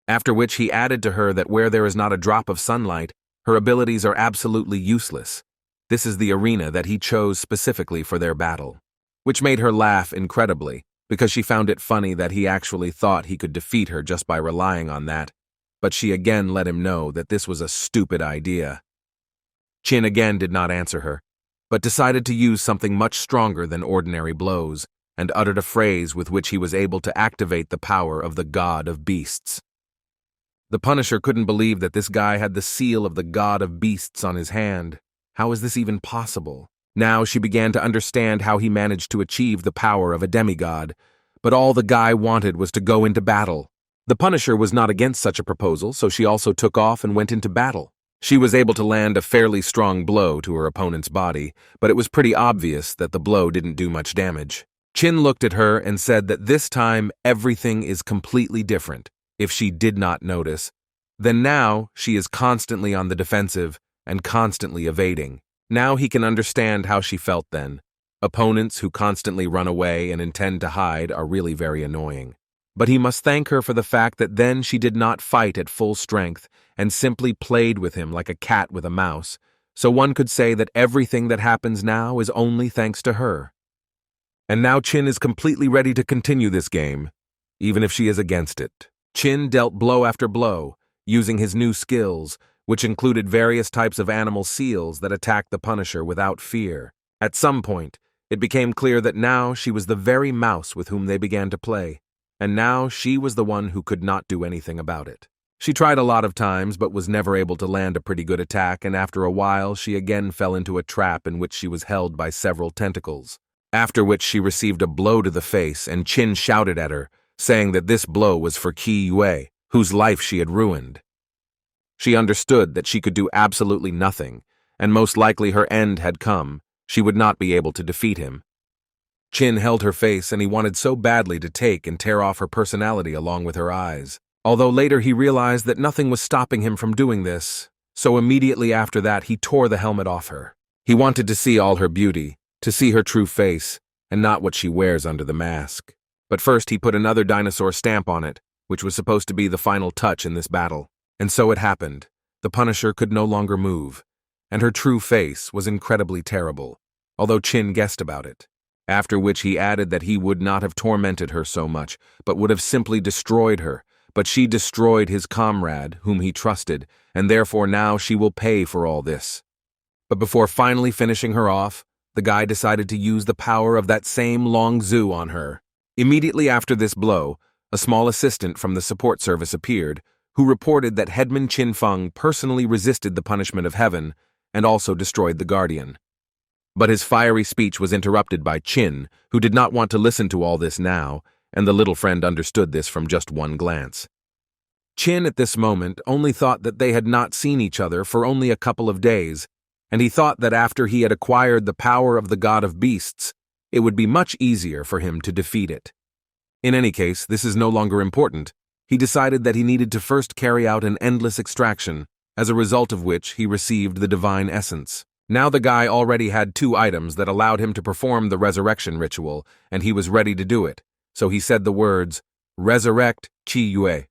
After which he added to her that where there is not a drop of sunlight, her abilities are absolutely useless. This is the arena that he chose specifically for their battle. Which made her laugh incredibly, because she found it funny that he actually thought he could defeat her just by relying on that, but she again let him know that this was a stupid idea. Chin again did not answer her, but decided to use something much stronger than ordinary blows, and uttered a phrase with which he was able to activate the power of the God of Beasts. The Punisher couldn't believe that this guy had the seal of the God of Beasts on his hand. How is this even possible? Now she began to understand how he managed to achieve the power of a demigod, but all the guy wanted was to go into battle. The Punisher was not against such a proposal, so she also took off and went into battle. She was able to land a fairly strong blow to her opponent's body, but it was pretty obvious that the blow didn't do much damage. Chin looked at her and said that this time everything is completely different. If she did not notice, then now she is constantly on the defensive and constantly evading. Now he can understand how she felt then. Opponents who constantly run away and intend to hide are really very annoying. But he must thank her for the fact that then she did not fight at full strength and simply played with him like a cat with a mouse, so one could say that everything that happens now is only thanks to her. And now Chin is completely ready to continue this game, even if she is against it. Chin dealt blow after blow, using his new skills, which included various types of animal seals that attacked the Punisher without fear. At some point, it became clear that now she was the very mouse with whom they began to play, and now she was the one who could not do anything about it. She tried a lot of times but was never able to land a pretty good attack, and after a while she again fell into a trap in which she was held by several tentacles. After which she received a blow to the face, and Chin shouted at her, saying that this blow was for Qi Yue, whose life she had ruined. She understood that she could do absolutely nothing, and most likely her end had come. She would not be able to defeat him. Chin held her face, and he wanted so badly to take and tear off her personality along with her eyes. Although later he realized that nothing was stopping him from doing this, so immediately after that he tore the helmet off her. He wanted to see all her beauty, to see her true face, and not what she wears under the mask. But first he put another dinosaur stamp on it, which was supposed to be the final touch in this battle. And so it happened. The Punisher could no longer move, and her true face was incredibly terrible, although Chin guessed about it. After which he added that he would not have tormented her so much, but would have simply destroyed her, but she destroyed his comrade, whom he trusted, and therefore now she will pay for all this. But before finally finishing her off, the guy decided to use the power of that same Long Zhu on her. Immediately after this blow, a small assistant from the support service appeared, who reported that Headman Chin Feng personally resisted the punishment of heaven and also destroyed the Guardian. But his fiery speech was interrupted by Chin, who did not want to listen to all this now, and the little friend understood this from just one glance. Chin at this moment only thought that they had not seen each other for only a couple of days, and he thought that after he had acquired the power of the God of Beasts, it would be much easier for him to defeat it. In any case, this is no longer important. He decided that he needed to first carry out an endless extraction, as a result of which he received the divine essence. Now the guy already had 2 items that allowed him to perform the resurrection ritual, and he was ready to do it, so he said the words, "Resurrect Qi Yue."